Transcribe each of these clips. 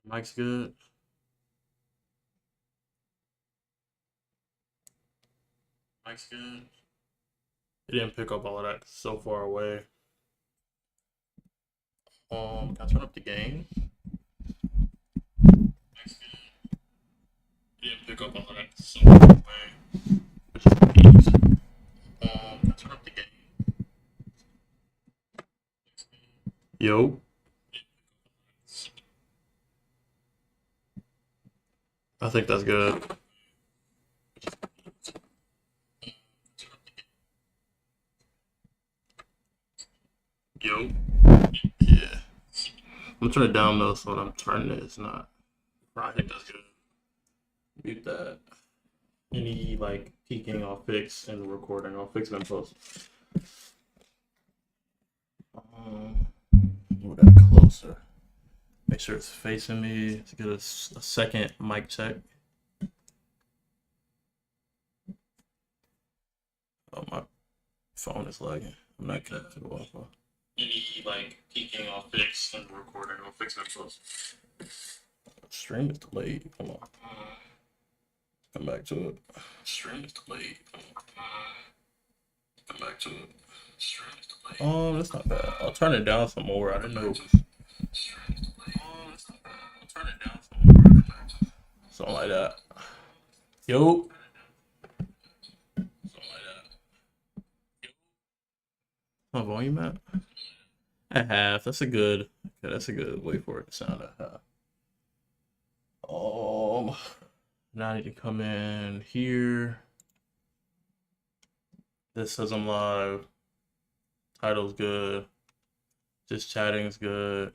Mike's good. Mike's good. It didn't pick up all of that so far away. Can I turn up the gain? Mike's good. It didn't pick up all of that so far away. Which is peace. Can I turn up the gain? Yo. I think that's good. Yo. Yeah. I'm turning it down though, so when I'm turning it, it's not. I think that's good. Mute that. Any like peaking, I'll fix, and recording, I'll fix it in post. Move that closer. Make sure it's facing me. Let's get a second mic check. Oh, my phone is lagging. I'm not connected to the Wi-Fi. Any like peaking, I'll fix, and recording, I'll fix it in post. Stream is delayed. Come on. Come back to it. Stream is delayed. Come back to it. Stream is delayed. Oh, that's not bad. I'll turn it down some more. I didn't know. Stream is delayed. Oh, that's not bad. I'll turn it down some more. Something like that. Yo. Something like that. My volume at? At half. That's a good. Okay, that's a good way for it to sound at half. Now I need to come in here. This says I'm live. Title's good. Just chatting's good.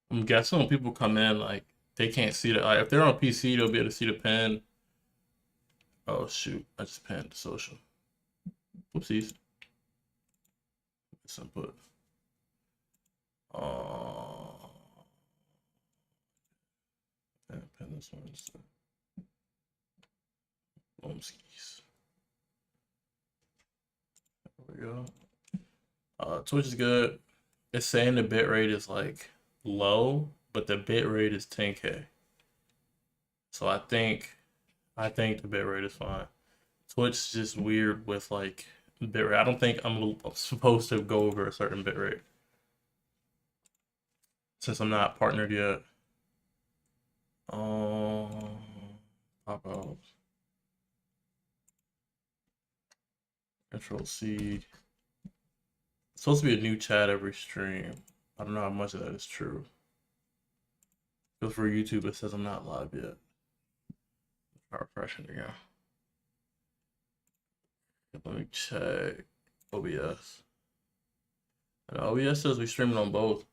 I'm guessing when people come in, like, they can't see the. Like, if they're on PC, they'll be able to see the pen. Oh, shoot. I just pinned the social. Whoopsies. Let's input. Pin this one instead. Skis. There we go. Twitch is good. It's saying the bitrate is like low, but the bitrate is 10K. So I think the bitrate is fine. Twitch is just weird with like bitrate. I don't think I'm supposed to go over a certain bitrate since I'm not partnered yet. Pop out. Control C. It's supposed to be a new chat every stream. I don't know how much of that is true. Because for YouTube, it says I'm not live yet. Try refreshing again. Let me check OBS. And OBS says we streaming on both.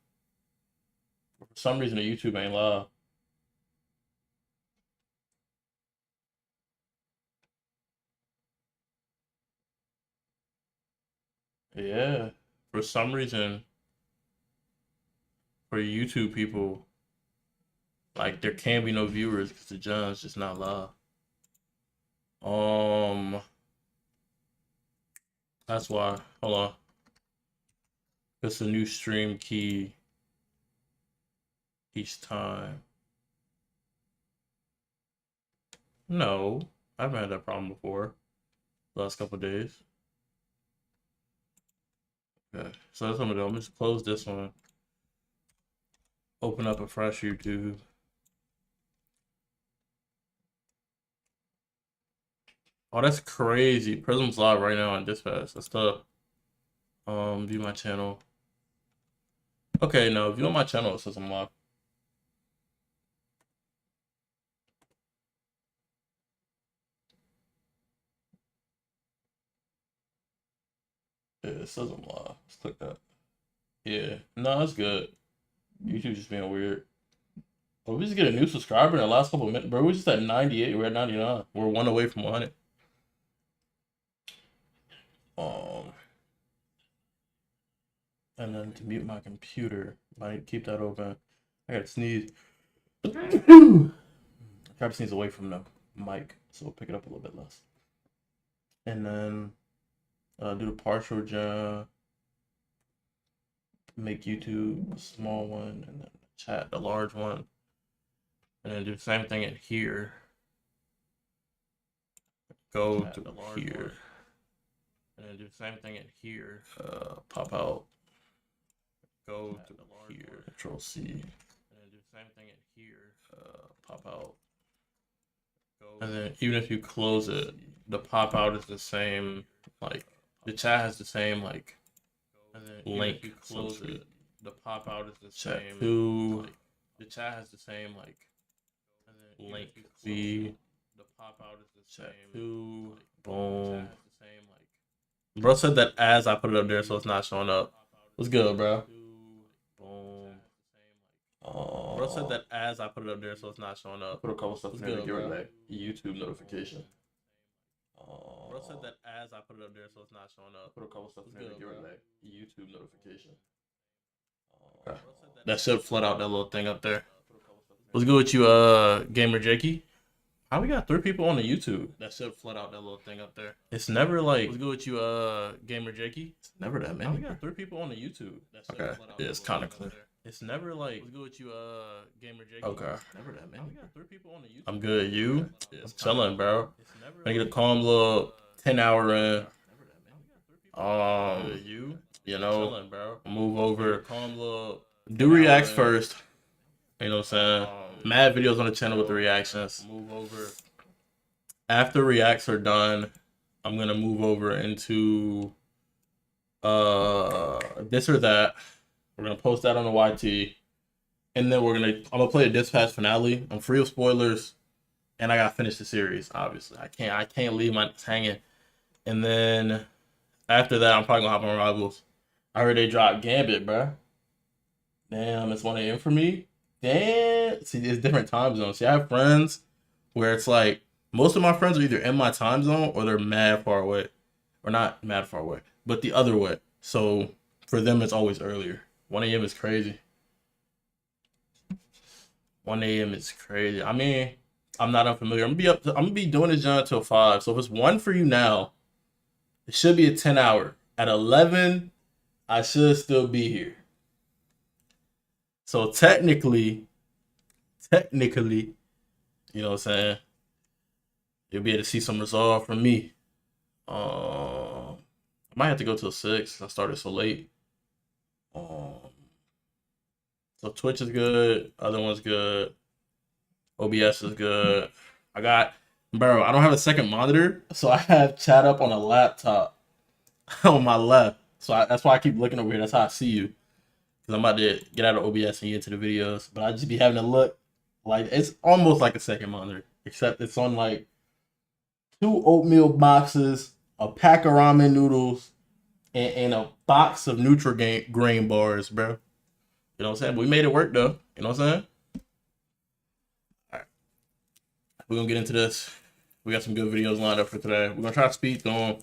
For some reason, the YouTube ain't live. Yeah, for some reason, for YouTube people, like there can be no viewers because the John's just not live. That's why. Hold on. It's a new stream key each time. No, I haven't had that problem before. The last couple days. Okay, so that's what I'm gonna do. I'm just close this one. Open up a fresh YouTube. Oh, that's crazy. Prism's live right now on Dispatch. That's tough. View my channel. Okay, no, view on my channel, it says I'm live. Yeah, it says I'm live. Let's click that. Yeah, no, it's good. YouTube just being weird. But we just get a new subscriber in the last couple of minutes, bro. We're just at 98. We're at 99. We're one away from 100. And then to mute my computer, I need to keep that open. I gotta sneeze. I try to sneeze away from the mic, so we'll pick it up a little bit less. and then do the partial jump, make YouTube a small one, and then chat the large one, and then do the same thing in here. Go to here, and then do the same thing in here. Pop out. Go to here. Control C, and then do the same thing in here. Pop out. And then even if you close it, the pop out is the same. Like the chat has the same like link. If you close it, the pop out is the same. Like, the chat has the same like link. The pop out is the same. Boom. Bro said that as I put it up there, so it's not showing up. What's good, bro? Boom. Bro said that as I put it up there, so it's not showing up. Put a couple stuff in there to give it back. YouTube notification. Bro said that as I put it up there, so it's not showing up. Put a couple stuff in there to give it back. YouTube notification. That should flood out that little thing up there. What's good with you, Gamer Jakey? How we got 3 people on the YouTube? That should flood out that little thing up there. It's never like. What's good with you, Gamer Jakey? It's never that many. How we got 3 people on the YouTube? That should flood out it's kind of clear. It's never like. What's good with you, Gamer Jakey? Okay. Never that many. How we got 3 people on the YouTube? I'm good. You? I'm chilling, bro. I get a calm little 10-hour in. You know, chilling, bro. Move over. Calm little. Do reacts first. You know what I'm saying? Mad videos on the channel with the reactions. Move over. After reacts are done, I'm gonna move over into this or that. We're gonna post that on the YT, and then I'm gonna play a Dispatch finale. I'm free of spoilers, and I gotta finish the series. Obviously, I can't leave my hanging. And then after that, I'm probably gonna hop on Rivals. I heard they dropped Gambit, bro. Damn, it's 1 a.m. for me. Damn. See, it's different time zones. See, I have friends where it's like most of my friends are either in my time zone or they're mad far away, or not mad far away, but the other way. So for them, it's always earlier. 1 a.m. is crazy. 1 a.m. is crazy. I mean, I'm not unfamiliar. I'm gonna be doing this job until 5. So if it's 1 for you now, it should be a 10-hour. At 11, I should still be here. So technically, you know what I'm saying? You'll be able to see some resolve from me. I might have to go till 6. I started so late. So Twitch is good. Other one's good. OBS is good. I don't have a second monitor, so I have chat up on a laptop on my left. So that's why I keep looking over here. That's how I see you. Because I'm about to get out of OBS and get into the videos. But I just be having to look like it's almost like a second monitor. Except it's on like 2 oatmeal boxes, a pack of ramen noodles, and a box of Nutri-Grain bars, bro. You know what I'm saying? But we made it work though. You know what I'm saying? Alright. We're gonna get into this. We got some good videos lined up for today. We're gonna try to speed through them.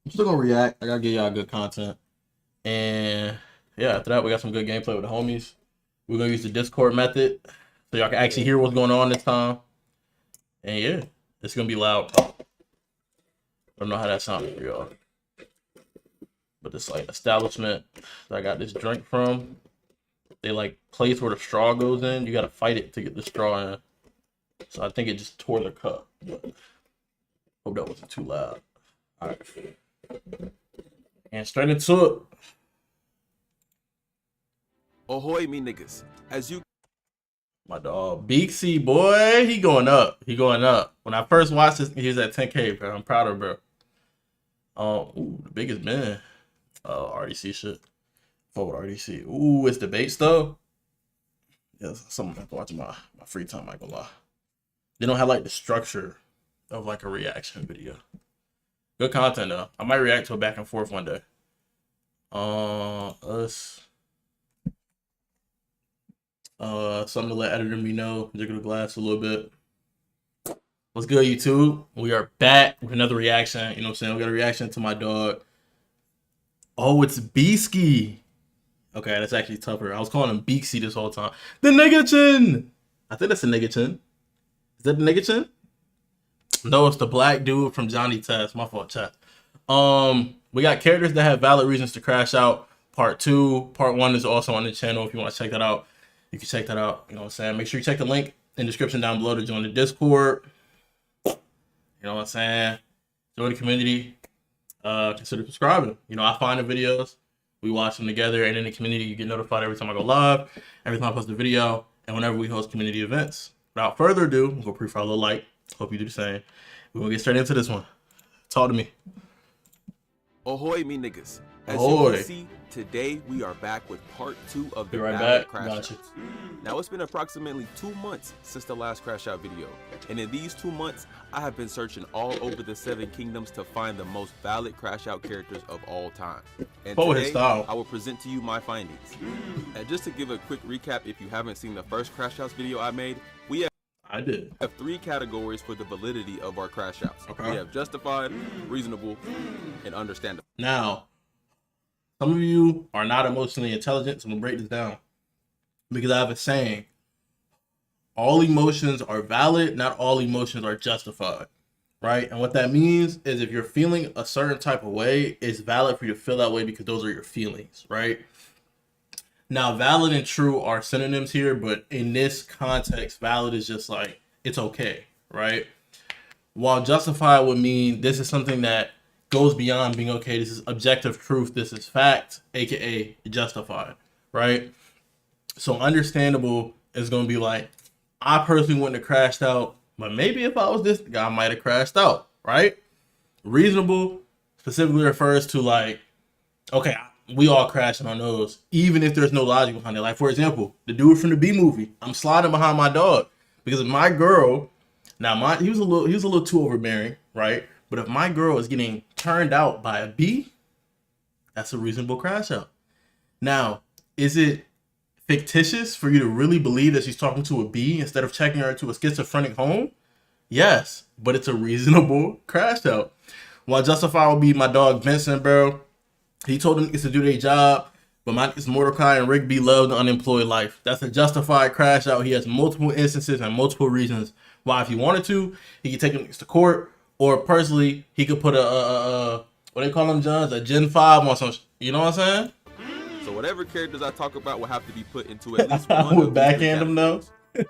I'm still gonna react. I gotta give y'all good content. And yeah, after that, we got some good gameplay with the homies. We're gonna use the Discord method so y'all can actually hear what's going on this time. And yeah, it's gonna be loud. I don't know how that sounded for y'all. But this like establishment that I got this drink from, they like place where the straw goes in. You gotta fight it to get the straw in. So I think it just tore the cup. But hope that wasn't too loud. Alright. And straight into it. Ahoy, me niggas. As you. My dog, Beaksy, boy, he going up. He going up. When I first watched this, he was at 10K, bro. I'm proud of bro. The biggest man. RDC shit. Forward RDC. Ooh, it's debates though. Yeah, something I have to watch in my free time, I ain't gonna lie. They don't have like the structure of like a reaction video. Good content though. I might react to it back and forth one day. Something to let editor me know. Jiggle the glass a little bit. What's good, YouTube? We are back with another reaction. You know what I'm saying? We got a reaction to my dog. Oh, it's Beasky. Okay, that's actually tougher. I was calling him Beaksy this whole time. The nigga chin. I think that's the nigga chin. Is that the nigga chin? No, it's the black dude from Johnny Test. My fault, chat. We got characters that have valid reasons to crash out. Part 2, part 1 is also on the channel. If you want to check that out, you can check that out. You know what I'm saying? Make sure you check the link in the description down below to join the Discord. You know what I'm saying? Join the community. Consider subscribing. You know, I find the videos, we watch them together, and in the community, you get notified every time I go live, every time I post a video, and whenever we host community events. Without further ado, we'll go pre-fire a little light. Hope you do the same. We're gonna get straight into this one. Talk to me. Ahoy, me niggas. As Ahoy. you can see, today we are back with part 2 of the Be right Ballad back. Crash Gotcha. Outs. Now, it's been approximately 2 months since the last Crash Out video, and in these 2 months, I have been searching all over the 7 kingdoms to find the most valid Crash Out characters of all time. And today, I will present to you my findings. And just to give a quick recap, if you haven't seen the first Crash Outs video I made, we have 3 categories for the validity of our Crash Outs. Okay. We have justified, reasonable, and understandable. Now, some of you are not emotionally intelligent, so I'm gonna break this down. Because I have a saying, all emotions are valid, not all emotions are justified, right? And what that means is if you're feeling a certain type of way, it's valid for you to feel that way because those are your feelings, right? Now, valid and true are synonyms here, but in this context, valid is just like, it's okay, right? While justified would mean this is something that goes beyond being okay, this is objective truth, this is fact, aka justified, right? So understandable is going to be like, I personally wouldn't have crashed out, but maybe if I was this guy, I might have crashed out, right? Reasonable specifically refers to like, okay, we all crashing on those, even if there's no logic behind it. Like, for example, the dude from the B movie, I'm sliding behind my dog because if my girl, now he was a little too overbearing, right? But if my girl is getting turned out by a B, that's a reasonable crash out. Now, is it fictitious for you to really believe that she's talking to a B instead of checking her to a schizophrenic home? Yes, but it's a reasonable crash out. While justified would be my dog Vincent, bro. He told them niggas to do their job, but my niggas Mordecai and Rigby love the unemployed life. That's a justified crash out. He has multiple instances and multiple reasons why, if he wanted to, he could take them niggas to court, or personally, he could put a what they call them, Johns, a Gen 5 on some, you know what I'm saying? So whatever characters I talk about will have to be put into at least one I of would these backhand him though.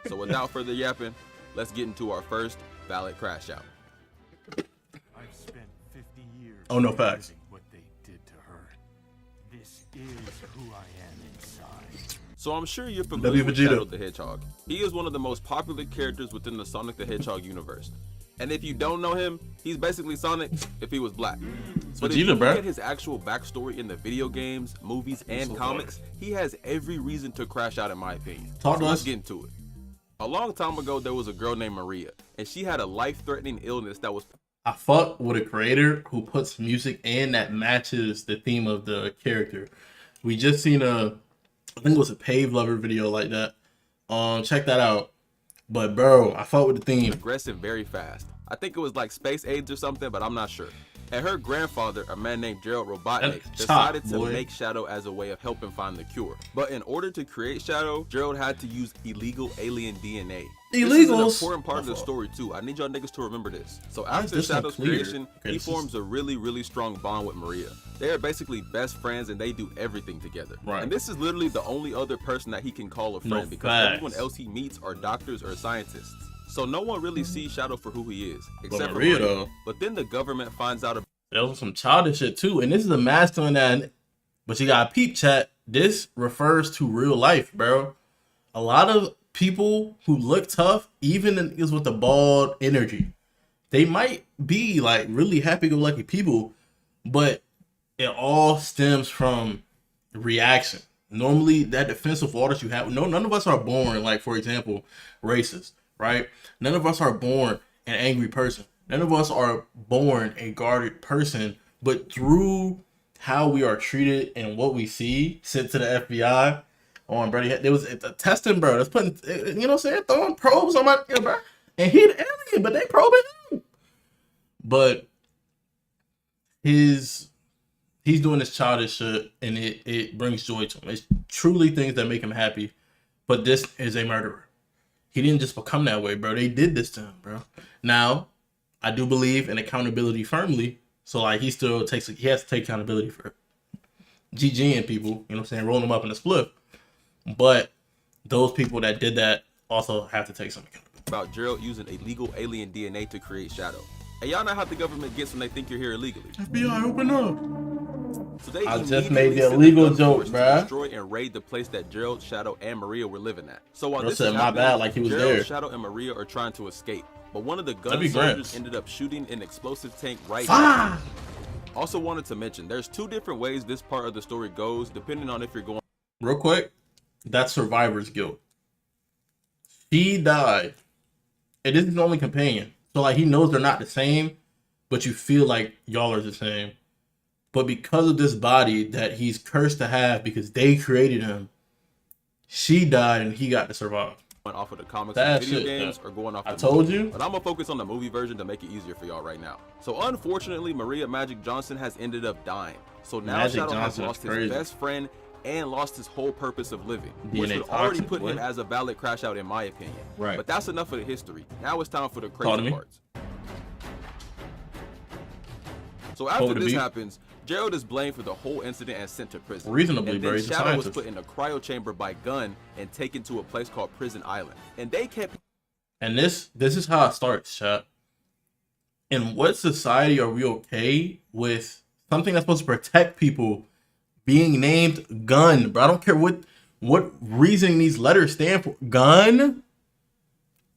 So without further yapping, let's get into our first valid crash out. I've spent 50 years Oh, no facts. what they did to her. This is who I am inside. So I'm sure you're familiar with Vegeta. Shadow the Hedgehog. He is one of the most popular characters within the Sonic the Hedgehog universe. And if you don't know him, he's basically Sonic if he was black. But if you look at his actual backstory in the video games, movies, and comics, he has every reason to crash out in my opinion. So let's get into it. A long time ago, there was a girl named Maria, and she had a life-threatening illness that was... I fuck with a creator who puts music in that matches the theme of the character. We just seen I think it was a Pave Lover video like that. Check that out. But bro, I fuck with the theme. Aggressive very fast. I think it was like space AIDS or something, but I'm not sure. And her grandfather, a man named Gerald Robotnik, decided to make Shadow as a way of helping find the cure. But in order to create Shadow, Gerald had to use illegal alien DNA. This is an important part of the story too. I need y'all niggas to remember this. So after Shadow's creation, he forms a really strong bond with Maria. They are basically best friends and they do everything together. Right. And this is literally the only other person that he can call a friend because everyone else he meets are doctors or scientists. So no one really sees Shadow for who he is, except for Maria. Though. But then the government finds out about... There was some childish shit too, and this is a masculine that, but you got peep chat. This refers to real life, bro. A lot of people who look tough, even is with the bald energy, they might be like really happy-go-lucky people, but it all stems from reaction. Normally, that defensive waters you have, none of us are born, like for example, racist, right? None of us are born an angry person. None of us are born a guarded person, but through how we are treated and what we see sent to the FBI on, bro. There was a testing, bro. That's putting, you know what I'm saying, throwing probes on my, bro. And he the alien, but they probing him. But he's doing this childish shit, and it brings joy to him. It's truly things that make him happy. But this is a murderer. He didn't just become that way, bro. They did this to him, bro. Now, I do believe in accountability firmly. So like he has to take accountability for GG and people, you know what I'm saying, rolling them up in a split. But those people that did that also have to take some accountability. About Gerald using illegal alien DNA to create Shadow. And y'all know how the government gets when they think you're here illegally. FBI, open up. So they I just made the sent illegal gun joke, force to bruh. destroy and raid the place that Gerald, Shadow, and Maria were living at. So while Bro this said, is "My happening, bad," like he was Gerald, there. Shadow, and Maria are trying to escape. But one of the gun That'd be soldiers Gramps. ended up shooting an explosive tank right Fire! at him. Also wanted to mention, there's 2 different ways this part of the story goes, depending on if you're going. Real quick, that's survivor's guilt. She died. It is his only companion. So like he knows they're not the same, but you feel like y'all are the same. But because of this body that he's cursed to have because they created him, she died and he got to survive. Off of the comics That and video shit, games or going off the I told movie. you. But I'm gonna focus on the movie version to make it easier for y'all right now. So unfortunately, Maria Magic Johnson has ended up dying. So now Magic Shadow has Johnson is lost his crazy. best friend and lost his whole purpose of living, which DNA would already toxic, put him boy. as a valid crash out in my opinion. Right. But that's enough of the history. Now it's time for the Talk to crazy me. parts. So after Over the this beat. happens, Gerald is blamed for the whole incident and sent to prison. Reasonably, and bro, then he's a Shadow was scientist. put in a cryo chamber by Gunn and taken to a place called Prison Island. And they kept. And this is how it starts, chat. In what society are we okay with something that's supposed to protect people being named Gun, bro? I don't care what reason these letters stand for. Gun?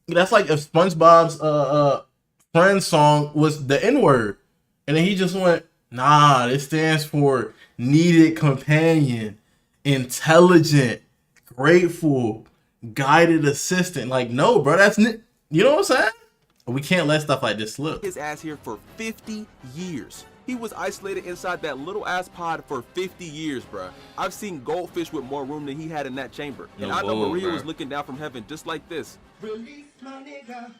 That's like if SpongeBob's friend song was the N-word. And then he just went, nah, this stands for needed companion, intelligent, grateful, guided assistant. Like, no, bro, that's, you know what I'm saying? We can't let stuff like this slip. His ass here for 50 years. He was isolated inside that little ass pod for 50 years, bruh. I've seen goldfish with more room than he had in that chamber. And No I know bull, Maria bruh. was looking down from heaven just like this. Release my nigga.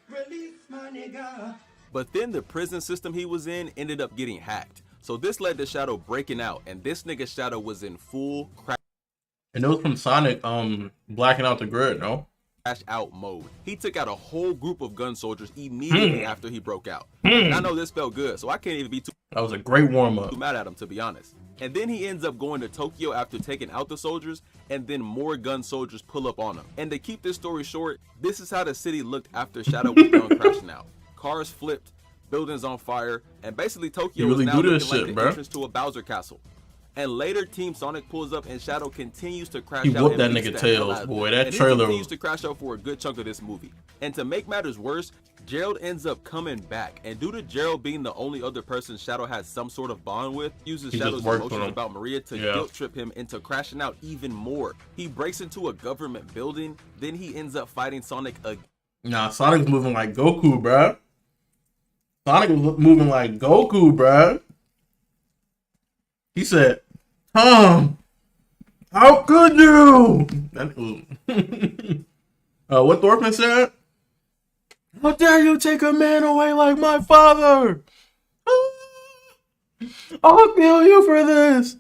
Release my nigga. But then the prison system he was in ended up getting hacked. So this led to Shadow breaking out, and this nigga Shadow was in full crash And it was from Sonic blacking out the grid, no? out mode. He took out a whole group of gun soldiers immediately after he broke out. And I know this felt good, so I can't even be too That was a great warm-up. mad at him, to be honest. And then he ends up going to Tokyo after taking out the soldiers, and then more gun soldiers pull up on him. And to keep this story short, this is how the city looked after Shadow was done crashing out. Cars flipped, buildings on fire, and basically Tokyo You really was now do this looking like shit, the bruh. entrance to a Bowser castle. And later, Team Sonic pulls up and Shadow continues to crash He out. whooped and that beats nigga the hell tails, out of boy. him. That And he trailer- continues to crash out for a good chunk of this movie. And to make matters worse, Gerald ends up coming back, and due to Gerald being the only other person Shadow had some sort of bond with, uses He just Shadow's worked with emotions him. about Maria to Yeah. guilt trip him into crashing out even more. He breaks into a government building, then he ends up fighting Sonic again. Nah, Sonic was moving like Goku, bruh. Sonic was moving like Goku, bruh. He said, Tom, how could you? What Thorfinn said? How dare you take a man away like my father? I'll kill you for this.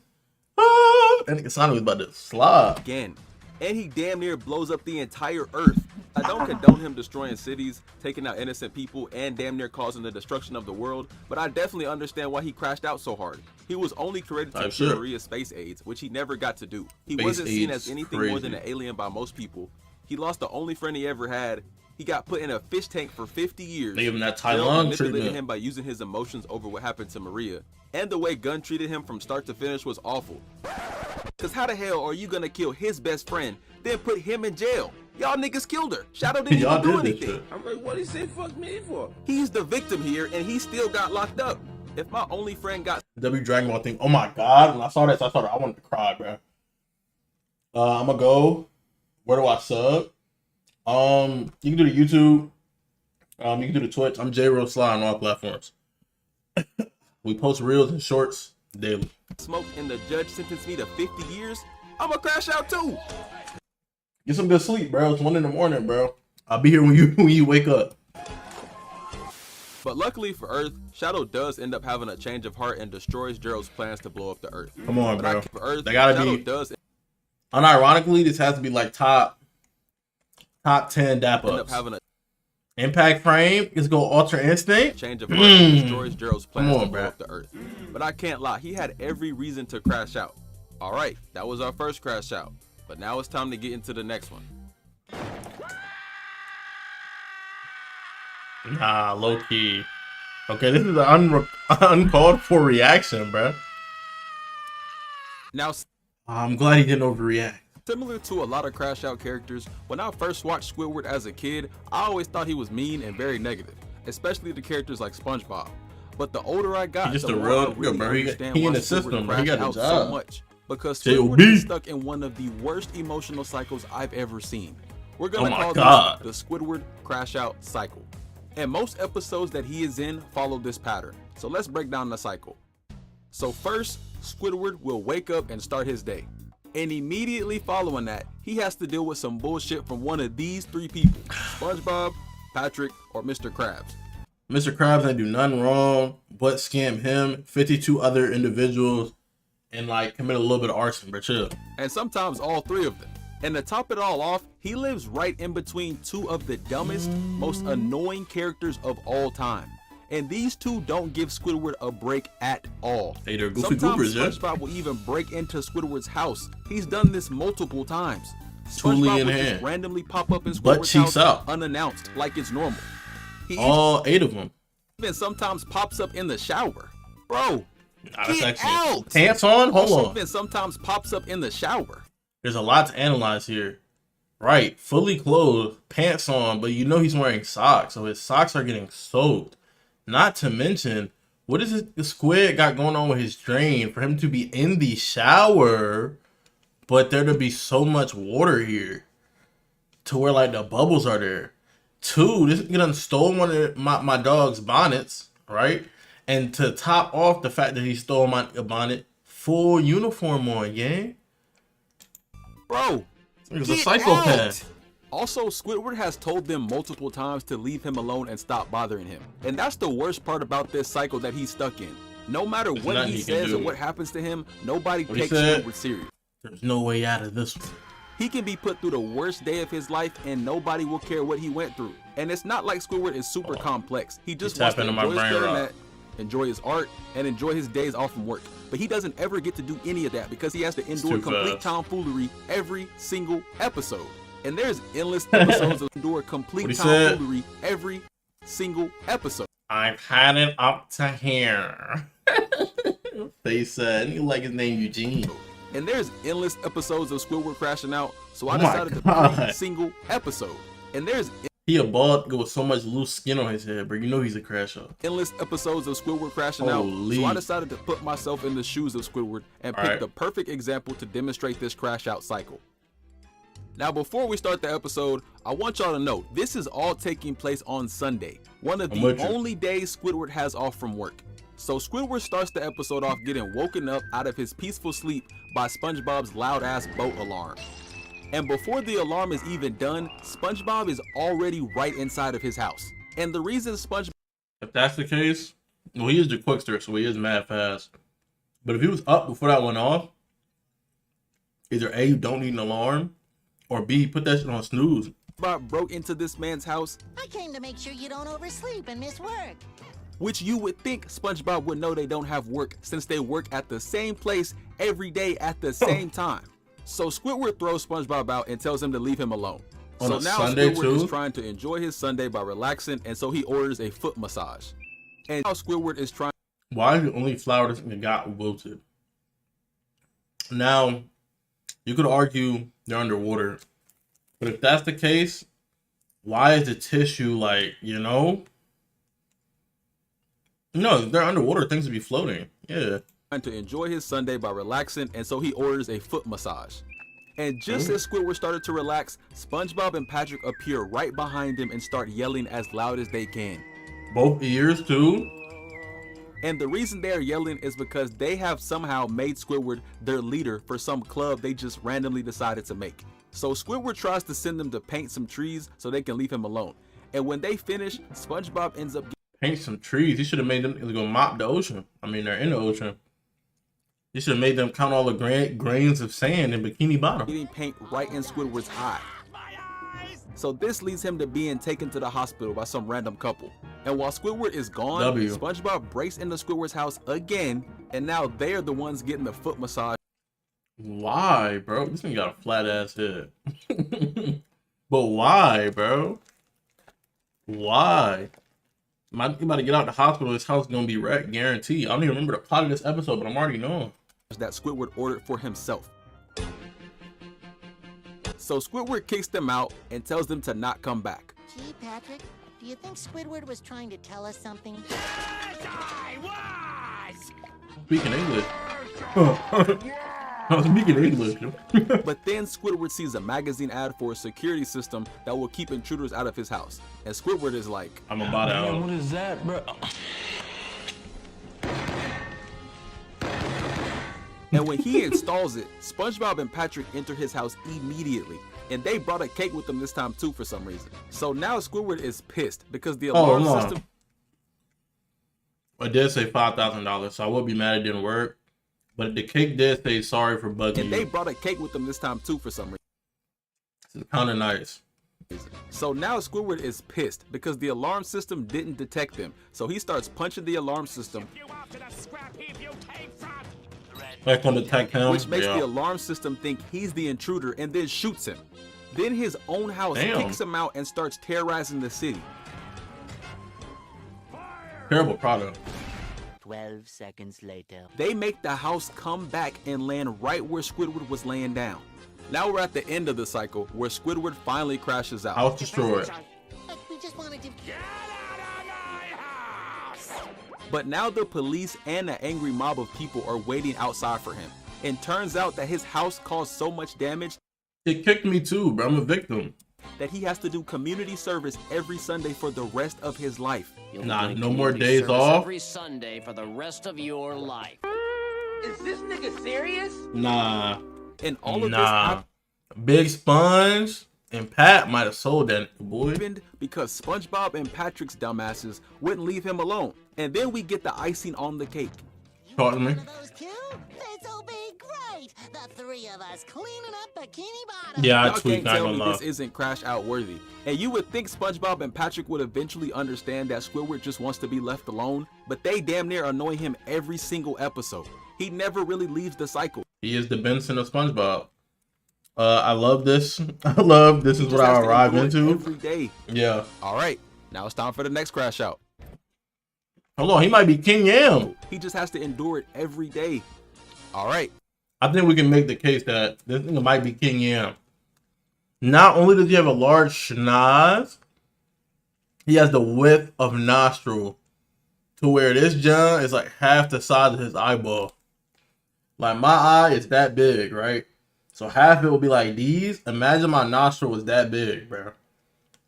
That nigga Sonic was about to slide. Again, and he damn near blows up the entire earth. I don't condone him destroying cities, taking out innocent people, and damn near causing the destruction of the world, but I definitely understand why he crashed out so hard. He was only created to Type cure shit. Maria's space aids, which he never got to do. He Space wasn't seen aids as anything more than crazy. an alien by most people. He lost the only friend he ever had. He got put in a fish tank for 50 years. They give him that Tai Gerald Lung manipulated treatment. him by using his emotions over what happened to Maria. And the way Gunn treated him from start to finish was awful. Cause how the hell are you gonna kill his best friend, then put him in jail? Y'all niggas killed her. Shadow didn't Y'all even do did this anything. shit. I'm like, what he say fuck me for? He's the victim here, and he still got locked up. If my only friend got W Dragon Ball thing. Oh my god! When I saw this, I wanted to cry, bro. I'm gonna go. Where do I sub? You can do the YouTube. You can do the Twitch. I'm J Rose Sly on all platforms. We post reels and shorts daily. smoked and the judge sentenced me to 50 years, I'ma crash out too. Get some good sleep, bro. It's 1 a.m, bro. I'll be here when you wake up. But luckily for Earth, Shadow does end up having a change of heart and destroys Gerald's plans to blow up the Earth. Come on, bro. For Earth, They gotta Shadow be. does Unironically, this has to be like top 10 dap end up ups. having a Impact frame. Let's go Ultra Instinct. Change of heart destroys Gerald's plans to blow bro. up the Earth. But I can't lie, he had every reason to crash out. All right, that was our first crash out. But now it's time to get into the next one. Nah, low key. Okay, this is an uncalled for reaction, bro. Now, I'm glad he didn't overreact. similar to a lot of crash out characters, when I first watched Squidward as a kid, I always thought he was mean and very negative, especially the characters like SpongeBob. But the older I got, He's just the a more real I nigga, really bro. understand He in why the system, Squidward bro. He got crashed the out so job. much. Because J.O.B. Squidward is stuck in one of the worst emotional cycles I've ever seen. We're gonna Oh my call God. this the Squidward crash out cycle. And most episodes that he is in follow this pattern. So let's break down the cycle. So first, Squidward will wake up and start his day. And immediately following that, he has to deal with some bullshit from one of these three people: SpongeBob, Patrick, or Mr. Krabs. Mr. Krabs ain't do nothing wrong but scam him, 52 other individuals, and like commit a little bit of arson, but chill. And sometimes all three of them. And to top it all off, he lives right in between two of the dumbest, most annoying characters of all time. And these two don't give Squidward a break at all. Hey, they're goofy Sometimes goofers, yeah. SpongeBob will even break into Squidward's house. He's done this multiple times. Toolie SpongeBob in will hand. just randomly pop up in Butt Squidward's cheeks house out. unannounced, like it's normal. He All 8 of them. even sometimes pops up in the shower. Bro, Nah, that's get actually out! pants on. Hold Also on. even sometimes pops up in the shower. There's a lot to analyze here. Right, fully clothed, pants on, but you know he's wearing socks, so his socks are getting soaked. Not to mention, what is the squid got going on with his drain for him to be in the shower, but there to be so much water here to where like the bubbles are there. Two, this nigga done stole one of my dog's bonnets, right? And to top off the fact that he stole my bonnet, full uniform on, gang. Bro, He was a get psychopath. out! Also, Squidward has told them multiple times to leave him alone and stop bothering him. And that's the worst part about this cycle that he's stuck in. No matter what nothing he he can says or do. what happens to him, nobody What he takes said? Squidward serious. There's no way out of this one. He can be put through the worst day of his life and nobody will care what he went through. And it's not like Squidward is super complex. He just wants tap to into my enjoy his brain rot. clarinet, enjoy his art, and enjoy his days off from work. But he doesn't ever get to do any of that because he has to endure too complete fast. tomfoolery every single episode. And there's endless episodes of endure complete What he said? tomfoolery every single episode. I've had it up to here. They said, you like his name Eugene. And there's endless episodes of Squidward crashing out, so I Oh my decided to God. play a single episode. And there's He a bald nigga with so much loose skin on his head, but you know he's a crash out. endless episodes of Squidward crashing out, Holy. so I decided to put myself in the shoes of Squidward and pick Alright. the perfect example to demonstrate this crash out cycle. Now, before we start the episode, I want y'all to know this is all taking place on Sunday, one of I'm the with you. only days Squidward has off from work. So Squidward starts the episode off getting woken up out of his peaceful sleep by SpongeBob's loud ass boat alarm. And before the alarm is even done, SpongeBob is already right inside of his house. And the reason SpongeBob If that's the case, well, he is the quickster, so he is mad fast. But if he was up before that went off, either A, you don't need an alarm, or B, put that shit on snooze. broke into this man's house, I came to make sure you don't oversleep and miss work. which you would think SpongeBob would know they don't have work since they work at the same place every day at the same time. So Squidward throws SpongeBob out and tells him to leave him alone. On So a now Sunday, Squidward too? is trying to enjoy his Sunday by relaxing, and so he orders a foot massage. And now Squidward is trying Why is the only flower this nigga got wilted? Now, you could argue they're underwater. But if that's the case, why is the tissue like, you know? No, if they're underwater, things would be floating. Yeah. to enjoy his Sunday by relaxing, and so he orders a foot massage. And just as Squidward started to relax, SpongeBob and Patrick appear right behind him and start yelling as loud as they can. Both ears, too. And the reason they are yelling is because they have somehow made Squidward their leader for some club they just randomly decided to make. So Squidward tries to send them to paint some trees so they can leave him alone. And when they finish, SpongeBob ends up Paint some trees. He should have made them go mop the ocean. I mean, they're in the ocean. He should have made them count all the grains of sand in Bikini Bottom. getting paint right in Squidward's eye. So this leads him to being taken to the hospital by some random couple. And while Squidward is gone, SpongeBob breaks into Squidward's house again, and now they're the ones getting the foot massage. Why, bro? This thing got a flat ass head. But why, bro? Why? You about to get out the hospital, this house is gonna be wrecked, guarantee. I don't even remember the plot of this episode, but I'm already knowing. That Squidward ordered for himself. So Squidward kicks them out and tells them to not come back. Gee, Patrick, do you think Squidward was trying to tell us something? Yes, I was! Speaking English. I was speaking English. But then Squidward sees a magazine ad for a security system that will keep intruders out of his house. And Squidward is like, I'm about out. What is that, bro? and when he installs it, SpongeBob and Patrick enter his house immediately. And they brought a cake with them this time too for some reason. So now Squidward is pissed because the alarm system... I did say $5,000, so I would be mad it didn't work. But the cake did say sorry for bugging And they you. brought a cake with them this time too for some reason. It's kind of nice. So now Squidward is pissed because the alarm system didn't detect them. So he starts punching the alarm system, Back on the tech cam, which makes the alarm system think he's the intruder and then shoots him. Then his own house kicks him out and starts terrorizing the city. Terrible product. 12 seconds later. They make the house come back and land right where Squidward was laying down. Now we're at the end of the cycle where Squidward finally crashes out. House destroyed. We just wanted to... Get out of my house! But now the police and an angry mob of people are waiting outside for him. And turns out that his house caused so much damage It kicked me too, bro. I'm a victim. that he has to do community service every Sunday for the rest of his life. Nah, no more days off. Every Sunday for the rest of your life. Is this nigga serious? Nah. And all of Nah. Big Sponge and Pat might have sold that boy. this happened because SpongeBob and Patrick's dumbasses wouldn't leave him alone. And then we get the icing on the cake. Talk to me. One of those two? This'll be great. The three of us cleaning up Bikini Bottom. Yeah, I Y'all tweet, can't not tell gonna me lie. this isn't Crash Out worthy. And you would think SpongeBob and Patrick would eventually understand that Squidward just wants to be left alone, but they damn near annoy him every single episode. He never really leaves the cycle. He is the Benson of SpongeBob. I love this. I love this is what I arrive into. Every day. Yeah. All right, now it's time for the next Crash Out. Hold on, he might be King Yam. He just has to endure it every day. All right. I think we can make the case that this thing might be King Yam. Not only does he have a large schnoz, he has the width of nostril to where this John is like half the size of his eyeball. Like my eye is that big, right? So half it will be like these. Imagine my nostril was that big, bro.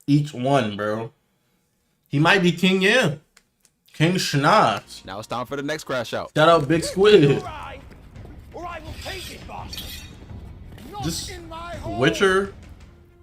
Each one, bro. He might be King Yam. King Schnoz. Now it's time for the next Crash Out. Shout out Big Squid. Or I will take it, boss. Not Just in my home. Witcher.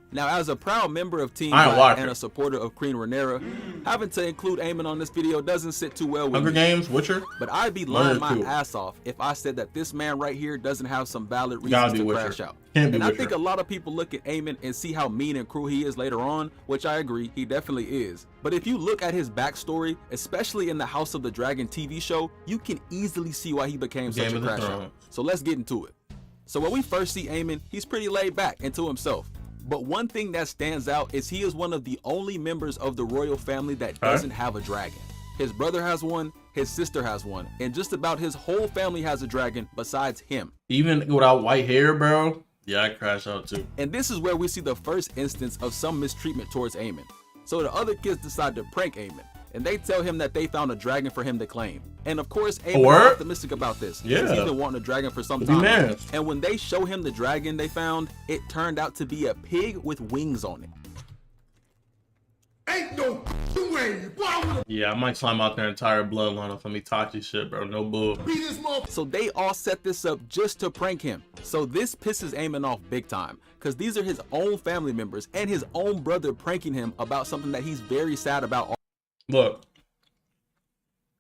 Now, as a proud member of Team I ain't Black watching. and a supporter of Queen Rhaenyra, having to include Eamon on this video doesn't sit too well with Hunger me. Games, Witcher. But I'd be lying my Two. ass off if I said that this man right here doesn't have some valid Gotta reasons be to Witcher. crash out. Can't be And I Witcher. think a lot of people look at Eamon and see how mean and cruel he is later on, which I agree, he definitely is. But if you look at his backstory, especially in the House of the Dragon TV show, you can easily see why he became such Game a of the crash Thrones. out. So let's get into it. So when we first see Eamon, he's pretty laid back and to himself. But one thing that stands out is he is one of the only members of the royal family that doesn't have a dragon. His brother has one, his sister has one, and just about his whole family has a dragon besides him. Even without white hair, bro. Yeah, I crash out too. And this is where we see the first instance of some mistreatment towards Eamon. So the other kids decide to prank Eamon, and they tell him that they found a dragon for him to claim. And of course, Eamon word? is optimistic about this, because Yeah. he's been wanting a dragon for some Be time. mad. And when they show him the dragon they found, it turned out to be a pig with wings on it. Ain't no way. Boy, I would Yeah, I might slime out their entire bloodline on some Itachi shit, bro. No bull. beat this motherfucker. So they all set this up just to prank him. So this pisses Eamon off big time, because these are his own family members and his own brother pranking him about something that he's very sad about. Look,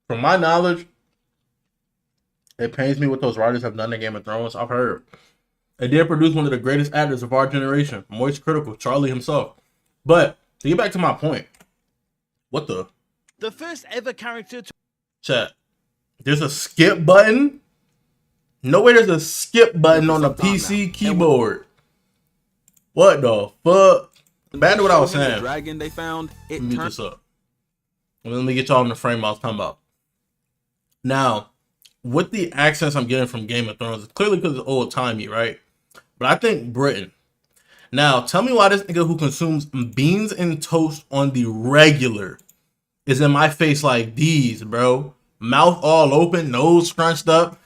from my knowledge, it pains me what those writers have done to Game of Thrones. I've heard. It did produce one of the greatest actors of our generation, Moist Critical, Charlie himself. But to get back to my point, what the first ever character to chat? There's a skip button. No way. There's a skip button on the PC keyboard. What the fuck? Back to what I was saying. The dragon they found. Let me this up. Let me get y'all in the frame I was talking about. Now, with the accents I'm getting from Game of Thrones, it's clearly because it's old timey, right? But I think Britain. Now, tell me why this nigga who consumes beans and toast on the regular is in my face like these, bro. Mouth all open, nose scrunched up.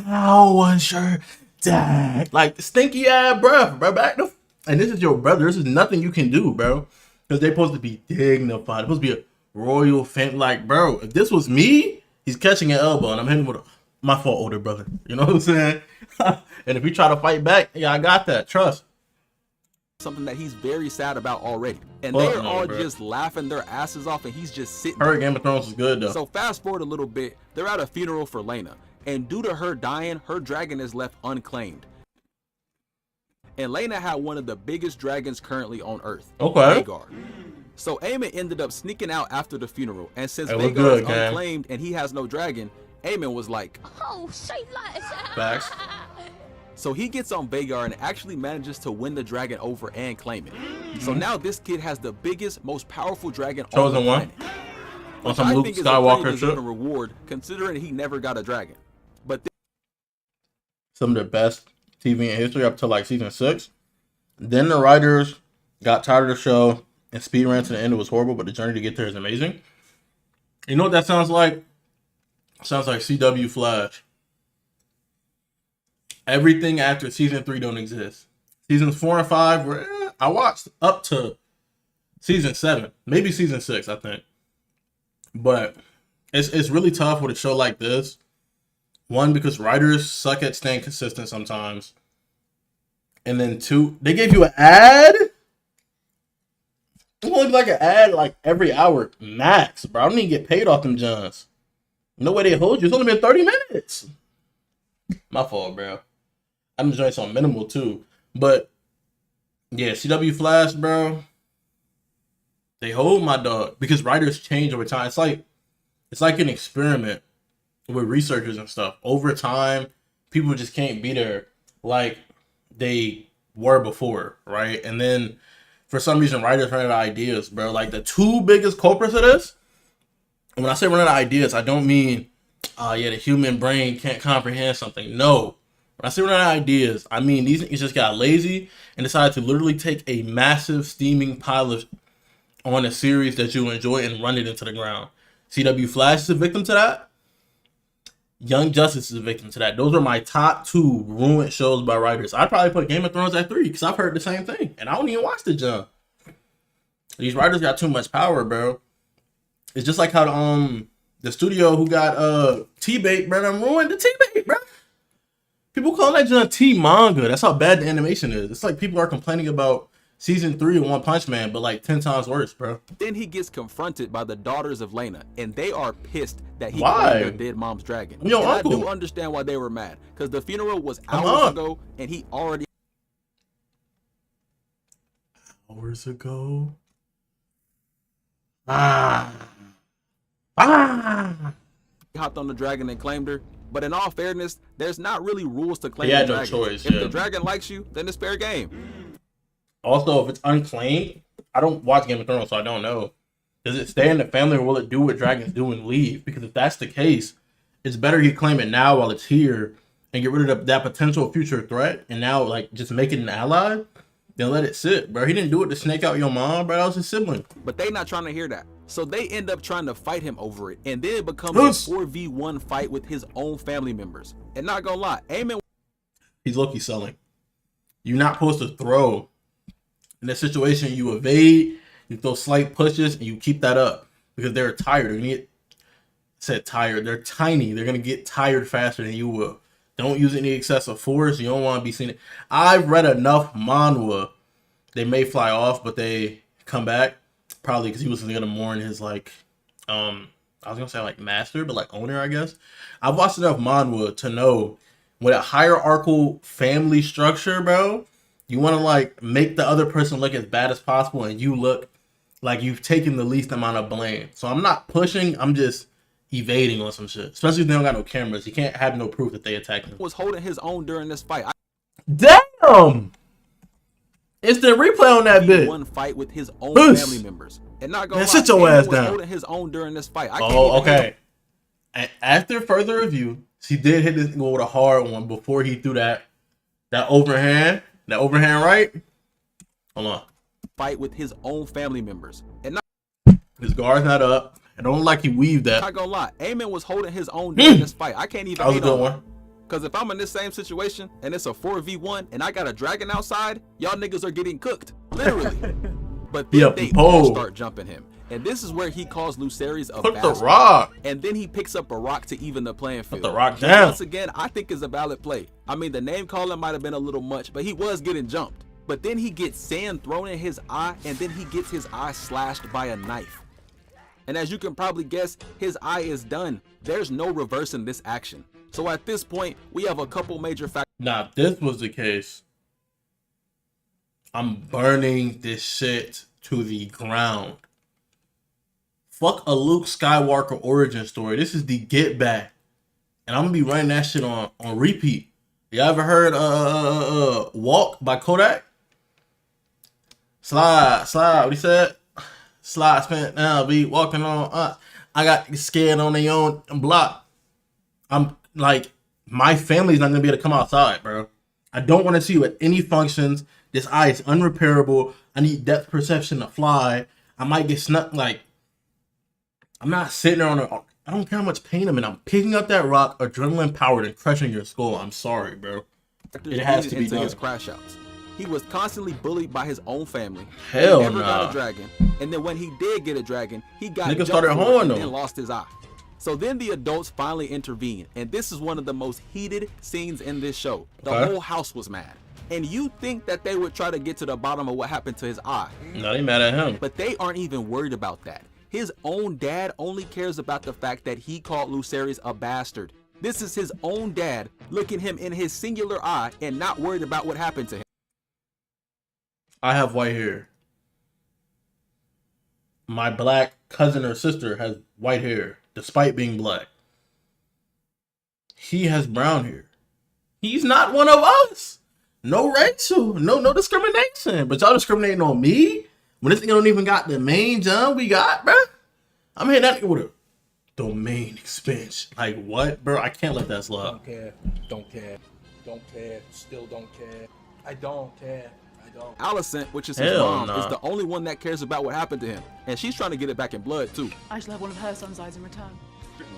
How was your dad? Like stinky ass breath, bro. Back the and this is your brother. This is nothing you can do, bro. Because they're supposed to be dignified. They're supposed to be a royal fan. Like, bro, if this was me, he's catching an elbow and I'm hitting with my fault, older brother. You know what I'm saying? And if you try to fight back, yeah, I got that. Trust. Something that he's very sad about already. And they're all just laughing their asses off and he's just sitting there. Her Game of Thrones is good, though. So fast forward a little bit. They're at a funeral for Lena. And due to her dying, her dragon is left unclaimed. And Lena had one of the biggest dragons currently on Earth. Okay. Vhagar. So Aemon ended up sneaking out after the funeral. And since Vhagar is unclaimed and he has no dragon, Aemon was like, Oh, say less. Facts. So he gets on Vhagar and actually manages to win the dragon over and claim it. So now this kid has the biggest, most powerful dragon on the planet. On some Luke Skywalker shit. A reward considering he never got a dragon. But some of the best TV in history up to like season 6. Then the writers got tired of the show and speed ran to the end. It was horrible, but the journey to get there is amazing. You know what that sounds like? It sounds like CW Flash. Everything after season 3 don't exist. Seasons 4 and 5 were I watched up to season 7, maybe season 6, I think. But it's really tough with a show like this. One, because writers suck at staying consistent sometimes. And then 2, they gave you an ad? It's only like an ad like every hour max, bro. I don't even get paid off them Johns. No way they hold you. It's only been 30 minutes. My fault, bro. I'm enjoying some minimal too. But yeah, CW Flash, bro. They hold my dog because writers change over time. It's like an experiment with researchers and stuff. Over time, people just can't be there like they were before, right? And then for some reason, writers run out of ideas, bro. Like the 2 biggest culprits of this, and when I say run out of ideas, I don't mean, the human brain can't comprehend something. No. When I say run out of ideas, I mean these niggas just got lazy and decided to literally take a massive steaming pilot on a series that you enjoy and run it into the ground. CW Flash is a victim to that. Young Justice is a victim to that. Those are my top 2 ruined shows by writers. I'd probably put Game of Thrones at 3 because I've heard the same thing. And I don't even watch the jump. These writers got too much power, bro. It's just like how the studio who got T-Bait, bro, ruined the T-Bait, bro. People call that John T-manga. That's how bad the animation is. It's like people are complaining about season 3 of One Punch Man, but like 10 times worse, bro. Then he gets confronted by the daughters of Lena, and they are pissed that he killed their dead mom's dragon. I'm your uncle. I do understand why they were mad, because the funeral was hours ago, and he already... Hours ago? hopped on the dragon and claimed her. But in all fairness, there's not really rules to claim the dragon. Choice, if the dragon likes you, then it's fair game. Also, if it's unclaimed, I don't watch Game of Thrones, so I don't know. Does it stay in the family, or will it do what dragons do and leave? Because if that's the case, it's better you claim it now while it's here and get rid of that potential future threat, and now like just make it an ally, then let it sit, bro. He didn't do it to snake out your mom, bro. That was his sibling. But they not trying to hear that. So they end up trying to fight him over it, and then it becomes a 4v1 fight with his own family members. And not gonna lie, Aemon, he's low-key selling. You're not supposed to throw. In that situation, you evade, you throw slight pushes, and you keep that up because they're tired. They're gonna get tired. They're tiny. They're gonna get tired faster than you will. Don't use any excessive force. You don't want to be seen. I've read enough manhwa. They may fly off, but they come back. Probably because he was gonna mourn his like, I was gonna say like master, but like owner, I guess. I've watched enough manhwa to know with a hierarchical family structure, bro. You want to like make the other person look as bad as possible, and you look like you've taken the least amount of blame. So I'm not pushing. I'm just evading on some shit. Especially if they don't got no cameras. You can't have no proof that they attacked him. Was holding his own during this fight. Damn! Instant replay on that bit. One fight with his own Boost. family members. And not gonna Man, lie, sit your ass was down. holding his own during this fight. Oh, okay. And after further review, she did hit this nigga with a hard one before he threw that overhand right. Hold on. Fight with his own family members. And not His guard's not up. I don't like he weaved that. gonna lie, Eamon was holding his own during this fight. I can't even That was a hate good on one. him. Because if I'm in this same situation and it's a 4v1 and I got a dragon outside, y'all niggas are getting cooked. Literally. But then they all start jumping him. And this is where he calls Lucerys a Put bastard. the rock. And then he picks up a rock to even the playing field. Put the rock Which down. once again, I think is a valid play. I mean, the name calling might have been a little much, but he was getting jumped. But then he gets sand thrown in his eye, and then he gets his eye slashed by a knife. And as you can probably guess, his eye is done. There's no reversing this action. So at this point, we have a couple major factors. Now, if this was the case, I'm burning this shit to the ground. Fuck a Luke Skywalker origin story. This is the get back. And I'm gonna be running that shit on repeat. You ever heard Walk by Kodak? Slide, what he said? Slide spent now be walking on I got scared on their own block. I'm like, my family's not gonna be able to come outside, bro. I don't want to see you at any functions. This eye is unrepairable. I need depth perception to fly. I might get snuck. Like, I'm not sitting there I don't care how much pain I'm in. I'm picking up that rock, adrenaline powered, and crushing your skull. I'm sorry, bro. It has to be done. His crash outs. He was constantly bullied by his own family. Hell he never nah. got a dragon. And then when he did get a dragon, he got Nigga jumped started for it hoeing and him. lost his eye. So then the adults finally intervene, and this is one of the most heated scenes in this show. The whole house was mad. And you think that they would try to get to the bottom of what happened to his eye. No, they mad at him. But they aren't even worried about that. His own dad only cares about the fact that he called Lucerys a bastard. This is his own dad looking him in his singular eye and not worried about what happened to him. I have white hair. My black cousin or sister has white hair, despite being black. He has brown hair. He's not one of us. No racial, no discrimination. But y'all discriminating on me when this nigga don't even got the main jump we got, bro. I'm hitting that nigga with a domain expansion. Like what, bro? I can't let that slide. Don't care, still don't care. I don't care. Alicent, which is his mom, is the only one that cares about what happened to him. And she's trying to get it back in blood, too. I shall have one of her son's eyes in return.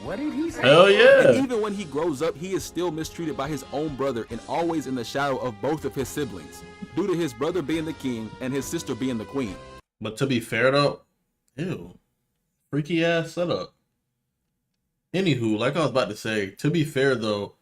What did he say? Hell yeah. And even when he grows up, he is still mistreated by his own brother and always in the shadow of both of his siblings, due to his brother being the king and his sister being the queen. But to be fair, though, ew. Freaky ass setup. Anywho, like I was about to say, to be fair, though,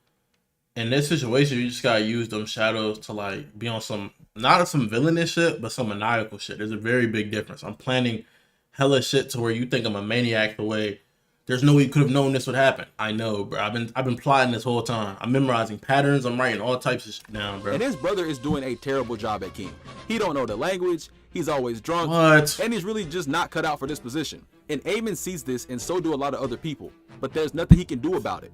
in this situation, you just gotta use them shadows to like be on some, not some villainous shit, but some maniacal shit. There's a very big difference. I'm planning hella shit to where you think I'm a maniac the way there's no way you could have known this would happen. I know, bro. I've been plotting this whole time. I'm memorizing patterns. I'm writing all types of shit down, bro. And his brother is doing a terrible job at King. He don't know the language. He's always drunk. What? And he's really just not cut out for this position. And Aemon sees this, and so do a lot of other people. But there's nothing he can do about it.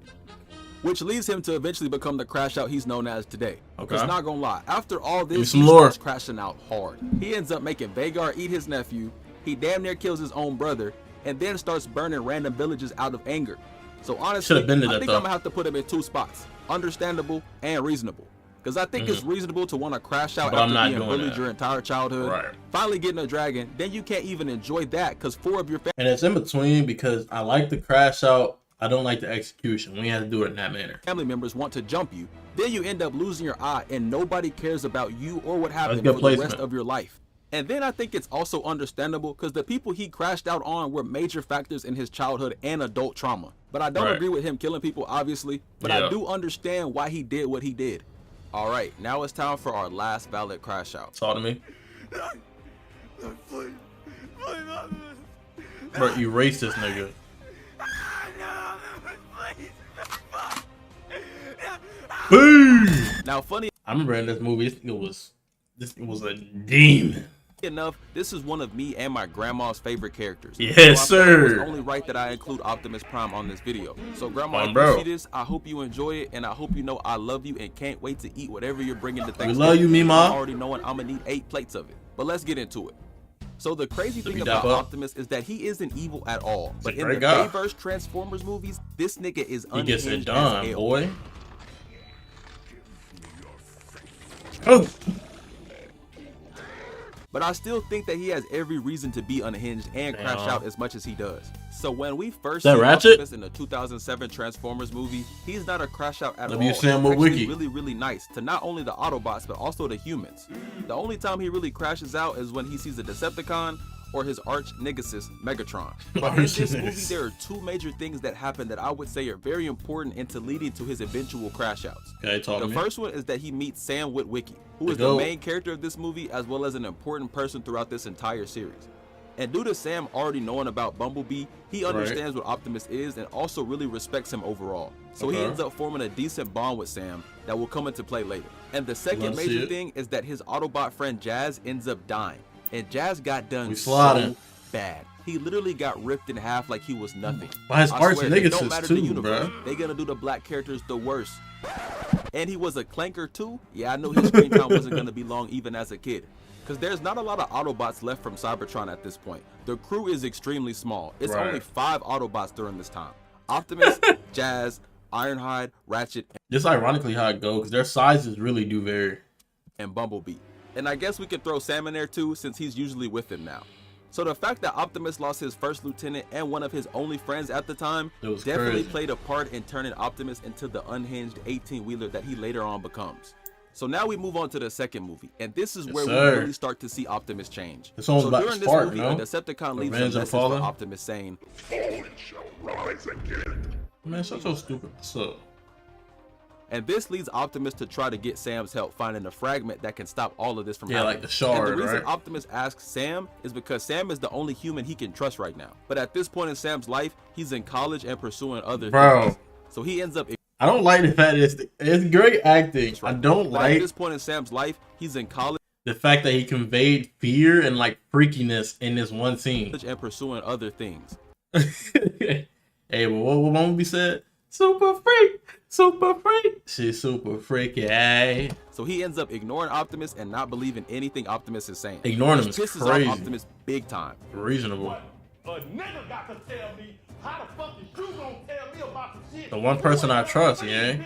Which leads him to eventually become the crash out he's known as today. Okay. It's not gonna lie. After all Give me this, some he lore. starts crashing out hard. He ends up making Vhagar eat his nephew. He damn near kills his own brother, and then starts burning random villages out of anger. So honestly, I think I'm gonna have to put him in two spots: understandable and reasonable. Because I think it's reasonable to want to crash out after being bullied your entire childhood. Right. Finally getting a dragon, then you can't even enjoy that because 4 of your family. And it's in between because I like the crash out. I don't like the execution. We have to do it in that manner. Family members want to jump you. Then you end up losing your eye and nobody cares about you or what happened for the rest of your life. And then I think it's also understandable because the people he crashed out on were major factors in his childhood and adult trauma. But I don't agree with him killing people, obviously. But I do understand why he did what he did. All right, now it's time for our last valid crash out. Talk to me. Bro, erase this nigga. Now, funny. I remember in this movie, it was This was a demon. Enough, this is one of me and my grandma's favorite characters. Yes, so I felt it was sir. only right that I include Optimus Prime on this video. So grandma, if bro. you see this, I hope you enjoy it, and I hope you know I love you and can't wait to eat whatever you're bringing to Thanksgiving. We love you, Mima. I'm already knowing I'm gonna need 8 plates of it. But let's get into it. So the crazy thing about Optimus is that he isn't evil at all. But in the Bayverse Transformers movies, this nigga is unhinged. He gets it done, boy. Oh. But I still think that he has every reason to be unhinged and crash out as much as he does. So when we first see Optimus in the 2007 Transformers movie, he's not a crash out at all. He's actually really nice to not only the Autobots but also the humans. The only time he really crashes out is when he sees a Decepticon or his arch nemesis Megatron. But in this movie, there are 2 major things that happen that I would say are very important into leading to his eventual crash outs. The first one is that he meets Sam Witwicky, who is the main character of this movie as well as an important person throughout this entire series. And due to Sam already knowing about Bumblebee, he understands what Optimus is and also really respects him overall. So he ends up forming a decent bond with Sam that will come into play later. And the second major thing is that his Autobot friend Jazz ends up dying. And Jazz got done so bad. He literally got ripped in half like he was nothing. By his arch nemesis too, the universe, they gonna do the black characters the worst. And he was a clanker too. Yeah, I know his screen time wasn't gonna be long even as a kid. Because there's not a lot of Autobots left from Cybertron at this point. The crew is extremely small. It's only 5 Autobots during this time. Optimus, Jazz, Ironhide, Ratchet. This is ironically how it goes, because their sizes really do vary. And Bumblebee. And I guess we could throw Sam in there too, since he's usually with him now. So the fact that Optimus lost his first lieutenant and one of his only friends at the time definitely played a part in turning Optimus into the unhinged 18-wheeler that he later on becomes. So now we move on to the second movie, and this is where we really start to see Optimus change. So during this movie, a Decepticon leaves a message for Optimus saying, "Fallen shall rise again." Man, so stupid. So. And this leads Optimus to try to get Sam's help finding a fragment that can stop all of this from happening. Like the shard, and the reason Optimus asks Sam is because Sam is the only human he can trust right now. But at this point in Sam's life, he's in college and pursuing other things. So he ends up... I don't like the fact it's great acting. I don't like... At this point in Sam's life, he's in college. The fact that he conveyed fear and like freakiness in this one scene. And pursuing other things. Hey, but what Bumblebee said? Super freak! Super freak! She's super freaky, eh? So he ends up ignoring Optimus and not believing anything Optimus is saying. Ignoring him is pisses crazy. off Optimus big time. Reasonable. A nigga got to tell me how the fuck is you gonna tell me about the shit? The one person I trust, yeah.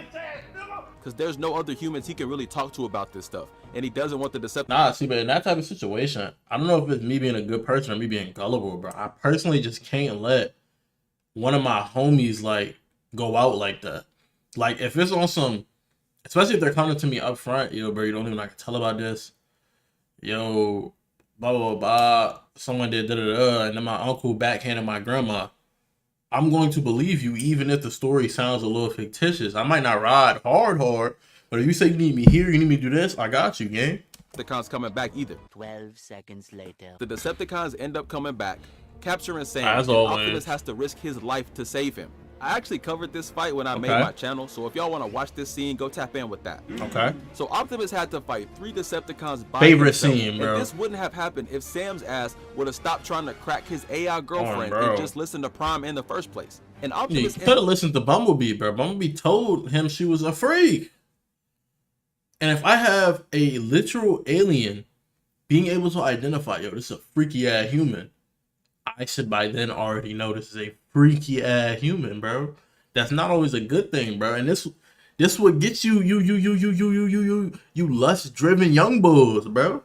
Because there's no other humans he can really talk to about this stuff. And he doesn't want the Decepticons. Nah, see, but in that type of situation, I don't know if it's me being a good person or me being gullible, bro. I personally just can't let one of my homies, like, go out like that. Like, if it's on some, especially if they're coming to me up front, yo, bro, you don't even like to tell about this. Yo, blah, blah, blah, someone did da-da-da, and then my uncle backhanded my grandma. I'm going to believe you even if the story sounds a little fictitious. I might not ride hard, but if you say you need me here, you need me to do this, I got you, gang. Decepticons coming back either. 12 seconds later. The Decepticons end up coming back, capturing Sam, as and always. Optimus has to risk his life to save him. I actually covered this fight when I made my channel, so if y'all want to watch this scene, go tap in with that. Okay. So Optimus had to fight 3 Decepticons by favorite himself, scene, bro. and this wouldn't have happened if Sam's ass would have stopped trying to crack his AI girlfriend and just listened to Prime in the first place. And Optimus could have listened to Bumblebee, bro. Bumblebee told him she was a freak. And if I have a literal alien being able to identify, yo, this is a freaky ass human, I should by then already know this is a freaky ass human, bro. That's not always a good thing, bro. And this would get you lust-driven young bulls, bro.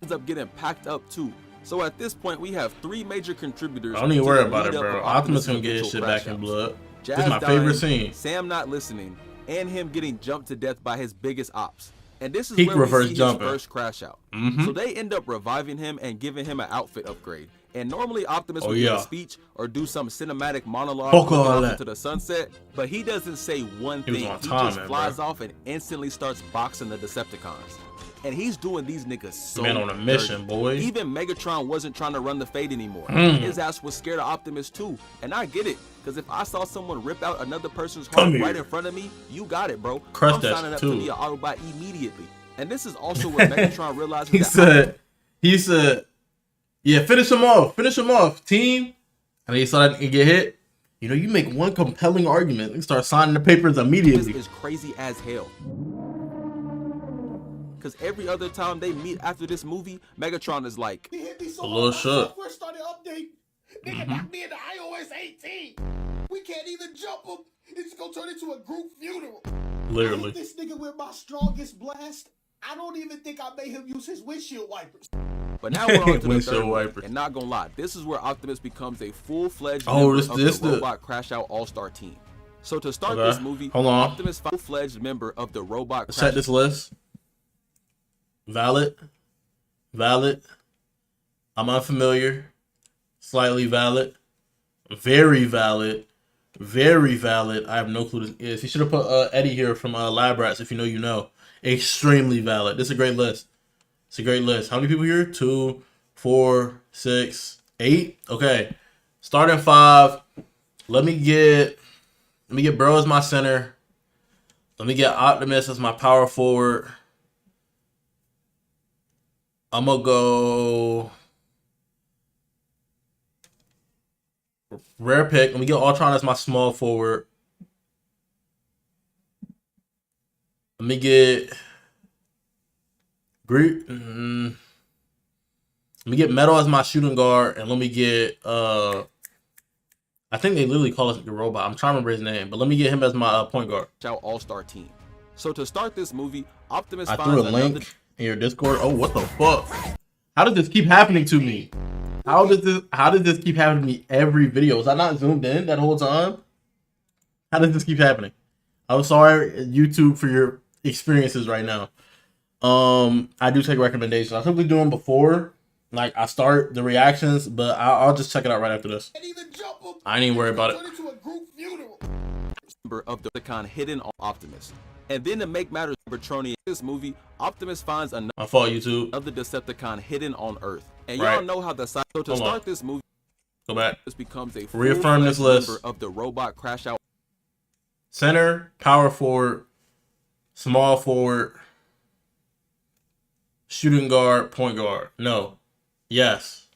Ends up getting packed up too. So at this point, we have 3 major contributors. Don't even worry about it, bro. Optimus gonna get his shit back in blood. This is my favorite scene. Sam not listening, and him getting jumped to death by his biggest ops. And this is Peak where we reverse see jumping. his first crash out. So they end up reviving him and giving him an outfit upgrade. And normally Optimus would give a speech or do some cinematic monologue into the sunset, but he doesn't say one thing. He just flies off and instantly starts boxing the Decepticons. And he's doing these niggas so man on a mission, boy. Even Megatron wasn't trying to run the fade anymore. His ass was scared of Optimus too. And I get it, because if I saw someone rip out another person's heart right in front of me, you got it, bro. I'm signing up to be an Autobot immediately. And this is also where Megatron realizes he said, yeah, finish him off, team. And he saw that and get hit. You know, you make one compelling argument and start signing the papers immediately. This is crazy as hell. Because every other time they meet after this movie, Megatron is like, a little shook. Started update. Nigga knocked me into iOS 18. We can't even jump him. It's gonna turn into a group funeral. Literally. This nigga with my strongest blast. I don't even think I made him use his windshield wipers. But now we're on to the third one, and not gonna lie, this is where Optimus becomes a full-fledged member of the Robot Crash Out All-Star team. So to start this movie, Optimus full-fledged member of the Robot Crash Out. Set this list. Valid. I'm unfamiliar. Slightly valid. Very valid. I have no clue what this is. He should have put Eddie here from Lab Rats. If you know, you know. Extremely valid. This is a great list. It's a great list. How many people here? 2, 4, 6, 8. Okay. Starting 5. Let me get Bro as my center. Let me get Optimus as my power forward. I'm gonna go rare pick. Let me get Ultron as my small forward. Let me get Let me get Metal as my shooting guard, and let me get I think they literally call it the robot. I'm trying to remember his name, but let me get him as my point guard. All-Star team. So to start this movie, Optimus I threw a link in your Discord. Oh, what the fuck? How does this keep happening to me? How does this keep happening to me every video? Was I not zoomed in that whole time? How does this keep happening? I'm sorry, YouTube, for your experiences right now. I do take recommendations. I typically do them before, like, I start the reactions, but I'll just check it out right after this. I ain't even worried about it. Of the Decepticon hidden on Optimus. And then to make matters, Cybertronian in this movie, Optimus finds another Decepticon hidden on Earth. And y'all know how the side. So to start this movie, go back. This becomes a reaffirm this list member of the Robot Crash Out. Center, power forward, small forward, shooting guard, point guard. No. Yes.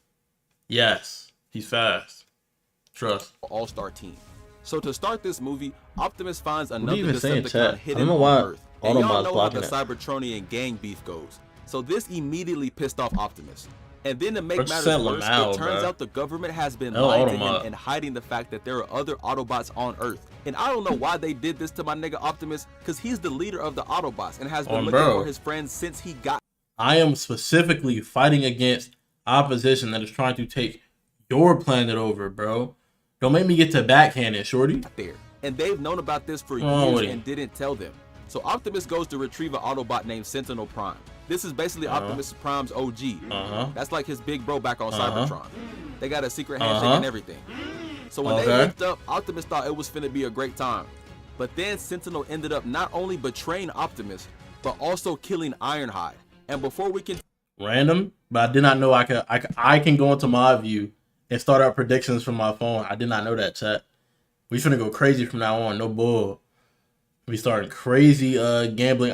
He's fast. Trust. All-Star team. So to start this movie, Optimus finds another Decepticon hidden on Earth. And y'all know how the Cybertronian gang beef goes. So this immediately pissed off Optimus. And then to make matters worse, it turns out the government has been lying to him and hiding the fact that there are other Autobots on Earth. And I don't know why they did this to my nigga Optimus, because he's the leader of the Autobots and has been looking for his friends since he got. I am specifically fighting against opposition that is trying to take your planet over, bro. Don't make me get to backhand it, shorty. There. And they've known about this for years and didn't tell them. So Optimus goes to retrieve an Autobot named Sentinel Prime. This is basically Optimus Prime's OG. That's like his big bro back on Cybertron. They got a secret handshake and everything. So when they linked up, Optimus thought it was finna be a great time. But then Sentinel ended up not only betraying Optimus, but also killing Ironhide. And before we can... Random, but I did not know I can go into my view and start out predictions from my phone. I did not know that, chat. We finna go crazy from now on. No bull. We starting crazy gambling.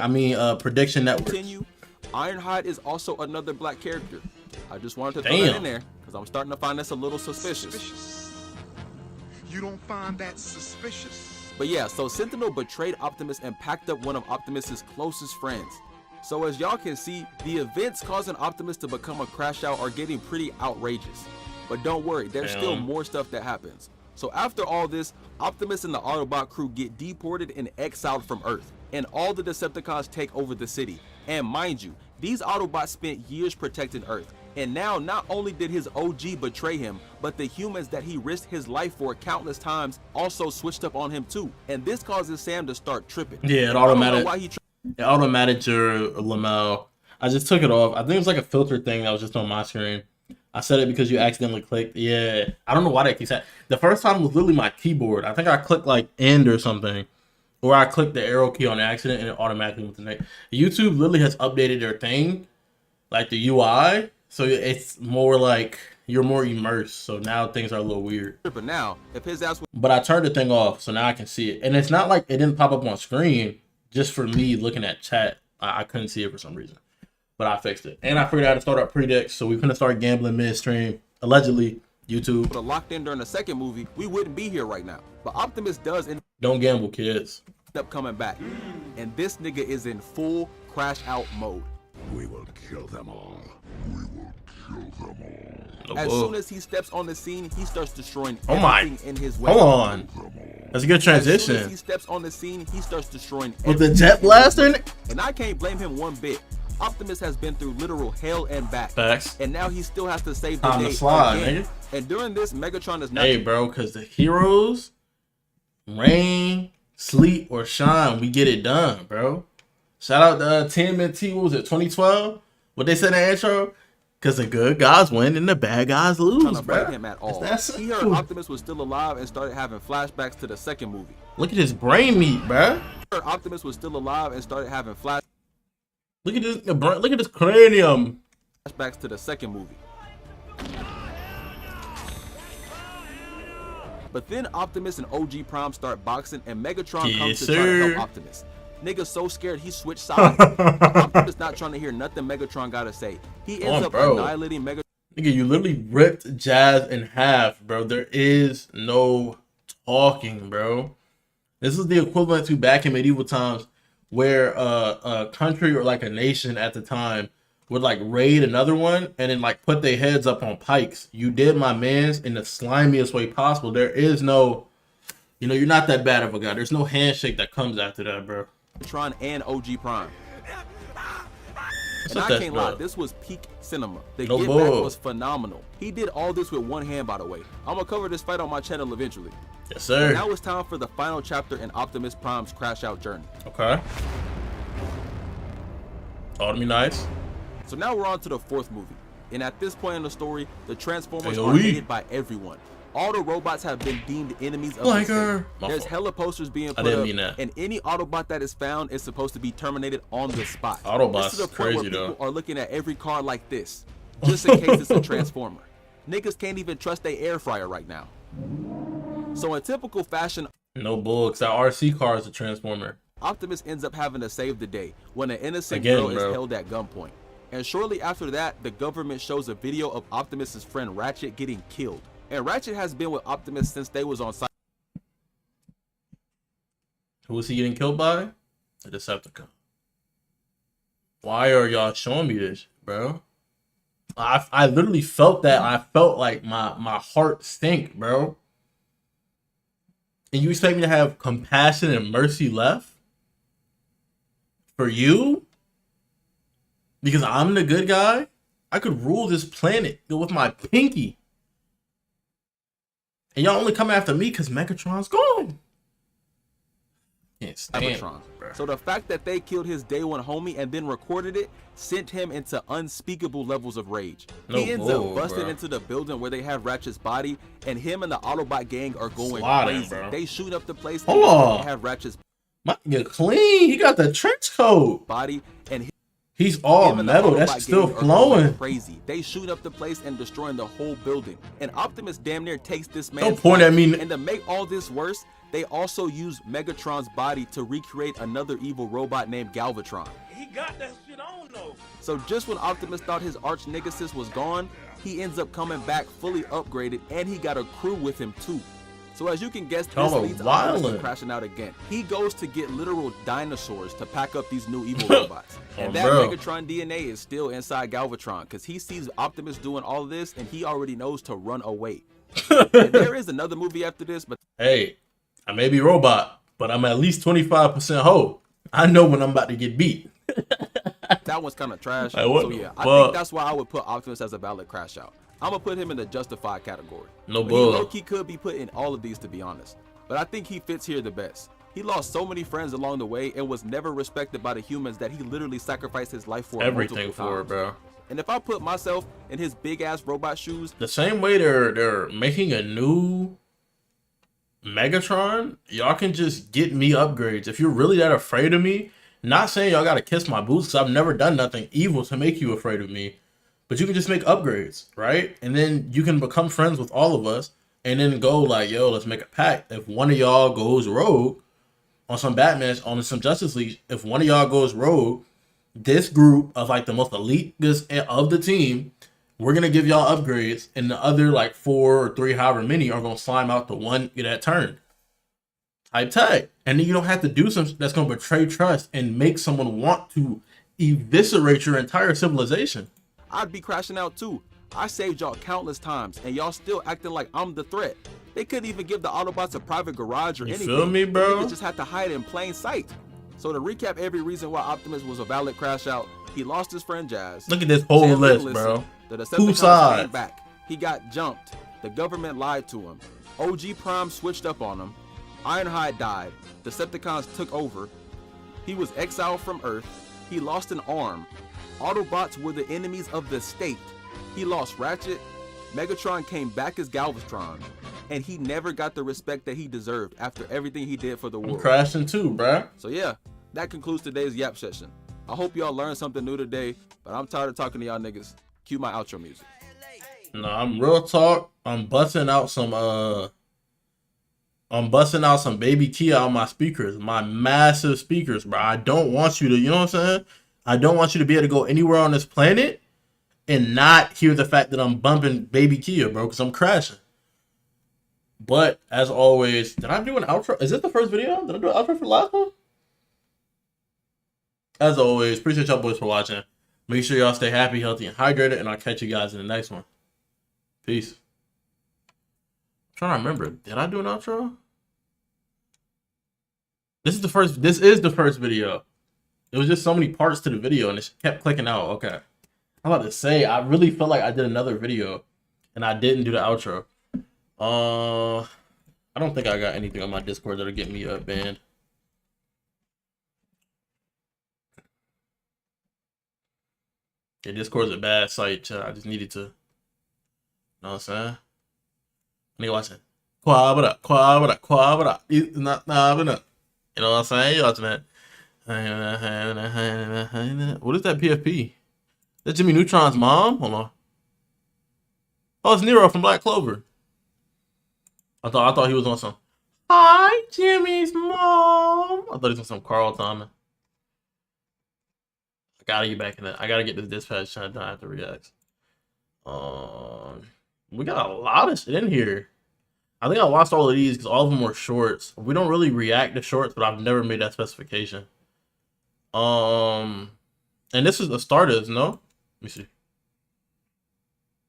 Prediction networks. Continue. Ironhide is also another black character. I just wanted to throw that in there because I'm starting to find this a little suspicious. You don't find that suspicious? But yeah, so Sentinel betrayed Optimus and packed up one of Optimus's closest friends. So as y'all can see, the events causing Optimus to become a crash out are getting pretty outrageous. But don't worry, there's still more stuff that happens. So after all this, Optimus and the Autobot crew get deported and exiled from Earth, and all the Decepticons take over the city. And mind you, these Autobots spent years protecting Earth, and now not only did his OG betray him, but the humans that he risked his life for countless times also switched up on him too. And this causes Sam to start tripping. Yeah, it automatic your Lamau. I just took it off. I think it was like a filter thing that was just on my screen. I said it because you accidentally clicked. Yeah, I don't know why that keeps happening. The first time was literally my keyboard. I think I clicked like end or something, or I clicked the arrow key on accident and it automatically went to the next. YouTube literally has updated their thing, like the UI, so it's more like you're more immersed. So now things are a little weird. But now, if his ass. But I turned the thing off, so now I can see it, and it's not like it didn't pop up on screen just for me looking at chat. I couldn't see it for some reason, but I fixed it. And I figured out how to start up Predix, so we couldn't start gambling midstream. Allegedly, YouTube. But locked in during the second movie, we wouldn't be here right now. But Optimus does end Don't gamble, kids. up coming back, and this nigga is in full crash out mode. We will kill them all. We will kill them all. As soon as he steps on the scene, he starts destroying my. everything in his way. Hold on. That's a good As soon transition. as he steps on the scene, he starts destroying With the everything jet in his blaster? way. And I can't blame him one bit. Optimus has been through literal hell and back. Facts. And now he still has to save the Time to day slide, again. nigga. And during this, Megatron is not. Hey, bro, because the heroes, rain, sleet, or shine, we get it done, bro. Shout out to Tim and T. What was it, 2012? What they said in the intro? Because the good guys win and the bad guys lose, trying to bro. fight him at all. That's He heard Optimus was still alive and started having flashbacks to the second movie. Look at his brain meat, bro. He heard Optimus was still alive and started having flashbacks Look at this. Look at this cranium. to the second movie. But then Optimus and OG Prime start boxing, and Megatron Yes, comes to try to sir. help Optimus. Nigga's so scared he switched sides. Optimus not trying to hear nothing Megatron gotta say. He ends up bro. annihilating Megatron. Nigga, you literally ripped Jazz in half, bro. There is no talking, bro. This is the equivalent to back in medieval times where a country or like a nation at the time would like raid another one and then like put their heads up on pikes. You did my mans in the slimiest way possible. There is no, you know, you're not that bad of a guy. There's no handshake that comes after that, bro. Megatron and OG Prime. And What's I that, can't bro? lie, this was peak cinema. The No get bull. back was phenomenal. He did all this with one hand, by the way. I'm gonna cover this fight on my channel eventually. Yes, sir. Now it's time for the final chapter in Optimus Prime's crash out journey. Okay. Ought to be nice. So now we're on to the fourth movie. And at this point in the story, the Transformers Hey, are we. hated by everyone. All the robots have been deemed enemies of Like the her. state. My There's fault. hella posters being I put didn't up, mean that. and any Autobot that is found is supposed to be terminated on the spot. Autobots This is the is point where crazy, people though. are looking at every car like this, just in case it's a Transformer. Niggas can't even trust their air fryer right now. So in typical fashion, No bull, because that RC car is a transformer. Optimus ends up having to save the day when an innocent Again, girl bro. is held at gunpoint. And shortly after that, the government shows a video of Optimus's friend Ratchet getting killed. And Ratchet has been with Optimus since they was on site. Who was he getting killed by? A Decepticon. Why are y'all showing me this, bro? I literally felt that. I felt like my heart sink, bro. And you expect me to have compassion and mercy left for you? Because I'm the good guy? I could rule this planet with my pinky. And y'all only come after me because Megatron's gone. Can't stand it, Cybertron. bro. So the fact that they killed his day one homie and then recorded it sent him into unspeakable levels of rage. No He ends bull, up busting bro. into the building where they have Ratchet's body, and him and the Autobot gang are going Sliding, crazy. bro. They shoot up the place Hold and on. they have Ratchet's My nigga clean. He got the trench coat. body, and He's all him and the metal. Autobot That's still gang are going flowing. crazy. They shoot up the place and destroying the whole building. And Optimus damn near takes this man. Don't point at me. And to make all this worse, they also use Megatron's body to recreate another evil robot named Galvatron. He got that shit on though. So just when Optimus thought his arch nemesis was gone, he ends up coming back fully upgraded, and he got a crew with him too. So as you can guess, this Y'all are leads Optimus to wildin'. crashing out again. He goes to get literal dinosaurs to pack up these new evil robots. And Oh, that bro. Megatron DNA is still inside Galvatron, because he sees Optimus doing all of this, and he already knows to run away. And there is another movie after this, but Hey, I may be robot, but I'm at least 25% hoe. I know when I'm about to get beat. that one's kind of trash. Like, what So the yeah, I fuck? think that's why I would put Optimus as a valid crash out. I'm gonna put him in the justified category. No But bull. He low-key could be put in all of these, to be honest. But I think he fits here the best. He lost so many friends along the way and was never respected by the humans that he literally sacrificed his life for. Everything multiple for it, times. bro. And if I put myself in his big ass robot shoes, The same way they're making a new Megatron, y'all can just get me upgrades. If you're really that afraid of me, not saying y'all gotta kiss my boots, because I've never done nothing evil to make you afraid of me. But you can just make upgrades, right? And then you can become friends with all of us and then go like, yo, let's make a pact. If one of y'all goes rogue on some Batman, on some Justice League, if one of y'all goes rogue this group of like the most elite of the team, we're gonna give y'all upgrades, and the other like 4 or 3, however many, are gonna slime out the one that turn. Type tag. And then you don't have to do something that's gonna betray trust and make someone want to eviscerate your entire civilization. I'd be crashing out too. I saved y'all countless times, and y'all still acting like I'm the threat. They couldn't even give the Autobots a private garage or anything. You feel me, bro? They just had to hide in plain sight. So to recap every reason why Optimus was a valid crash out, he lost his friend Jazz. Look at this whole list, bro. The Decepticons came back. He got jumped. The government lied to him. OG Prime switched up on him. Ironhide died. Decepticons took over. He was exiled from Earth. He lost an arm. Autobots were the enemies of the state. He lost Ratchet. Megatron came back as Galvatron. And he never got the respect that he deserved after everything he did for the world. I'm crashing too, bruh. So yeah, that concludes today's Yap session. I hope y'all learned something new today, but I'm tired of talking to y'all niggas. Cue my outro music. No, I'm real talk. I'm busting out some baby Kia on my speakers, my massive speakers, bro. I don't want you to, you know what I'm saying? I don't want you to be able to go anywhere on this planet and not hear the fact that I'm bumping baby Kia, bro, because I'm crashing. But as always, did I do an outro? Is this the first video? Did I do an outro for the last one? As always, appreciate y'all boys for watching. Make sure y'all stay happy, healthy, and hydrated, and I'll catch you guys in the next one. Peace. I'm trying to remember. Did I do an outro? This is the first video. There was just so many parts to the video and it kept clicking out. Okay. I'm about to say, I really felt like I did another video and I didn't do the outro. I don't think I got anything on my Discord that'll get me banned. Yeah, Discord's a bad site, chat. I just needed to. You know what I'm saying? Nigga watching. Quabada. It's not nah. You know what I'm saying? You watching that? What is that PFP? That's Jimmy Neutron's mom? Hold on. Oh, it's Nero from Black Clover. I thought he was on some. Hi, Jimmy's mom. I thought he was on some Carl Thomas. I gotta get back in that. I gotta get this dispatch trying to have to react. We got a lot of shit in here. I think I watched all of these because all of them were shorts. We don't really react to shorts, but I've never made that specification. And this is the starters, no? Let me see.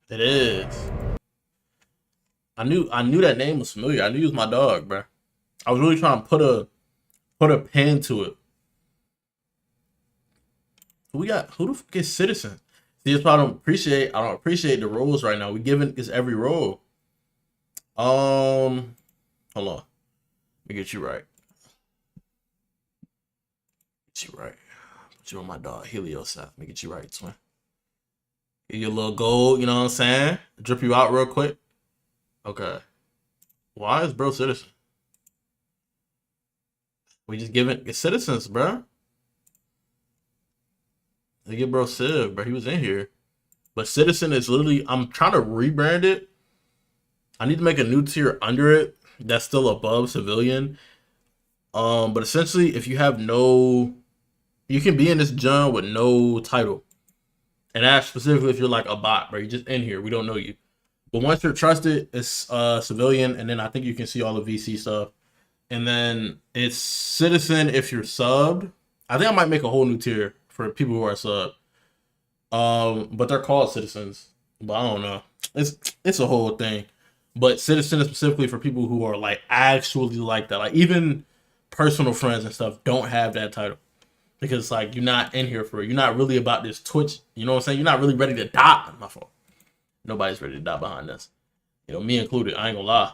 It is. I knew that name was familiar. I knew he was my dog, bro. I was really trying to put a pen to it. Who we got? Who the fuck is Citizen? See, that's why I don't appreciate the roles right now. We giving this every role. Hold on. Let me get you right. Get you right. Put you on my dog Helios. Let me get you right, twin. Get you a little gold, you know what I'm saying? Drip you out real quick. Okay. Why is bro Citizen? We just giving it's Citizens, bro. They get bro Civ, bro. He was in here. But Citizen is literally, I'm trying to rebrand it. I need to make a new tier under it that's still above civilian. But essentially, if you have you can be in this gen with no title. And that's specifically if you're like a bot, bro. You're just in here. We don't know you. But once you're trusted, it's civilian. And then I think you can see all the VC stuff. And then it's Citizen if you're subbed. I think I might make a whole new tier for people who are subbed. But they're called Citizens. But I don't know. It's a whole thing. But Citizen is specifically for people who are like actually like that. Like even personal friends and stuff don't have that title. Because like you're not in here for it. You're not really about this Twitch. You know what I'm saying? You're not really ready to die. My fault. Nobody's ready to die behind us. You know, me included. I ain't gonna lie.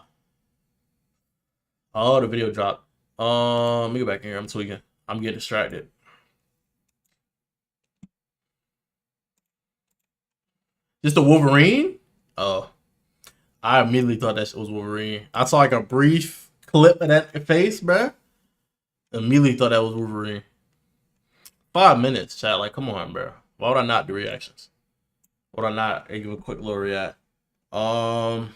Oh, the video dropped. Let me go back in here. I'm tweaking. I'm getting distracted. Just a Wolverine? Oh. I immediately thought that shit was Wolverine. I saw like a brief clip of that face, bruh. Immediately thought that was Wolverine. 5 minutes, chat. Like, come on, bro. Why would I not do reactions? Why would I not give a quick little react? I'm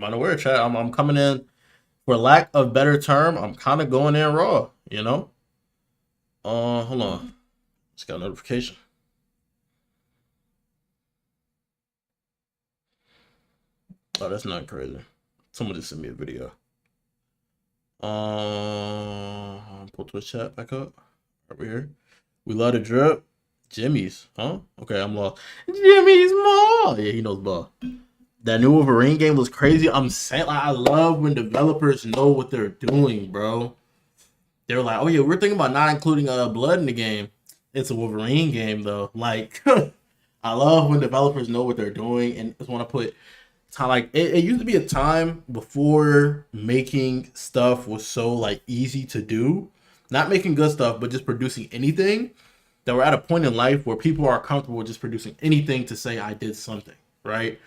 unaware, chat. I'm coming in, for lack of better term, I'm kind of going in raw, you know? Hold on. Just got a notification. Oh, that's not crazy. Someone just sent me a video. Pull Twitch chat back up. Over here. We love the drip. Jimmy's, huh? Okay, I'm lost. Jimmy's Mall. Yeah, he knows ball. That new Wolverine game was crazy. I'm saying, like, I love when developers know what they're doing, bro. They're like, oh yeah, we're thinking about not including blood in the game. It's a Wolverine game though. Like, I love when developers know what they're doing and just want to put time. Like, it used to be a time before making stuff was so like easy to do. Not making good stuff, but just producing anything. That we're at a point in life where people are comfortable with just producing anything to say I did something, right?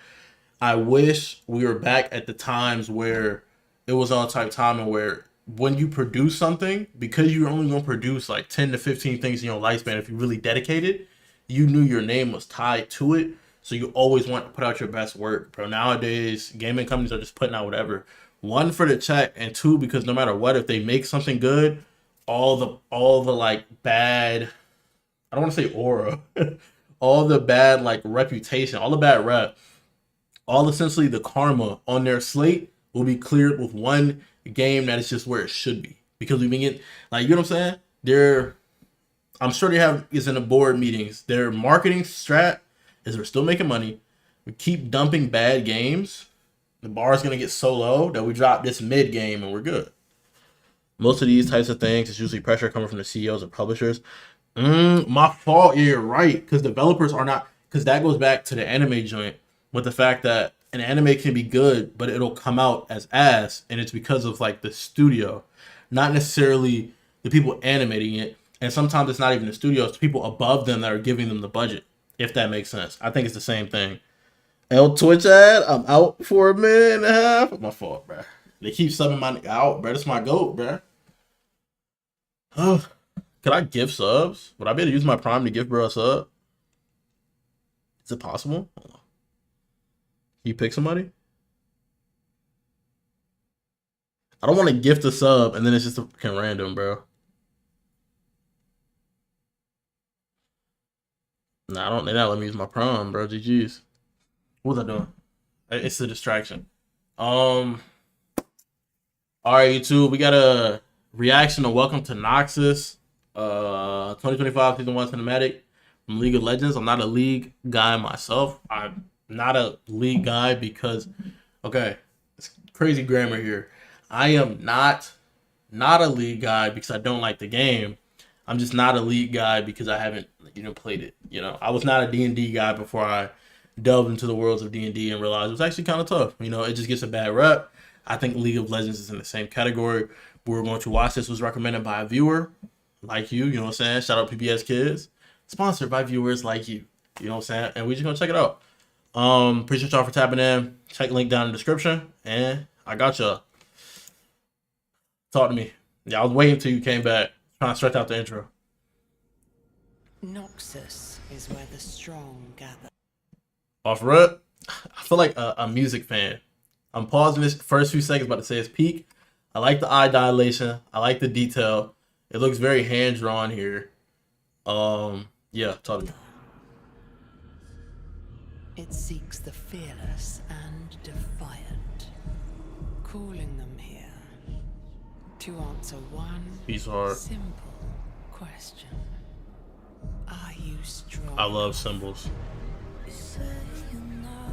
I wish we were back at the times where it was all type timing where when you produce something, because you're only going to produce like 10 to 15 things in your lifespan, if you really dedicated, you knew your name was tied to it. So you always want to put out your best work, bro. Nowadays, gaming companies are just putting out whatever. One, for the check, and two, because no matter what, if they make something good, all the like bad, I don't want to say aura, all the bad like reputation, all the bad rep, all essentially the karma on their slate will be cleared with one game that is just where it should be. Because we've been getting, like, you know what I'm saying? I'm sure they have is in the board meetings. Their marketing strat is we're still making money. We keep dumping bad games. The bar is gonna get so low that we drop this mid game and we're good. Most of these types of things is usually pressure coming from the CEOs and publishers. My fault. Yeah, you're right. Because developers are not. Because that goes back to the anime joint with the fact that an anime can be good, but it'll come out as ass, and it's because of like the studio, not necessarily the people animating it. And sometimes it's not even the studio; it's people above them that are giving them the budget. If that makes sense, I think it's the same thing. L Twitch ad, I'm out for a minute and a half. My fault, bro. They keep subbing my out, bro. That's my goat, bro. Oh, could I give subs? Would I be able to use my Prime to give bro a sub? Is it possible? Hold on. You pick somebody? I don't want to gift a sub and then it's just a fucking random, bro. Nah, I don't. They're not letting me use my Prime, bro. GG's. What was I doing? It's a distraction. All right, YouTube. We got a reaction to Welcome to Noxus. 2025 Season 1 Cinematic from League of Legends. I'm not a League guy myself. I'm not a League guy because, okay, it's crazy grammar here. I am not a League guy because I don't like the game. I'm just not a League guy because I haven't, played it. I was not a D&D guy before I delved into the worlds of D&D and realized it was actually kind of tough. It just gets a bad rep. I think League of Legends is in the same category. We're going to watch this. Was recommended by a viewer like you. You know what I'm saying? Shout out PBS Kids. Sponsored by viewers like you. You know what I'm saying? And we're just going to check it out. Appreciate y'all for tapping in. Check the link down in the description. And I got y'all. Talk to me. Yeah, I was waiting until you came back. Trying to stretch out the intro. Noxus is where the strong gather. Off rip, I feel like a music fan. I'm pausing this first few seconds about to say it's peak. I like the eye dilation. I like the detail. It looks very hand drawn here. Yeah, talk to me. It seeks the fearless and defiant, calling them here to answer one simple question. Are you strong? I love symbols.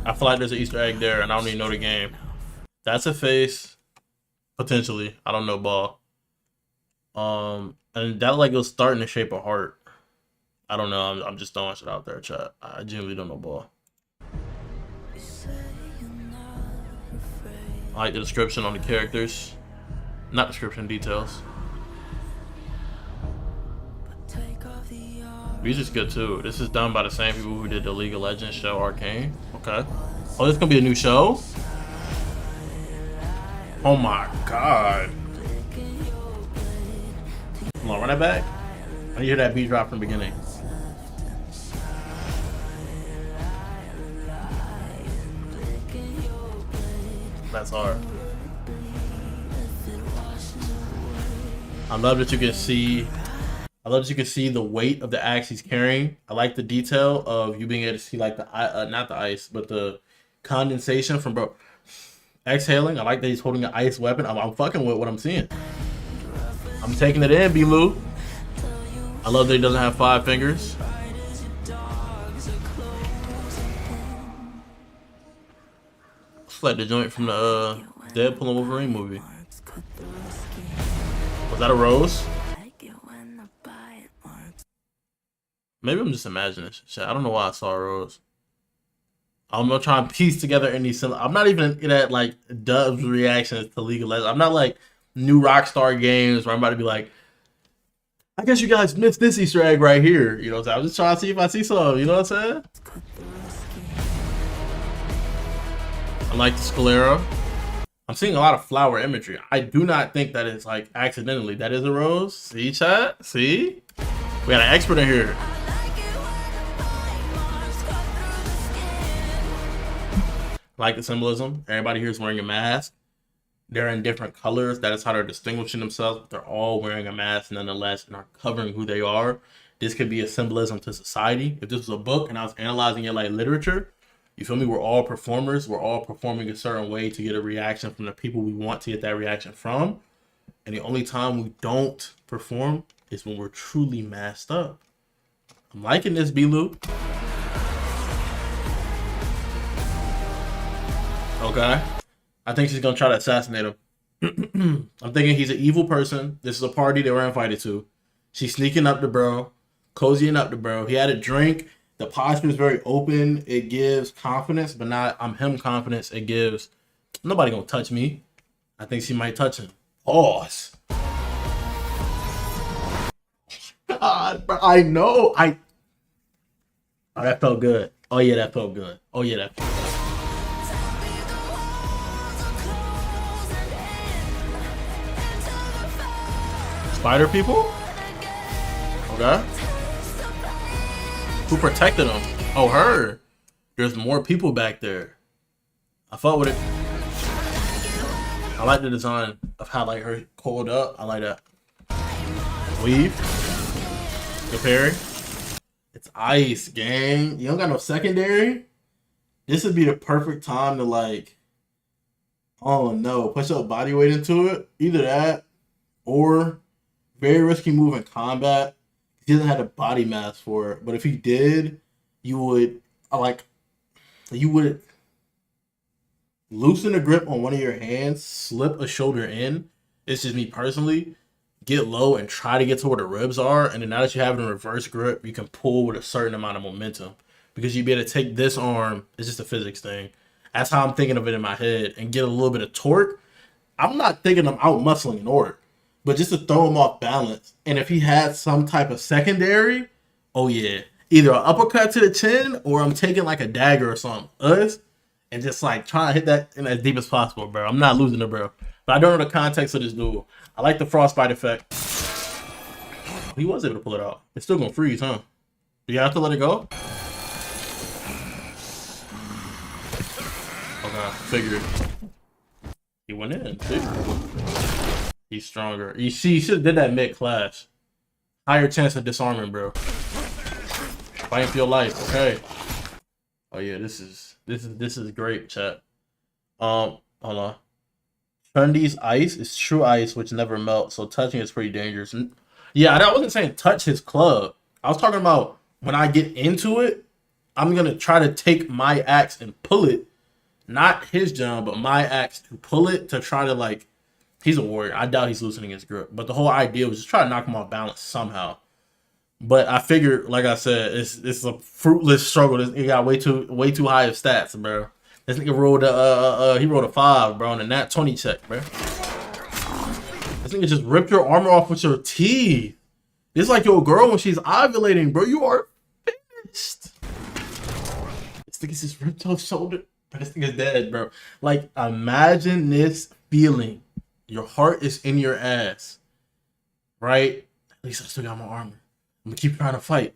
I feel like there's an Easter egg there and I don't even know the game. That's a face. Potentially. I don't know ball. And that like was starting to shape a heart. I don't know. I'm just throwing shit out there, chat. I genuinely don't know ball. I like the description on the characters. Not description, details. Music's good too. This is done by the same people who did the League of Legends show Arcane. Okay. Oh, this is gonna be a new show? Oh my god. Come on, run that back. I need to hear that beat drop from the beginning. That's hard. I love that you can see. I love that you can see the weight of the axe he's carrying. I like the detail of you being able to see like the not the ice, but the condensation from bro exhaling. I like that he's holding an ice weapon. I'm fucking with what I'm seeing. I'm taking it in, B-Lou. I love that he doesn't have 5 fingers. It's like the joint from the Deadpool and Wolverine movie. Was that a rose? Maybe I'm just imagining shit. I don't know why I saw a rose. I'm gonna try and piece together any. I'm not even in that like Dub's reactions to League of Legends. I'm not like new Rockstar games where I'm about to be like, I guess you guys missed this Easter egg right here. You know what I'm saying? I'm just trying to see if I see some. You know what I'm saying? I like the sclera. I'm seeing a lot of flower imagery. I do not think that it's like accidentally. That is a rose. See, chat? See? We got an expert in here. Like the symbolism. Everybody here is wearing a mask. They're in different colors. That is how they're distinguishing themselves. They're all wearing a mask nonetheless and are covering who they are. This could be a symbolism to society. If this was a book and I was analyzing it like literature, you feel me? We're all performers. We're all performing a certain way to get a reaction from the people we want to get that reaction from. And the only time we don't perform is when we're truly masked up. I'm liking this, B-Lou. Okay. I think she's going to try to assassinate him. I'm thinking he's an evil person. This is a party they were invited to. She's sneaking up to bro, cozying up to bro. He had a drink. The posture is very open. It gives confidence, but not I'm him confidence. It gives nobody going to touch me. I think she might touch him. Pause. God, bro, I know. Oh, that felt good. Oh, yeah, that felt good. Oh, yeah, that felt good. Spider people? Okay. Who protected them? Oh, her. There's more people back there. I fought with it. I like the design of how like her coiled up. I like that. Weave. Good parry. It's ice, gang. You don't got no secondary? This would be the perfect time to like, oh no, put your body weight into it. Either that or very risky move in combat. He doesn't have a body mass for it, but if he did, you would loosen the grip on one of your hands, slip a shoulder in. It's just me personally. Get low and try to get to where the ribs are, and then now that you have it in reverse grip, you can pull with a certain amount of momentum because you'd be able to take this arm. It's just a physics thing. That's how I'm thinking of it in my head and get a little bit of torque. I'm not thinking I'm out muscling in order, but just to throw him off balance. And if he had some type of secondary, oh yeah, either an uppercut to the chin or I'm taking like a dagger or something, and just like trying to hit that in as deep as possible, bro. I'm not losing it, bro. But I don't know the context of this duel. I like the frostbite effect. He was able to pull it out. It's still gonna freeze, huh? Do you have to let it go? Okay, figured. He went in, too. He's stronger. You see, you should have did that mid-clash. Higher chance of disarming, bro. Fighting for your life, okay. Oh yeah, this is great, chat. Hold on. Trundy's ice is true ice, which never melts, so touching is pretty dangerous. Yeah, I wasn't saying touch his club. I was talking about when I get into it, I'm gonna try to take my axe and pull it. Not his jump, but my axe to pull it to try to like. He's a warrior. I doubt he's loosening his grip. But the whole idea was just try to knock him off balance somehow. But I figured, like I said, it's a fruitless struggle. He got way too high of stats, bro. This nigga rolled a 5, bro, and a nat 20 check, bro. This nigga just ripped your armor off with your teeth. It's like your girl when she's ovulating, bro. You are finished. This nigga just ripped your shoulder. This nigga's dead, bro. Like, imagine this feeling. Your heart is in your ass, right? At least I still got my armor. I'm gonna keep trying to fight.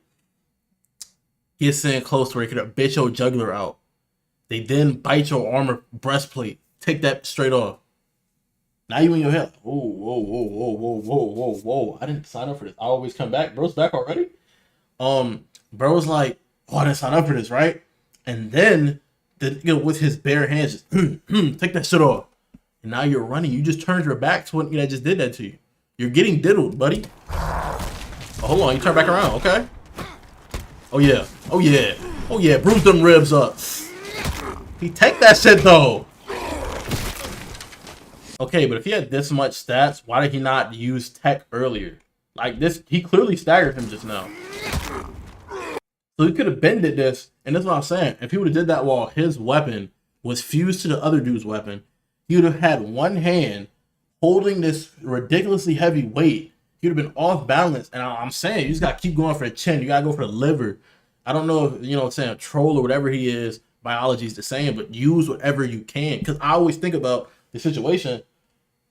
Gets in close to where he could bitch your jugular out. They then bite your armor breastplate. Take that straight off. Now you in your head. Whoa, whoa, whoa, whoa, whoa, whoa, whoa, whoa. I didn't sign up for this. I always come back. Bro's back already? Bro was like, oh, I didn't sign up for this, right? And then with his bare hands, just take that shit off. And now you're running. You just turned your back to what that just did that to you. You're getting diddled, buddy. Oh, hold on, you turn back around, okay? Oh yeah, oh yeah, oh yeah. Bruise them ribs up. He take that shit though. Okay, but if he had this much stats, why did he not use tech earlier? Like this, he clearly staggered him just now. So he could have bended this, and that's what I'm saying. If he would have did that while his weapon was fused to the other dude's weapon, he would have had one hand holding this ridiculously heavy weight. He would have been off balance. And I'm saying, you just got to keep going for the chin. You got to go for the liver. I don't know if, you know what I'm saying, a troll or whatever he is, biology is the same, but use whatever you can. Because I always think about the situation.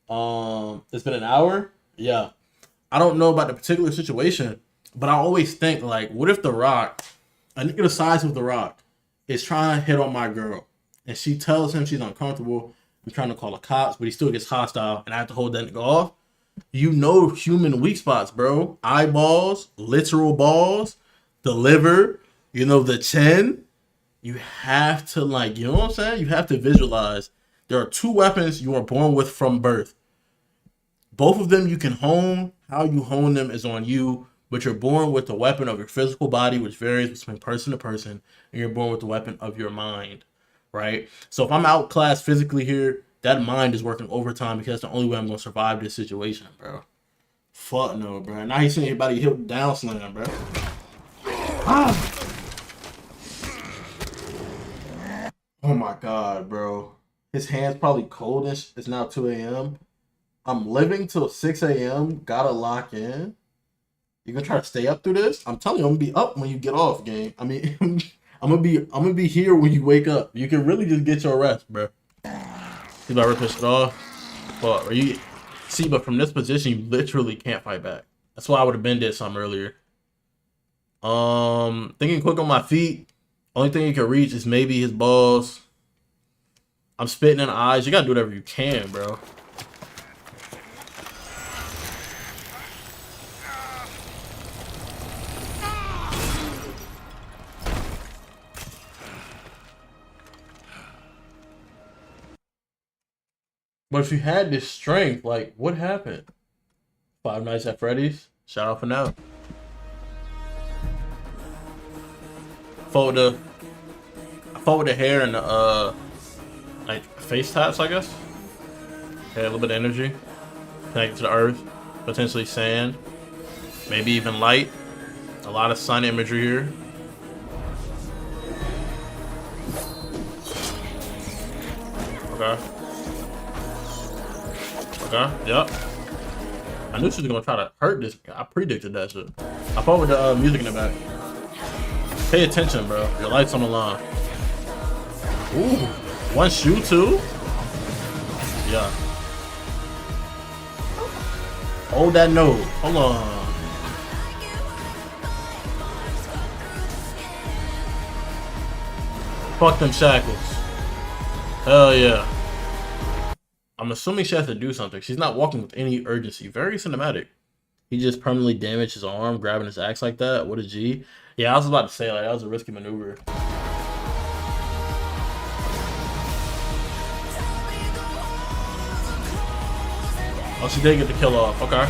It's been an hour. Yeah. I don't know about the particular situation, but I always think, like, what if The Rock, a nigga the size of The Rock, is trying to hit on my girl, and she tells him she's uncomfortable. I'm trying to call the cops, but he still gets hostile, and I have to hold that nigga off. You know human weak spots, bro. Eyeballs, literal balls, the liver, you know, the chin. You have to, like, you know what I'm saying? You have to visualize. There are two weapons you are born with from birth. Both of them you can hone. How you hone them is on you, but you're born with the weapon of your physical body, which varies between person to person, and you're born with the weapon of your mind, right? So if I'm outclassed physically here, that mind is working overtime because that's the only way I'm going to survive this situation, bro. Fuck no, bro. Now he's seeing everybody hit down slam, bro. Ah. Oh my God, bro. His hand's probably coldish. It's now 2 a.m. I'm living till 6 a.m. Gotta lock in. You gonna try to stay up through this? I'm telling you, I'm gonna be up when you get off, game. I mean, I'm gonna be here when you wake up. You can really just get your rest, bro. He's about to rip this shit off. But you see, but from this position, you literally can't fight back. That's why I would have been did something earlier. Thinking quick on my feet. Only thing you can reach is maybe his balls. I'm spitting in the eyes. You gotta do whatever you can, bro. But if you had this strength, like, what happened? Five Nights at Freddy's? Shout out for now. I fought with the hair and the, like, face tats, I guess. Had a little bit of energy. Connected to the earth. Potentially sand. Maybe even light. A lot of sun imagery here. Okay. Okay, yep. I knew she was gonna try to hurt this. I predicted that shit. I fought with the music in the back. Pay attention, bro. Your life's on the line. Ooh, one shoe too? Yeah. Hold that note. Hold on. Fuck them shackles. Hell yeah. I'm assuming she has to do something. She's not walking with any urgency. Very cinematic. He just permanently damaged his arm, grabbing his axe like that. What a G. Yeah, I was about to say, like, that was a risky maneuver. Oh, she did get the kill off. Okay.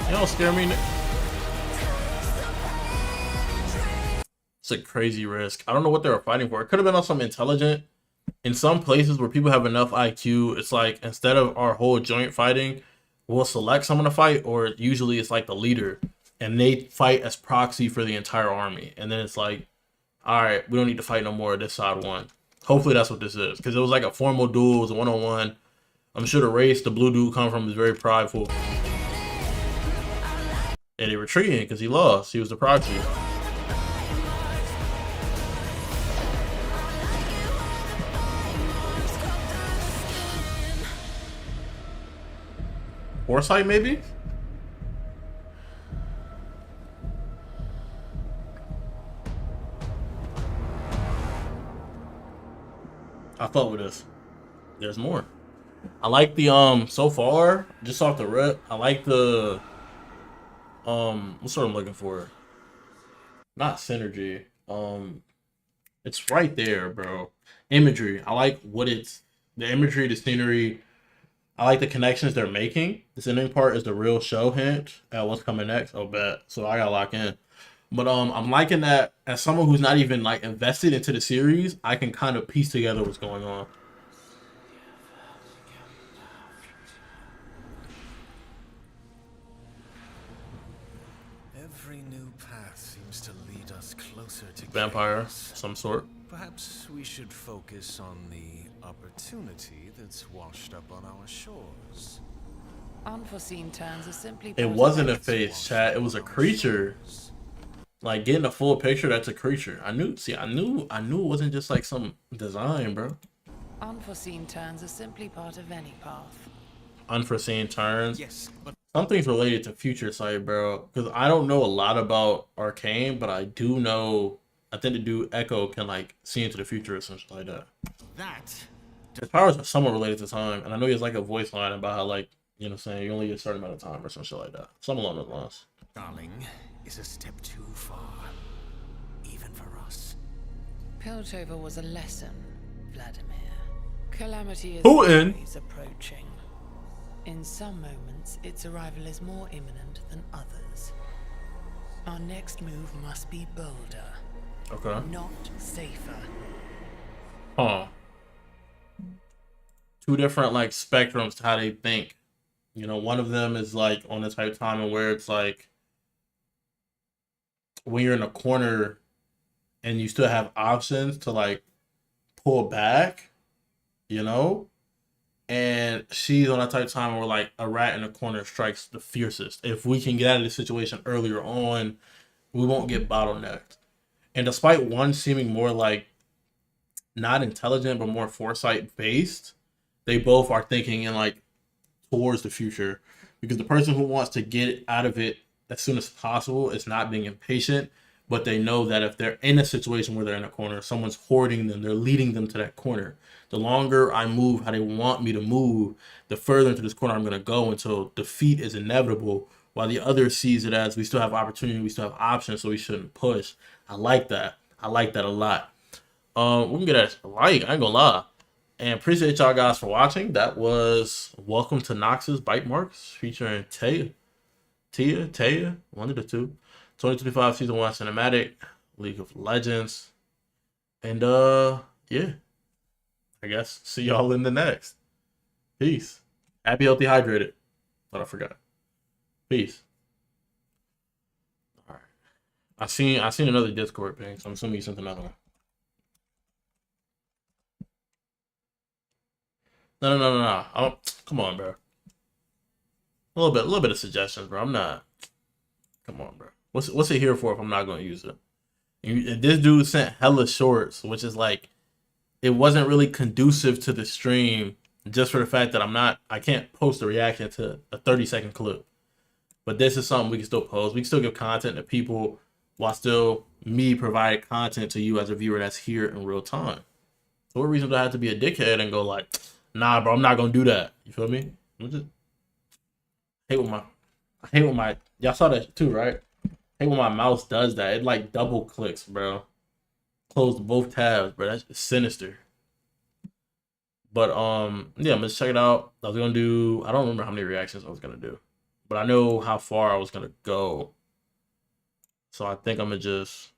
You don't scare me, Nick. It's a crazy risk. I don't know what they were fighting for. It could have been on some intelligent. In some places where people have enough IQ, it's like instead of our whole joint fighting, we'll select someone to fight, or usually it's like the leader, and they fight as proxy for the entire army. And then it's like, all right, we don't need to fight no more. This side won. Hopefully that's what this is, because it was like a formal duel. It was a one-on-one. I'm sure the race the blue dude come from is very prideful. And they retreating because he lost. He was the proxy. Foresight, maybe? I thought with this. There's more. I like the so far, just off the rip, I like the what's what I'm looking for? Not synergy. It's right there, bro. Imagery. I like what it's the imagery, the scenery. I like the connections they're making. This ending part is the real show hint at what's coming next. Oh, bet. So I gotta lock in. But I'm liking that as someone who's not even like invested into the series, I can kind of piece together what's going on. Every new path seems to lead us closer to Vampire, chaos. some sort. Perhaps we should focus on the opportunity that's washed up on our shores. Unforeseen turns are simply. It wasn't a face, chat. It was a creature. Like getting a full picture, that's a creature. I knew. See, I knew it wasn't just like some design, bro. Unforeseen turns are simply part of any path. Unforeseen turns. Yes, but something's related to Future Sight, bro. Because I don't know a lot about Arcane, but I do know. I think the dude Echo can like see into the future or something like that. His powers are somewhat related to time, and I know he has like a voice line about how like you know what I'm saying you only get a certain amount of time or some shit like that. Something along those lines. darling, is a step too far, even for us. Piltover was a lesson, Vladimir. Calamity is Putin. always approaching. In some moments, its arrival is more imminent than others. Our next move must be bolder. Okay. Not safer. Huh. Two different like spectrums to how they think. You know, one of them is like on the type of timing where it's like when you're in a corner and you still have options to like pull back, you know? And she's on that type of time where like a rat in a corner strikes the fiercest. If we can get out of the situation earlier on, we won't get bottlenecked. And despite one seeming more like not intelligent but more foresight based, they both are thinking in like towards the future. Because the person who wants to get out of it as soon as possible is not being impatient, but they know that if they're in a situation where they're in a corner, someone's hoarding them, they're leading them to that corner. The longer I move how they want me to move, the further into this corner I'm going to go until defeat is inevitable, while the other sees it as we still have opportunity, we still have options, so we shouldn't push. I like that. I like that a lot. We can get a like, I ain't gonna lie. And appreciate y'all guys for watching. That was Welcome to Nox's Bite Marks featuring Taya, one of the two. 2025 Season 1 Cinematic, League of Legends. And yeah. I guess see y'all in the next. Peace. Happy, healthy, hydrated. But I forgot. Peace. Alright. I seen another Discord ping, so I'm assuming you sent another one. No. I don't, come on, bro. A little bit of suggestions, bro. I'm not. Come on, bro. What's it here for if I'm not gonna use it? This dude sent hella shorts, which is like, it wasn't really conducive to the stream, just for the fact that I can't post a reaction to a 30-second clip. But this is something we can still post. We can still give content to people while still me provide content to you as a viewer that's here in real time. So what reason do I have to be a dickhead and go like, nah, bro, I'm not gonna do that. You feel me? I hate when my y'all saw that too, right? I hate when my mouse does that. It like double clicks, bro. Close both tabs, bro. That's just sinister. But yeah, let's check it out. I was gonna do, I don't remember how many reactions I was gonna do, but I know how far I was gonna go. So I think I'm gonna just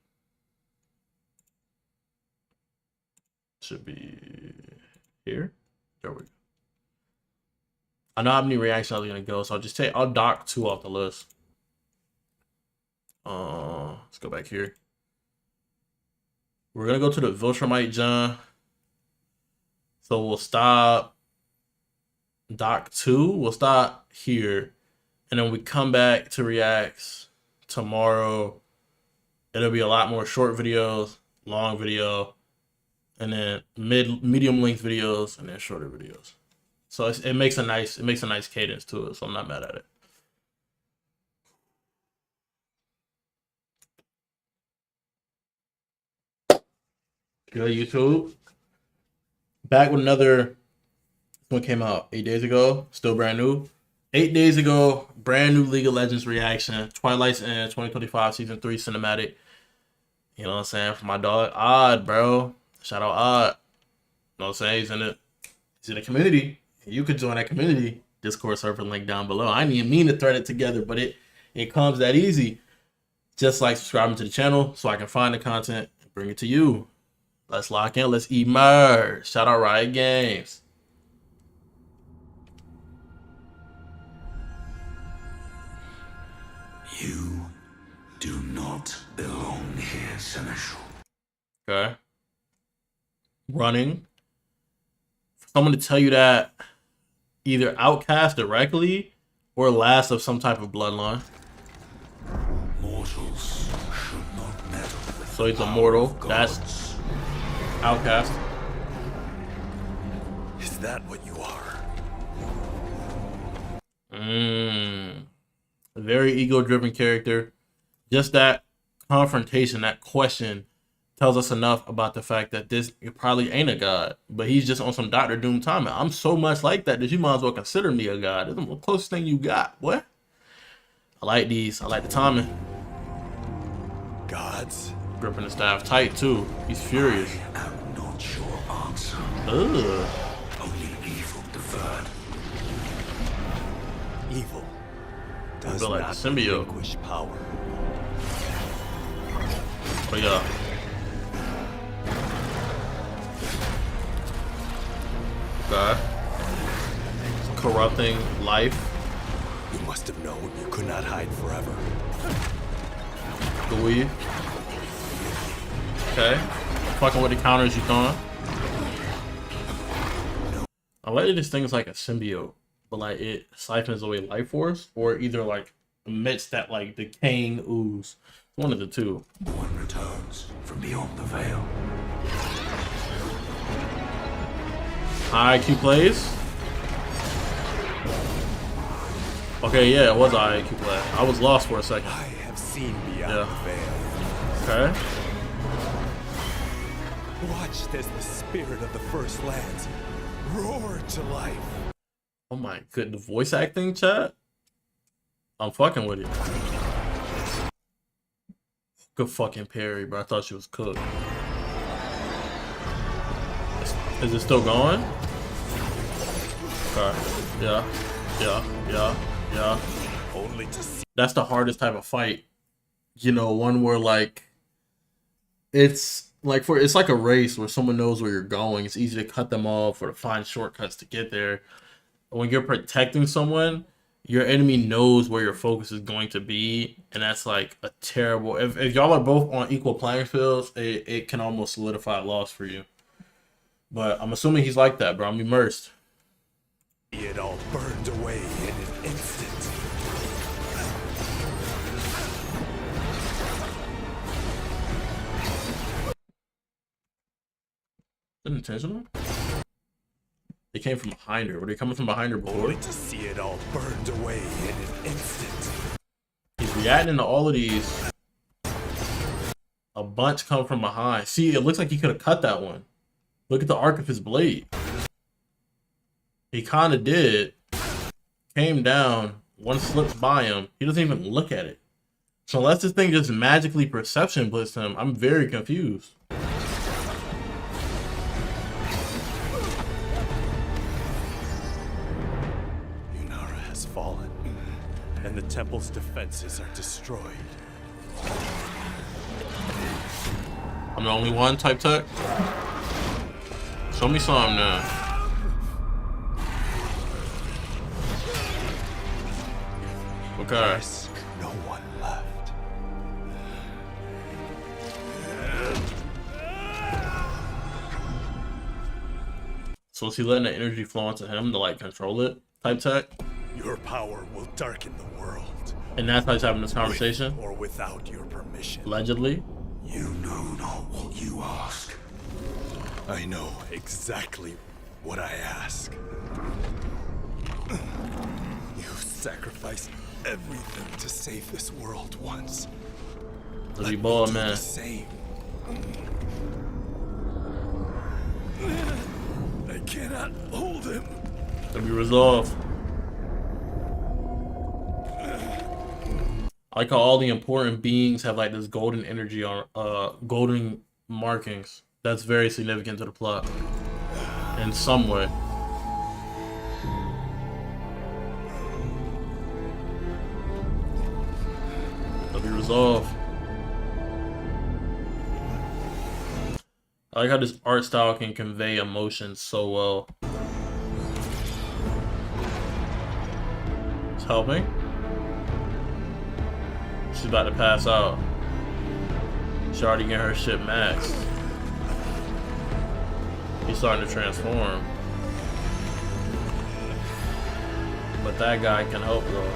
should be here. There we go. I know how many reactions I was gonna go, so I'll dock 2 off the list. Let's go back here. We're gonna go to the Viltrumite John. So we'll stop doc 2. We'll stop here. And then we come back to reacts tomorrow. It'll be a lot more short videos, long video, and then medium length videos, and then shorter videos. So it makes a nice cadence to it. So I'm not mad at it. Good YouTube. Back with another What came out 8 days ago? Still brand new. 8 days ago, brand new League of Legends reaction. Twilight's End 2025 Season 3 cinematic. You know what I'm saying? For my dog, Odd, bro. Shout out Odd. You know what I'm saying? He's in the community. You could join that community. Discord server link down below. I didn't even mean to thread it together, but it comes that easy. Just like subscribing to the channel so I can find the content and bring it to you. Let's lock in. Let's emerge. Shout out Riot Games. You do not belong here, Seneschal. Okay. Running. For someone to tell you that either outcast directly or last of some type of bloodline. Mortals should not meddle with so he's a mortal. That's outcast. Is that what you are? A very ego-driven character. Just that confrontation, that question tells us enough about the fact that this probably ain't a god, but he's just on some Dr. Doom timing. I'm so much like that you might as well consider me a god. This is the closest thing you got. What? I like these. I like the timing. Gods? Gripping the staff tight too. He's furious. I am not your answer. Ugh. Only evil deferred. Evil does like not symbiote. relinquish power. Oh yeah. Okay. Corrupting life. You must have known you could not hide forever. The weave. Okay. Fucking with the counters you throwing. I like that this thing is like a symbiote, but like it siphons away life force, or either like emits that like decaying ooze. One of the two. One returns from beyond the veil. High IQ plays. Okay, yeah, it was an IQ play. I was lost for a second. I have seen beyond the veil. Okay. Watched as the spirit of the First Lands roared to life. Oh my good, the voice acting, chat. I'm fucking with it. Good fucking parry, bro. I thought she was cooked. Is it still going? Okay. Yeah. Only to see. That's the hardest type of fight. You know, one where like it's like a race where someone knows where you're going. It's easy to cut them off or to find shortcuts to get there. When you're protecting someone, your enemy knows where your focus is going to be, and that's like a terrible. If y'all are both on equal playing fields, it can almost solidify a loss for you. But I'm assuming he's like that, bro. I'm immersed. It all burned away in an instant. Intentional? They came from behind her. Were they coming from behind her before? Only to see it all burned away in an instant. He's reacting to all of these. A bunch come from behind. See, it looks like he could have cut that one. Look at the arc of his blade. He kind of did. Came down. One slips by him. He doesn't even look at it. So unless this thing just magically perception blitzed him, I'm very confused. Fallen, and the temple's defenses are destroyed. I'm the only one type tech? Show me some now. Okay. There's no one left. So is he letting the energy flow into him to like control it type tech? Your power will darken the world. And that's how he's having this conversation? With or without your permission. Allegedly? You know not what you ask. I know exactly what I ask. You sacrificed everything to save this world once. Let me ball, man. The same. I cannot hold him It'll be resolved. I like how all the important beings have like this golden energy on golden markings. That's very significant to the plot. In some way. It'll be resolved. I like how this art style can convey emotions so well. It's helping. She's about to pass out. She's already getting her shit maxed. He's starting to transform. But that guy can help though.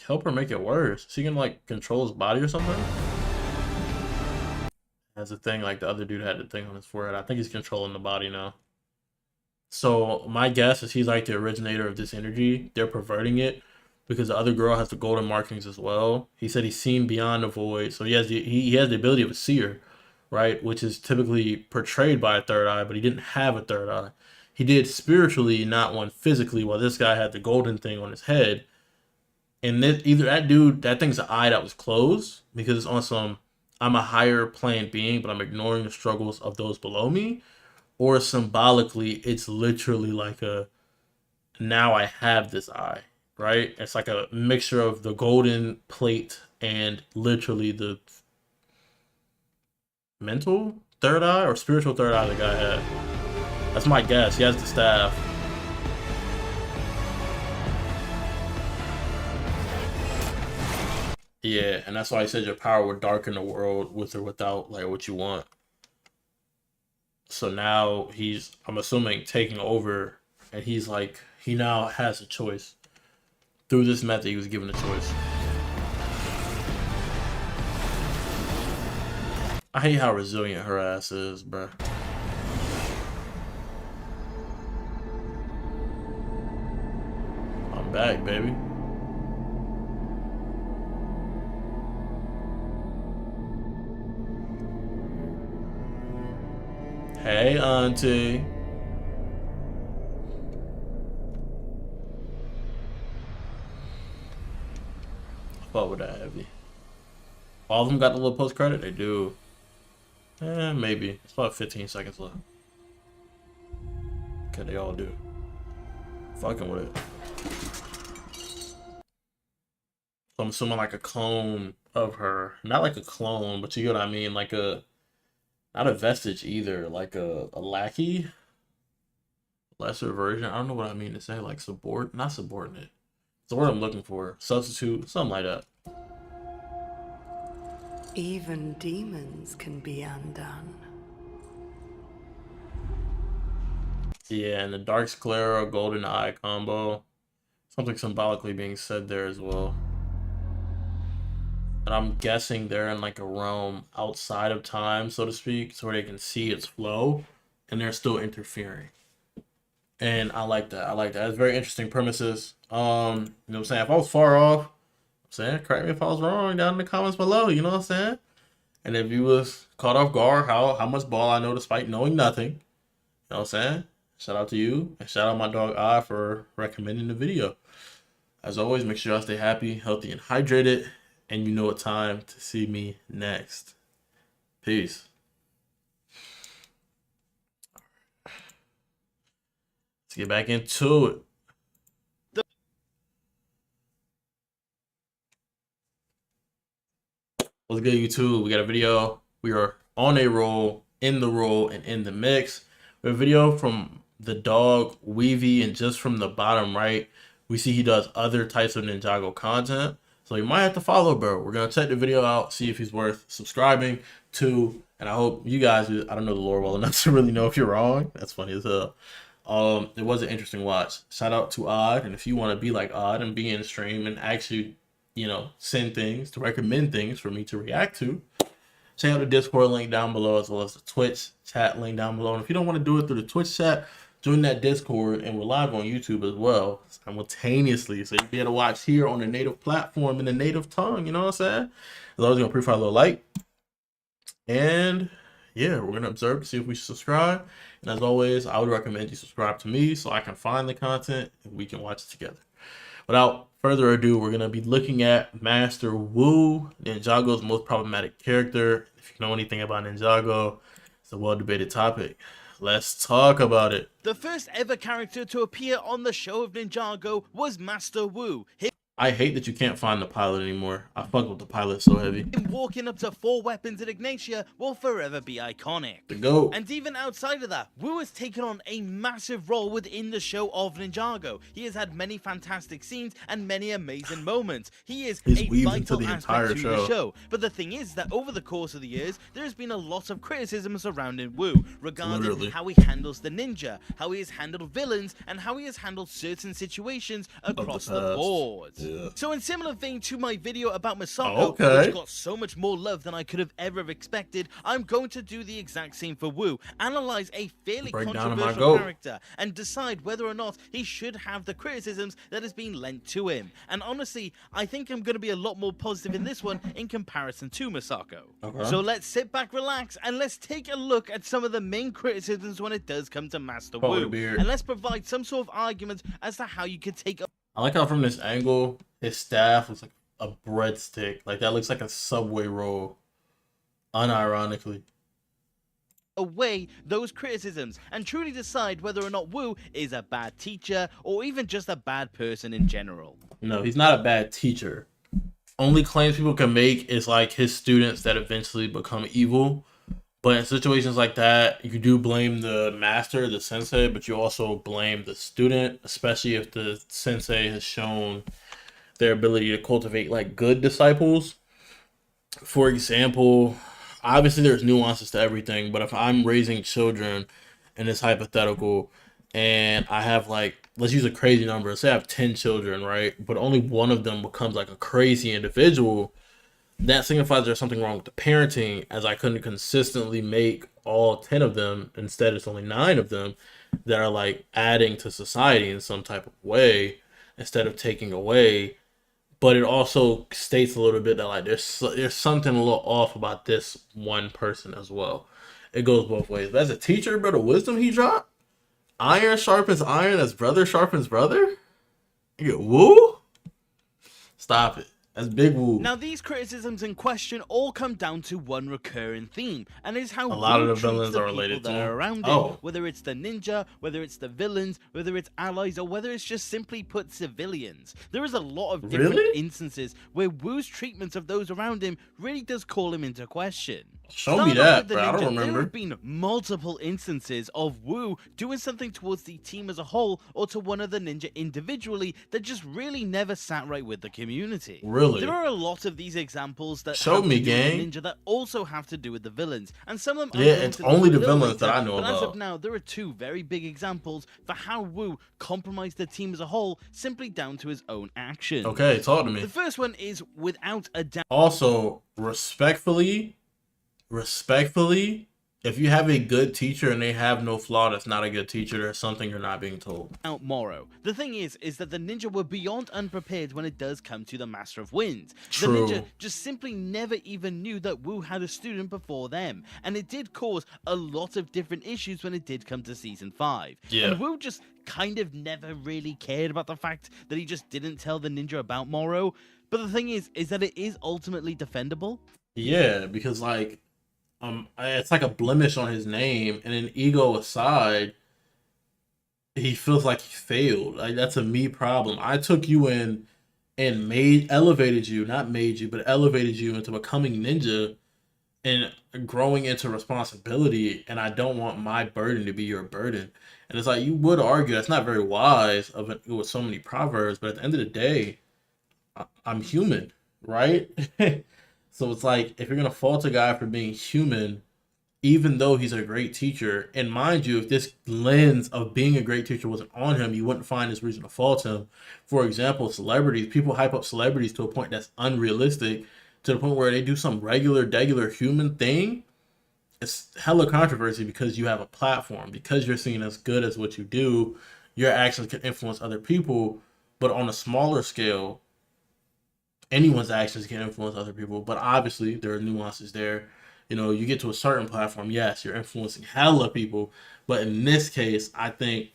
Help her make it worse. She can like control his body or something. That's a thing, like the other dude had the thing on his forehead. I think he's controlling the body now. So my guess is he's like the originator of this energy. They're perverting it because the other girl has the golden markings as well. He said he's seen beyond the void. So he has the ability of a seer, right? Which is typically portrayed by a third eye, but he didn't have a third eye. He did spiritually, not one physically, while this guy had the golden thing on his head. And this, either that thing's an eye that was closed because it's on some, I'm a higher plane being, but I'm ignoring the struggles of those below me. Or symbolically, it's literally like now I have this eye, right? It's like a mixture of the golden plate and literally the mental third eye or spiritual third eye the guy had. That's my guess. He has the staff. Yeah, and that's why I said your power would darken the world with or without like what you want. So now I'm assuming, taking over, and he's like, he now has a choice. Through this method, he was given a choice. I hate how resilient her ass is, bruh. I'm back, baby. Hey, auntie. I fuck with that heavy. All of them got the little post credit? They do. Maybe. It's about 15 seconds left. Okay, they all do. Fucking with it. So I'm assuming like a clone of her. Not like a clone, but you get what I mean? Like not a vestige either. Like a lackey. Lesser version. I don't know what I mean to say. Like not subordinate. It's the word I'm looking for. Substitute. Something like that. Even demons can be undone. Yeah, and the dark sclera, golden eye combo. Something symbolically being said there as well. And I'm guessing they're in like a realm outside of time, so to speak, so where they can see its flow, and they're still interfering. And I like that. I like that. It's very interesting premises. You know what I'm saying? If I was far off, I'm saying, correct me if I was wrong down in the comments below, you know what I'm saying? And if you was caught off guard, how much ball I know despite knowing nothing, you know what I'm saying? Shout out to you, and shout out my dog I for recommending the video. As always, make sure y'all stay happy, healthy, and hydrated, and you know what time to see me next. Peace. Let's get back into it. What's good, YouTube? We got a video. We are on a roll, in the roll, and in the mix. We have a video from the dog Weavy, and just from the bottom right, we see he does other types of Ninjago content. So you might have to follow, bro. We're going to check the video out, see if he's worth subscribing to. And I hope you guys, I don't know the lore well enough to really know if you're wrong. That's funny as hell. It was an interesting watch. Shout out to Odd. And if you want to be like Odd and be in stream and actually, you know, send things, to recommend things for me to react to, check out the Discord link down below, as well as the Twitch chat link down below. And if you don't want to do it through the Twitch chat, join that Discord, and we're live on YouTube as well simultaneously. So you'll be able to watch here on the native platform in the native tongue. You know what I'm saying? As always, gonna pre-fire a little like, and yeah, we're gonna observe to see if we subscribe. And as always, I would recommend you subscribe to me so I can find the content and we can watch it together. Without further ado, we're gonna be looking at Master Wu, Ninjago's most problematic character. If you know anything about Ninjago, it's a well-debated topic. Let's talk about it. The first ever character to appear on the show of Ninjago was Master Wu. I hate that you can't find the pilot anymore. I fuck with the pilot so heavy. Him walking up to 4 weapons in Ignatia will forever be iconic. The GOAT. And even outside of that, Wu has taken on a massive role within the show of Ninjago. He has had many fantastic scenes and many amazing moments. He is a vital aspect to the show. But the thing is that over the course of the years, there has been a lot of criticism surrounding Wu regarding how he handles the ninja, how he has handled villains, and how he has handled certain situations across the board. Yeah. So in similar vein to my video about Misako, which got so much more love than I could have ever expected, I'm going to do the exact same for Wu, analyze a fairly controversial character, and decide whether or not he should have the criticisms that has been lent to him. And honestly, I think I'm going to be a lot more positive in this one in comparison to Misako. So let's sit back, relax, and let's take a look at some of the main criticisms when it does come to Master Wu. And let's provide some sort of argument as to how you could take a... I like how from this angle, his staff looks like a breadstick. Like that looks like a Subway roll, unironically. Away those criticisms and truly decide whether or not Wu is a bad teacher or even just a bad person in general. No, he's not a bad teacher. Only claims people can make is like his students that eventually become evil. But in situations like that, you do blame the master, the sensei, but you also blame the student, especially if the sensei has shown their ability to cultivate like good disciples. For example, obviously there's nuances to everything, but if I'm raising children in this hypothetical and I have like, let's use a crazy number, let's say I have 10 children, right? But only one of them becomes like a crazy individual, that signifies there's something wrong with the parenting, as I couldn't consistently make all 10 of them. Instead, it's only 9 of them that are like adding to society in some type of way instead of taking away. But it also states a little bit that like there's something a little off about this one person as well. It goes both ways. But as a teacher, bro, the wisdom he dropped, iron sharpens iron as brother sharpens brother. You get Wu? Stop it. That's big Wu. Now these criticisms in question all come down to one recurring theme, and is how a lot of the villains are related to him around him, whether it's the ninja, whether it's the villains, whether it's allies, or whether it's just simply put civilians. There is a lot of different instances where Wu's treatment of those around him really does call him into question. Show me that, bro. I don't remember. There have been multiple instances of Wu doing something towards the team as a whole or to one of the ninja individually that just really never sat right with the community. Really? There are a lot of these examples that have to do with the ninja that also have to do with the villains, and some of them it's only the villains that I know about. As of now, there are 2 very big examples for how Wu compromised the team as a whole simply down to his own actions. Okay, talk to me. The first one is without a doubt. Also, respectfully, if you have a good teacher and they have no flaw, that's not a good teacher. There's something you're not being told. Moro. The thing is that the ninja were beyond unprepared when it does come to the Master of Winds. True. The ninja just simply never even knew that Wu had a student before them, and it did cause a lot of different issues when it did come to Season 5. Yeah. And Wu just kind of never really cared about the fact that he just didn't tell the ninja about Moro. But the thing is that it is ultimately defendable. Yeah, because like, it's like a blemish on his name, and an ego aside, he feels like he failed. Like that's a me problem. I took you in and elevated you into becoming ninja and growing into responsibility, and I don't want my burden to be your burden. And it's like, you would argue that's not very wise with so many proverbs, but at the end of the day, I'm human, right? So it's like, if you're going to fault a guy for being human, even though he's a great teacher, and mind you, if this lens of being a great teacher wasn't on him, you wouldn't find this reason to fault him. For example, celebrities, people hype up celebrities to a point that's unrealistic, to the point where they do some regular human thing, it's hella controversy because you have a platform, because you're seen as good as what you do, your actions can influence other people. But on a smaller scale, anyone's actions can influence other people. But obviously, there are nuances there. You know, you get to a certain platform, yes, you're influencing hella people. But in this case, I think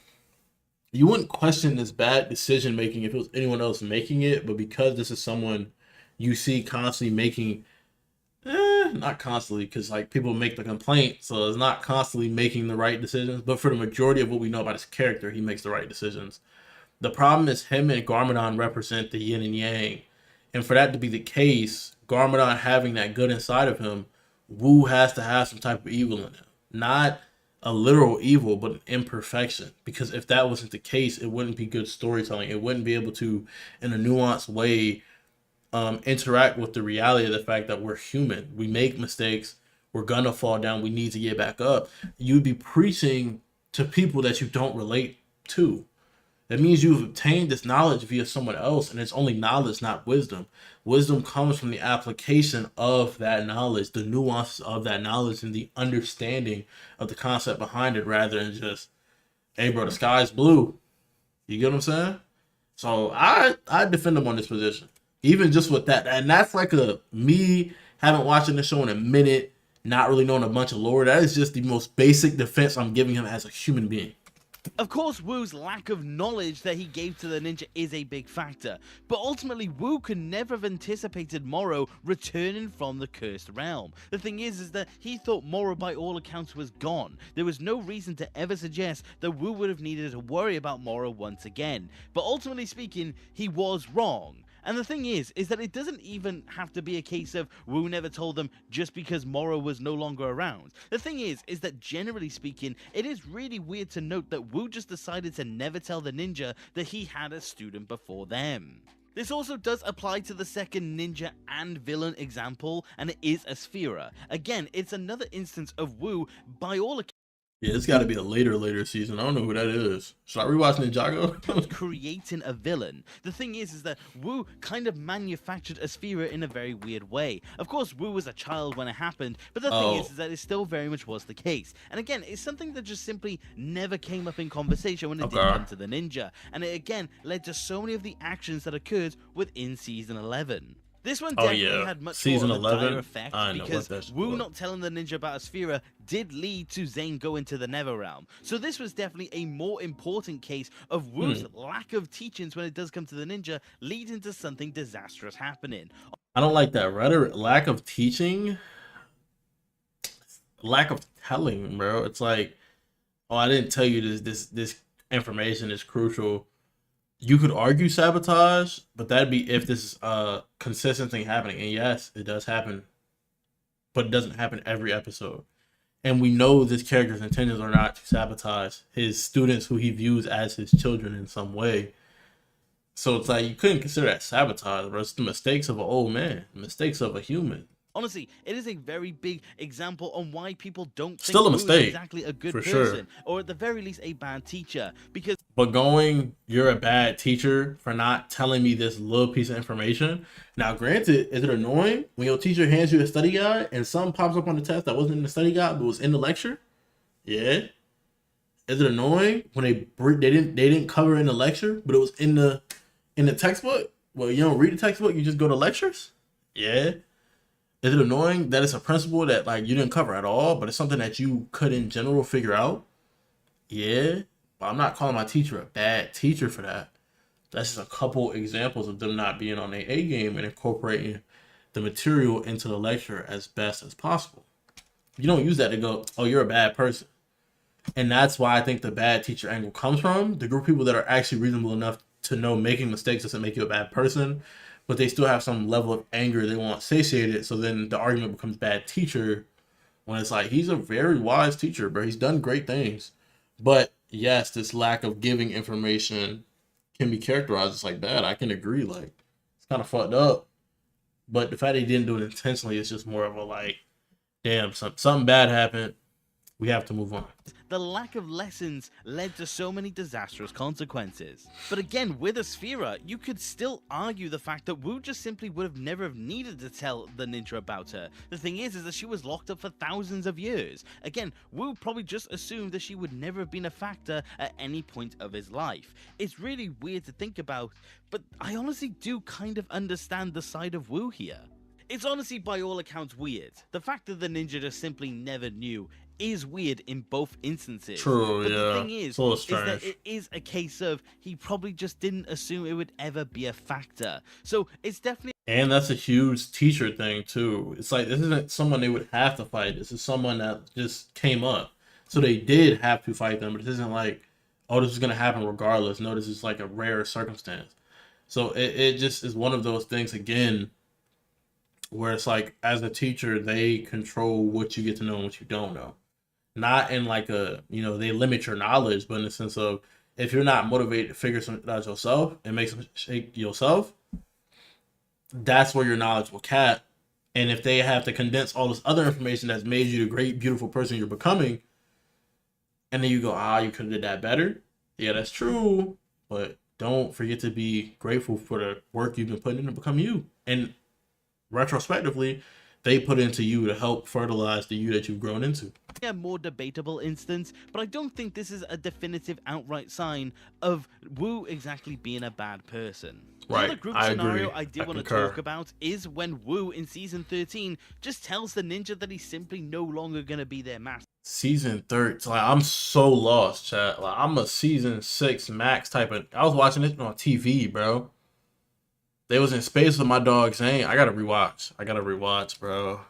you wouldn't question this bad decision making if it was anyone else making it. But because this is someone you see constantly making, not constantly, because like people make the complaint, so it's not constantly making the right decisions. But for the majority of what we know about his character, he makes the right decisions. The problem is him and Garmadon represent the yin and yang. And for that to be the case, Garmadon having that good inside of him, Wu has to have some type of evil in him. Not a literal evil, but an imperfection. Because if that wasn't the case, it wouldn't be good storytelling. It wouldn't be able to, in a nuanced way, interact with the reality of the fact that we're human. We make mistakes. We're gonna fall down. We need to get back up. You'd be preaching to people that you don't relate to. That means you've obtained this knowledge via someone else, and it's only knowledge, not wisdom. Wisdom comes from the application of that knowledge, the nuances of that knowledge, and the understanding of the concept behind it, rather than just, hey, bro, the sky's blue. You get what I'm saying? So I defend him on this position, even just with that, and that's like a me haven't watched the show in a minute, not really knowing a bunch of lore. That is just the most basic defense I'm giving him as a human being. Of course, Wu's lack of knowledge that he gave to the ninja is a big factor, but ultimately Wu could never have anticipated Moro returning from the cursed realm. The thing is that he thought Moro by all accounts was gone. There was no reason to ever suggest that Wu would have needed to worry about Moro once again, but ultimately speaking, he was wrong. And the thing is that it doesn't even have to be a case of Wu never told them just because Moro was no longer around. The thing is that generally speaking, it is really weird to note that Wu just decided to never tell the ninja that he had a student before them. This also does apply to the second ninja and villain example, and it is Asphira. Again, it's another instance of Wu, by all accounts, yeah, it's got to be a later season. I don't know who that is. Should I rewatch Ninjago? creating a villain. The thing is that Wu kind of manufactured Asphira in a very weird way. Of course, Wu was a child when it happened, but the thing is that it still very much was the case. And again, it's something that just simply never came up in conversation when it did come to the ninja. And it again led to so many of the actions that occurred within season 11. This one definitely had much more of a dire effect because Wu not telling the ninja about Asphira did lead to Zane going to the Nether Realm. So this was definitely a more important case of Wu's lack of teachings when it does come to the ninja, leading to something disastrous happening. I don't like that rhetoric. Lack of teaching, lack of telling, bro. It's like, oh, I didn't tell you this information is crucial. You could argue sabotage, but that'd be if this is a consistent thing happening. And yes, it does happen, but it doesn't happen every episode. And we know this character's intentions are not to sabotage his students who he views as his children in some way. So it's like, you couldn't consider that sabotage, bro. It's the mistakes of an old man, the mistakes of a human. Honestly, it is a very big example on why people don't think Still a mistake, exactly a good for person, sure. or at the very least a bad teacher. Because you're a bad teacher for not telling me this little piece of information. Now, granted, is it annoying when your teacher hands you a study guide and something pops up on the test that wasn't in the study guide but was in the lecture? Yeah. Is it annoying when they didn't cover in the lecture but it was in the textbook? Well, you don't read the textbook, you just go to lectures? Yeah. Is it annoying that it's a principle that like you didn't cover at all, but it's something that you could in general figure out? Yeah, but I'm not calling my teacher a bad teacher for that. That's just a couple examples of them not being on their A game and incorporating the material into the lecture as best as possible. You don't use that to go, oh, you're a bad person. And that's why I think the bad teacher angle comes from. The group of people that are actually reasonable enough to know making mistakes doesn't make you a bad person, but they still have some level of anger they want satiated. So then the argument becomes bad teacher when it's like, he's a very wise teacher, bro. He's done great things. But yes, this lack of giving information can be characterized as like bad. I can agree. Like, it's kind of fucked up. But the fact that he didn't do it intentionally is just more of a like, damn, something bad happened. We have to move on. The lack of lessons led to so many disastrous consequences. But again, with a Sphera, you could still argue the fact that Wu just simply would have never have needed to tell the ninja about her. The thing is that she was locked up for thousands of years. Again, Wu probably just assumed that she would never have been a factor at any point of his life. It's really weird to think about, but I honestly do kind of understand the side of Wu here. It's honestly by all accounts weird. The fact that the ninja just simply never knew is weird in both instances. True, but yeah. the thing is that strange. it is a case of he probably just didn't assume it would ever be a factor. So it's definitely... And that's a huge teacher thing too. It's like, this isn't someone they would have to fight. This is someone that just came up. So they did have to fight them, but this isn't like, oh, this is going to happen regardless. No, this is like a rare circumstance. So it just is one of those things, again, where it's like, as a teacher, they control what you get to know and what you don't know. Not in like a, you know, they limit your knowledge, but in the sense of, if you're not motivated to figure something out yourself and make some shake yourself, that's where your knowledge will cap. And if they have to condense all this other information that's made you the great, beautiful person you're becoming, and then you go, you could have did that better. Yeah, that's true. But don't forget to be grateful for the work you've been putting in to become you. And retrospectively, they put into you to help fertilize the you that you've grown into. A more debatable instance, but I don't think this is a definitive outright sign of Wu exactly being a bad person. Right, Another group I scenario agree. I did want to concur. talk about is when Wu in season 13 just tells the ninja that he's simply no longer going to be their master. Season 13, like, I'm so lost, chat. Like, I'm a season 6 max type of... I was watching it on TV, bro. They was in space with my dog saying, I gotta rewatch, bro.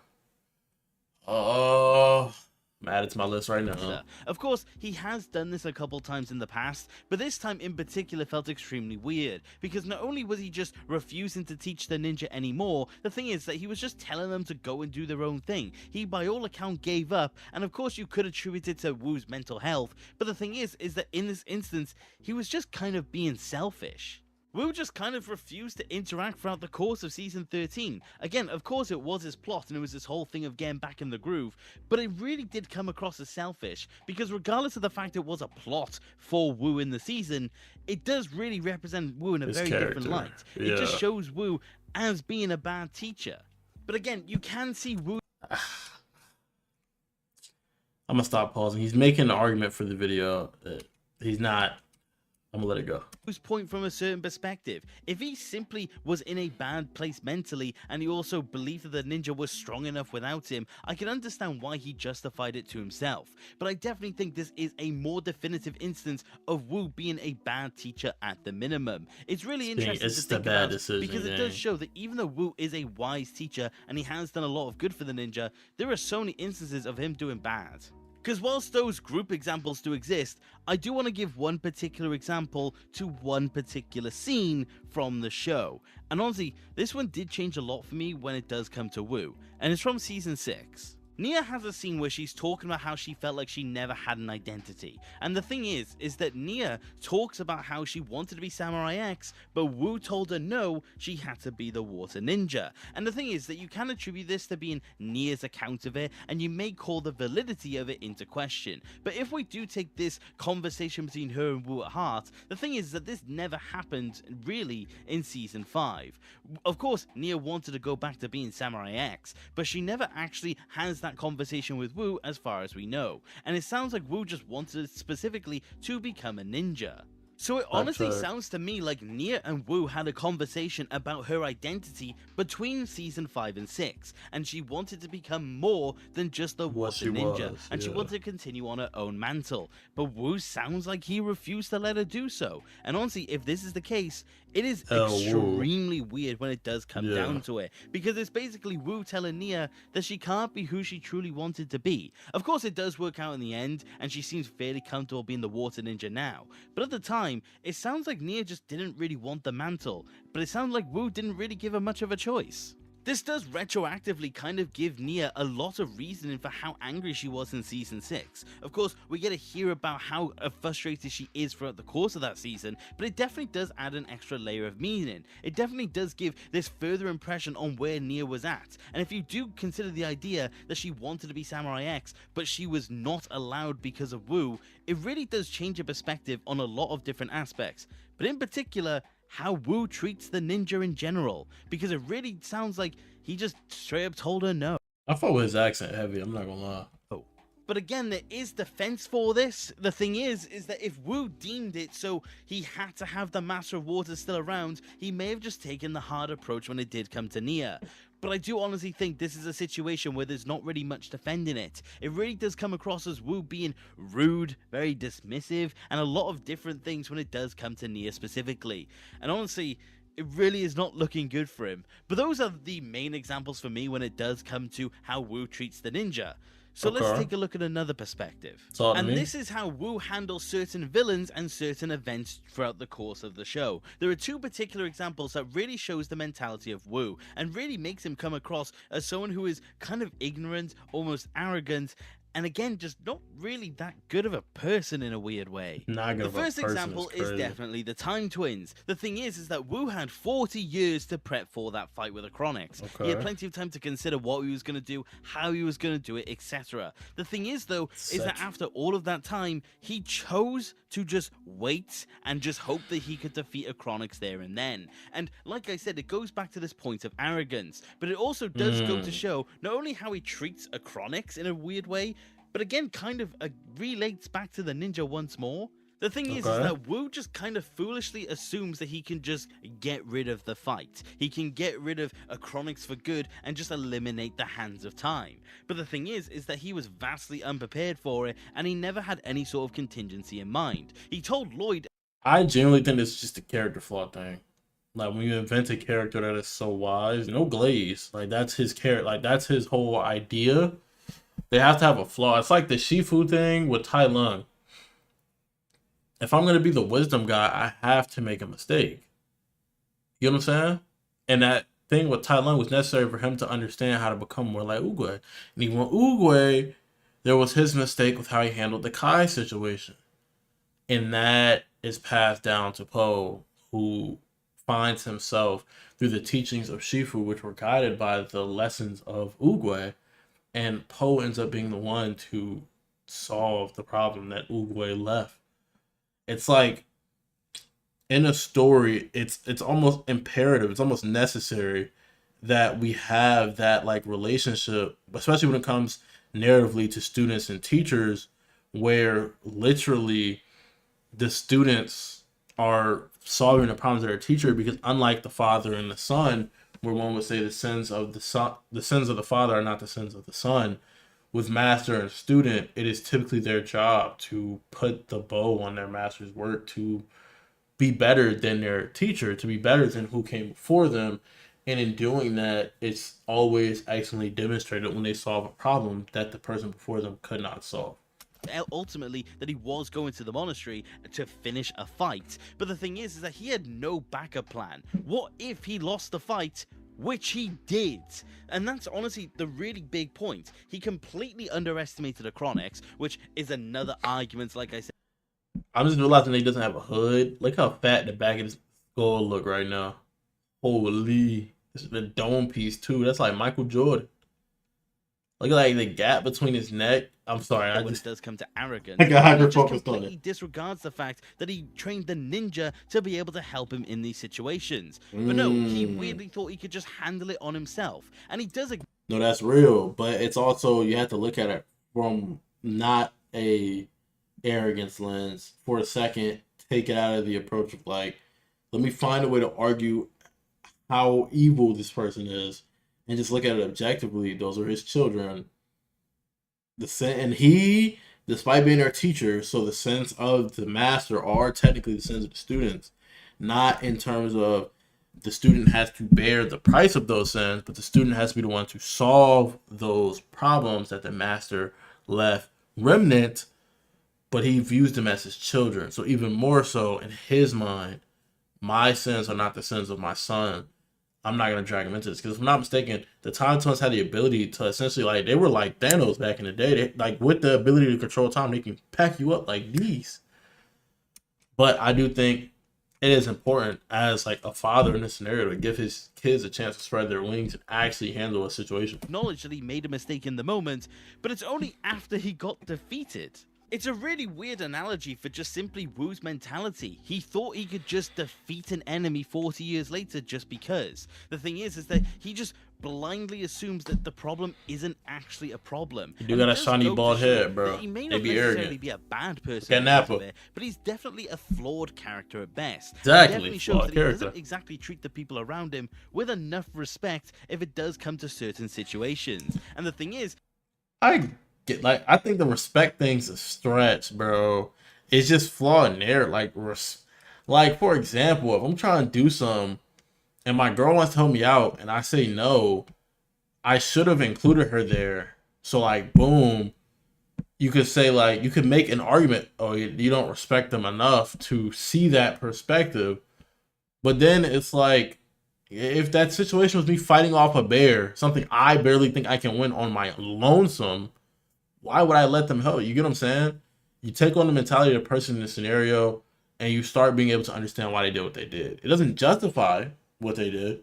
Oh, I'm added to my list right now. Of course, he has done this a couple times in the past, but this time in particular felt extremely weird, because not only was he just refusing to teach the ninja anymore, the thing is that he was just telling them to go and do their own thing. He, by all account, gave up, and of course you could attribute it to Wu's mental health, but the thing is that in this instance, he was just kind of being selfish. Wu just kind of refused to interact throughout the course of season 13. Again, of course it was his plot and it was this whole thing of getting back in the groove, but it really did come across as selfish, because regardless of the fact it was a plot for Wu in the season, it does really represent Wu in a very different light. Yeah. It just shows Wu as being a bad teacher. But again, you can see Wu... I'm gonna stop pausing. He's making the argument for the video that he's not... I'm gonna let it go. Whose point from a certain perspective. If he simply was in a bad place mentally and he also believed that the ninja was strong enough without him, I can understand why he justified it to himself. But I definitely think this is a more definitive instance of Wu being a bad teacher at the minimum. It's really interesting to think about because it does show that even though Wu is a wise teacher and he has done a lot of good for the ninja, there are so many instances of him doing bad. Because whilst those group examples do exist, I do want to give one particular example to one particular scene from the show. And honestly, this one did change a lot for me when it does come to Wu, and it's from season 6. Nia has a scene where she's talking about how she felt like she never had an identity. And the thing is that Nia talks about how she wanted to be Samurai X, but Wu told her no, she had to be the Water Ninja. And the thing is that you can attribute this to being Nia's account of it, and you may call the validity of it into question. But if we do take this conversation between her and Wu at heart, the thing is that this never happened really in season 5. Of course, Nia wanted to go back to being Samurai X, but she never actually has that conversation with Wu as far as we know, and it sounds like Wu just wanted specifically to become a ninja. So it honestly sounds to me like Nia and Wu had a conversation about her identity between season 5 and 6, and she wanted to become more than just the Water Ninja, and she wanted to continue on her own mantle. But Wu sounds like he refused to let her do so, and honestly, if this is the case, it is extremely weird when it does come down to it, because it's basically Wu telling Nia that she can't be who she truly wanted to be. Of course, it does work out in the end, and she seems fairly comfortable being the Water Ninja now, but at the time, it sounds like Nia just didn't really want the mantle, but it sounds like Wu didn't really give her much of a choice. This does retroactively kind of give Nia a lot of reasoning for how angry she was in Season 6. Of course, we get to hear about how frustrated she is throughout the course of that season, but it definitely does add an extra layer of meaning. It definitely does give this further impression on where Nia was at. And if you do consider the idea that she wanted to be Samurai X, but she was not allowed because of Wu, it really does change your perspective on a lot of different aspects. But in particular, how Wu treats the ninja in general, because it really sounds like he just straight up told her no. I thought with his accent heavy, I'm not gonna lie. But again, there is defense for this. The thing is that if Wu deemed it so he had to have the Master of Water still around, he may have just taken the hard approach when it did come to Nia. But I do honestly think this is a situation where there's not really much defending it. It really does come across as Wu being rude, very dismissive, and a lot of different things when it does come to Nia specifically. And honestly, it really is not looking good for him. But those are the main examples for me when it does come to how Wu treats the ninja. So let's take a look at another perspective. And this is how Wu handles certain villains and certain events throughout the course of the show. There are two particular examples that really shows the mentality of Wu and really makes him come across as someone who is kind of ignorant, almost arrogant, and again, just not really that good of a person in a weird way. The first example is definitely the Time Twins. The thing is that Wu had 40 years to prep for that fight with the Chronics. He had plenty of time to consider what he was going to do, how he was going to do it, etc. The thing is, though, is that after all of that time, he chose to just wait and just hope that he could defeat a Chronics there and then. And like I said, it goes back to this point of arrogance, but it also does go to show not only how he treats a Chronics in a weird way, but again, kind of relates back to the ninja once more. The thing is that Wu just kind of foolishly assumes that he can just get rid of the fight. He can get rid of a Chronics for good and just eliminate the Hands of Time. But the thing is that he was vastly unprepared for it, and he never had any sort of contingency in mind. He told Lloyd... I genuinely think it's just a character flaw thing. Like, when you invent a character that is so wise, no glaze. Like, that's his character. Like, that's his whole idea. They have to have a flaw. It's like the Shifu thing with Tai Lung. If I'm going to be the wisdom guy, I have to make a mistake. You know what I'm saying? And that thing with Tai Lung was necessary for him to understand how to become more like Oogway. And even with Oogway, there was his mistake with how he handled the Kai situation. And that is passed down to Po, who finds himself through the teachings of Shifu, which were guided by the lessons of Oogway. And Po ends up being the one to solve the problem that Oogway left. It's like, in a story, it's almost imperative, it's almost necessary that we have that like relationship, especially when it comes narratively to students and teachers, where literally the students are solving the problems of their teacher, because unlike the father and the son, where one would say the sins of the son, the sins of the father are not the sins of the son, with master and student, it is typically their job to put the bow on their master's work, to be better than their teacher, to be better than who came before them. And in doing that, it's always excellently demonstrated when they solve a problem that the person before them could not solve. Ultimately, that he was going to the monastery to finish a fight. But the thing is that he had no backup plan. What if he lost the fight? Which he did. And that's honestly the really big point. He completely underestimated the Chronics, which is another argument, like I said. I'm just realizing he doesn't have a hood. Look how fat the back of his skull look right now. Holy. This is the dome piece too. That's like Michael Jordan. Look at like the gap between his neck. I'm sorry. When it does come to arrogance, I got he just hyper-focused on completely it. disregards the fact that he trained the ninja to be able to help him in these situations. But no, he weirdly thought he could just handle it on himself. And he does. No, that's real. But it's also, you have to look at it from not a arrogance lens for a second. Take it out of the approach of like, let me find a way to argue how evil this person is, and just look at it objectively. Those are his children. And he, despite being their teacher, so the sins of the master are technically the sins of the students, not in terms of the student has to bear the price of those sins, but the student has to be the one to solve those problems that the master left remnant, but he views them as his children. So even more so in his mind, my sins are not the sins of my son. I'm not gonna drag him into this because if I'm not mistaken, the Time Stones had the ability to essentially like they were like Thanos back in the day. They, like with the ability to control time, they can pack you up like these. But I do think it is important as like a father in this scenario to give his kids a chance to spread their wings and actually handle a situation. Acknowledge that he made a mistake in the moment, but it's only after he got defeated. It's a really weird analogy for just simply Wu's mentality. He thought he could just defeat an enemy 40 years later just because. The thing is that he just blindly assumes that the problem isn't actually a problem. You do got a shiny bald head, bro. He may They not be necessarily arrogant. be a bad person, Get Nappa. but he's definitely a flawed character at best. Exactly, He definitely shows flawed that character. he doesn't exactly treat the people around him with enough respect if it does come to certain situations. And the thing is, I think the respect thing's a stretch, bro. It's just flawed in there. Like for example, if I'm trying to do something and my girl wants to help me out and I say no, I should have included her there. So like, boom, you could say like, you could make an argument, oh, you don't respect them enough to see that perspective. But then it's like, if that situation was me fighting off a bear, something I barely think I can win on my lonesome, why would I let them help? You get what I'm saying? You take on the mentality of the person in the scenario and you start being able to understand why they did what they did. It doesn't justify what they did,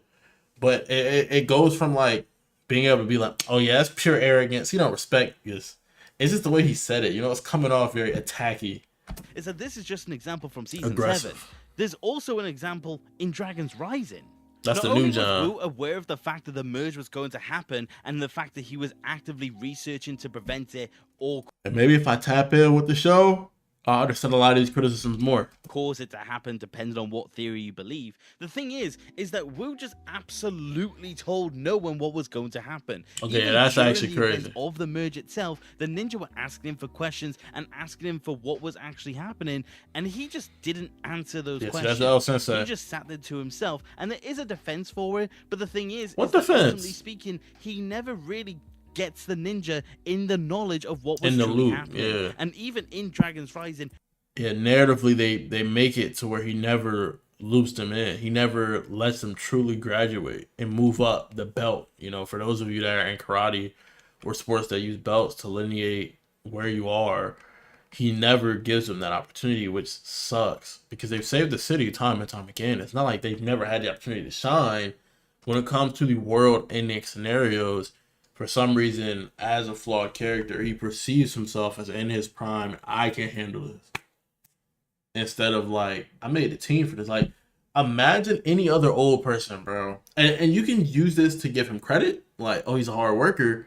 but it goes from like being able to be like, oh yeah, that's pure arrogance. You don't respect this. It's just the way he said it. You know, it's coming off very attacky. is that this is just an example from season Aggressive. 7. There's also an example in Dragon's Rising. That's Not the new only was John. Wu aware of the fact that the merge was going to happen and the fact that he was actively researching to prevent it or And maybe if I tap in with the show, I'll understand a lot of these criticisms more. cause it to happen depending on what theory you believe. The thing is that Wu just absolutely told no one what was going to happen. Okay, Even that's during actually the events crazy. of the merge itself, the ninja were asking him for questions and asking him for what was actually happening, and he just didn't answer those Yes, questions. that's El Sensei. He just sat there to himself, and there is a defense for it, but the thing is What that defense? ultimately speaking, he never really gets the ninja in the knowledge of what was In the truly loop, happening. yeah. And even in Dragon's Rising, Yeah, narratively they make it to where he never loops them in. He never lets them truly graduate and move up the belt. You know, for those of you that are in karate or sports that use belts to lineate where you are, he never gives them that opportunity, which sucks because they've saved the city time and time again. It's not like they've never had the opportunity to shine. When it comes to the world-ending scenarios, for some reason, as a flawed character, he perceives himself as in his prime. I can handle this. Instead of like, I made a team for this. Like, imagine any other old person, bro. And you can use this to give him credit, like, oh, he's a hard worker,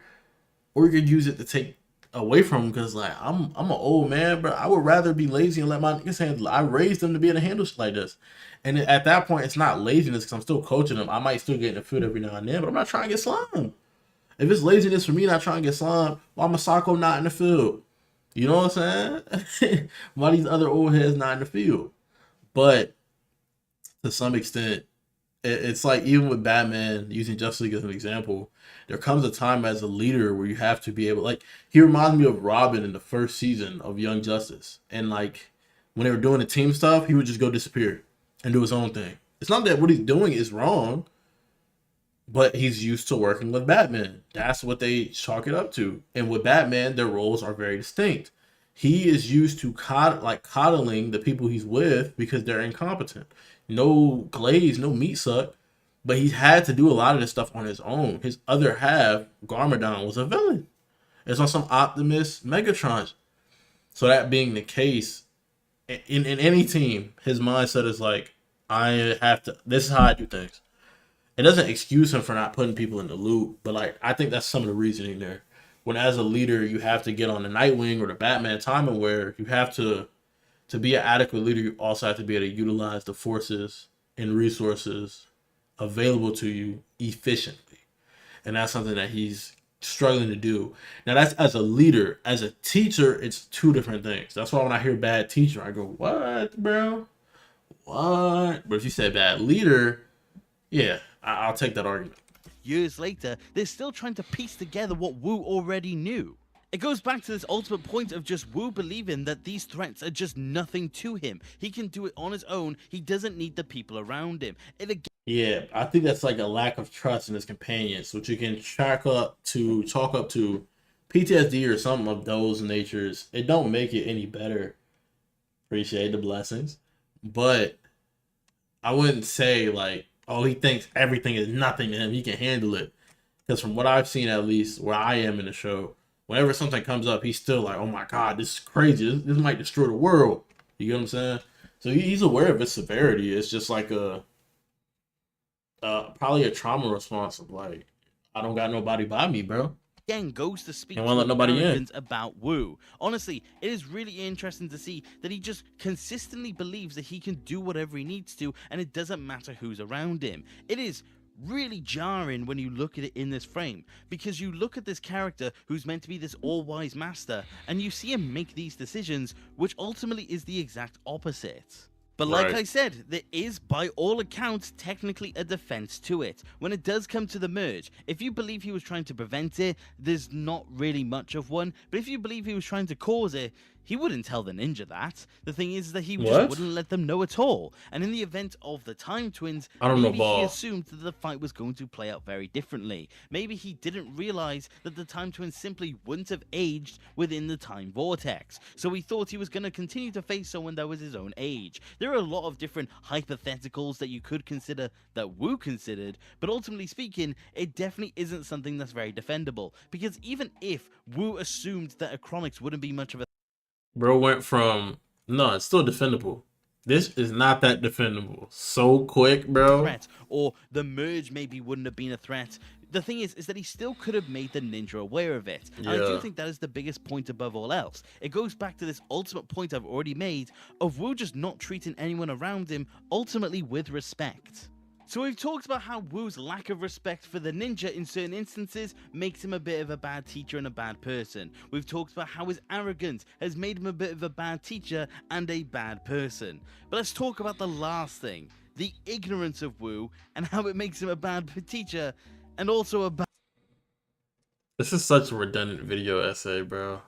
or you could use it to take away from him because, like, I'm an old man, bro. I would rather be lazy and let my niggas handle it. I raised them to be able to handle shit like this. And at that point, it's not laziness because I'm still coaching them. I might still get in the field every now and then, but I'm not trying to get slimed. If it's laziness for me not trying to get slimed, why Masako not in the field? You know what I'm saying? Why these other old heads not in the field? But to some extent, it's like even with Batman, using Justice League as an example, there comes a time as a leader where you have to be able, like, he reminds me of Robin in the first season of Young Justice. And like, when they were doing the team stuff, he would just go disappear and do his own thing. It's not that what he's doing is wrong, but he's used to working with Batman. That's what they chalk it up to. And with Batman, their roles are very distinct. He is used to coddling the people he's with because they're incompetent. No glaze, no meat suck. But he's had to do a lot of this stuff on his own. His other half, Garmadon, was a villain. It's on some Optimus Megatron. So that being the case, in any team, his mindset is like, this is how I do things. It doesn't excuse him for not putting people in the loop, but like, I think that's some of the reasoning there. When as a leader, you have to get on the Nightwing or the Batman timing where you have to be an adequate leader, you also have to be able to utilize the forces and resources available to you efficiently. And that's something that he's struggling to do. Now that's as a leader. As a teacher, it's two different things. That's why when I hear bad teacher, I go, what, bro? What? But if you said bad leader, yeah, I'll take that argument. years later, they're still trying to piece together what Wu already knew. It goes back to this ultimate point of just Wu believing that these threats are just nothing to him. He can do it on his own. He doesn't need the people around him. Yeah, I think that's like a lack of trust in his companions, which you can chalk up to PTSD or something of those natures. It don't make it any better. Appreciate the blessings. But I wouldn't say like, oh, he thinks everything is nothing to him. He can handle it. Because from what I've seen, at least where I am in the show, whenever something comes up, he's still like, oh my God, this is crazy. This might destroy the world. You get what I'm saying? So he's aware of its severity. It's just like probably a trauma response of like, I don't got nobody by me, bro. Again goes to speak to arrogance about Wu. Honestly, it is really interesting to see that he just consistently believes that he can do whatever he needs to, and it doesn't matter who's around him. It is really jarring when you look at it in this frame, because you look at this character who's meant to be this all-wise master, and you see him make these decisions, which ultimately is the exact opposite. But like I said, there is, by all accounts, technically a defense to it. When it does come to the merge, if you believe he was trying to prevent it, there's not really much of one. But if you believe he was trying to cause it, he wouldn't tell the ninja that. The thing is that he just wouldn't let them know at all. And in the event of the Time Twins, maybe he assumed that the fight was going to play out very differently. Maybe he didn't realize that the Time Twins simply wouldn't have aged within the time vortex. So he thought he was going to continue to face someone that was his own age. There are a lot of different hypotheticals that you could consider, that Wu considered, but ultimately speaking, it definitely isn't something that's very defendable. Because even if Wu assumed that Acronics wouldn't be much of a bro went from, no, it's still defendable. This is not that defendable. So quick, bro. Threat, or the merge maybe wouldn't have been a threat. The thing is that he still could have made the ninja aware of it. And I do think that is the biggest point above all else. It goes back to this ultimate point I've already made of Wu just not treating anyone around him ultimately with respect. So we've talked about how Wu's lack of respect for the ninja in certain instances makes him a bit of a bad teacher and a bad person. We've talked about how his arrogance has made him a bit of a bad teacher and a bad person. But let's talk about the last thing, the ignorance of Wu and how it makes him a bad teacher and also a bad... This is such a redundant video essay, bro.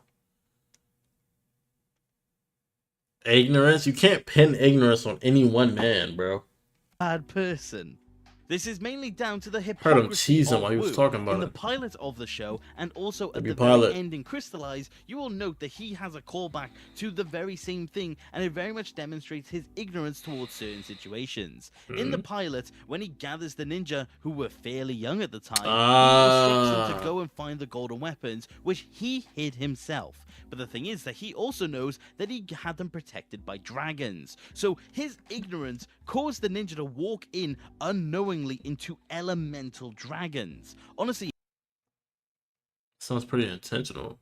Ignorance? You can't pin ignorance on any one man, bro. Bad person. This is mainly down to the hypocrisy of while he was Wu. talking about in the it. pilot of the show, and also at the pilot. very end in Crystallize, you will note that he has a callback to the very same thing, and it very much demonstrates his ignorance towards certain situations. In the pilot, when he gathers the ninja, who were fairly young at the time, he instructs them to go and find the golden weapons, which he hid himself. But the thing is that he also knows that he had them protected by dragons. So his ignorance caused the ninja to walk in unknowingly into elemental dragons. Honestly, sounds pretty intentional.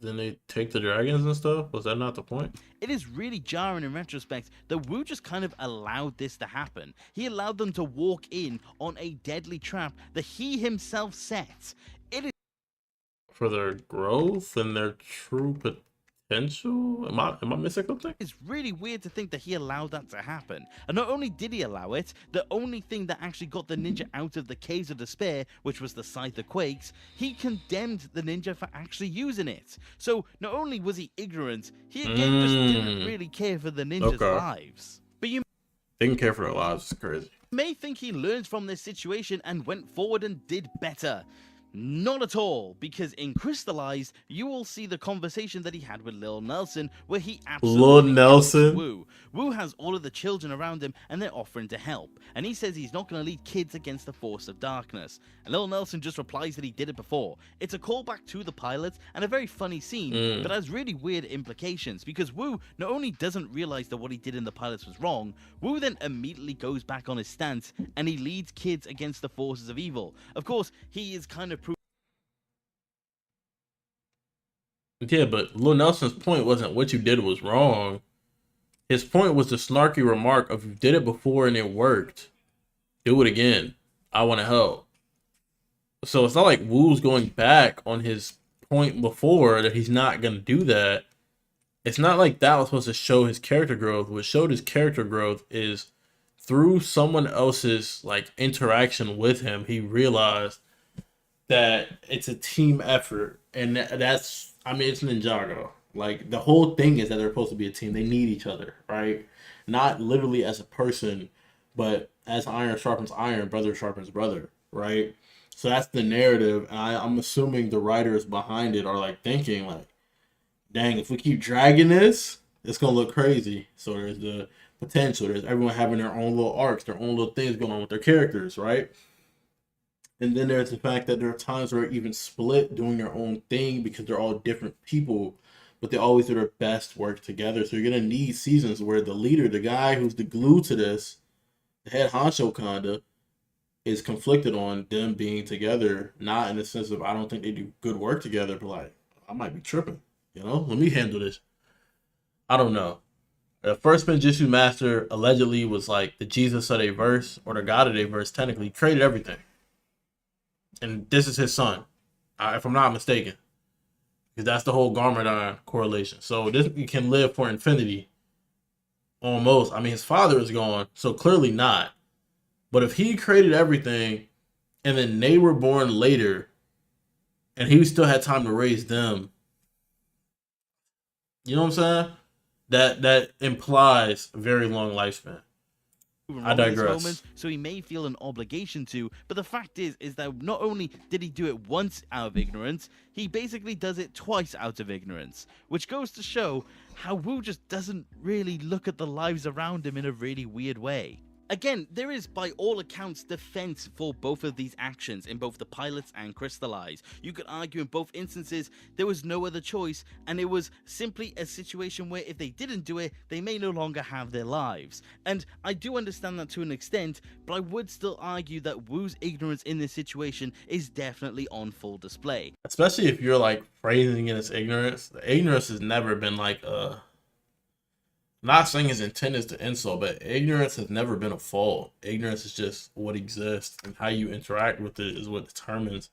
Then they take the dragons and stuff? Was that not the point? it is really jarring in retrospect that Wu just kind of allowed this to happen. He allowed them to walk in on a deadly trap that he himself set. It is for their growth and their true potential? Am I missing something? It's really weird to think that he allowed that to happen. And not only did he allow it, the only thing that actually got the ninja out of the caves of despair, which was the Scythe of Quakes, he condemned the ninja for actually using it. So not only was he ignorant, he again just didn't really care for the ninja's lives. But you didn't care for their lives. It's crazy. may think he learned from this situation and went forward and did better. Not at all, because in Crystallized, you will see the conversation that he had with Lil Nelson, where he absolutely Wu. Wu has all of the children around him, and they're offering to help, and he says he's not going to lead kids against the force of darkness. And Lil Nelson just replies that he did it before. It's a callback to the pilot, and a very funny scene, but has really weird implications, because Wu not only doesn't realize that what he did in the pilot was wrong, Wu then immediately goes back on his stance, and he leads kids against the forces of evil. Of course, he is kind of yeah, but Lil Nelson's point wasn't what you did was wrong. His point was the snarky remark of you did it before and it worked. Do it again. I want to help. So it's not like Wu's going back on his point before that he's not going to do that. It's not like that was supposed to show his character growth. What showed his character growth is through someone else's like interaction with him, he realized that it's a team effort, and that's I mean, it's Ninjago. Like, the whole thing is that they're supposed to be a team. They need each other, right? Not literally as a person, but as iron sharpens iron, brother sharpens brother, right? So that's the narrative. And I'm assuming the writers behind it are like thinking like, dang, if we keep dragging this, it's gonna look crazy. So there's the potential. There's everyone having their own little arcs, their own little things going on with their characters, right? And then there's the fact that there are times where even split doing their own thing because they're all different people, but they always do their best work together. So you're gonna need seasons where the leader, the guy who's the glue to this, the head honcho kinda, is conflicted on them being together. Not in the sense of I don't think they do good work together, but like I might be tripping. You know, let me handle this. I don't know. The first Spinjitzu master allegedly was like the Jesus of their verse, or the God of their verse, technically created everything. And this is his son, if I'm not mistaken. Because that's the whole Garmadon correlation. So this can live for infinity. Almost. I mean, his father is gone, so clearly not. But if he created everything, and then they were born later, and he still had time to raise them, you know what I'm saying? That implies a very long lifespan. I digress. Moment, so he may feel an obligation to, but the fact is that not only did he do it once out of ignorance, he basically does it twice out of ignorance, which goes to show how Wu just doesn't really look at the lives around him in a really weird way. Again, there is, by all accounts, defense for both of these actions in both the pilots and Crystallize. You could argue in both instances there was no other choice, and it was simply a situation where if they didn't do it, they may no longer have their lives. And I do understand that to an extent, but I would still argue that Wu's ignorance in this situation is definitely on full display. Especially if you're like phrasing it as ignorance. The ignorance has never been like not saying his intent is to insult, but ignorance has never been a fault. Ignorance is just what exists, and how you interact with it is what determines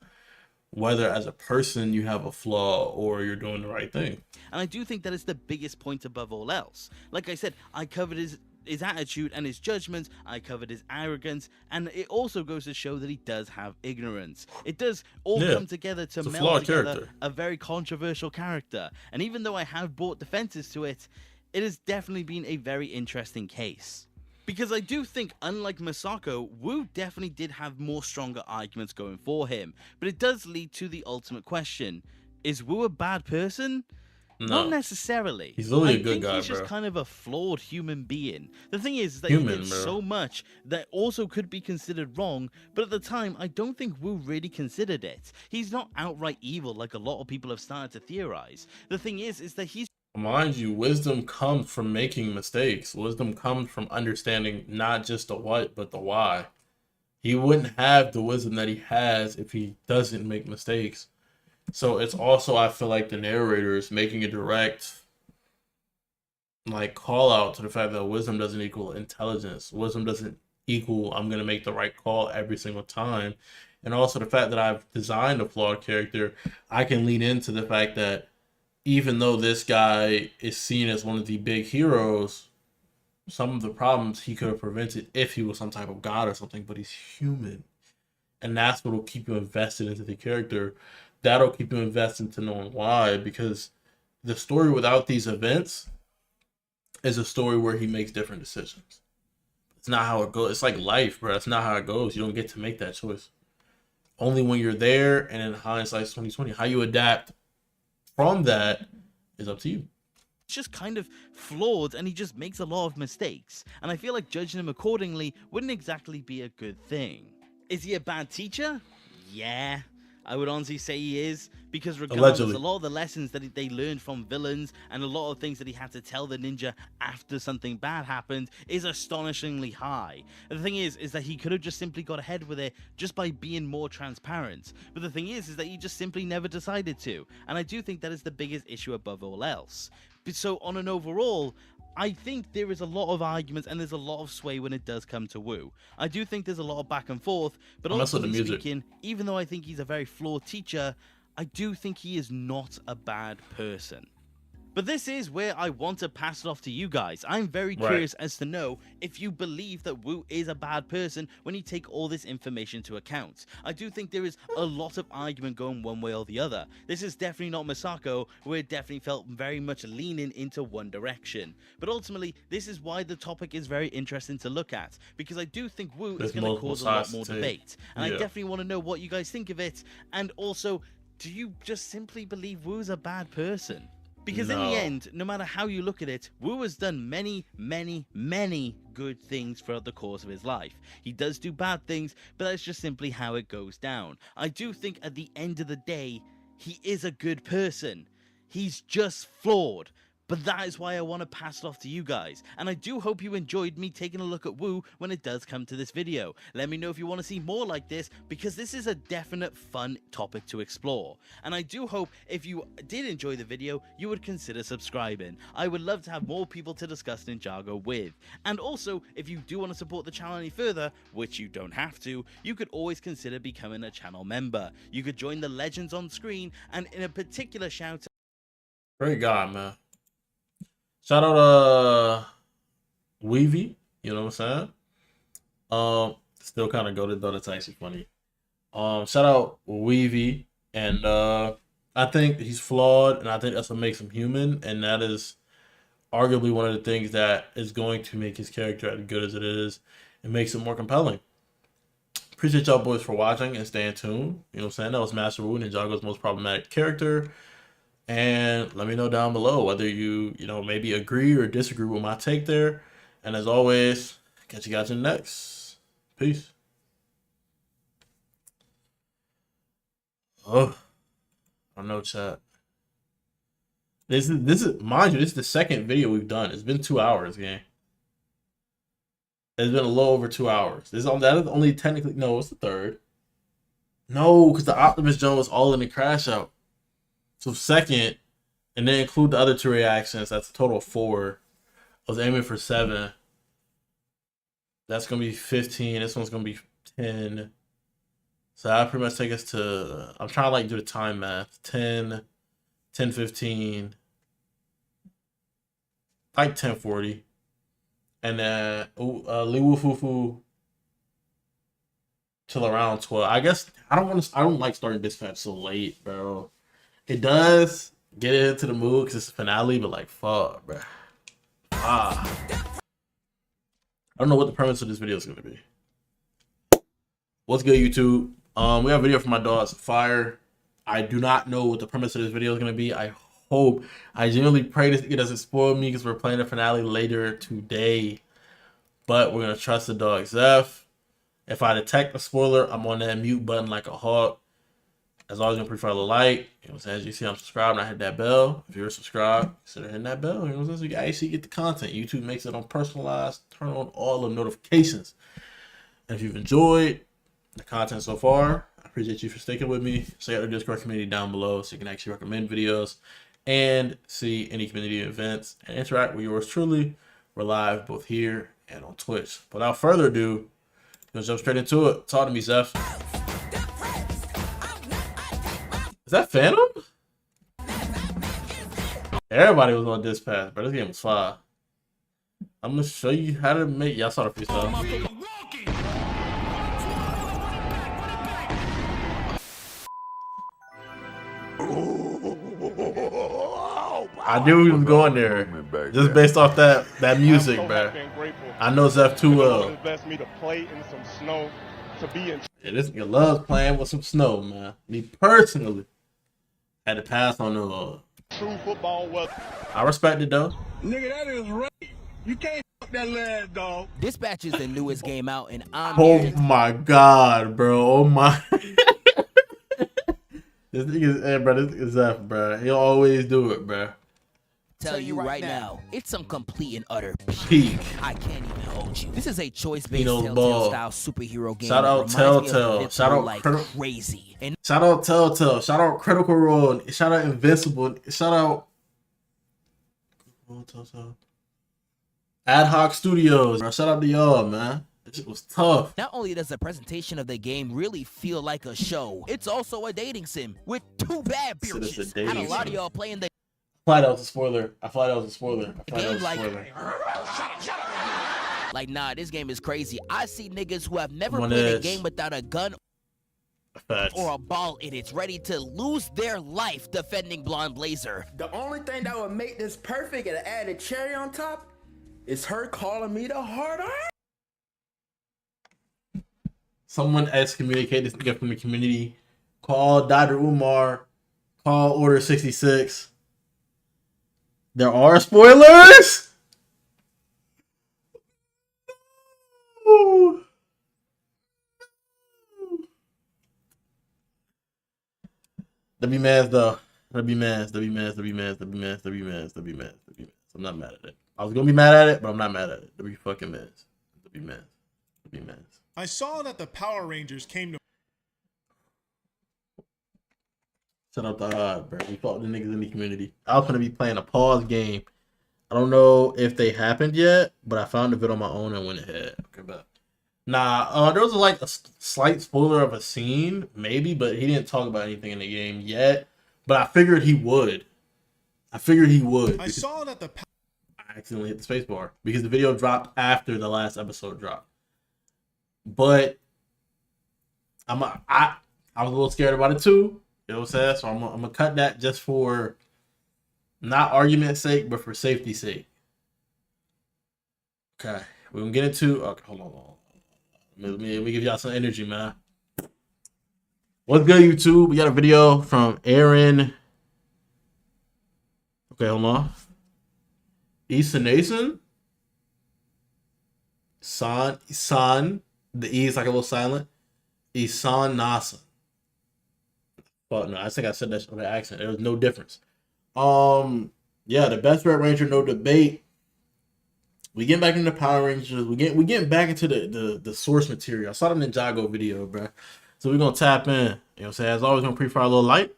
whether as a person you have a flaw or you're doing the right thing. And I do think that is the biggest point above all else. Like I said, I covered his attitude and his judgments, I covered his arrogance, and it also goes to show that he does have ignorance. It does all come together to meld together a very controversial character. And even though I have brought defenses to it, it has definitely been a very interesting case. Because I do think, unlike Masako, Wu definitely did have more stronger arguments going for him. But it does lead to the ultimate question. Is Wu a bad person? No. Not necessarily. He's only a good guy, I think he's just kind of a flawed human being. The thing is that he did so much that also could be considered wrong, but at the time, I don't think Wu really considered it. He's not outright evil like a lot of people have started to theorize. The thing is that he's... Mind you, wisdom comes from making mistakes. Wisdom comes from understanding not just the what, but the why. He wouldn't have the wisdom that he has if he doesn't make mistakes. So it's also, I feel like the narrator is making a direct like call out to the fact that wisdom doesn't equal intelligence. Wisdom doesn't equal I'm going to make the right call every single time. And also the fact that I've designed a flawed character, I can lean into the fact that even though this guy is seen as one of the big heroes, some of the problems he could have prevented if he was some type of god or something, but he's human. And that's what will keep you invested into the character. That'll keep you invested into knowing why, because the story without these events is a story where he makes different decisions. It's not how it goes. It's like life, bro. That's not how it goes. You don't get to make that choice. Only when you're there, and in hindsight's 2020, how you adapt from that is up to you. It's just kind of flawed, and he just makes a lot of mistakes. And I feel like judging him accordingly wouldn't exactly be a good thing. Is he a bad teacher? Yeah, I would honestly say he is, because regardless, a lot of the lessons that they learned from villains and a lot of things that he had to tell the ninja after something bad happened is astonishingly high. And the thing is that he could have just simply got ahead with it just by being more transparent. But the thing is that he just simply never decided to. And I do think that is the biggest issue above all else. So on an overall, I think there is a lot of arguments and there's a lot of sway when it does come to Wu. I do think there's a lot of back and forth, but also speaking, even though I think he's a very flawed teacher, I do think he is not a bad person. But this is where I want to pass it off to you guys. I'm very curious as to know if you believe that Wu is a bad person when you take all this information into account. I do think there is a lot of argument going one way or the other. This is definitely not Masako, where it definitely felt very much leaning into one direction. But ultimately, this is why the topic is very interesting to look at, because I do think Wu is going to cause a lot more debate. And I definitely want to know what you guys think of it. And also, do you just simply believe Wu's a bad person? Because in the end, no matter how you look at it, Wu has done many, many, many good things throughout the course of his life. He does do bad things, but that's just simply how it goes down. I do think at the end of the day, he is a good person. He's just flawed. But that is why I want to pass it off to you guys. And I do hope you enjoyed me taking a look at Wu when it does come to this video. Let me know if you want to see more like this, because this is a definite fun topic to explore. And I do hope if you did enjoy the video, you would consider subscribing. I would love to have more people to discuss Ninjago with. And also, if you do want to support the channel any further, which you don't have to, you could always consider becoming a channel member. You could join the legends on screen, and in a particular shout out. Great guy, man. Shout out Weavy, you know what I'm saying? Still kind of goated though, that's actually funny. Shout out Weavy, and I think he's flawed, and I think that's what makes him human, and that is arguably one of the things that is going to make his character as good as it is and makes it more compelling. Appreciate y'all boys for watching and staying tuned. You know what I'm saying? That was Master Wu, Ninjago's most problematic character. And let me know down below whether you maybe agree or disagree with my take there. And as always, catch you guys in the next. Peace. Oh, I don't know, chat. This is mind you, this is the second video we've done. It's been 2 hours, gang. It's been a little over 2 hours. That is only technically, no, it's the third. No, because the Optimus Jones was all in the crash out. So second, and then include the other two reactions, that's a total of 4. I was aiming for 7. That's going to be 15. This one's going to be 10. So that pretty much take us to, I'm trying to like do the time math. 10, 10:15, like 10:40. And then Liwu Fufu till around 12. I guess I don't like starting Dispatch so late, bro. It does get into the mood because it's the finale, but like, fuck, bro. I don't know what the premise of this video is going to be. What's good, YouTube? We have a video from my dogs, Fire. I do not know what the premise of this video is going to be. I genuinely pray it doesn't spoil me because we're playing the finale later today. But we're going to trust the dog, Zeph. If I detect a spoiler, I'm on that mute button like a hawk. As always, I'm prefer to like. You know what I'm saying? As you see, I'm subscribed and I hit that bell. If you're subscribed, consider hitting that bell. You know what I'm saying? So you can actually get the content. YouTube makes it on personalized. Turn on all the notifications. And if you've enjoyed the content so far, I appreciate you for sticking with me. Check out the Discord community down below so you can actually recommend videos and see any community events and interact with yours truly. We're live both here and on Twitch. Without further ado, let's jump straight into it. Talk to me, Zeph. Is that Phantom? Everybody was on Dispatch, but this game was fire. I'm gonna show you how to make. Y'all saw the freestyle. I knew he was going there, just based off that music, bro. I know Zeph too well. Yeah, this nigga loves playing with some snow, man. Me personally had to pass on the true football weather. I respect it though. Nigga, that is right. You can't fuck that lad, dog. Dispatch is the newest game out, and I'm oh my god, bro. Oh my. This nigga, hey, bro, this is Zeph, bro. He'll always do it, bro. Tell you right now, it's some complete and utter peak. I can't even hold you. This is a choice-based Telltale style superhero game. Shout out Telltale. Shout out like crazy. And shout out Telltale. Shout out Critical Role. Shout out Invincible. Shout out Ad Hoc Studios. Shout out to y'all, man. It was tough. Not only does the presentation of the game really feel like a show, it's also a dating sim with 2 bad bitches. And a lot of y'all playing the feel like that was a spoiler. I feel like that was a spoiler. I feel like that was a spoiler. Like, nah, this game is crazy. I see niggas who have never played a game without a gun or a ball in it, ready to lose their life defending Blonde Blazer. The only thing that would make this perfect and add a cherry on top is her calling me the hard R. Someone excommunicate this nigga from the community. Call Dr. Umar. Call Order 66. There are spoilers? Ooh. W Mans though. W Mans. I'm not mad at it. I was gonna be mad at it, but I'm not mad at it. W fucking Mans. W Mans. I saw that the Power Rangers came to. Shut up the hard, bro. We fought the niggas in the community. I was gonna be playing a pause game. I don't know if they happened yet, but I found a bit on my own and went ahead. Okay, but nah, there was like a slight spoiler of a scene, maybe, but he didn't talk about anything in the game yet. But I figured he would. I saw that the. I accidentally hit the space bar because the video dropped after the last episode dropped. But I was a little scared about it too. You know what I'm saying? So I'm gonna cut that just for not argument's sake, but for safety's sake. Okay, we're gonna get into. Okay, hold on. Let me give y'all some energy, man. What's good, YouTube? We got a video from Aaron. Okay, hold on. Issa Nason. San. The E is like a little silent. Isan Nasa. But no, I think I said that with an accent. There was no difference. Yeah, the best Red Ranger, no debate. We get back into Power Rangers. We getting back into the source material. I saw the Ninjago video, bro. So we're gonna tap in. You know what I'm saying? As always, gonna pre-fire a little light.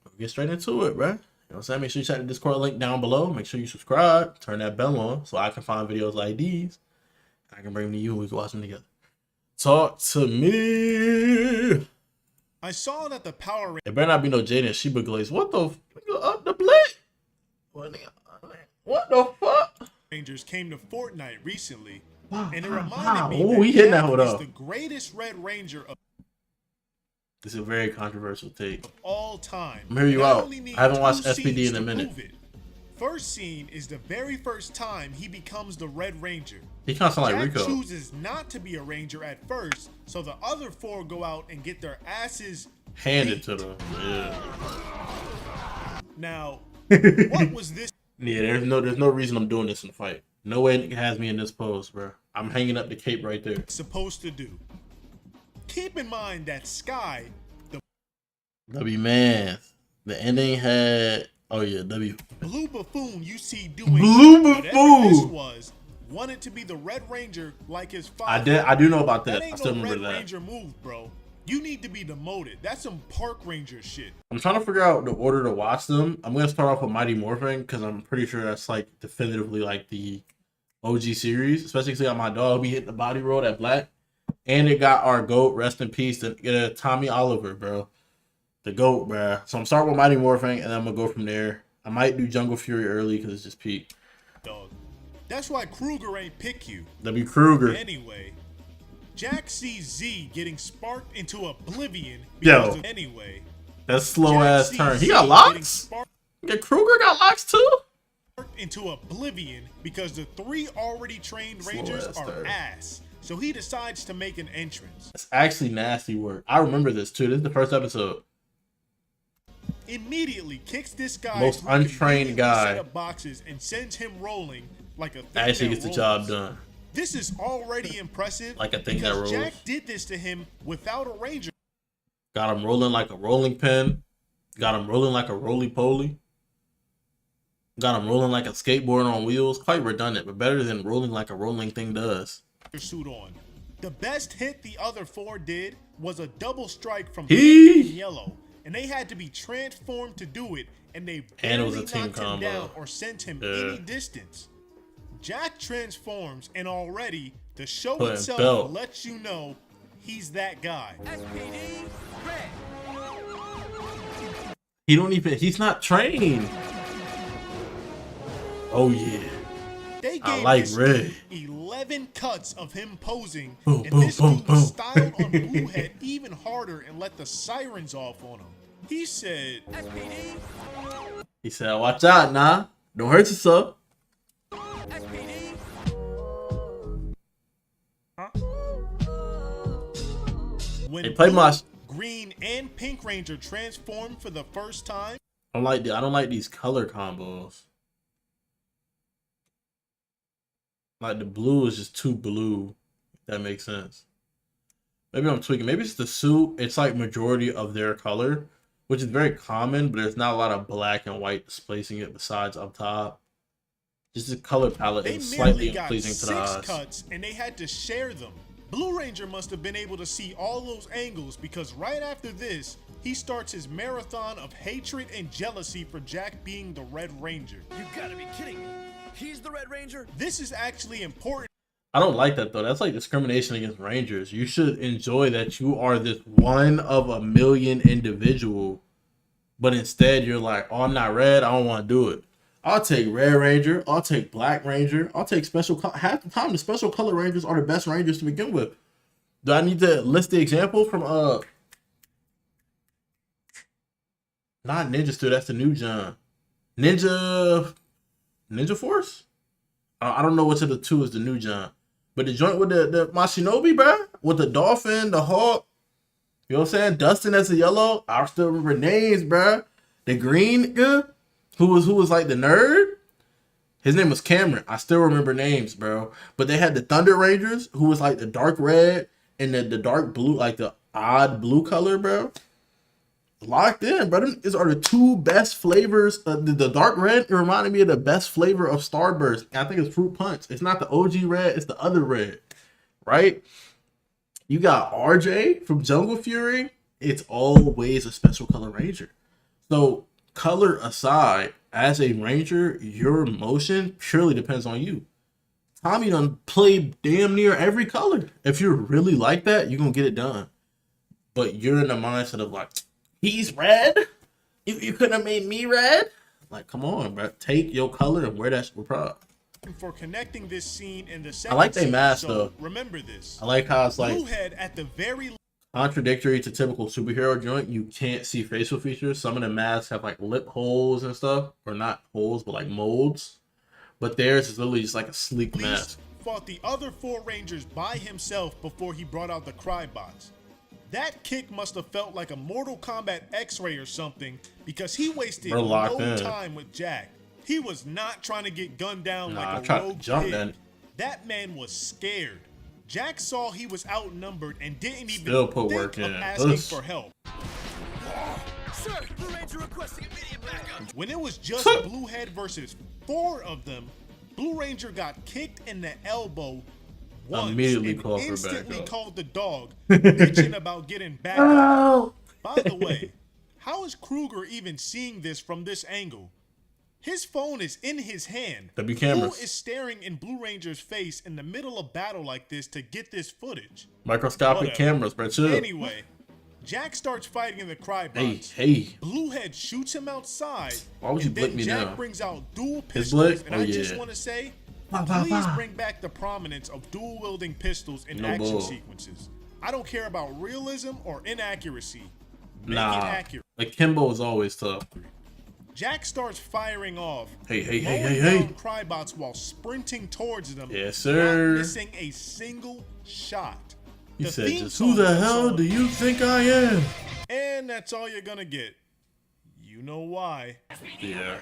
We'll get straight into it, bro. You know what I'm saying? Make sure you check the Discord link down below. Make sure you subscribe. Turn that bell on so I can find videos like these. I can bring them to you and we can watch them together. Talk to me. I saw that the Power Rangers. It better not be no Jaden and Sheba Glaze. What the up the blade? What the fuck? Rangers came to Fortnite recently, wow, and it reminded me he hitting that one is up. The greatest Red Ranger of. This is a very controversial take. Of all time. I'm hear you out. I haven't watched SPD in a minute. First scene is the very first time he becomes the Red Ranger. He kind of sound like Jack Rico. Chooses not to be a Ranger at first, so the other four go out and get their asses handed to them. Yeah. Now, what was this? Yeah, there's no reason I'm doing this in the fight. No way it has me in this pose, bro. I'm hanging up the cape right there. Supposed to do. Keep in mind that Sky, the W man, the ending had. Oh yeah, W. Blue Buffoon you see doing Blue Buffoon this was wanted to be the Red Ranger like his father. I do know about that. That ain't I still no remember Red that. Ranger move, bro. You need to be demoted. That's some Park Ranger shit. I'm trying to figure out the order to watch them. I'm gonna start off with Mighty Morphin because I'm pretty sure that's like definitively like the OG series, especially because I got my dog be hitting the body roll that black, and it got our GOAT, rest in peace, Tommy Oliver, bro. The GOAT, bro. So I'm starting with Mighty Morphin, and then I'm gonna go from there. I might do Jungle Fury early because it's just peak. Dog. That's why Kruger ain't pick you. W. Kruger. Anyway, Jack sees Z getting sparked into oblivion because anyway. That's slow ass turn. He got locks? Yeah, Kruger got locks too? Into oblivion because the three already trained Rangers are ass. So he decides to make an entrance. That's actually nasty work. I remember this too. This is the first episode. Immediately kicks this guy most untrained guy set of boxes and sends him rolling like a thing actually that gets the rolls. job done. This is already impressive like a thing that rolls. Jack did this to him without a Ranger. Got him rolling like a rolling pin. Got him rolling like a roly-poly. Got him rolling like a skateboard on wheels. Quite redundant, but better than rolling like a rolling thing does. Suit on. The best hit the other four did was a double strike from yellow. And they had to be transformed to do it, and they barely knocked him down or sent him any distance. Jack transforms, and already the show itself lets you know he's that guy. He don't even. He's not trained. Oh yeah. They I gave like this red. dude 11 cuts of him posing, Boom, and boom, this boom, dude boom. styled on Bluehead even harder and let the sirens off on him. He said, SPD. He said, watch out, nah. Don't hurt yourself. SPD. When They play Blue, my. Green, and Pink Ranger transformed for the first time, I don't like these color combos. Like the blue is just too blue. If that makes sense. Maybe I'm tweaking. Maybe it's the suit. It's like majority of their color, which is very common, but there's not a lot of black and white displacing it besides up top. Just the color palette they is slightly got unpleasing to the 6 eyes. cuts and they had to share them. Blue Ranger must have been able to see all those angles because right after this, he starts his marathon of hatred and jealousy for Jack being the Red Ranger. You gotta be kidding me. He's the Red Ranger? This is actually important. I don't like that though. That's like discrimination against Rangers. You should enjoy that you are this one of a million individual, but instead you're like, oh, I'm not red. I don't want to do it. I'll take Red Ranger. I'll take Black Ranger. I'll take special. Half the time, the special color Rangers are the best Rangers to begin with. Do I need to list the examples from not Ninja Steel? That's the new John. Ninja Force. I don't know which of the two is the new John, but the joint with the my Shinobi, bruh, with the dolphin, the hawk. You know what I'm saying? Dustin as the yellow. I still remember names, bruh. The green guy. Who was like the nerd? His name was Cameron. I still remember names, bro. But they had the Thunder Rangers, who was like the dark red and the dark blue, like the odd blue color, bro. Locked in, bro. These are the two best flavors. The dark red reminded me of the best flavor of Starburst. I think it's Fruit Punch. It's not the OG red, it's the other red, right? You got RJ from Jungle Fury. It's always a special color ranger. So color aside, as a ranger, your motion purely depends on you. Tommy done played damn near every color. If you're really like that, you're gonna get it done. But you're in the mindset of like, he's red? You couldn't have made me red? Like, come on, bro. Take your color and wear that with pride. For connecting this scene in the second I like they scene, mask so though. remember this. I like how it's like Bluehead at the very contradictory to typical superhero joint. You can't see facial features. Some of the masks have like lip holes and stuff, or not holes, but like molds. But theirs is literally just like a sleek mask. fought the other 4 Rangers by himself before he brought out the Crybots. That kick must have felt like a Mortal Kombat X-ray or something because he wasted no time with Jack. He was not trying to get gunned down like a rogue kid. That man was scared. Jack saw he was outnumbered and didn't even think of asking for help. Sir, Blue Ranger requesting immediate backup. When it was just Bluehead versus 4 of them, Blue Ranger got kicked in the elbow once immediately and called instantly for backup. called the dog, bitching about getting back up. By the way, how is Kruger even seeing this from this angle? His phone is in his hand. W cameras. Who is staring in Blue Ranger's face in the middle of battle like this to get this footage? Microscopic cameras, bro. Chill. Anyway, Jack starts fighting the Crybots. Hey. Bluehead shoots him outside. Why would you and blick then me Jack now? brings out dual His pistols, blick? and Oh, I just yeah. want to say, Bah, bah, please bah. bring back the prominence of dual-wielding pistols in No action bull. sequences. I don't care about realism or inaccuracy. Make it Nah. accurate. Akimbo is always tough. Jack starts firing off. Hey. mowing down Crybots while sprinting towards them. Yes, sir. Not missing a single shot. He The said, theme just song who the goes hell on. do you think I am? And that's all you're gonna get. You know why. Yeah.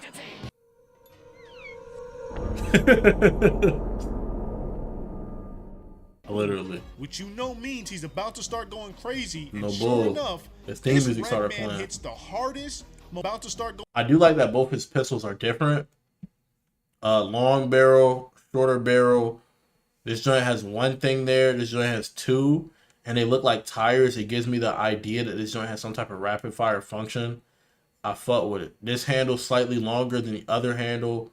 Literally. Which you know means he's about to start going crazy. And No sure bull. enough, His theme this music red started man playing. hits the hardest. About to start going. I do like that both his pistols are different. Long barrel, shorter barrel. This joint has one thing there. This joint has 2. And they look like tires. It gives me the idea that this joint has some type of rapid fire function. I fuck with it. This handle's slightly longer than the other handle.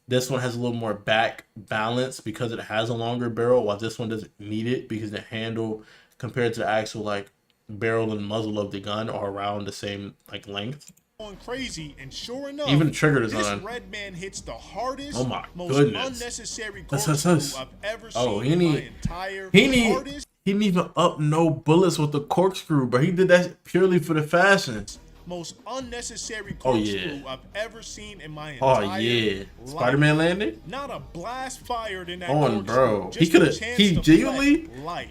This one has a little more back balance because it has a longer barrel, while this one doesn't need it because the handle compared to the actual like barrel and muzzle of the gun are around the same like length. going crazy, and sure enough, even the trigger this design. red man hits the hardest, Oh my most goodness. unnecessary That's corkscrew I've ever seen in my entire he didn't even up no bullets with the corkscrew, but he did that purely for the fashion. Most unnecessary corkscrew I've ever seen in my entire life. Spider-Man landing? Not a blast fired in that On, bro. Just He could have. a chance He to genuinely. life.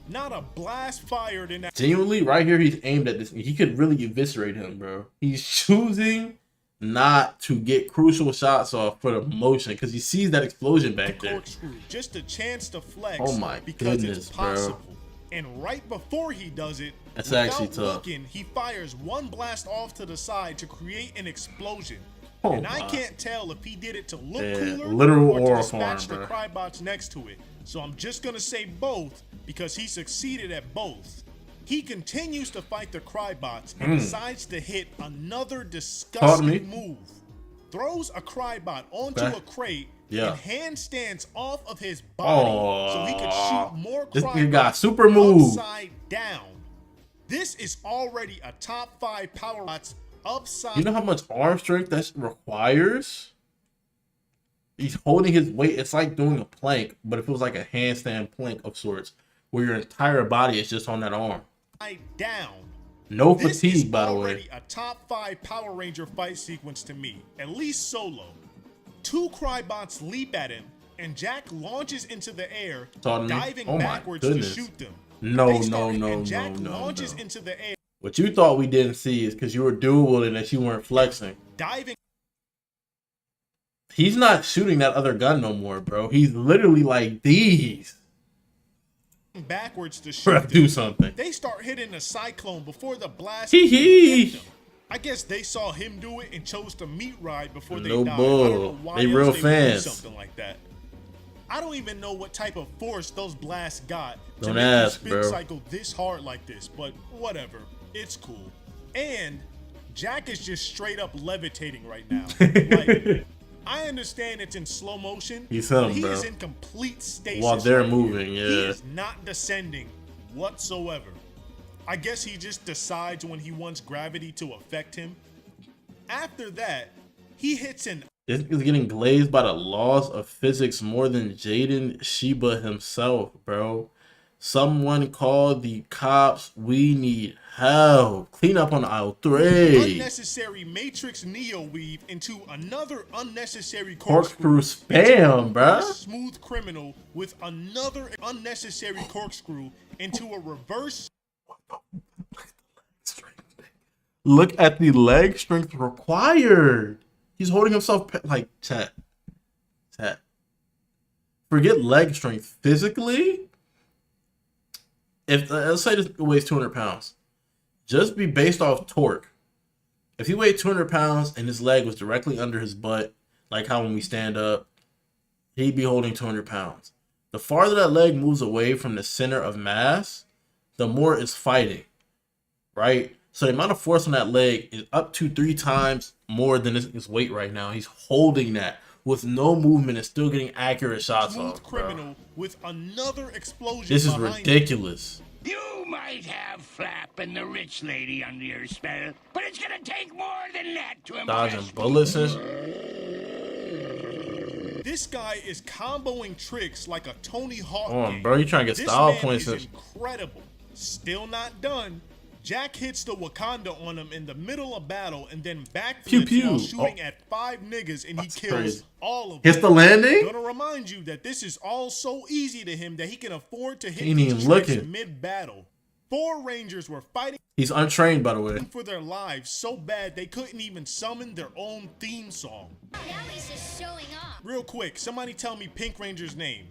Not a blast fired in that. Genuinely, right here, he's aimed at this. He could really eviscerate him, bro. He's choosing not to get crucial shots off for the motion because he sees that explosion back there. Just a chance to flex. Oh my because goodness, it's possible. bro. And right before he does it, that's without actually tough. looking, he fires one blast off to the side to create an explosion. Oh and I can't tell if he did it to look cooler literal or to form, dispatch the Crybots next to it. So I'm just gonna say both because he succeeded at both. He continues to fight the Crybots and decides to hit another disgusting move. Throws a Crybot onto a crate and handstands off of his body so he could shoot more Crybots got super move. upside down. This is already a top 5 power bots upside. You know how much arm strength that requires? He's holding his weight. It's like doing a plank, but if it was like a handstand plank of sorts, where your entire body is just on that arm. Down. No fatigue, by the way. Already a top 5 Power Ranger fight sequence to me, at least solo. 2 Crybots leap at him, and Jack launches into the air, diving backwards to shoot them. No. Launches into the air. What you thought we didn't see is because you were dual wielding that you weren't flexing. Diving. He's not shooting that other gun no more, bro. He's literally like these. Backwards to shoot do something. They start hitting the cyclone before the blast. Hee. I guess they saw him do it and chose to meat ride before they no died. bull. I don't know why they real they fans. Would do something like that. I don't even know what type of force those blasts got to Don't make ask, the spin bro. cycle this hard like this, but whatever. It's cool. And Jack is just straight up levitating right now. Like, I understand it's in slow motion, but he is in complete stasis while they're right moving. here. Yeah, he is not descending whatsoever. I guess he just decides when he wants gravity to affect him. After that, he hits an. This is getting glazed by the laws of physics more than Jaden Sheba himself, bro. Someone call the cops. We need help. Clean up on aisle 3. Unnecessary Matrix Neo weave into another unnecessary corkscrew spam, bro. Smooth criminal with another unnecessary corkscrew into a reverse. Look at the leg strength required. He's holding himself like chat. Forget leg strength. Physically, if let's say this weighs 200 pounds, just be based off torque. If he weighed 200 pounds and his leg was directly under his butt, like how when we stand up, he'd be holding 200 pounds. The farther that leg moves away from the center of mass, the more it's fighting, right? So the amount of force on that leg is up to 3 times more than his weight right now. He's holding that with no movement and still getting accurate shots off, criminal with another explosion. This is ridiculous. You might have Flap and the rich lady under your spell, but it's gonna take more than that to impress Dodging bullets and This guy is comboing tricks like a Tony Hawk game. Bro, you trying to get This style man points? Is incredible. Still not done. Jack hits the Wakanda on him in the middle of battle and then backflips while shooting at 5 niggas and he kills all of them. Hits the landing? Gonna remind you that this is all so easy to him that he can afford to hit Ain't these even tricks looking. mid-battle. 4 Rangers were fighting. He's untrained, by the way. For their lives so bad they couldn't even summon their own theme song. Now he's just showing off. Real quick, somebody tell me Pink Ranger's name.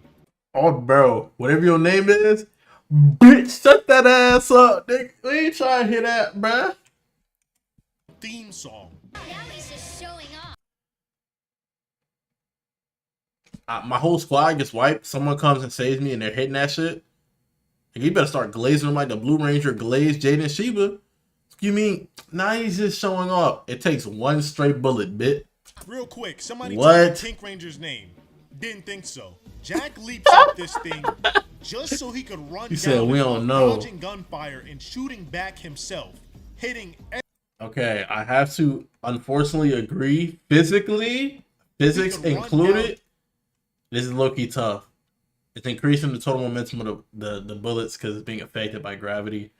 Oh, bro, whatever your name is, bitch, shut that ass up, nigga. We ain't trying to hear that, bruh. Theme song. Now he's just showing off. My whole squad gets wiped. Someone comes and saves me, and they're hitting that shit. You better start glazing them like the Blue Ranger glazed Jaden Sheba. You mean now he's just showing off? It takes 1 straight bullet, bit. Real quick, somebody tell me Pink Ranger's name. Didn't think so. Jack leaps up this thing just so he could run He down said we don't know. dodging gunfire and shooting back himself, hitting Okay, I have to unfortunately agree. Physically, physics included, this is low-key tough. It's increasing the total momentum of the bullets because it's being affected by gravity,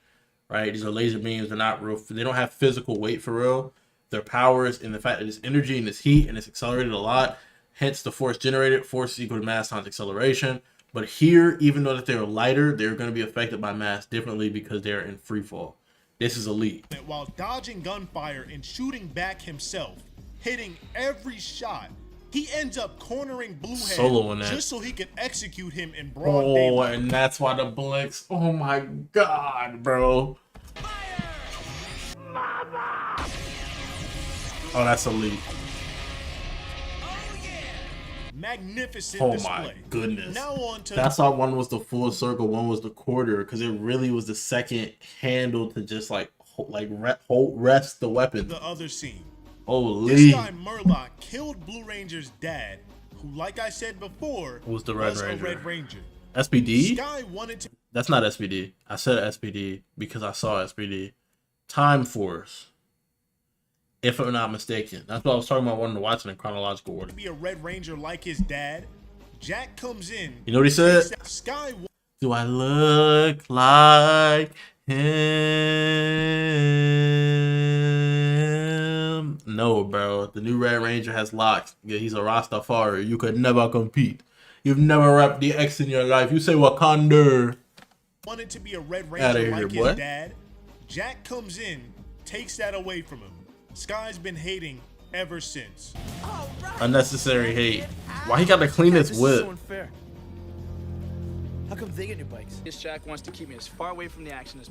right? These are laser beams. They're not real. They don't have physical weight for real. Their powers and the fact that it's energy and it's heat and it's accelerated a lot. Hence the force generated. Force is equal to mass times acceleration. But here, even though that they're lighter, they're going to be affected by mass differently because they're in free fall. This is elite. While dodging gunfire and shooting back himself, hitting every shot, he ends up cornering Bluehead just so he can execute him in broad daylight. And that's why the Blix. Oh my god, bro. Oh, that's elite. Magnificent oh display. My goodness. Now on to that's how one was the full circle, one was the quarter, because it really was the second handle to just rest the weapon. The other scene. Holy. This guy Murloc killed Blue Ranger's dad, who, like I said before, was the Red Ranger. A Red Ranger. SPD? Sky wanted to. That's not SPD. I said SPD because I saw SPD. Time Force. If I'm not mistaken. That's what I was talking about wanting to watch in chronological order. To be a Red Ranger like his dad, Jack comes in. You know what he said? Sky. Do I look like him? No, bro. The new Red Ranger has locks. Yeah, he's a Rastafari. You could never compete. You've never rapped the X in your life. You say Wakanda. Wanted to be a Red Ranger like his dad. Jack comes in, takes that away from him. Sky's been hating ever since. Right. Unnecessary hate. Why he got to clean his whip? So unfair. How come they get new bikes? This Jack wants to keep me as far away from the action as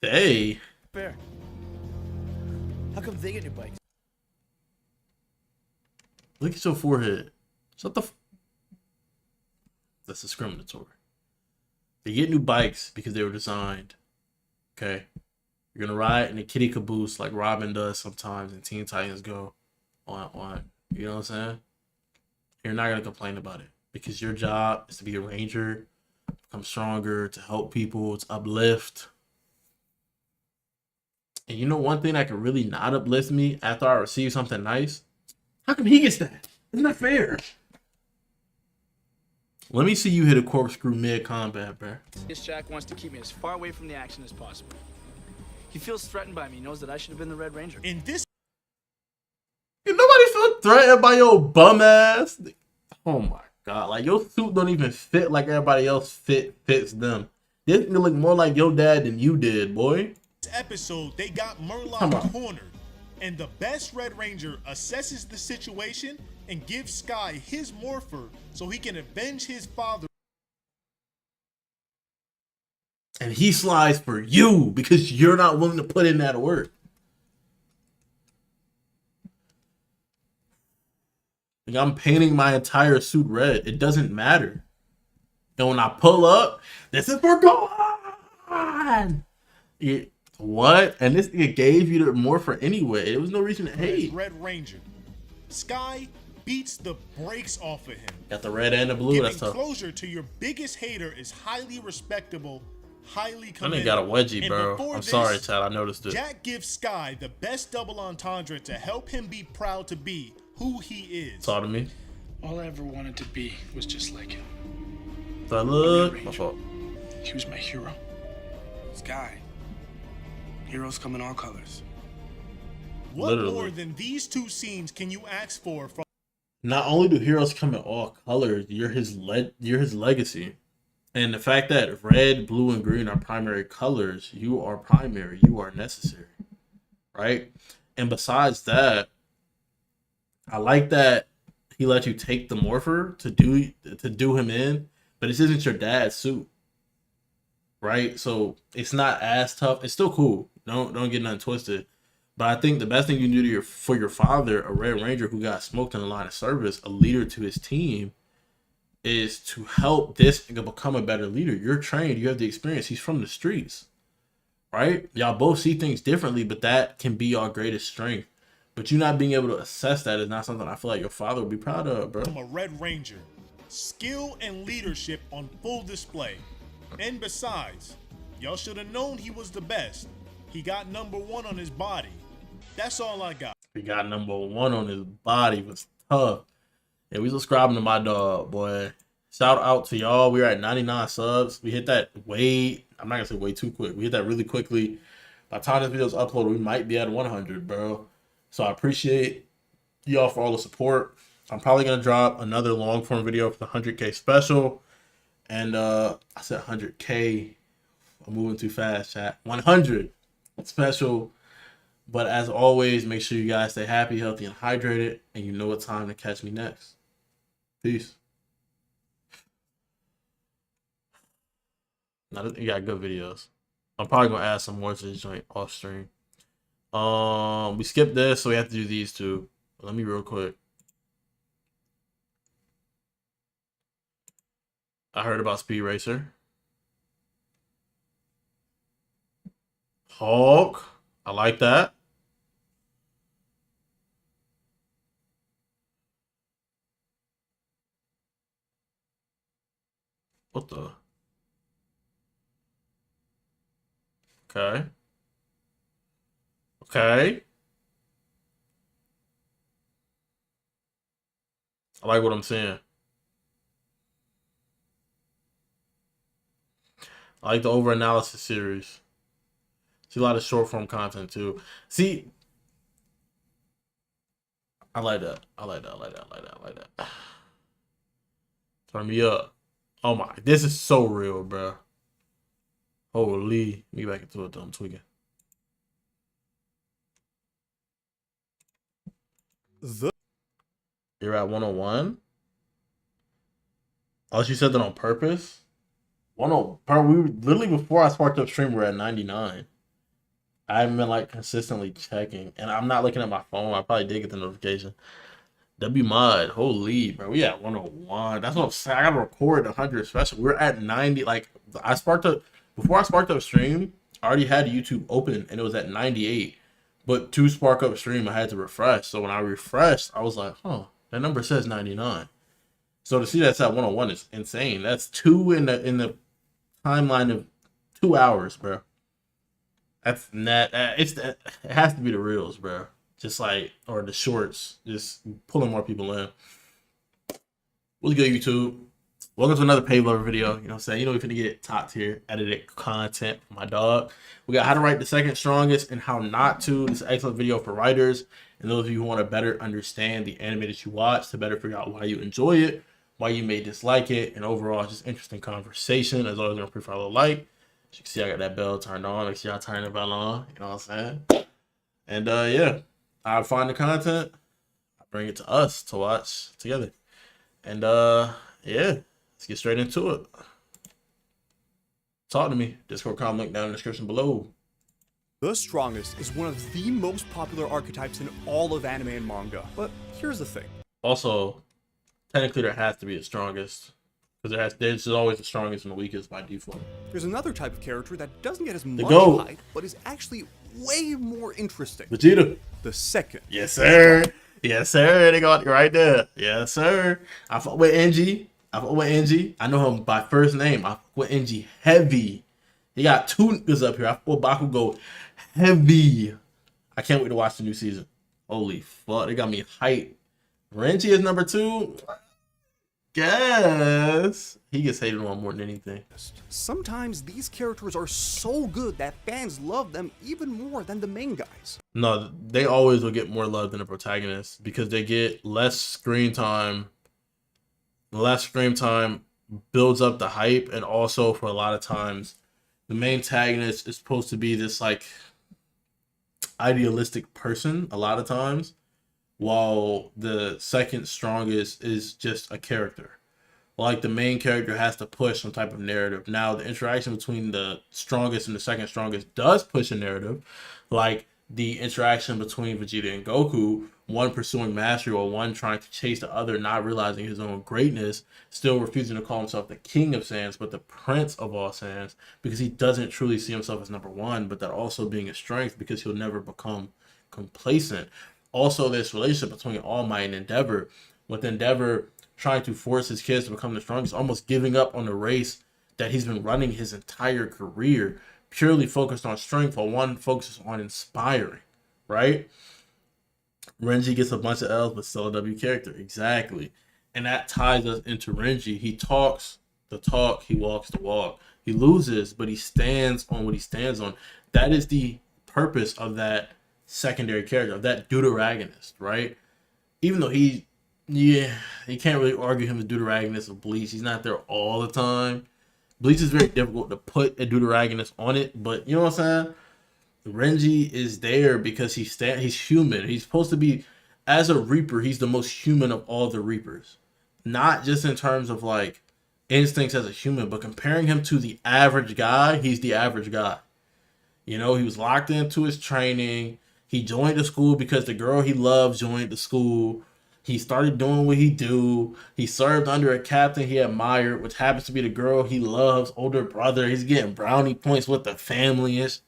Hey. fair. How come they get new bikes? Look at your forehead. Shut the That's discriminatory. They get new bikes because they were designed. Okay. You're gonna ride in a kitty caboose like Robin does sometimes and Teen Titans Go on. You know what I'm saying? You're not gonna complain about it because your job is to be a ranger, become stronger, to help people, to uplift. And you know one thing that can really not uplift me after I receive something nice? How come he gets that? Isn't that fair? Let me see you hit a corkscrew mid-combat, bro. This Jack wants to keep me as far away from the action as possible. He feels threatened by me. He knows that I should have been the Red Ranger. In this, nobody feel threatened by your bum ass. Oh my god! Like your suit don't even fit like everybody else fits them. This can look more like your dad than you did, boy. This episode, they got Murloc cornered, and the best Red Ranger assesses the situation and gives Sky his morpher so he can avenge his father. And he slides for you because you're not willing to put in that work. Like I'm painting my entire suit red. It doesn't matter. And when I pull up, this is for Gohan. What? And this nigga gave you the morpher anyway. There was no reason to hate. Red Ranger. Sky beats the brakes off of him. Got the red and the blue. That's tough. Closure to your biggest hater is highly respectable. Highly commendable. I got a wedgie, bro. I'm sorry, Chad. I noticed it. Jack gives Sky the best double entendre to help him be proud to be who he is. Saw to me. All I ever wanted to be was just like him. So look. My fault. He was my hero. Sky. Heroes come in all colors. What more than these two scenes can you ask for from? Not only do heroes come in all colors, you're his legacy. And the fact that red, blue, and green are primary colors, you are primary, you are necessary, right? And besides that, I like that he let you take the morpher to do him in, but this isn't your dad's suit, right? So it's not as tough. It's still cool. Don't get nothing twisted. But I think the best thing you can do for your father, a Red Ranger who got smoked in the line of service, a leader to his team, is to help this nigga become a better leader. You're trained, you have the experience. He's from the streets, right? Y'all both see things differently, but that can be our greatest strength. But you not being able to assess that is not something I feel like your father would be proud of, bro. I'm a Red Ranger. Skill and leadership on full display. And besides, y'all should have known he was the best. He got #1 on his body. That's all I got. We got number 1 on his body. Was tough. Yeah, we subscribing to my dog, boy. Shout out to y'all. We're at 99 subs. We hit that I'm not gonna say way too quick. We hit that really quickly. By the time this video's uploaded, we might be at 100, bro. So I appreciate y'all for all the support. I'm probably gonna drop another long form video for the 100K special. And I said 100K. I'm moving too fast, chat. 100 special. But as always, make sure you guys stay happy, healthy, and hydrated. And you know what time to catch me next. Peace. Now, you got good videos. I'm probably gonna add some more to this joint off stream. We skipped this, so we have to do these two. Let me real quick. I heard about Speed Racer. Hulk. I like that. What the? Okay. Okay. I like what I'm seeing. I like the over analysis series. See a lot of short form content too. See, I like that. I like that. I like that. I like that. I like that. Turn me up. Oh my, this is so real, bro. Holy, let me get back into it though. I'm tweaking. You're at 101. Oh, she said that on purpose. 10. We literally before I sparked up stream, we're at 99. I haven't been like consistently checking, and I'm not looking at my phone. I probably did get the notification. W mod, holy bro, we at 101. That's what I'm saying. I gotta record 100 special. We're at 90. Like I sparked up before I sparked up stream. I already had YouTube open and it was at 98. But to spark up stream, I had to refresh. So when I refreshed, I was like, huh, that number says 99. So to see that's at 101 is insane. That's 2 in the timeline of 2 hours, bro. That's not. It has to be the reels, bro. Just like, or the shorts, just pulling more people in. What's good, YouTube? Welcome to another Pay Lover video. You know what I'm saying? You know we're finna get top tier edited content from my dog. We got how to write the second strongest and how not to. This is an excellent video for writers and those of you who want to better understand the anime that you watch, to better figure out why you enjoy it, why you may dislike it, and overall just interesting conversation. As always, I'm pretty follow like. As you can see, I got that bell turned on. Make sure y'all turn the bell on. You know what I'm saying? And yeah, I find the content, I bring it to us to watch together. And yeah, let's get straight into it. Talk to me. Discord Comm link down in the description below. The strongest is one of the most popular archetypes in all of anime and manga. But here's the thing. Also, technically there has to be the strongest. Because there's always the strongest and the weakest by default. There's another type of character that doesn't get as much hype, but is actually way more interesting. Vegeta. The second. Yes, sir. Yes, sir. They got it right there. Yes, sir. I fuck with NG. I know him by first name. I fuck with NG heavy. He got 2 niggas up here. I fuck with Bakugo heavy. I can't wait to watch the new season. Holy fuck. They got me hyped. Renji is number 2. Guess he gets hated on more than anything. Sometimes these characters are so good that fans love them even more than the main guys. No, they always will get more love than the protagonist because they get less screen time. Less screen time builds up the hype, and also for a lot of times, the main antagonist is supposed to be this like idealistic person a lot of times, while the second strongest is just a character. Like the main character has to push some type of narrative. Now the interaction between the strongest and the second strongest does push a narrative, like the interaction between Vegeta and Goku, one pursuing mastery or one trying to chase the other, not realizing his own greatness, still refusing to call himself the king of Saiyans, but the prince of all Saiyans, because he doesn't truly see himself as number 1, but that also being a strength because he'll never become complacent. Also, this relationship between All Might and Endeavor, with Endeavor trying to force his kids to become the strongest, almost giving up on the race that he's been running his entire career, purely focused on strength, while one focuses on inspiring. right? Renji gets a bunch of L's, but still a W character. Exactly. And that ties us into Renji. He talks the talk, he walks the walk. He loses, but he stands on what he stands on. That is the purpose of that secondary character, of that deuteragonist, right? Even though you can't really argue him as deuteragonist of Bleach. He's not there all the time. Bleach is very difficult to put a deuteragonist on it, but you know what I'm saying? Renji is there because he's human. He's supposed to be, as a Reaper, he's the most human of all the Reapers. Not just in terms of like instincts as a human, but comparing him to the average guy, he's the average guy. You know, he was locked into his training. He joined the school because the girl he loved joined the school. He started doing what he do. He served under a captain he admired, which happens to be the girl he loves, older brother. He's getting brownie points with the family is,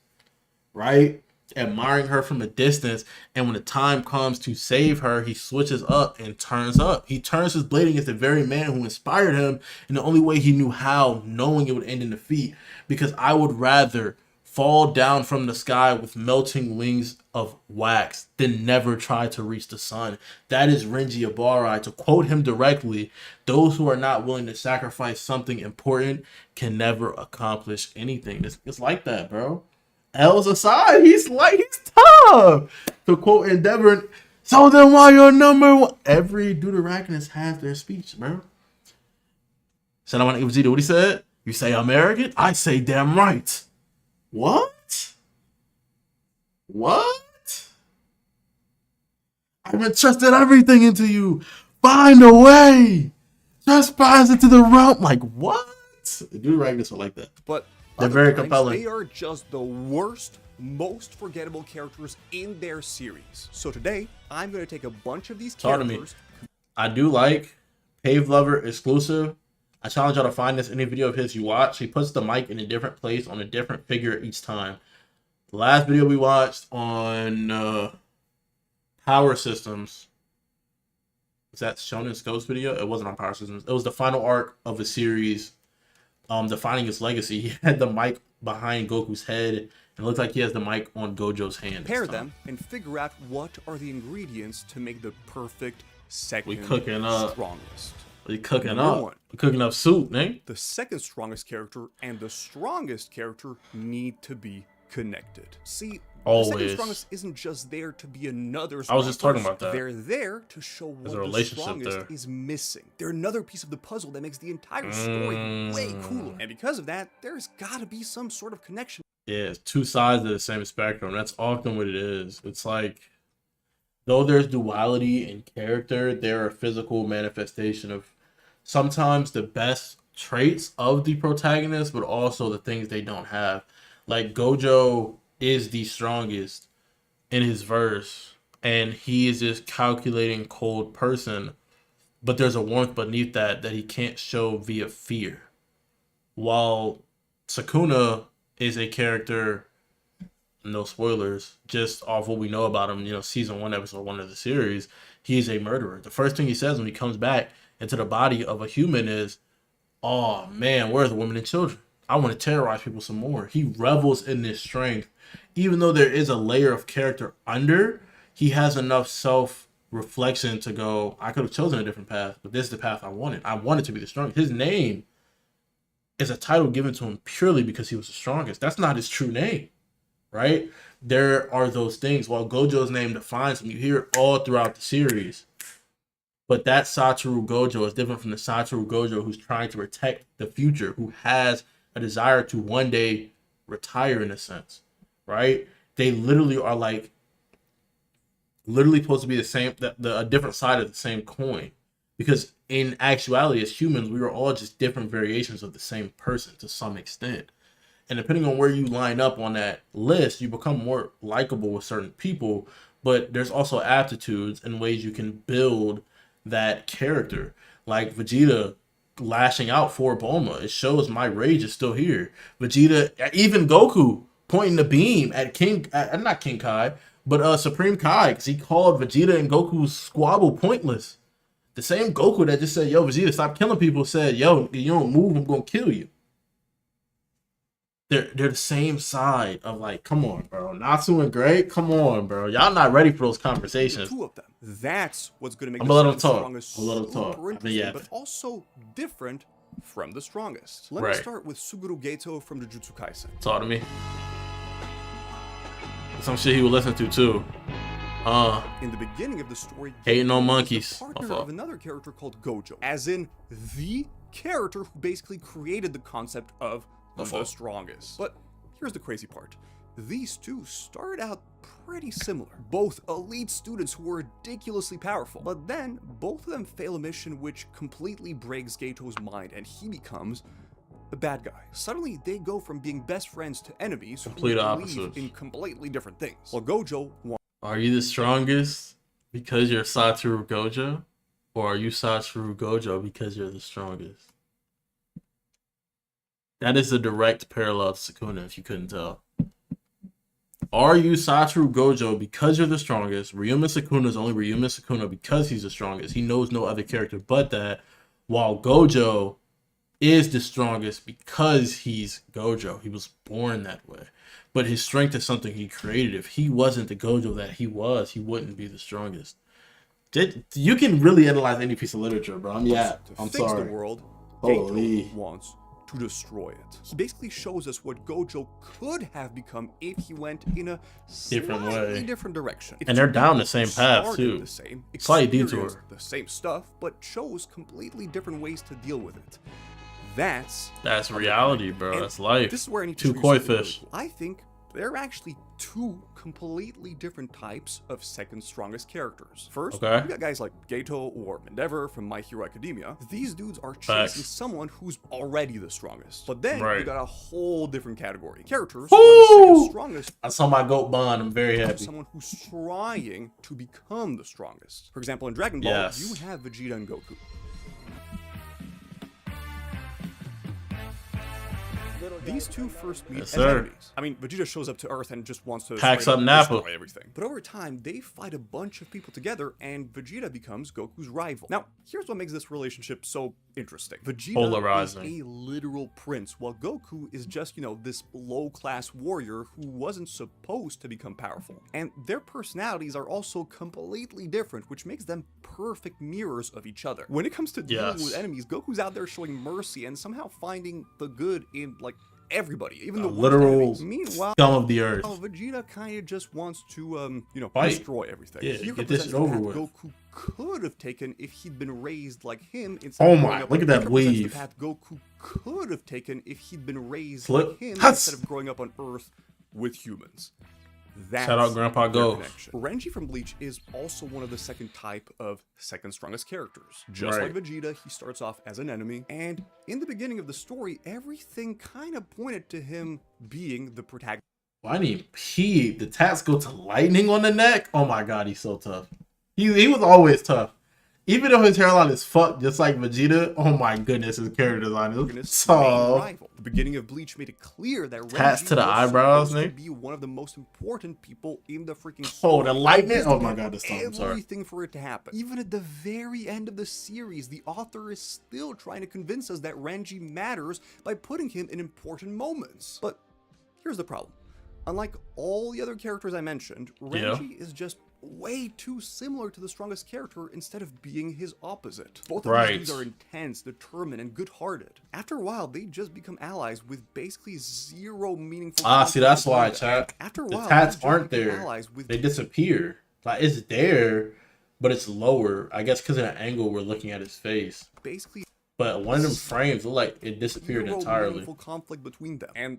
right? Admiring her from a distance. And when the time comes to save her, he switches up and turns up. He turns his blade against the very man who inspired him in the only way he knew how, knowing it would end in defeat. Because I would rather fall down from the sky with melting wings of wax than never try to reach the sun. That is Renji Ibarra. To quote him directly, those who are not willing to sacrifice something important can never accomplish anything. It's like that, bro. L's aside, he's tough. To quote Endeavor, so then why you're number one? Every deuteragonist has their speech, bro. Said I want to give Vegeta what he said. You say I'm arrogant? I say damn right. What? I've entrusted everything into you. Find a way. Trespass into the realm. Like, what? The deuteragonists are like that. But they're very compelling. They are just the worst, most forgettable characters in their series. So today, I'm going to take a bunch of these characters. I do like Pave Lover exclusive. I challenge y'all to find this any video of his you watch. He puts the mic in a different place on a different figure each time. The last video we watched on Power Systems, was that Shonen Scopes video? It wasn't on Power Systems. It was the final arc of a series, defining his legacy. He had the mic behind Goku's head, and it looked like he has the mic on Gojo's hand. Pair them and figure out what are the ingredients to make the perfect second strongest. We cooking up. We cooking up soup, man. The second strongest character and the strongest character need to be connected. See, the second strongest isn't just there to be another strongest. I was just talking about that. They're there to show what the strongest is missing. They're another piece of the puzzle that makes the entire story way cooler. And because of that, there's got to be some sort of connection. Yeah, it's two sides of the same spectrum. That's often what it is. It's like, though there's duality in character, they're a physical manifestation of sometimes the best traits of the protagonist, but also the things they don't have. Like Gojo is the strongest in his verse, and he is this calculating, cold person, but there's a warmth beneath that he can't show via fear. While Sukuna is a character, no spoilers, just off what we know about him, season 1, episode 1 of the series, he's a murderer. The first thing he says when he comes back into the body of a human is, oh man, where are the women and children? I want to terrorize people some more. He revels in this strength. Even though there is a layer of character under, he has enough self-reflection to go, I could have chosen a different path, but this is the path I wanted. I wanted to be the strongest. His name is a title given to him purely because he was the strongest. That's not his true name, right? There are those things. While Gojo's name defines him, you hear it all throughout the series. But that Satoru Gojo is different from the Satoru Gojo who's trying to protect the future, who has a desire to one day retire in a sense, right? They literally are like, supposed to be the same, a different side of the same coin. Because in actuality, as humans, we are all just different variations of the same person to some extent. And depending on where you line up on that list, you become more likable with certain people. But there's also aptitudes and ways you can build that character. Like Vegeta lashing out for Bulma. It shows my rage is still here. Vegeta, even Goku pointing the beam at not King Kai, but Supreme Kai, because he called Vegeta and Goku's squabble pointless. The same Goku that just said, yo, Vegeta, stop killing people, said, yo, you don't move, I'm going to kill you. they're the same side of like, come on, bro. Natsu and Gray, come on, bro. Y'all not ready for those conversations. Two of them. That's what's going to make I'm the a little second talk. strongest A little talk. super interesting, but also different from the strongest. Let me start with Suguru Geto from Jujutsu Kaisen. Talk to me. Some shit he would listen to too. In the beginning of the story, Hating on Geto monkeys. is the partner of another character called Gojo, as in the character who basically created the concept of the strongest. But here's the crazy part. These two started out pretty similar. Both elite students who were ridiculously powerful. But then, both of them fail a mission which completely breaks Geto's mind and he becomes the bad guy. Suddenly, they go from being best friends to enemies Complete who opposites. believe in completely different things. While Gojo wants... Are you the strongest because you're Satoru Gojo? Or are you Satoru Gojo because you're the strongest? That is a direct parallel to Sukuna, if you couldn't tell. Are you Satoru Gojo because you're the strongest? Ryuma Sukuna is only Ryuma Sukuna because he's the strongest. He knows no other character but that. While Gojo is the strongest because he's Gojo. He was born that way. But his strength is something he created. If he wasn't the Gojo that he was, he wouldn't be the strongest. You can really analyze any piece of literature, bro. I'm sorry. The world, Holy. Geto wants to destroy it. He basically shows us what Gojo could have become if he went in a slightly different direction. And they're down the same path too. Slight detour. The same stuff, but chose completely different ways to deal with it. That's reality, bro. And that's life. This is where I need two to koi really fish. Cool. I think there are actually two completely different types of second strongest characters. First, you got guys like Geto or Endeavor from My Hero Academia. These dudes are chasing someone who's already the strongest. But then you got a whole different category. Characters who are the second strongest. I saw my goat bond. I'm very happy. Someone who's trying to become the strongest. For example, in Dragon Ball, you have Vegeta and Goku. These two first meet as enemies. I mean, Vegeta shows up to Earth and just wants to packs up Nappa. Destroy everything. But over time, they fight a bunch of people together, and Vegeta becomes Goku's rival. Now, here's what makes this relationship so interesting. Vegeta is a literal prince, while Goku is just, this low-class warrior who wasn't supposed to become powerful. And their personalities are also completely different, which makes them perfect mirrors of each other. When it comes to dealing with enemies, Goku's out there showing mercy and somehow finding the good in, everybody, even the literal meanwhile, scum of the earth. Vegeta kind of just wants to, fight. Destroy everything. Yeah, get this over with. Goku could have taken if he'd been raised like him. Oh my! Look at that weave. The path Goku could have taken if he'd been raised Flip. like him instead of growing up on Earth with humans. That's shout out Grandpa Go. Renji from Bleach is also one of the second type of second strongest characters. Just like Vegeta, he starts off as an enemy, and in the beginning of the story, everything kind of pointed to him being the protagonist. Well, I need pee. The tats go to lightning on the neck. Oh my god, he's so tough. He was always tough. Even though his hairline is fucked, just like Vegeta, oh my goodness, his character design is so. The beginning of Bleach made it clear that tats Renji to the eyebrows, was supposed to be one of the most important people in the freaking story. Oh, the lightning! Oh my god, this time. I'm sorry. Everything for it to happen. Even at the very end of the series, the author is still trying to convince us that Renji matters by putting him in important moments. But here's the problem. Unlike all the other characters I mentioned, Renji is just way too similar to the strongest character instead of being his opposite. Both of these are intense, determined, and good-hearted. After a while, they just become allies with basically zero meaningful see, that's why, chat. After a the while, tats aren't there. They disappear. Like, it's there, but it's lower. I guess because of the angle we're looking at his face. Basically. But one of them frames look like it disappeared entirely. Meaningful conflict between them. And,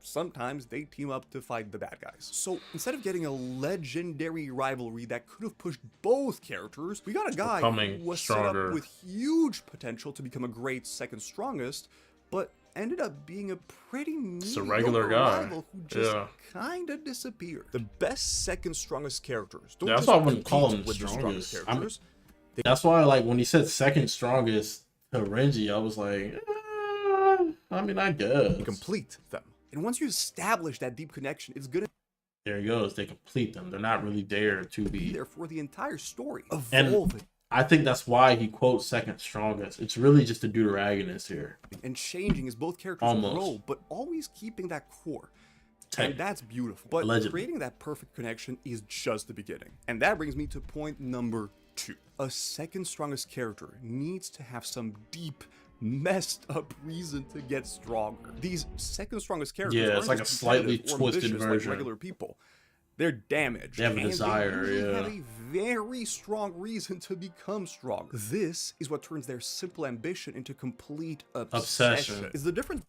sometimes they team up to fight the bad guys. So instead of getting a legendary rivalry that could have pushed both characters, we got a guy who was set up with huge potential to become a great second strongest, but ended up being a pretty regular guy rival who just kind of disappeared. The best second strongest characters don't that's why I wouldn't call him the strongest. That's why, when he said second strongest to Renji, I was like, I mean, I guess. Complete them. And once you establish that deep connection, it's good. There he goes. They complete them. They're not really there to be there for the entire story. Evolve I think that's why he quotes second strongest. It's really just a deuteragonist here. And changing as both characters grow, but always keeping that core. And that's beautiful. But creating that perfect connection is just the beginning. And that brings me to point number 2. A second strongest character needs to have some deep, messed up reason to get stronger. These second strongest characters it's like a slightly twisted version. Like regular people. They're damaged. They have a desire, they have a very strong reason to become strong. This is what turns their simple ambition into complete obsession. Is the difference.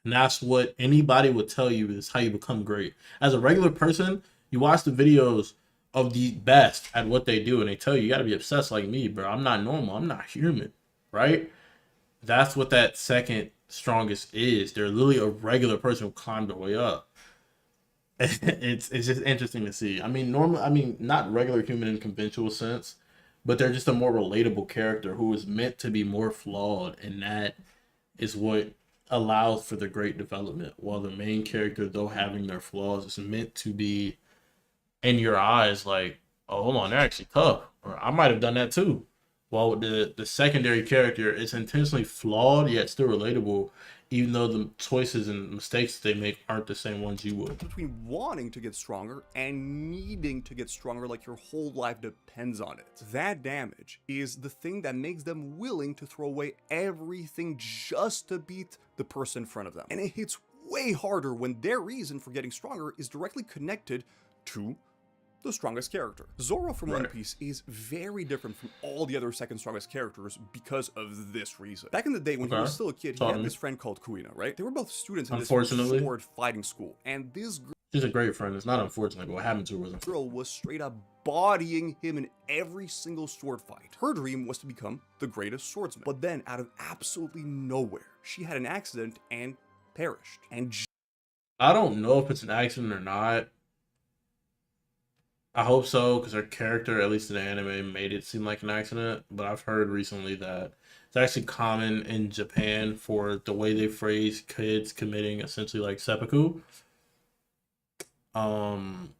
And that's what anybody would tell you is how you become great. As a regular person, you watch the videos of the best at what they do, and they tell you, you got to be obsessed like me, bro. I'm not normal. I'm not human, right? That's what that second strongest is. They're literally a regular person who climbed their way up. It's just interesting to see. I mean, not regular human in conventional sense, but they're just a more relatable character who is meant to be more flawed, and that is what allows for the great development. While the main character, though having their flaws, is meant to be in your eyes like, oh, hold on, they're actually tough, or I might have done that too. While the secondary character is intentionally flawed yet still relatable, even though the choices and mistakes they make aren't the same ones you would. Between wanting to get stronger and needing to get stronger like your whole life depends on it. That damage is the thing that makes them willing to throw away everything just to beat the person in front of them. And it hits way harder when their reason for getting stronger is directly connected to the strongest character. Zoro from One Piece is very different from all the other second strongest characters because of this reason. Back in the day when he was still a kid, he had this friend called Kuina, right? They were both students in this sword fighting school, and this girl, she's a great friend. It's not unfortunate, but what happened to her was girl was straight up bodying him in every single sword fight. Her dream was to become the greatest swordsman, but then out of absolutely nowhere, she had an accident and perished. And I don't know if it's an accident or not. I hope so, because her character, at least in the anime, made it seem like an accident. But I've heard recently that it's actually common in Japan for the way they phrase kids committing essentially like seppuku, them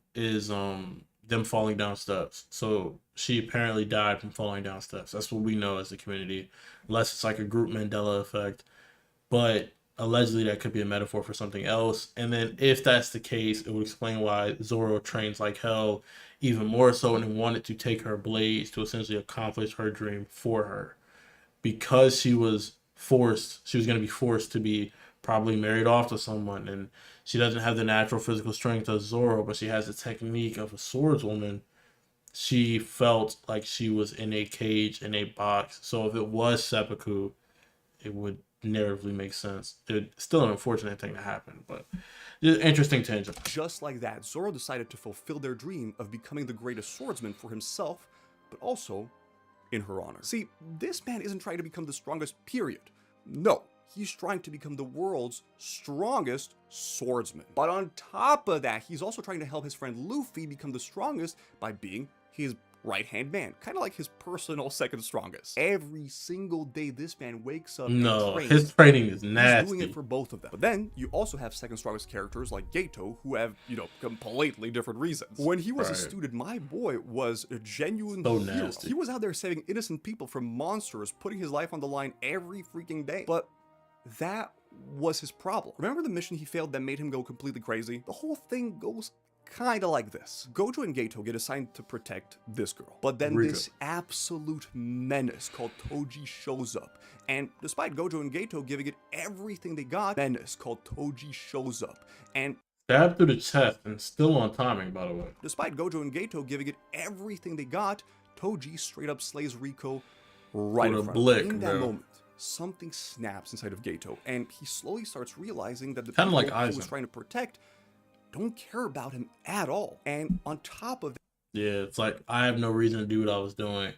falling down steps. So she apparently died from falling down steps. That's what we know as a community, unless it's like a group Mandela effect. But allegedly that could be a metaphor for something else. And then if that's the case, it would explain why Zoro trains like hell even more so, and wanted to take her blades to essentially accomplish her dream for her. Because she was going to be forced to be probably married off to someone, and she doesn't have the natural physical strength of Zoro, but she has the technique of a swordswoman. She felt like she was in a cage, in a box. So if it was seppuku, it would narratively make sense. It's still an unfortunate thing to happen, but interesting tangent. Just like that, Zoro decided to fulfill their dream of becoming the greatest swordsman for himself, but also in her honor. See, this man isn't trying to become the strongest, period. No, he's trying to become the world's strongest swordsman. But on top of that, he's also trying to help his friend Luffy become the strongest by being his right-hand man, kind of like his personal second strongest. Every single day this man wakes up and trains. His training is nasty. He's doing it for both of them. But then you also have second strongest characters like Gato who have, completely different reasons. When he was a student, my boy was a genuine hero. Nasty. He was out there saving innocent people from monsters, putting his life on the line every freaking day. But that was his problem. Remember the mission he failed that made him go completely crazy? The whole thing goes kind of like this. Gojo and Gato get assigned to protect this girl, but then this absolute menace called Toji shows up, and despite Gojo and Gato giving it everything they got, menace called Toji shows up, and stabbed through the chest and still on timing, by the way. Despite Gojo and Gato giving it everything they got, Toji straight up slays Riko right in front of him. In that moment, something snaps inside of Gato, and he slowly starts realizing that the people he was trying to protect don't care about him at all. And on top of that, yeah, it's like, I have no reason to do what I was doing.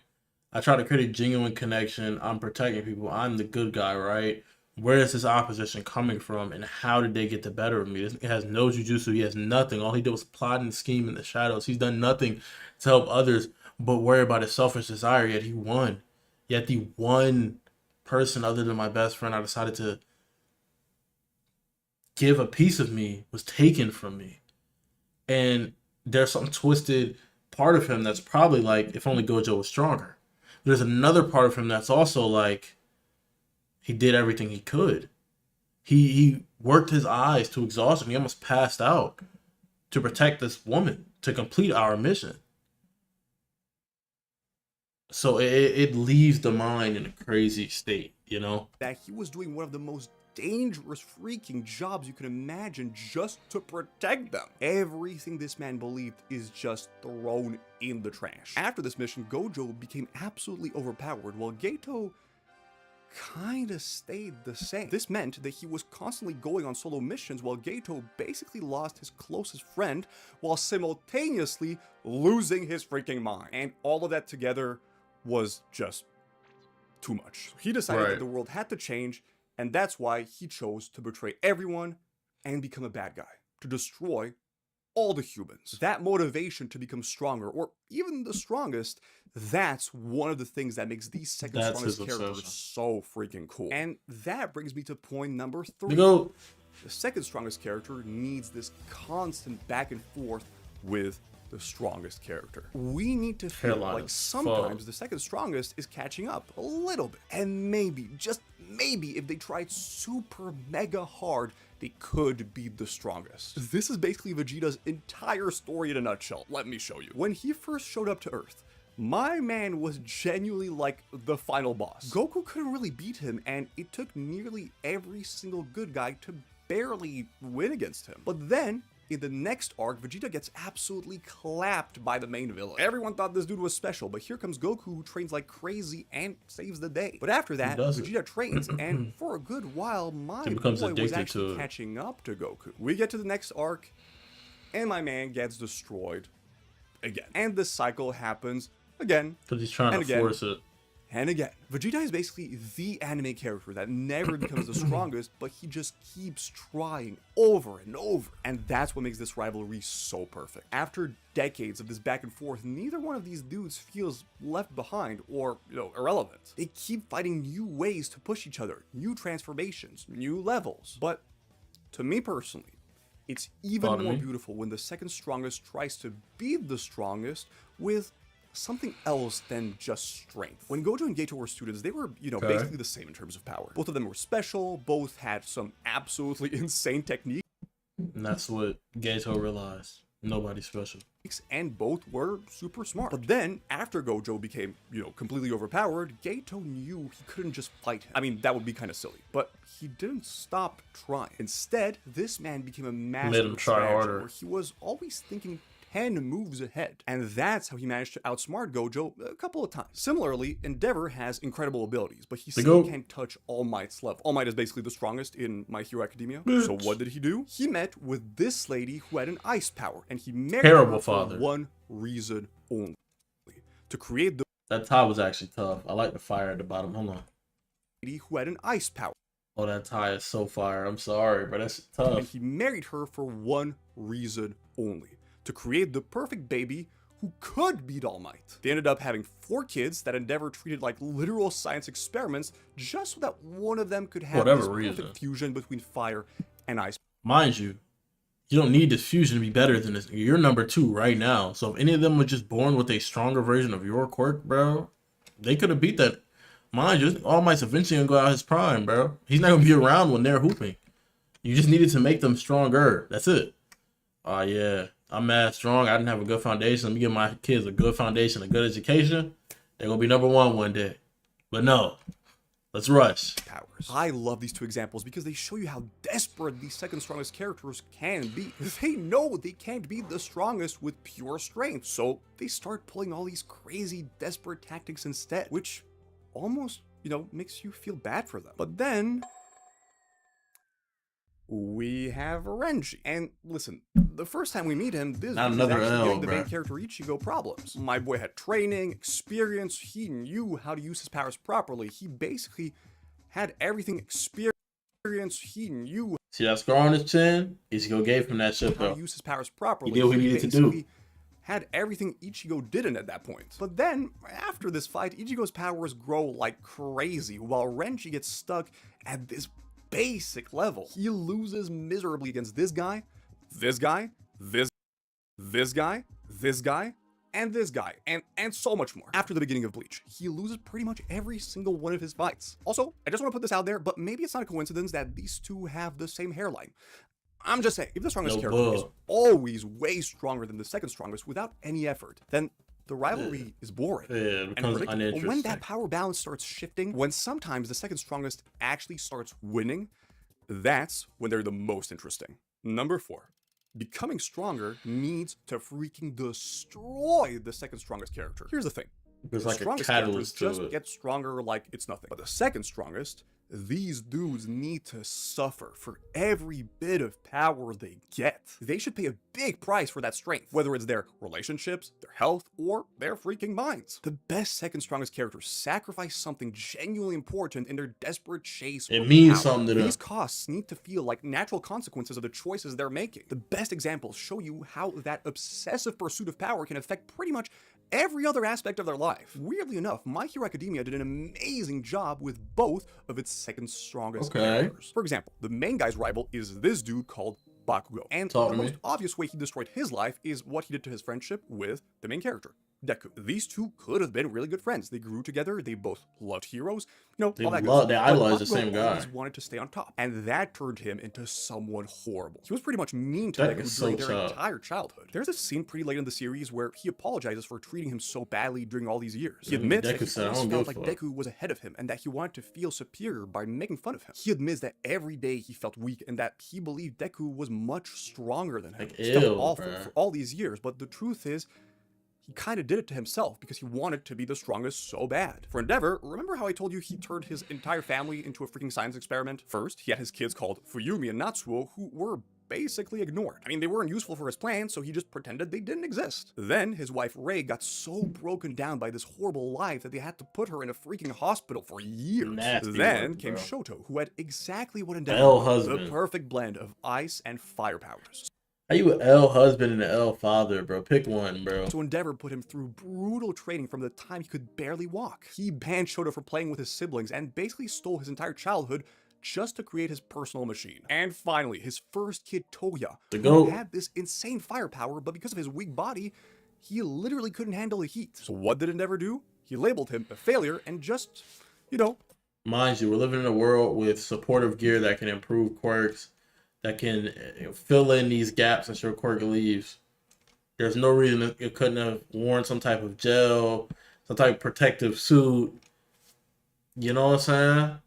I try to create a genuine connection. I'm protecting people. I'm the good guy, right? Where is this opposition coming from, and how did they get the better of me? It has no jujutsu. He has nothing. All he did was plot and scheme in the shadows. He's done nothing to help others but worry about his selfish desire, yet he won. Yet the one person other than my best friend I decided to give a piece of me was taken from me. And there's some twisted part of him that's probably like, if only Gojo was stronger. there's another part of him that's also like, he did everything he could. He worked his eyes to exhaustion. He almost passed out to protect this woman, to complete our mission. So it leaves the mind in a crazy state, you know? That he was doing one of the most dangerous freaking jobs you can imagine just to protect them. Everything this man believed is just thrown in the trash. After this mission, Gojo became absolutely overpowered, while Geto kinda stayed the same. This meant that he was constantly going on solo missions while Geto basically lost his closest friend while simultaneously losing his freaking mind. And all of that together was just too much. So he decided that the world had to change, and that's why he chose to betray everyone and become a bad guy, to destroy all the humans. That motivation to become stronger, or even the strongest, that's one of the things that makes these second strongest characters so freaking cool. And that brings me to point number 3. The second strongest character needs this constant back and forth with the strongest character. We need to feel like sometimes the second strongest is catching up a little bit. And maybe, just maybe, if they tried super mega hard, they could be the strongest. This is basically Vegeta's entire story in a nutshell. Let me show you. When he first showed up to Earth, my man was genuinely like the final boss. Goku couldn't really beat him, and it took nearly every single good guy to barely win against him. But then, in the next arc, Vegeta gets absolutely clapped by the main villain. Everyone thought this dude was special, but here comes Goku, who trains like crazy and saves the day. But after that, Vegeta trains, and for a good while, my boy was actually catching up to Goku. We get to the next arc, and my man gets destroyed again. And this cycle happens again. Because he's trying to force it. And again, Vegeta is basically the anime character that never becomes the strongest, but he just keeps trying over and over. And that's what makes this rivalry so perfect. After decades of this back and forth, neither one of these dudes feels left behind or, irrelevant. They keep fighting new ways to push each other, new transformations, new levels. But to me personally, it's even more beautiful when the second strongest tries to be the strongest with something else than just strength. When Gojo and Geto were students, they were, basically the same in terms of power. Both of them were special, both had some absolutely insane techniques. And that's what Geto realized. Nobody's special. And both were super smart. But then, after Gojo became, completely overpowered, Geto knew he couldn't just fight him. I mean, that would be kind of silly. But he didn't stop trying. Instead, this man became a master strategist where he was always thinking 10 moves ahead. And that's how he managed to outsmart Gojo a couple of times. Similarly, Endeavor has incredible abilities, but he still can't touch All Might's level. All Might is basically the strongest in My Hero Academia. So what did he do? He met with this lady who had an ice power, and he married her for one reason only. To create the... That tie was actually tough. I like the fire at the bottom. Hold on. Lady who had an ice power. Oh, that tie is so fire. I'm sorry, but that's tough. And he married her for one reason only. To create the perfect baby who could beat All Might. They ended up having 4 kids that Endeavor treated like literal science experiments just so that one of them could have this perfect fusion between fire and ice. Mind you, you don't need this fusion to be better than this. You're number 2 right now. So if any of them were just born with a stronger version of your quirk, bro, they could have beat that. Mind you, All Might's eventually gonna go out his prime, bro. He's not gonna be around when they're hooping. You just needed to make them stronger. That's it. Yeah. I'm mad strong. I didn't have a good foundation. Let me give my kids a good foundation, a good education. They're going to be number 1 one day. But no, let's rush. Powers. I love these 2 examples because they show you how desperate these second strongest characters can be. They know they can't be the strongest with pure strength, so they start pulling all these crazy, desperate tactics instead, which almost, makes you feel bad for them. But then we have Renji. And listen, the first time we meet him, this is actually giving the main character Ichigo problems. My boy had training, experience, he knew how to use his powers properly. He basically had everything experience, he knew. See that scar on his chin? Ichigo gave him that shit though. How to use his powers properly. He did what he needed to do. Had everything Ichigo didn't at that point. But then, after this fight, Ichigo's powers grow like crazy, while Renji gets stuck at this basic level. He loses miserably against this guy, this guy, this guy, this guy, and this guy, and so much more. After the beginning of Bleach, he loses pretty much every single one of his fights. Also, I just want to put this out there, but maybe it's not a coincidence that these two have the same hairline. I'm just saying, if the strongest character is always way stronger than the second strongest without any effort, then the rivalry is boring it becomes and uninteresting. But when that power balance starts shifting, when sometimes the second strongest actually starts winning, that's when they're the most interesting. Number 4. Becoming stronger needs to freaking destroy the second strongest character. Here's the thing. There's the like a strongest catalyst characters to just it. get stronger like it's nothing. But the second strongest, these dudes need to suffer for every bit of power they get. They should pay a big price for that strength, whether it's their relationships, their health, or their freaking minds. The best second strongest characters sacrifice something genuinely important in their desperate chase for It means power. something to them. These costs need to feel like natural consequences of the choices they're making. The best examples show you how that obsessive pursuit of power can affect pretty much every other aspect of their life. Weirdly enough, My Hero Academia did an amazing job with both of its second strongest characters. For example, the main guy's rival is this dude called Bakugo. And the most obvious way he destroyed his life is what he did to his friendship with the main character, Deku. These two could have been really good friends. They grew together, they both loved heroes, you know, all that good stuff. They But idolized the Bakugo same guy. always wanted to stay on top, and that turned him into someone horrible. He was pretty much mean to That Deku is during so their sad. entire childhood. There's a scene pretty late in the series where he apologizes for treating him so badly during all these years. He admits that Deku he said, "I always don't felt give like a fuck." Deku was ahead of him and that he wanted to feel superior by making fun of him. He admits that every day he felt weak and that he believed Deku was much stronger than him. He felt awful for all these years, but the truth is, he kind of did it to himself because he wanted to be the strongest so bad. For Endeavor, remember how I told you he turned his entire family into a freaking science experiment? First, he had his kids called Fuyumi and Natsuo, who were basically ignored. I mean, they weren't useful for his plan, so he just pretended they didn't exist. Then, his wife Rei got so broken down by this horrible life that they had to put her in a freaking hospital for years. Nasty Then work, came bro. Shoto, who had exactly what Endeavor L wanted, the husband. perfect blend of ice and fire powers. How you an L husband and an L father, bro? Pick one, bro. So Endeavor put him through brutal training from the time he could barely walk. He banned Shoto for playing with his siblings and basically stole his entire childhood just to create his personal machine. And finally, his first kid, Toya, The who GOAT. had this insane firepower, but because of his weak body, he literally couldn't handle the heat. So what did Endeavor do? He labeled him a failure and just, you know. Mind you, we're living in a world with supportive gear that can improve quirks, that can fill in these gaps and show quirk leaves. There's no reason it couldn't have worn some type of gel, some type of protective suit. You know what I'm saying?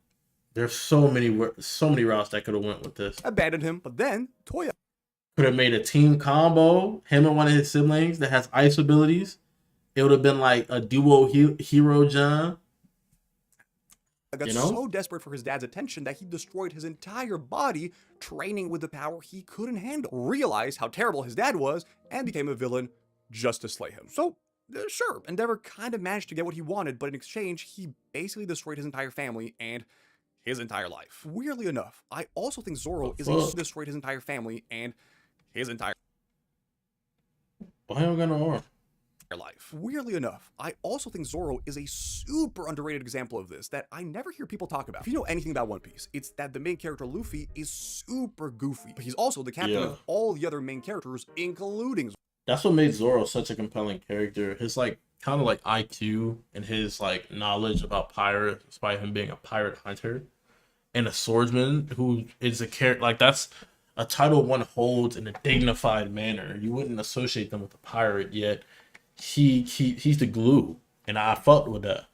There's so many routes that could have went with this. Abandoned him, but then Toya Could have made a team combo, him and one of his siblings that has ice abilities. It would have been like a duo hero John. got so desperate for his dad's attention that he destroyed his entire body training with the power he couldn't handle. Realized how terrible his dad was and became a villain just to slay him. So, sure, Endeavor kind of managed to get what he wanted, but in exchange, he basically destroyed his entire family and his entire life. Weirdly enough, I also think Zoro destroyed his entire family and his entire Why don't I got no arm? life. Weirdly enough, I also think Zoro is a super underrated example of this that I never hear people talk about. If you know anything about One Piece, it's that the main character Luffy is super goofy, but he's also the captain of all the other main characters, including Zoro. That's what made Zoro such a compelling character. His like kind of like IQ and his like knowledge about pirates, despite him being a pirate hunter and a swordsman who is a character like that's a title one holds in a dignified manner. You wouldn't associate them with a pirate, yet he's the glue, and I fucked with that.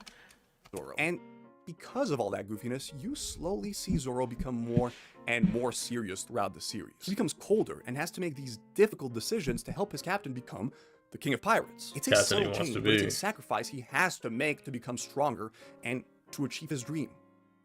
Zoro. And because of all that goofiness, you slowly see Zoro become more and more serious throughout the series. He becomes colder and has to make these difficult decisions to help his captain become the king of pirates. It's a subtle change, but it's a sacrifice he has to make to become stronger and to achieve his dream.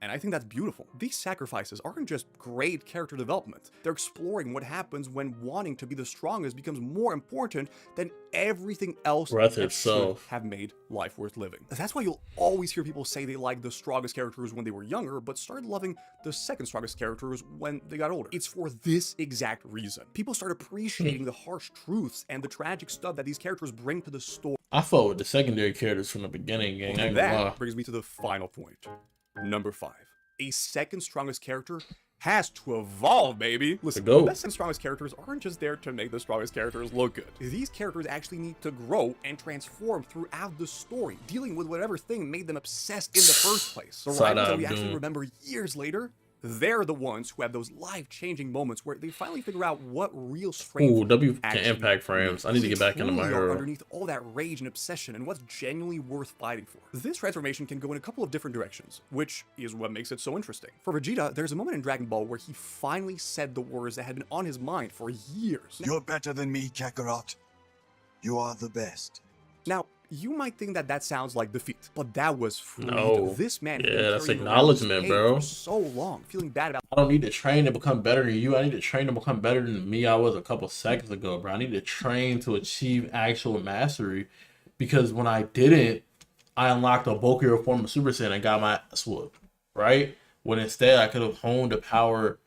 And I think that's beautiful. These sacrifices aren't just great character development. They're exploring what happens when wanting to be the strongest becomes more important than everything else that should have made life worth living. That's why you'll always hear people say they liked the strongest characters when they were younger, but started loving the second strongest characters when they got older. It's for this exact reason. People start appreciating the harsh truths and the tragic stuff that these characters bring to the story. I fought with the secondary characters from the beginning, gang. And that brings me to the final point. Number 5. A second strongest character has to evolve, baby. Listen, the best and strongest characters aren't just there to make the strongest characters look good. These characters actually need to grow and transform throughout the story, dealing with whatever thing made them obsessed in the first place. The rivals that we actually remember years later, they're the ones who have those life-changing moments where they finally figure out what real strength. Ooh, W can impact frames. I need to get back into my hero. Underneath all that rage and obsession, and what's genuinely worth fighting for. This transformation can go in a couple of different directions, which is what makes it so interesting. For Vegeta, there's a moment in Dragon Ball where he finally said the words that had been on his mind for years. You're better than me, Kakarot. You are the best. Now, you might think that that sounds like defeat, but that was freedom. No. This man, that's acknowledgement, bro. For so long, feeling bad about. I don't need to train to become better than you. I need to train to become better than me I was a couple seconds ago, bro. I need to train to achieve actual mastery, because when I didn't, I unlocked a bulkier form of Super Saiyan and got my ass whooped, right? When instead I could have honed the power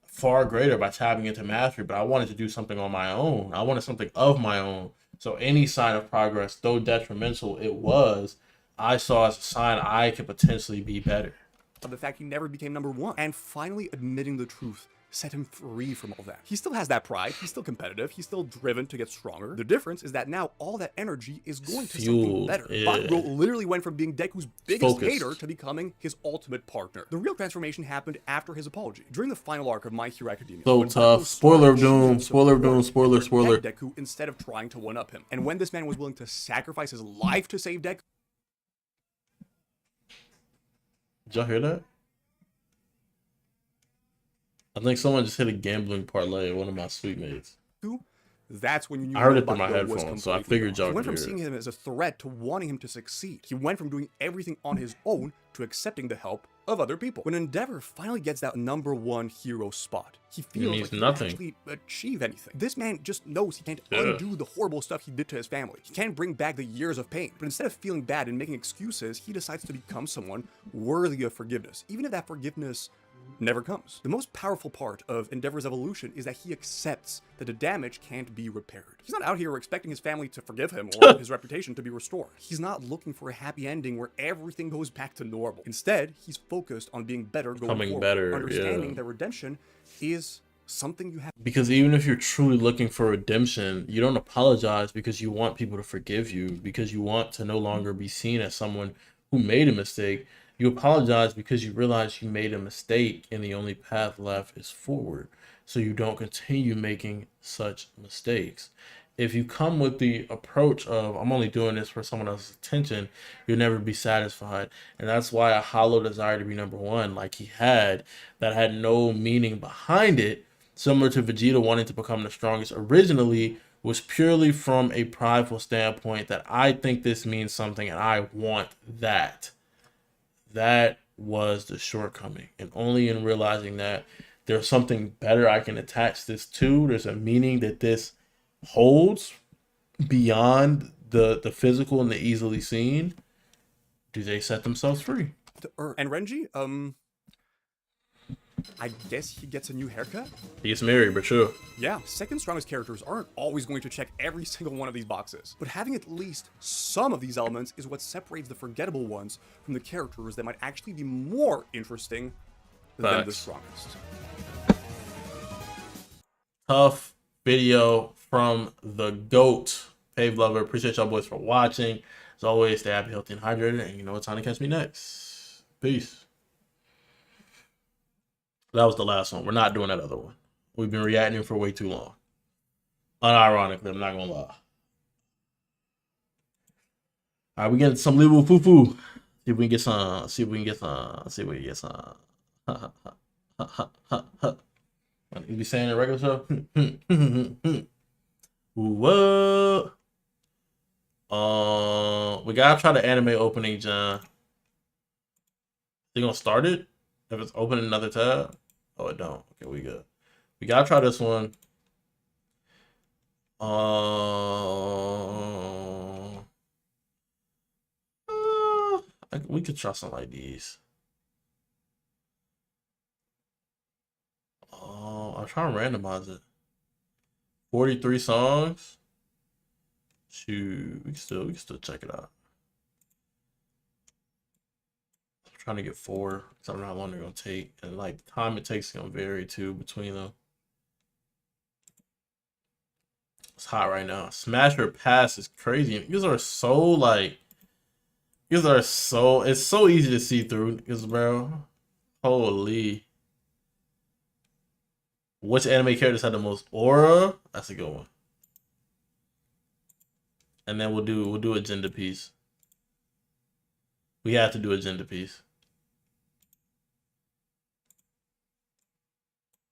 far greater by tapping into mastery, but I wanted to do something on my own. I wanted something of my own. So any sign of progress, though detrimental it was, I saw as a sign I could potentially be better. The fact he never became #1, and finally admitting the truth set him free from all that. He still has that pride, he's still competitive, he's still driven to get stronger. The difference is that now all that energy is going to something better. Bakugou literally went from being Deku's biggest hater to becoming his ultimate partner. The real transformation happened after his apology. During the final arc of My Hero Academia. So tough. Spoiler of Doom, spoiler of Doom, spoiler. Deku instead of trying to one-up him. And when this man was willing to sacrifice his life to save Deku. Did y'all hear that? I think someone just hit a gambling parlay at one of my sweet mates. That's when you knew I heard it through my headphones, so I figured y'all He went could from hear seeing him as a threat to wanting him to succeed. He went from doing everything on his own to accepting the help of other people. When Endeavor finally gets that #1 hero spot, he feels like he can't actually achieve anything. This man just knows he can't undo the horrible stuff he did to his family. He can't bring back the years of pain. But instead of feeling bad and making excuses, he decides to become someone worthy of forgiveness, even if that forgiveness never comes. The most powerful part of Endeavor's evolution is that he accepts that the damage can't be repaired. He's not out here expecting his family to forgive him or his reputation to be restored. He's not looking for a happy ending where everything goes back to normal. Instead, he's focused on being better going forward, understanding that redemption is something you have. Because even if you're truly looking for redemption, you don't apologize because you want people to forgive you, because you want to no longer be seen as someone who made a mistake. You apologize because you realize you made a mistake and the only path left is forward, so you don't continue making such mistakes. If you come with the approach of, I'm only doing this for someone else's attention, you'll never be satisfied. And that's why a hollow desire to be #1, like he had, that had no meaning behind it, similar to Vegeta wanting to become the strongest originally, was purely from a prideful standpoint that I think this means something and I want that. That was the shortcoming, and only in realizing that there's something better I can attach this to, there's a meaning that this holds beyond the physical and the easily seen, do they set themselves free. And Renji, I guess he gets a new haircut? He gets married, but sure. Yeah, second strongest characters aren't always going to check every single one of these boxes, but having at least some of these elements is what separates the forgettable ones from the characters that might actually be more interesting than the strongest. Tough video from the GOAT. Pave Lover, appreciate y'all boys for watching. As always, stay happy, healthy, and hydrated, and you know what time to catch me next. Peace. That was the last one. We're not doing that other one. We've been reacting for way too long. Unironically, I'm not gonna lie. Alright, we get some little foo-foo. See if we can get some. See if we can get some. See if we can get some. You be saying it regular show? Whoa. We gotta try the anime opening, John. You gonna start it? If it's open another tab? Oh, it don't. Okay, we good. We gotta try this one. We could try something like these. I'm trying to randomize it. 43 songs. Shoot, we can still check it out. trying to get 4 because I don't know how long they're gonna take, and like the time it takes is gonna vary too between them. It's hot right now. Smash or pass is crazy. These are so like, it's so easy to see through. Because bro, holy. Which anime characters had the most aura? That's a good one. And then we'll do a gender piece. We have to do a gender piece.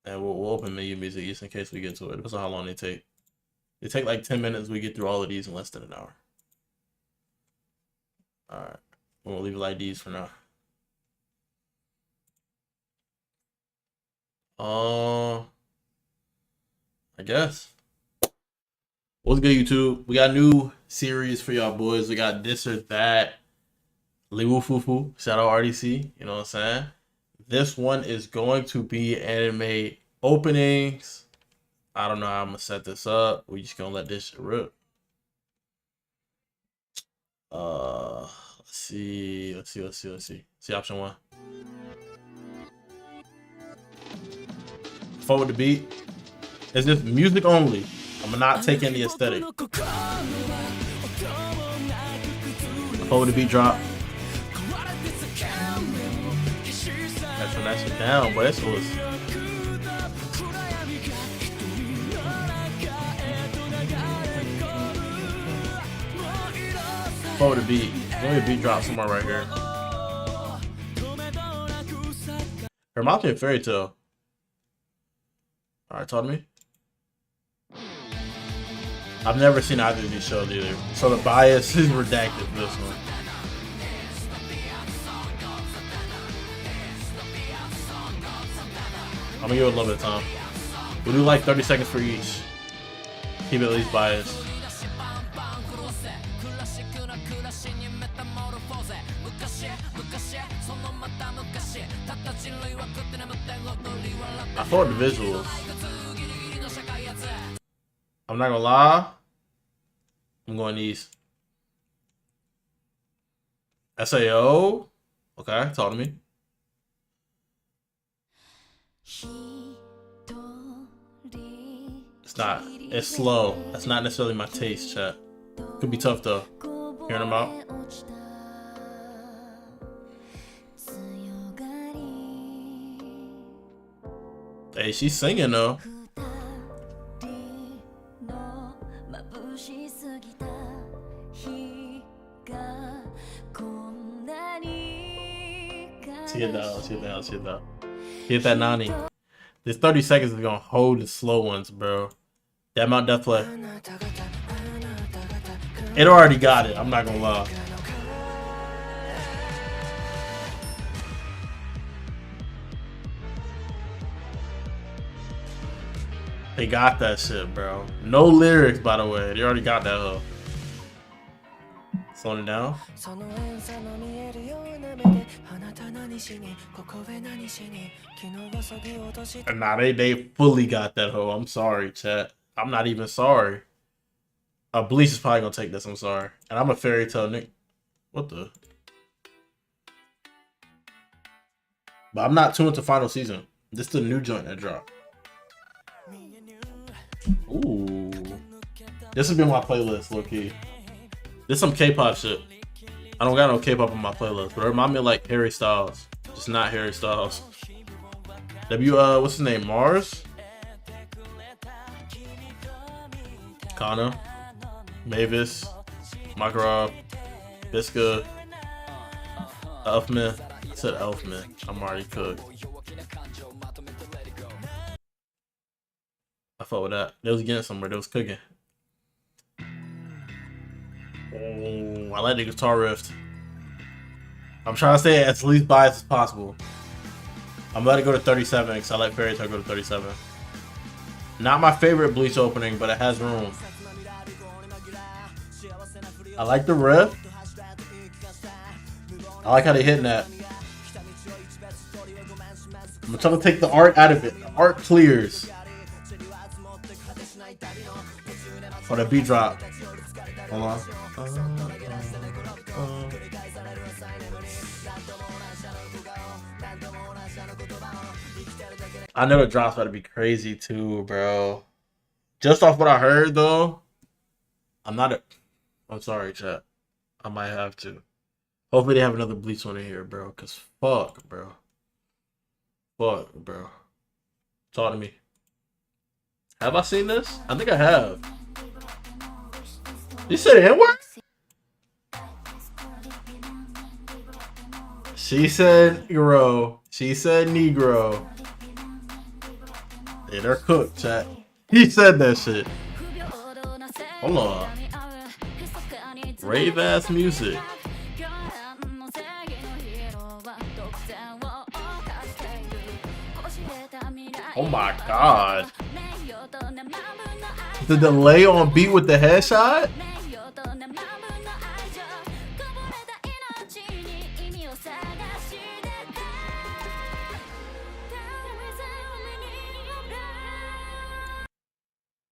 And we'll open menu music just in case we get to it. Depends on how long they take. They take like 10 minutes. We get through all of these in less than an hour. Alright. We'll leave it like these for now. I guess. What's good, YouTube? We got a new series for y'all boys. We got this or that. Liwu Fufu. Shout out RDC. You know what I'm saying? This one is going to be anime openings. I don't know how I'm gonna set this up. We just gonna let this shit rip. Let's see. See option 1. Forward the beat. It's just music only. I'm not taking the aesthetic. Forward the beat drop. That's when that shit down, but that's was. Forward the beat. Maybe a beat drop somewhere right here. Reminds me of Fairy Tail. Alright, talk to me. I've never seen either of these shows either. So the bias is redacted for this one. I'm gonna give it a little bit of time. We'll do like 30 seconds for each. Keep it at least biased. I thought the visuals. I'm not gonna lie. I'm going these. SAO. Okay, talk to me. It's not. It's slow. That's not necessarily my taste, chat. Could be tough though. Hearing them out. Hey, she's singing though. Hit that Nani. This 30 seconds is gonna hold the slow ones, bro. That Mount Death play. It already got it, I'm not gonna lie. They got that shit, bro. No lyrics, by the way. They already got that hoe. Slowing it down. And nah, they fully got that hoe. I'm sorry, chat. I'm not even sorry. Bleach is probably gonna take this. I'm sorry. And I'm a Fairy Tail Nick. What the? But I'm not too into final season. This is the new joint that dropped. Ooh. This has been my playlist, low key. This is some K-pop shit. I don't got no K-pop on my playlist, but it reminds me of like Harry Styles. Just not Harry Styles. What's his name? Mars? Kana, Mavis, Makarov, Biska, Elfman. I said Elfman. I'm already cooked. I fought with that. They was getting somewhere. They was cooking. Oh, I like the guitar riff. I'm trying to stay as least biased as possible. I'm gonna let it go to 37 because I let Fairy Tail go to 37. Not my favorite Bleach opening, but it has room. I like the riff. I like how they hitting that. I'm trying to take the art out of it. The art clears. Oh, that beat drop. Hold on. I know the drop's about to be crazy too, bro. Just off what I heard though, I'm sorry, chat. I might have to. Hopefully they have another Bleach one in here, bro. Cause fuck, bro. Fuck, bro. Talk to me. Have I seen this? I think I have. You said N-word? She said Negro. She said Negro. Yeah, they're cooked, chat. He said that shit. Hold on. Rave ass music. Oh my god. The delay on beat with the headshot?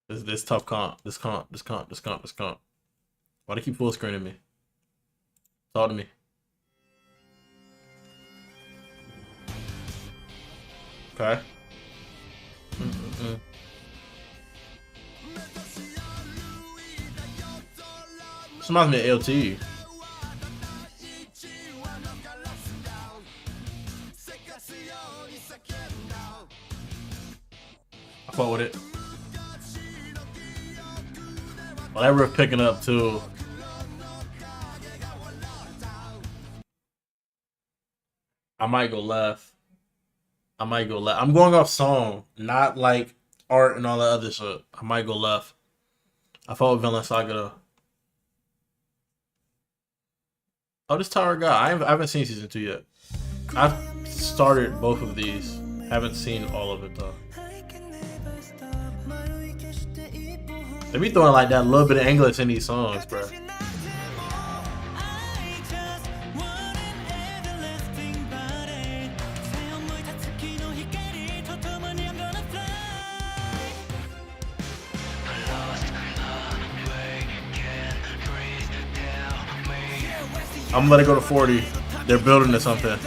This tough comp. This comp. Why do they keep full screening me? Talk to me. Okay. This reminds me of LT. I fought with it. Well, that riff picking up too. I might go left. I'm going off song, not like art and all that other shit. I might go left. I fought with Villain Saga though. Oh, this Tower guy. I haven't seen season 2 yet. I've started both of these. Haven't seen all of it though. They be throwing like that little bit of English in these songs, bro. I'm gonna let it go to 40. They're building to something.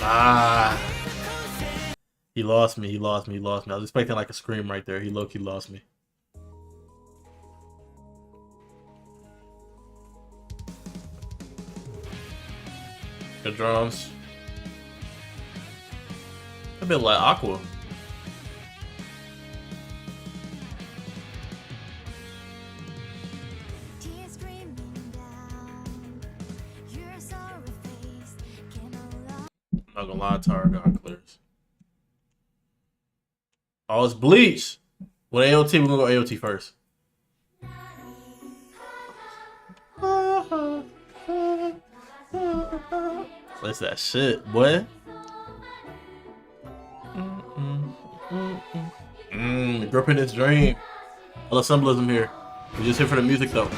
Ah. He lost me. I was expecting like a scream right there. He low-key lost me. Good drums. A bit like Aqua. I'm not gonna lie, Tara got clears. Oh, it's Bleach. With AOT, we're gonna go AOT first. What's that shit, boy? Gripping its dream. All the symbolism here. We just here for the music though.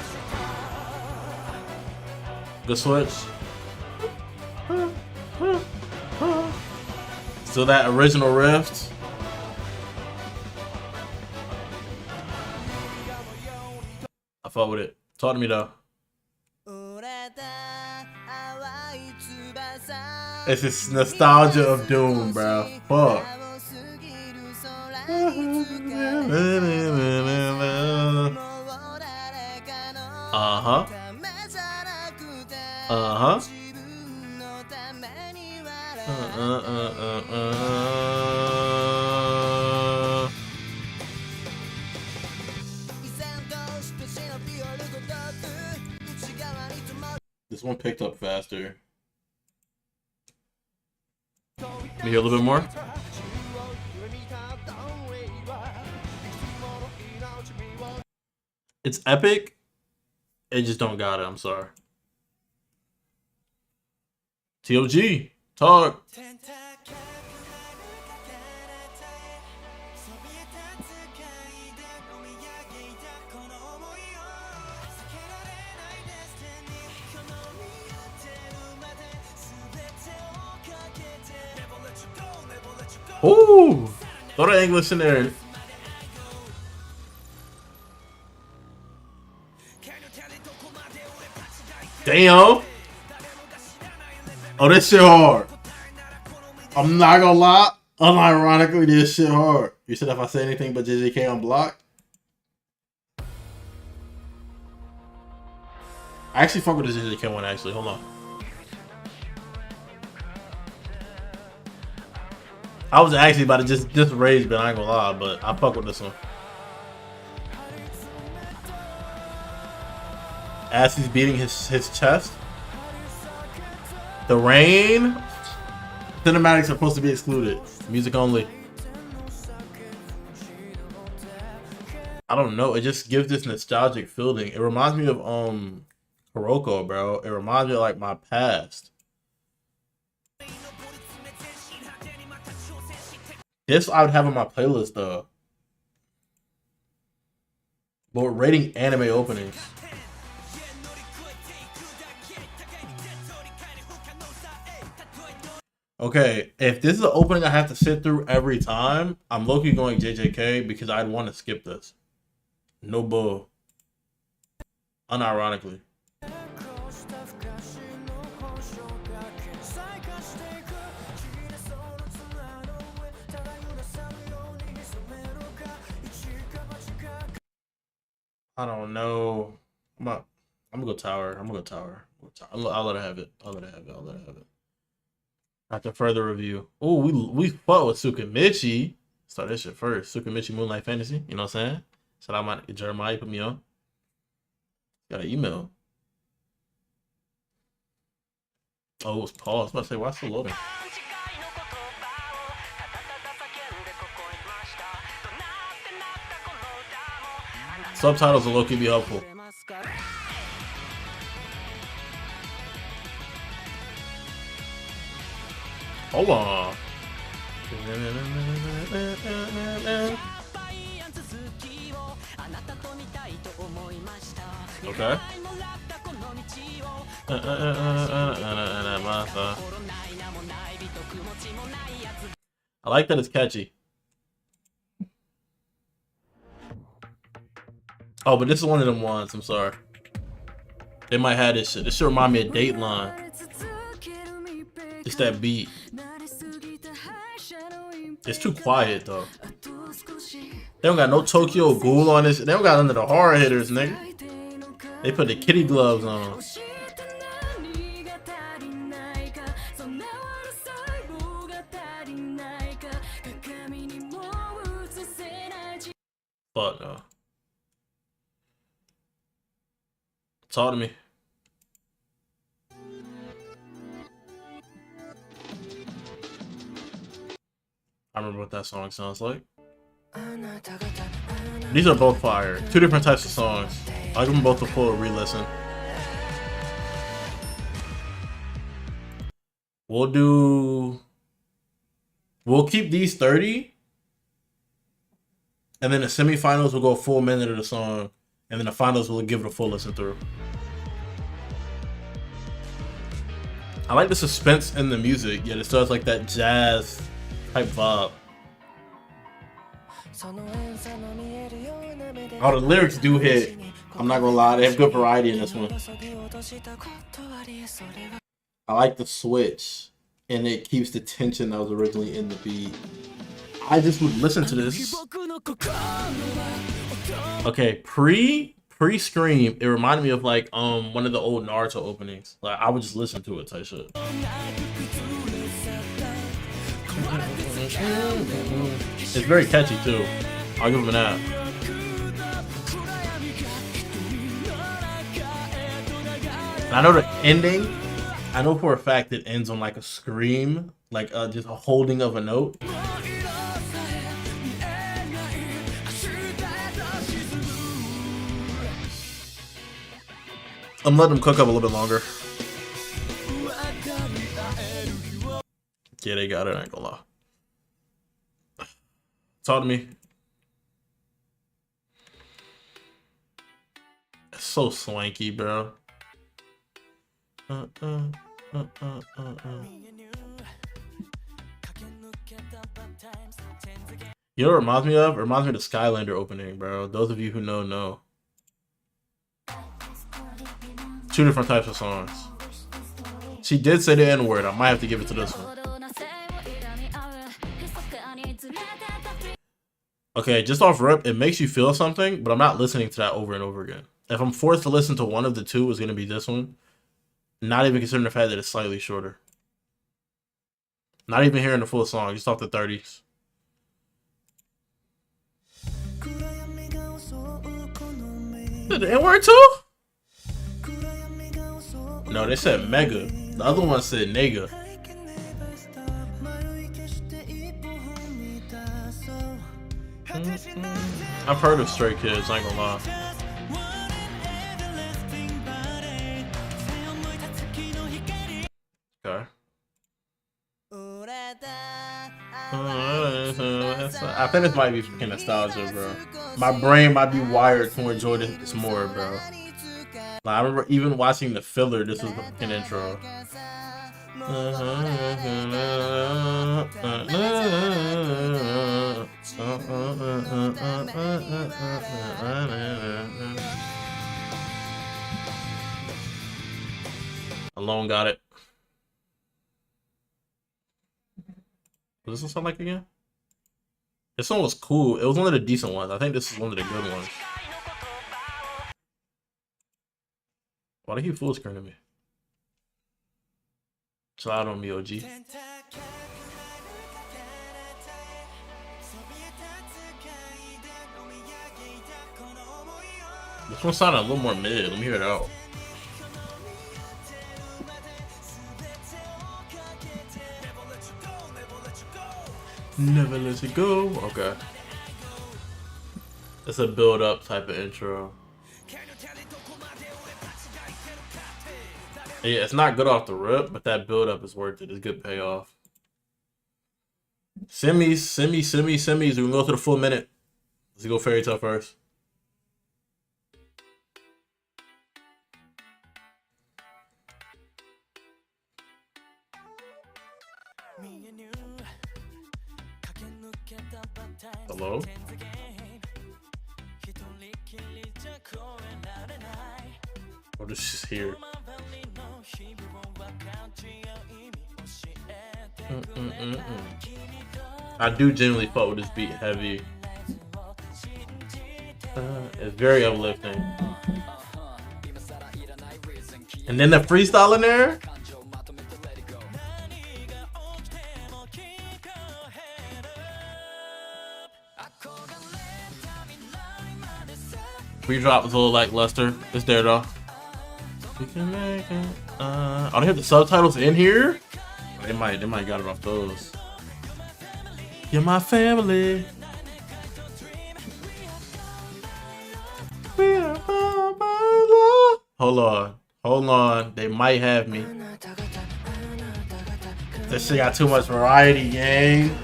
Good switch. Still that original riff. I fought with it. Talk to me though. It's just nostalgia of Doom, bro. Fuck. Uh-huh. Uh-huh. This one picked up faster. Let me hear a little bit more. It's epic. It just don't got it. I'm sorry. TOG. Talk. Ooh, throw the English in there. Damn. Oh, this shit hard. I'm not gonna lie. Unironically, this shit hard. You said if I say anything but JJK on block. I actually fuck with this JJK one, actually. Hold on. I was actually about to just rage, but I ain't gonna lie, but I fuck with this one. As he's beating his chest. The rain. Cinematics are supposed to be excluded. Music only. I don't know. It just gives this nostalgic feeling. It reminds me of Kuroko, bro. It reminds me of like my past. This I would have on my playlist though. But rating anime openings. Okay, if this is an opening I have to sit through every time, I'm low-key going JJK because I'd want to skip this. No bull. Unironically. I don't know. I'm gonna go tower. I'm gonna go tower. I'll let her have it. I'll let her have it. After further review. Oh, we fought with Tsukimichi. Start this shit first. Tsukimichi Moonlight Fantasy. You know what I'm saying? Shout out my Jeremiah, put me on. Got an email. Oh, it was paused. I was about to say, why is it still loading? Subtitles will low-key be helpful. Hold on. Okay. I like that it's catchy. Oh, but this is one of them ones. I'm sorry. They might have this shit. This should remind me of Dateline. It's that beat. It's too quiet though. They don't got no Tokyo Ghoul on this. They don't got none of the horror hitters, nigga. They put the kitty gloves on. Fuck no. Talk to me. I remember what that song sounds like. These are both fire. Two different types of songs. I'll give them both a full re-listen. We'll keep these 30. And then the semifinals will go a full minute of the song. And then the finals will give it a full listen through. I like the suspense in the music, yet it still has like that jazz type vibe. Oh, the lyrics do hit. I'm not gonna lie, they have good variety in this one. I like the switch, and it keeps the tension that was originally in the beat. I just would listen to this. Okay, pre-Scream, it reminded me of like one of the old Naruto openings. Like I would just listen to it type shit. It's very catchy too. I'll give him that. I know the ending. I know for a fact it ends on like a scream, like just a holding of a note. I'm letting them cook up a little bit longer. Yeah, they got it. I ain't gonna lie. Talk to me. It's so swanky, bro. You know what it reminds me of? It reminds me of the Skylander opening, bro. Those of you who know. Two different types of songs. She did say the N-word. I might have to give it to this one. Okay, just off rip, it makes you feel something, but I'm not listening to that over and over again. If I'm forced to listen to one of the two, it's going to be this one. Not even considering the fact that it's slightly shorter. Not even hearing the full song, just off the 30s. The N-word too? No, they said mega. The other one said nigga. I've heard of Stray Kids, I ain't gonna lie. Okay. I think this might be fucking nostalgia, bro. My brain might be wired to enjoy this more, bro. Like, I remember even watching the filler, this was the fucking intro. Alone got it. What does this sound like again? This one was cool. It was one of the decent ones. I think this is one of the good ones. Why do you full screen me? Chill out on me, OG. This one sounded a little more mid. Let me hear it out. Never let you go. Okay. It's a build up type of intro. Yeah, it's not good off the rip, but that build up is worth it. It's good payoff. Semis. We can go to the full minute. Let's go Fairy Tale first. Hello? Or this is here. I do generally fuck with this beat heavy. It's very uplifting. And then the freestyle in there. Pre-drop was a little lackluster. It's there though. We can make it. Oh, they have the subtitles in here. They might got it off those. You're my family. Hold on. They might have me. This shit got too much variety, gang.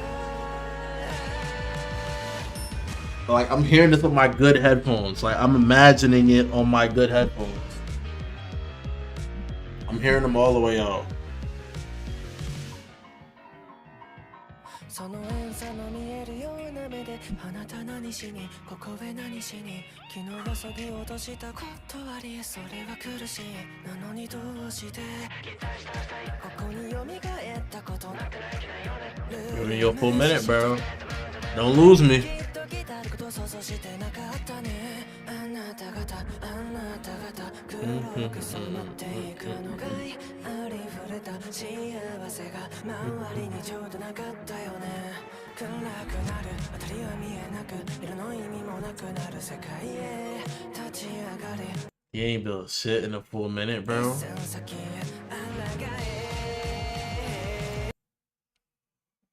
Like, I'm hearing this with my good headphones. Like, I'm imagining it on my good headphones. I'm hearing them all the way out. Give me your full minute, bro. Don't lose me. You ain't built shit in a full minute, bro.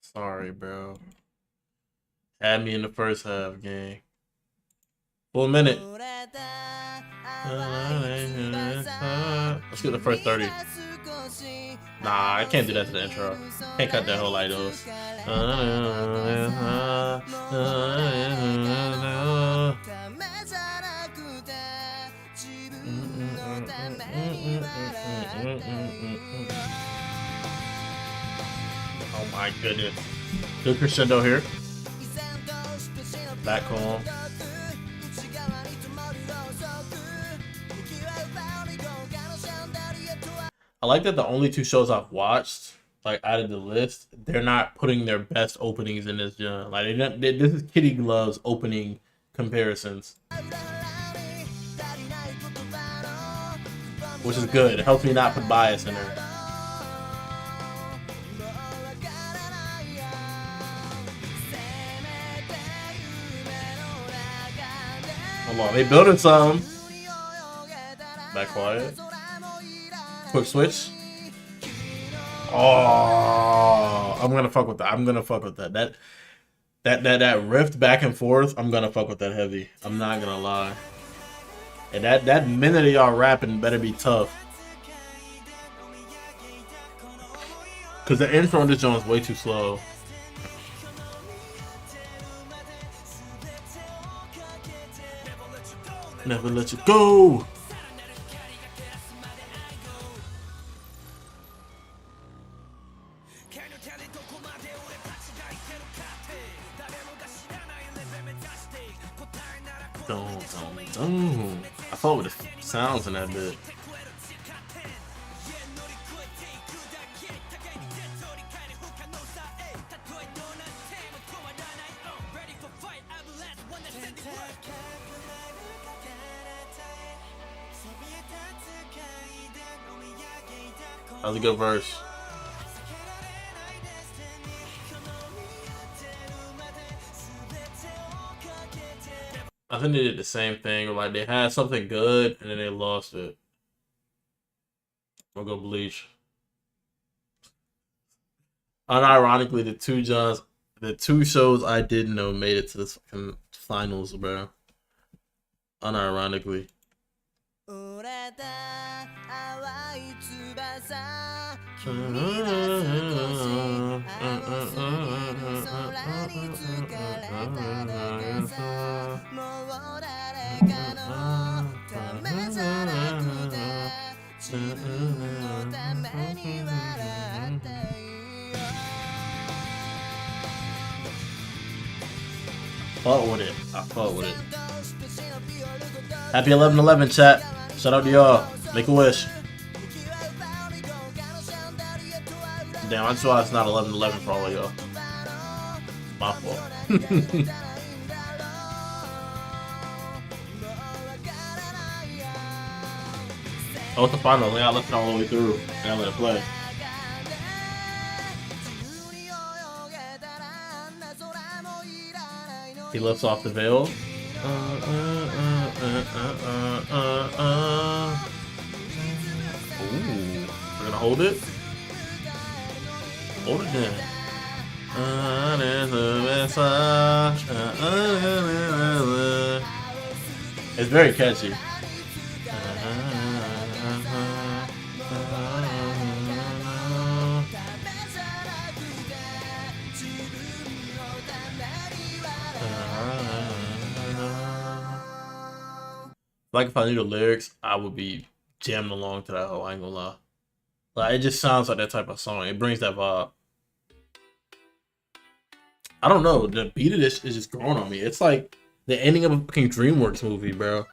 Sorry, bro. Had me in the first half, gang. Full minute. Let's get the first 30. Nah, I can't do that to the intro. Can't cut that whole like those. Oh my goodness. Good crescendo here. Back home. I like that the only two shows I've watched, like out of the list, they're not putting their best openings in this genre. Like this is Kitty Glove's opening comparisons, which is good. It helps me not put bias in there. Hold on, they building some. Back quiet. Quick switch. Oh, I'm gonna fuck with that. I'm gonna fuck with that. That rift back and forth. I'm gonna fuck with that heavy. I'm not gonna lie. And that minute of y'all rapping better be tough. Cause the intro on this joint is way too slow. Never let you go. I thought with the sounds in that bit. That was a good verse. I think they did the same thing. Like they had something good and then they lost it. We'll go Bleach. Unironically, the two shows I didn't know made it to the fucking finals, bro. Unironically. Fought with it. I fought with it. Happy 11/11, chat. Shout out to y'all. Make a wish. Damn, I just realized it's not 11/11 for all of y'all. My fault. Oh, it's the final. I gotta let it all the way through. I gotta let it play. He lifts off the veil. Ooh, we're gonna hold it. Hold it then. It's very catchy. Like if I knew the lyrics, I would be jamming along to that whole. I ain't gonna lie. Like it just sounds like that type of song. It brings that vibe. I don't know. The beat of this is just growing on me. It's like the ending of a fucking DreamWorks movie, bro.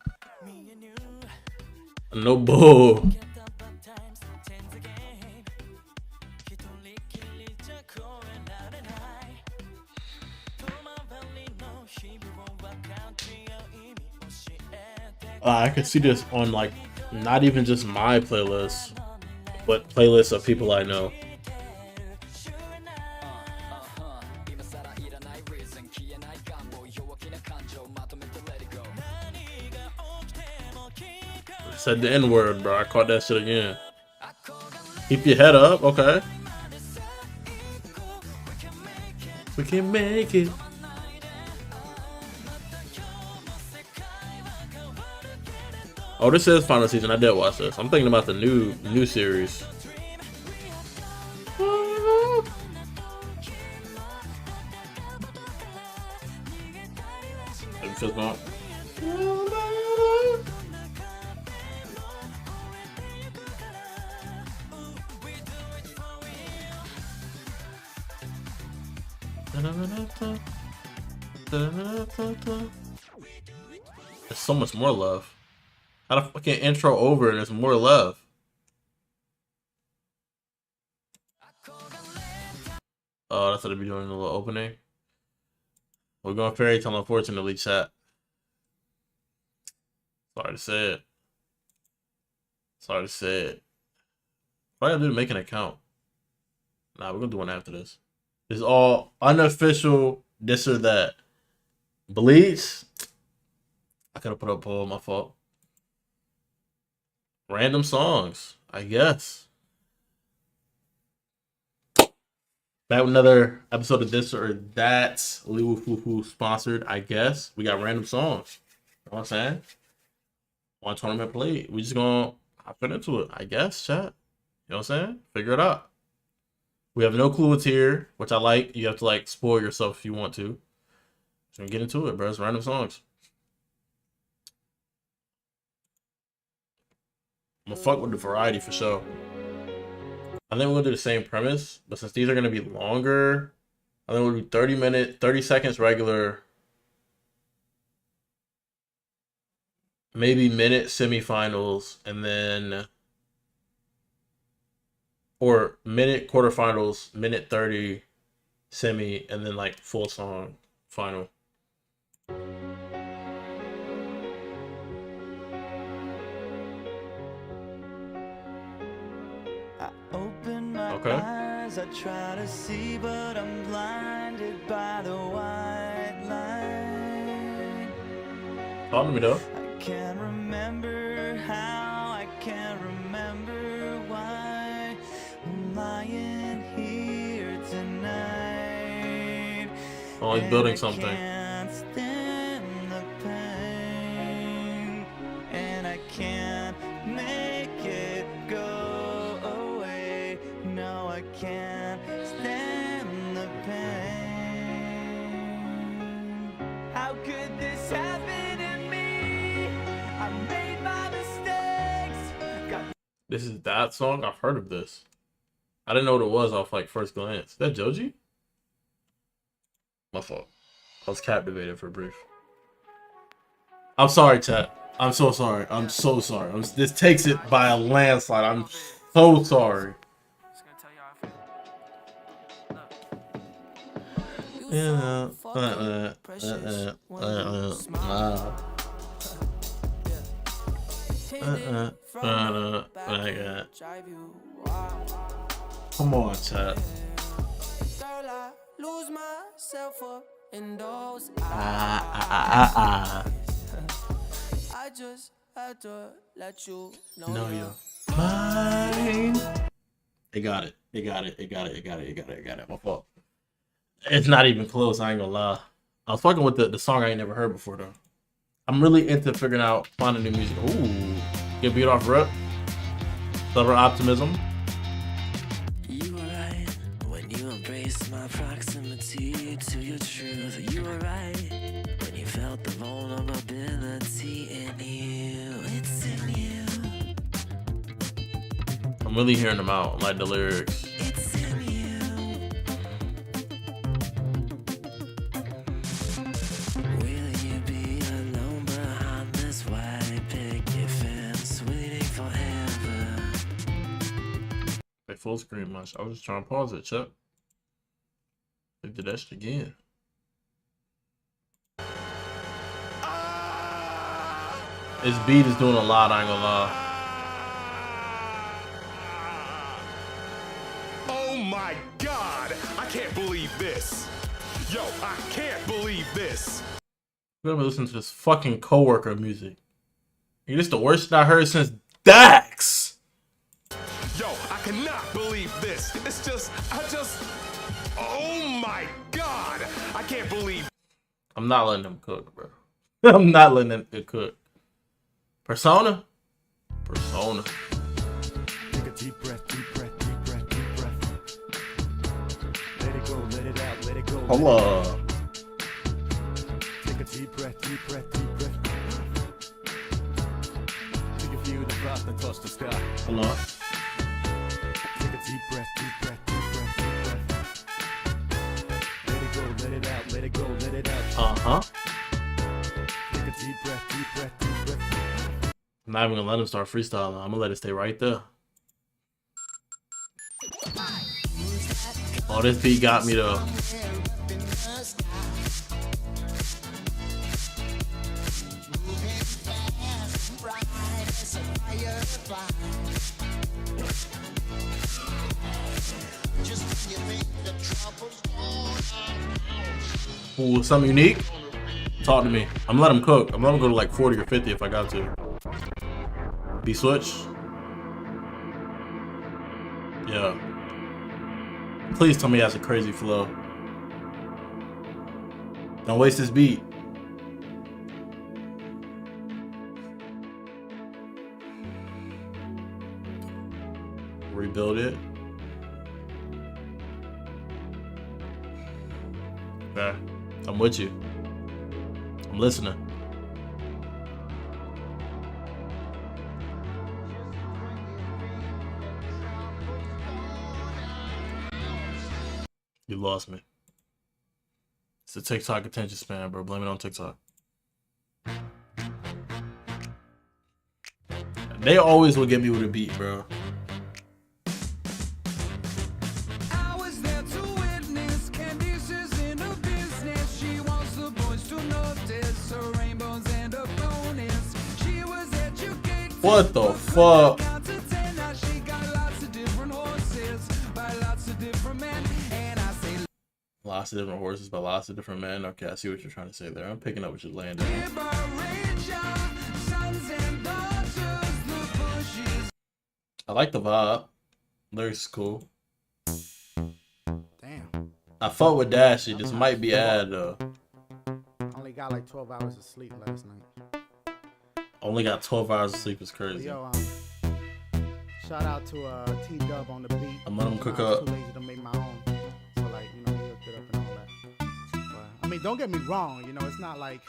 No bull. I could see this on like not even just my playlist, but playlists of people I know. Said the N-word, bro. I caught that shit again. Keep your head up, okay. We can make it. Oh, this is final season. I did watch this. I'm thinking about the new series. Fist bump. There's so much more love. How the fucking intro over and there's more love? Oh, that's what they'll be doing in the little opening. We're going fairy tale, unfortunately, chat. Sorry to say it. Sorry to say it. What I gotta do to make an account? Nah, we're gonna do one after this. It's all unofficial, this or that. Bleach? I could have put up a poll, my fault. Random songs, I guess. Back with another episode of this or that. Liwu Fufu sponsored, I guess. We got random songs. You know what I'm saying? One tournament played. We just gonna hop into it, I guess, chat. You know what I'm saying? Figure it out. We have no clue what's here, which I like. You have to like spoil yourself if you want to. So get into it, bro. It's random songs. I'm gonna fuck with the variety for sure. I think we're gonna do the same premise, but since these are gonna be longer, I think we'll do 30 seconds regular, maybe minute semifinals, and then or minute quarterfinals, minute 30 semi, and then like full song final. Okay. Eyes, I try to see, but I'm blinded by the white line. Talk to me though. I can't remember how, I can't remember why I'm lying here tonight. Oh, he's building something. Can't stand the pain, and I can't make it go away. No, I can't stand the pain. How could this happen to me? I made my mistakes. This is that song? I've heard of this. I didn't know what it was off like first glance. Is that Joji? My fault. I was captivated for a brief. I'm sorry, chat. I'm so sorry. I'm so sorry. This takes it by a landslide. I'm so sorry. Yeah. Come on, chat. Lose myself up in those I just had to let you know you're mine. It got it. My fault. It's not even close, I ain't gonna lie. I was fucking with the song I ain't never heard before though. I'm really into figuring out finding new music. Ooh. Get beat off rip. Clever optimism. You were right when you embraced my proximity to your truth. You were right when you felt the vulnerability in you. It's in you. I'm really hearing them out, like the lyrics. It's in you. Will you be alone behind this white picket fence, waiting forever? Like full screen much. I was just trying to pause it, Chuck. They did that shit again. This beat is doing a lot, I ain't gonna lie. Oh my god! I can't believe this! Yo, I can't believe this! I'm gonna listen to this fucking coworker music. This is the worst shit I heard since Dax! Yo, I cannot believe this! Oh my god! I can't believe. I'm not letting them cook, bro. I'm not letting them cook. Persona? Persona. Take a deep breath, deep breath, deep breath, deep breath. Let it go, let it out, let it go. Hold up. Take a deep breath, deep breath, deep breath. Till you feel the clouds that touch the sky. Hold on. Take a deep breath, deep breath, deep breath, deep breath. Let it go, Let it go, let it out. Uh-huh. Take a deep breath, deep breath, deep breath. I'm not even gonna let him start freestyling. I'm gonna let it stay right there. Oh, this beat got me though. Ooh, something unique? Talk to me. I'm gonna let him cook. I'm gonna go to like 40 or 50 if I got to. B switch. Yeah. Please tell me he has a crazy flow. Don't waste this beat. Rebuild it. Okay. I'm with you. I'm listening. You lost me. It's a TikTok attention span, bro. Blame it on TikTok. They always will get me with a beat, bro. What the fuck? Lots of different horses by lots of different men. Okay, I see what you're trying to say there. I'm picking up what you're laying down. I like the vibe. Lyrics is cool. Damn. I fought with Dashy. This might be ad though. Only got like 12 hours of sleep last night. Only got 12 hours of sleep is crazy. Yo, shout out to T-Dub on the beat. I'm letting him cook I was up. too lazy to make my own. So like, you know, he hooked it up and all that. But, I mean, don't get me wrong, you know, it's not like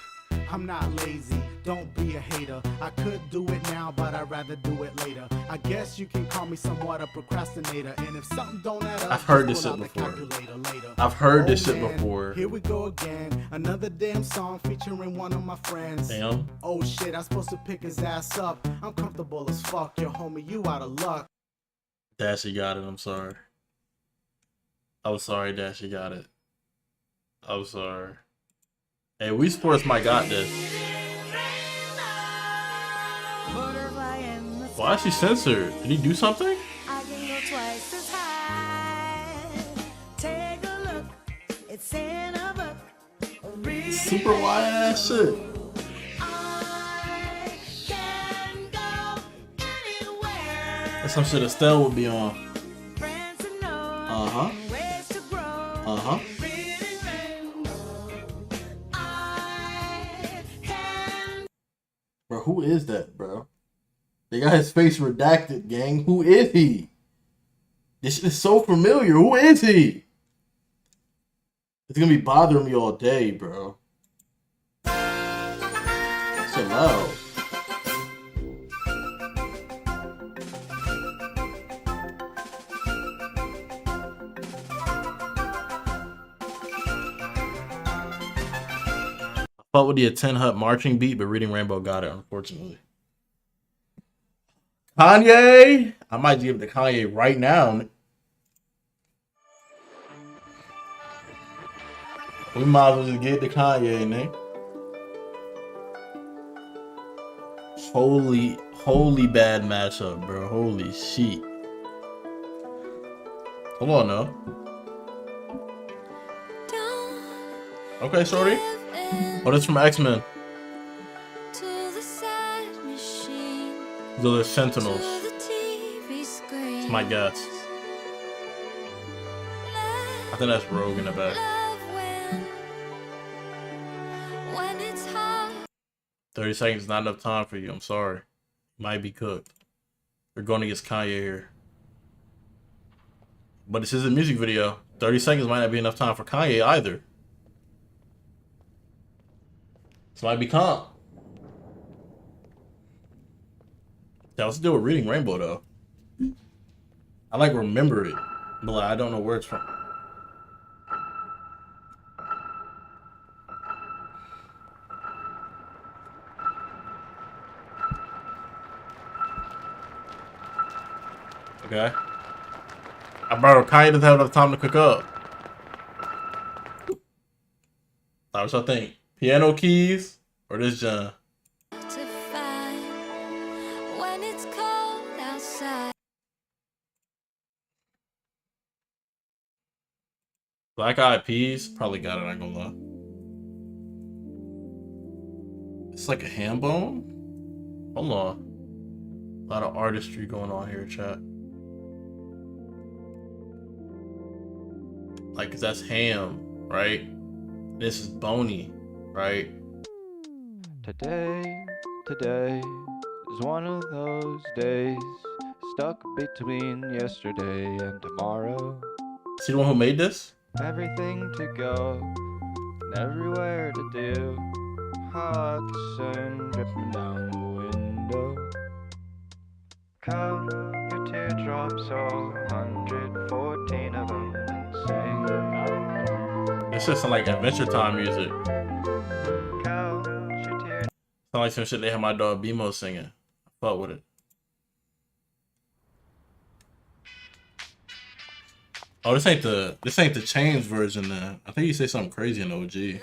I'm not lazy. Don't be a hater. I could do it now, but I'd rather do it later. I guess you can call me somewhat a procrastinator. And if something don't add up, I've heard this just shit pull out before. the calculator later. I've heard this Oh, shit man, before. Here we go again. Another damn song featuring one of my friends. Damn. Oh shit, I'm supposed to pick his ass up. I'm comfortable as fuck. Yo, homie, you out of luck. Dashy got it. I'm sorry. I'm sorry, Dashy got it. I'm sorry. Hey, We Sports might got this. Why is she censored? Did he do something? I can go twice as high. Take a look. It's in a book. Super wide ass shit. I can go anywhere. That's some shit Estelle would be on. Friends to know. Uh-huh. Ways to grow. Uh-huh. Bro, who is that, bro? They got his face redacted, gang. Who is he? This shit is so familiar. Who is he? It's gonna be bothering me all day, bro. So loud. I fought with the 10 Hut marching beat, but Reading Rainbow got it, unfortunately. Kanye? I might give it to Kanye right now. We might as well just get it to Kanye, man. Holy bad matchup, bro. Holy shit. Hold on, now. Okay, shorty. Oh, that's from X-Men. Those are Sentinels. It's my guess. I think that's Rogue in the back. 30 seconds is not enough time for you. I'm sorry. Might be cooked. They're going against Kanye here. But this is a music video. 30 seconds might not be enough time for Kanye either. This might be Comm. Yeah, let's do a Reading Rainbow though. I like remember it, but like, I don't know where it's from. Okay. Bro, Kanye doesn't have enough time to cook up. What y'all think? Piano keys or this John? When it's cold outside. Black Eyed Peas probably got it. I ain't gonna lie. It's like a ham bone. Hold on. A lot of artistry going on here, chat. Like, 'cause that's ham, right? This is bony, right? Today is one of those days stuck between yesterday and tomorrow. See the one who made this? Everything to go and everywhere to do. Hot sun dripping down the window. Count your teardrops, all 114 of them, and sing. It's just some like Adventure Time music. Sound like some shit they had my dog BMO singing. I fuck with it. Oh, this ain't the changed version then. I think you say something crazy in OG.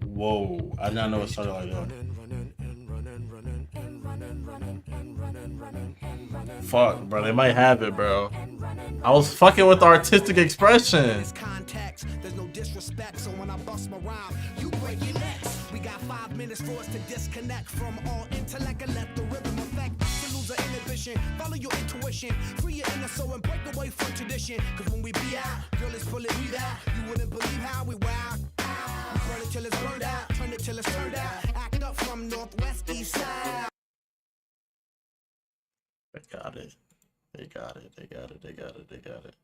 Whoa, I did not know it started like that. Fuck, bro, they might have it, bro. I was fucking with the artistic expression. There's no disrespect, so when I bust my rhyme, you break your necks. We got 5 minutes for us to disconnect from all intellect and let the rhythm affect. To lose our inhibition, follow your intuition, free your inner soul and break away from tradition. Cause when we be out, girl, it's pulling me out. You wouldn't believe how we wow. We burn it till it's burned out, turn it till it's turned out. Act up from northwest, east side. They got it. They got it. They got it. They got it. They got it.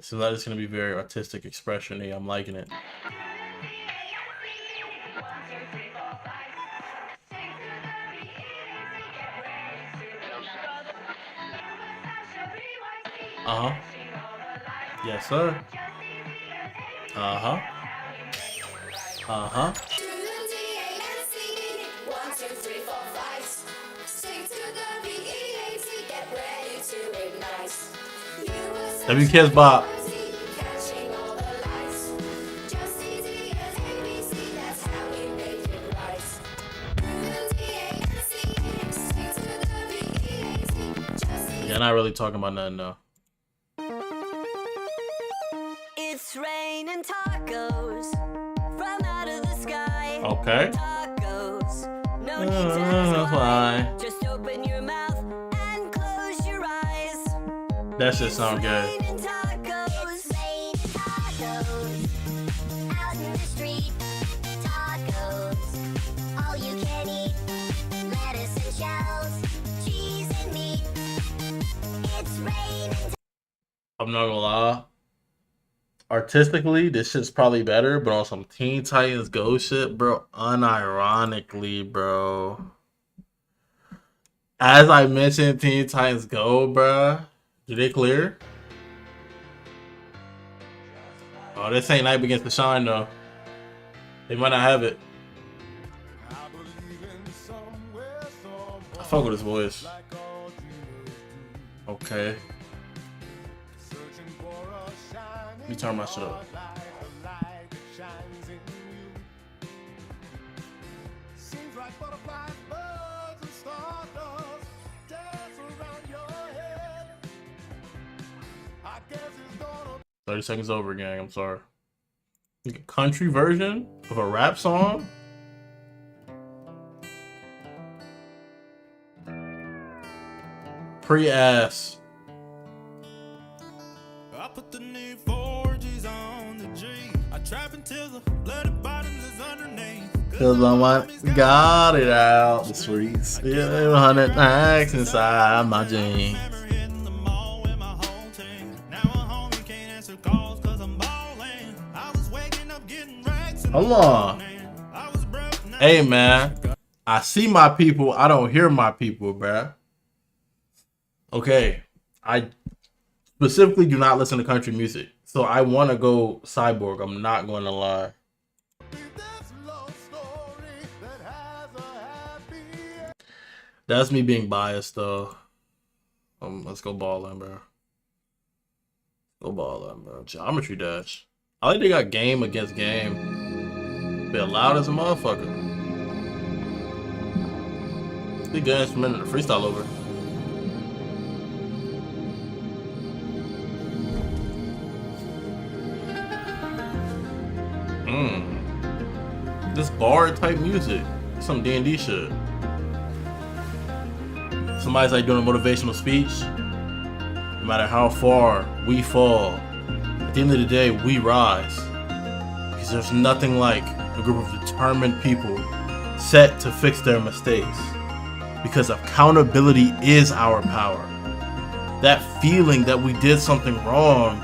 So that is going to be very artistic expression. I'm liking it. Uh-huh. Yes, sir. Uh-huh. Uh-huh. WK's Bob. Yeah, not really talking about nothing though. It's raining tacos from out of the sky. Okay. Tacos. No need to ask why. Just open your mouth and close your eyes. That shit sound good. Raining tacos. Raining tacos. Out in the street. Tacos. All you can eat. Lettuce and shells. Cheese and meat. It's raining. I'm not gonna lie. Artistically, this shit's probably better, but on some Teen Titans Go shit, bro, unironically, bro. As I mentioned, Teen Titans Go, bro. Did they clear? Oh, this ain't Night Begins to Shine, though. They might not have it. I fuck with his voice. Okay. Let me turn my shit up. Seems like butterflies, birds, and stardust dance around your head. I guess it's gonna 30 seconds over, gang. I'm sorry. Like a country version of a rap song? Pre-ass. I put the new 4Gs on the G. I trap until the bloody bottoms is underneath. Cause I got it out the streets. Yeah, 100 packs inside my jeans. Hold on. Hey, man. I see my people. I don't hear my people, bruh. Okay. I specifically do not listen to country music. So I want to go Cyborg. I'm not going to lie. That's me being biased, though. Let's go Ballin', bro. Go Ballin', bro. Geometry Dash. I think they got game against game. Be loud as a motherfucker. Be good instrument in the freestyle over. This bar type music. Some D&D shit. Somebody's like doing a motivational speech. No matter how far we fall, at the end of the day, we rise. Because there's nothing like a group of determined people set to fix their mistakes. Because accountability is our power. That feeling that we did something wrong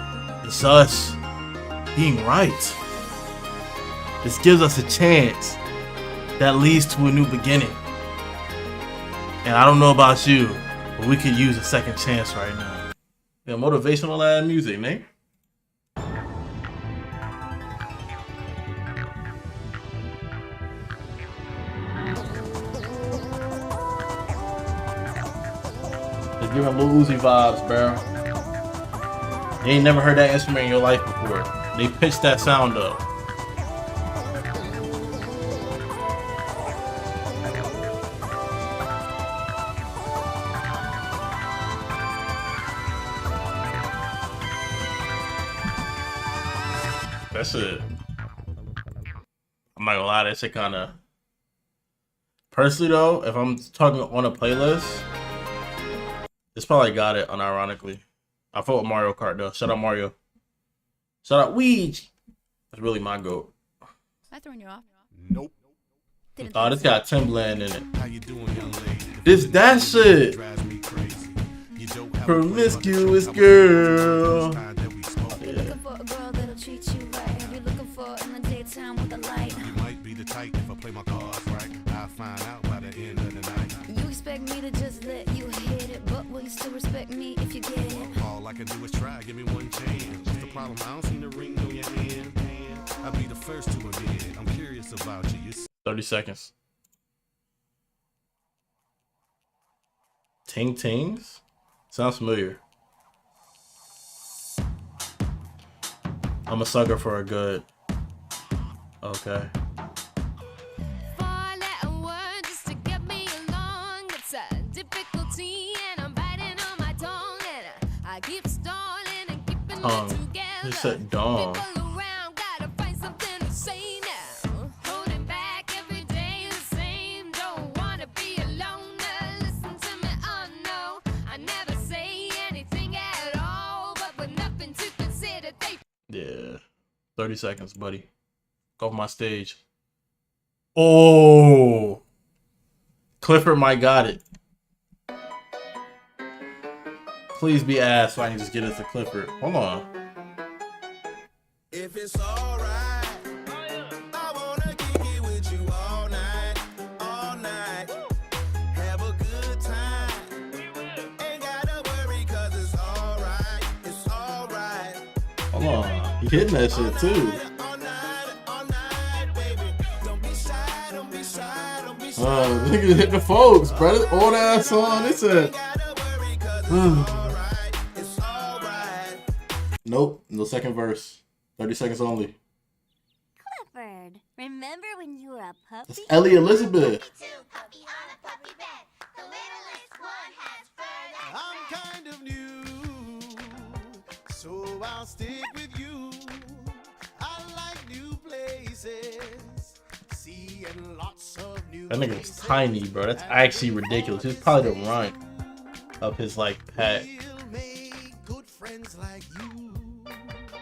is us being right. This gives us a chance that leads to a new beginning. And I don't know about you, but we could use a second chance right now. Yeah, motivational ass music, Nate. It's giving Lil Uzi vibes, bro. You ain't never heard that instrument in your life before. They pitched that sound up. That shit, I'm not gonna lie, that shit kinda... Personally though, if I'm talking on a playlist, it's probably got it, unironically. I fought with Mario Kart though. Shout out Mario. Shout out Weege. That's really my goat. Am I throwing you off? Nope. Oh, this got Timbaland in it. How you doing, young lady? This that shit. Promiscuous girl. You might be the type if I play my cards right. I'll find out by the end of the night. You expect me to just let you hit it, but will you still respect me if you get it? All I can do is try, give me one chance. What's the problem? I don't see the ring on your hand. I'll be the first to admit it. I'm curious about you. 30 seconds. Ting Tings? Sounds familiar. I'm a sucker for a good... Okay. You said dawn. Yeah. 30 seconds, buddy. Go off my stage. Oh, Clifford might got it. Please be asked so I can just get it to Clifford. Hold on. If it's alright, I wanna kick it with you all night, all night. Have a good time. Ain't gotta worry cause it's alright, it's alright. Hold on. He hitting that shit too. Nigga hit the folks, brother. Old ass song. They said. Nope. No second verse. 30 seconds only. Clifford, remember when you were a puppy? That's Ellie Elizabeth. I'm kind of new, so I'll stick with you. I like new places. Seeing lots of new That nigga was tiny, bro. That's actually ridiculous. He's probably the rank of his like pet.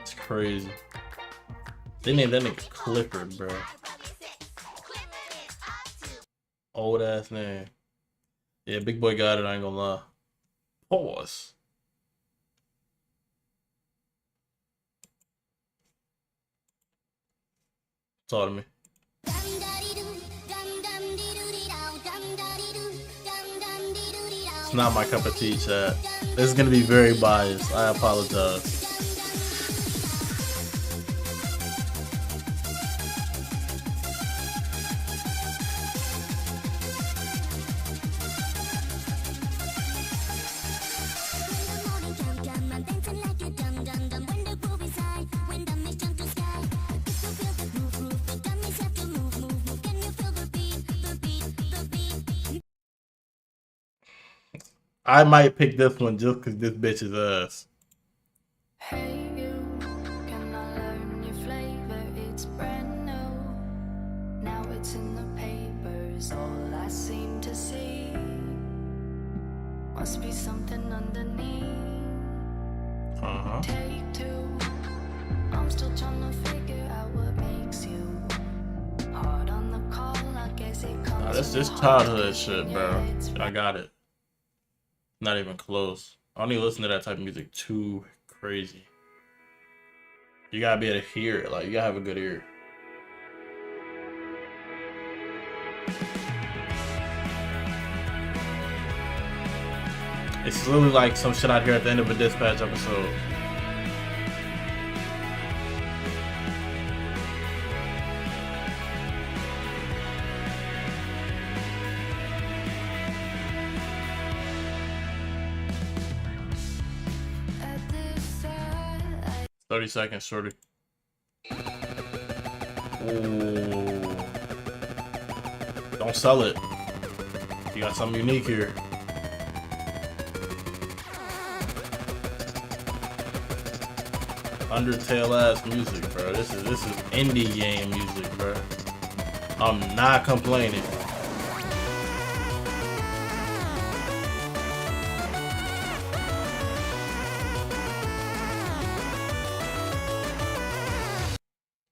It's crazy. They named that nigga Clifford, bro. Old ass name. Yeah, big boy got it. I ain't gonna lie. Pause. Talk to me. It's not my cup of tea, chat. This is gonna be very biased. I apologize. I might pick this one just because this bitch is us. Hey you, can I learn your flavor? It's brand new. Now it's in the papers, all I seem to see. Must be something underneath. Take two. I'm still trying to figure out what makes you hard on the call. I guess it comes. Nah, that's just childhood shit, bro. I got it. Not even close. I don't even listen to that type of music too crazy. You gotta be able to hear it. Like, you gotta have a good ear. It's literally like some shit out here at the end of a Dispatch episode. At this side, 30 seconds, shorty. Ooh. Don't sell it. You got something unique here. Undertale ass music, bro. This is indie game music, bro. I'm not complaining.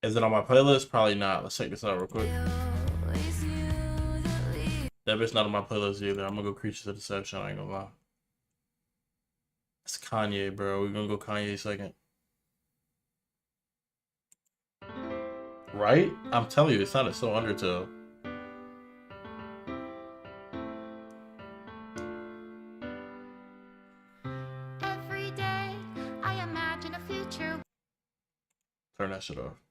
Is it on my playlist? Probably not. Let's check this out real quick. That bitch not on my playlist either. I'm gonna go Creatures of Deception. I ain't gonna lie. It's Kanye, bro. We're gonna go Kanye second. Right? I'm telling you, it sounded so Undertale. every day I imagine a future. Turn that shit off.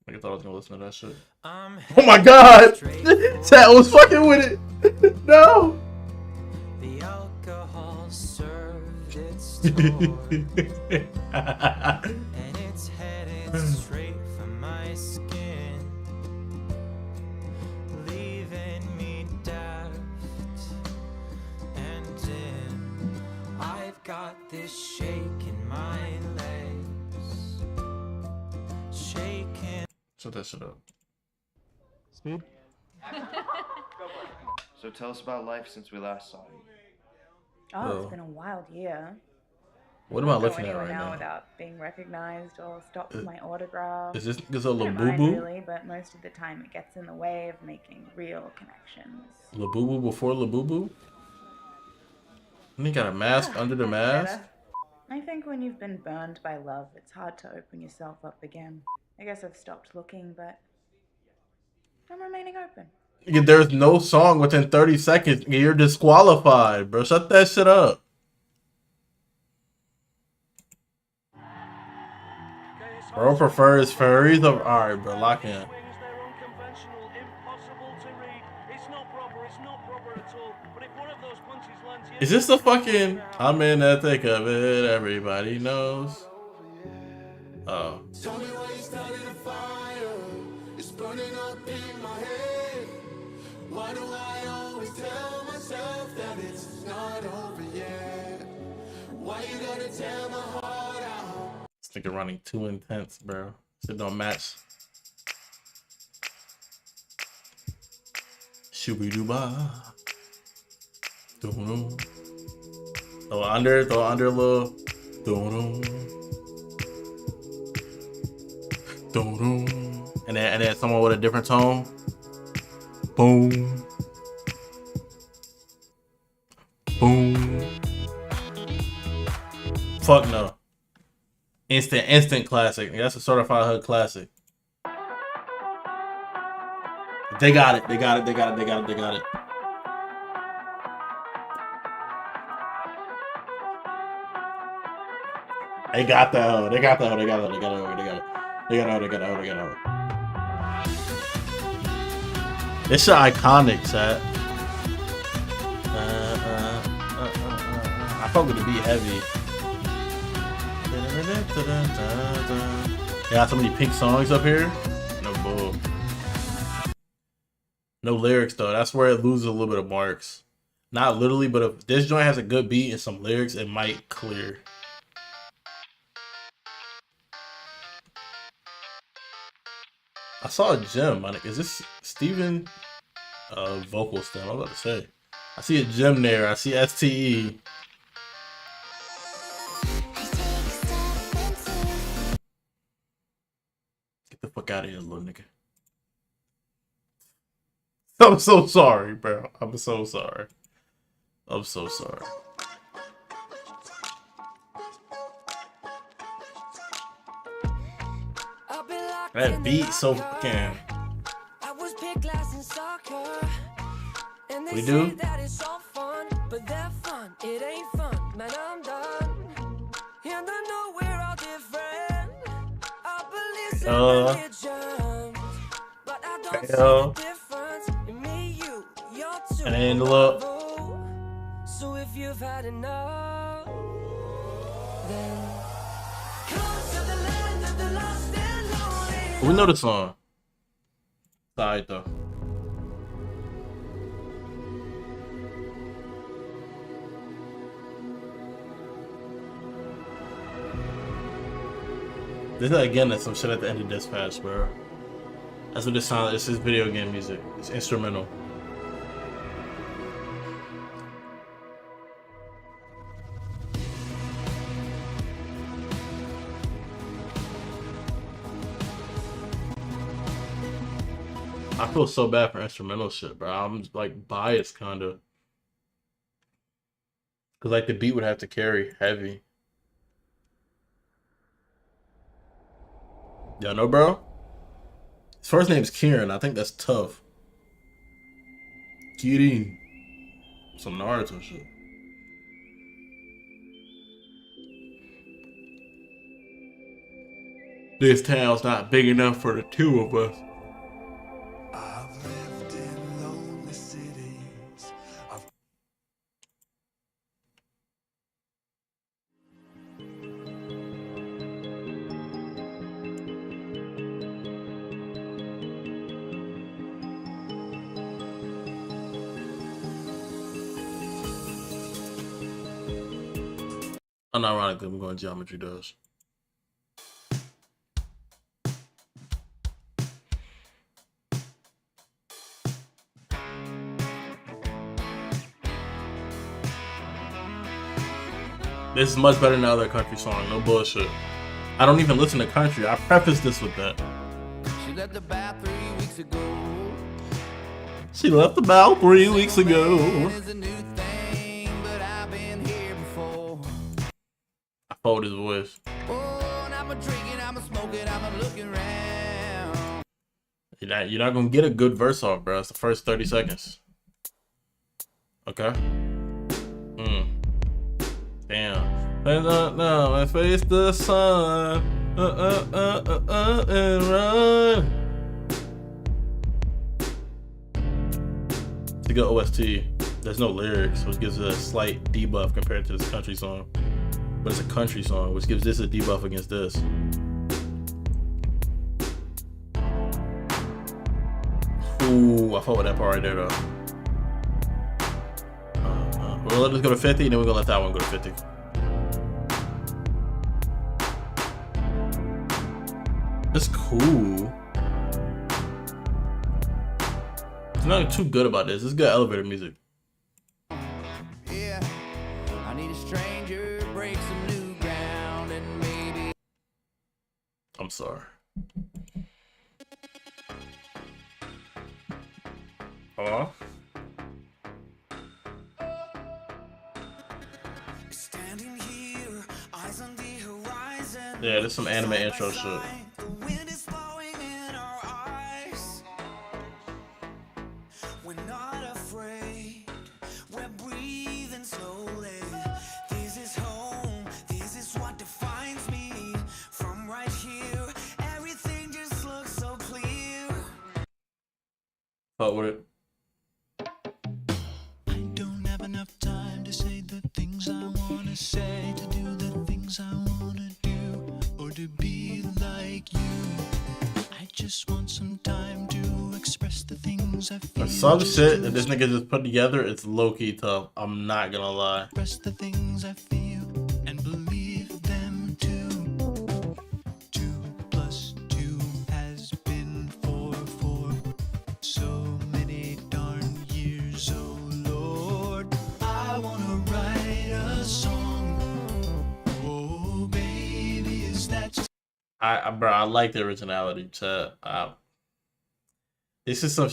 I thought I was gonna listen to that shit. Oh my god! Chat was fucking with it! No! The alcohol served its tour, and it's headed straight for my skin, leaving me daft and dim. I've got this shake in my legs, shaking. Shut that shit up. Speed? So tell us about life since we last saw you. Oh, it's been a wild year. What am I Won't go looking at anywhere right now? Without being recognized or stopped for my autograph. Is this because I of don't mind Labubu? really, but most of the time it gets in the way of making real connections. Labubu before Labubu? And he got a mask under the mask? Better. I think when you've been burned by love, it's hard to open yourself up again. I guess I've stopped looking, but I'm remaining open. There's no song within 30 seconds. You're disqualified, bro. Shut that shit up. Bro prefers furries of alright, bro. Lock in. Is this the fucking I'm in the thick of it, everybody knows? Oh. Tell me why you started a fire. It's burning up in my head. Why do I always tell myself that it's not over yet? Why you gotta tear my heart out? This nigga running too intense, bro. Shit don't match. Shooby-doo-ba. Doo-doo. Throw under a little. Doo-doo. Doo-doo. And then someone with a different tone. Boom. Boom. Fuck no. Instant classic. That's a certified hood classic. They got it. They got it. They got it. They got it. They got it. They got the hoe. They got the hoe. They got it. They got it. They got it. They got it. They got it. They got it. This shit iconic, chat. I fuck with the beat heavy. They got so many pink songs up here. No bull. No lyrics though. That's where it loses a little bit of marks. Not literally, but if this joint has a good beat and some lyrics, it might clear. I saw a gem. Is this Steven? Vocal stem. I was about to say. I see a gem there. I see STE. Get the fuck out of here, little nigga. I'm so sorry, bro. I'm so sorry. I'm so sorry. That beat so fucking. We do? And then look. So if you've had enough, then we know the song. Sorry though. This is again that's some shit at the end of Dispatch, bro. That's what this sounds. It's his video game music. It's instrumental. I feel so bad for instrumental shit, bro. I'm like biased, kinda, cause like the beat would have to carry heavy. Y'all know, bro? His first name's Kieran. I think that's tough. Kirin. Some Naruto shit. This town's not big enough for the two of us. I've lived in lonely cities. Unironically, I'm going Geometry Dash. This is much better than other country song, no bullshit. I don't even listen to country. I preface this with that. She left about 3 weeks ago. She left about 3 weeks ago. I fold his voice. Oh, and I'm a drinking, I'm a smoking, I'm a looking around. You're not gonna get a good verse off, bro. It's the first 30 seconds. Okay. Damn. Now I face the sun. And run. It's a good OST. There's no lyrics, which gives it a slight debuff compared to this country song. But it's a country song, which gives this a debuff against this. Ooh, I fought with that part right there, though. We'll let this go to 50, and then we're gonna let that one go to 50. It's cool. It's not too good about this. It's good elevator music. Yeah, I need a stranger, break some new ground, and maybe. I'm sorry. Hello? Standing here, eyes on the horizon. Yeah, there's some anime intro shit. The wind is blowing in our eyes. We're not afraid. We're breathing slowly. This is home. This is what defines me. From right here, everything just looks so clear. Fuck with it. I don't have enough time to say the things I want to say, to do the things I want to do, or to be like you. I just want some time to express the things I feel. Some shit that this nigga just put together, it's low-key tough. I'm not gonna lie. Express the things I feel and believe them too. 2 + 2 has been 4 for so many darn years, oh Lord. I wanna write a song. Oh baby, is that just... Bro, I like the originality, chat. This is some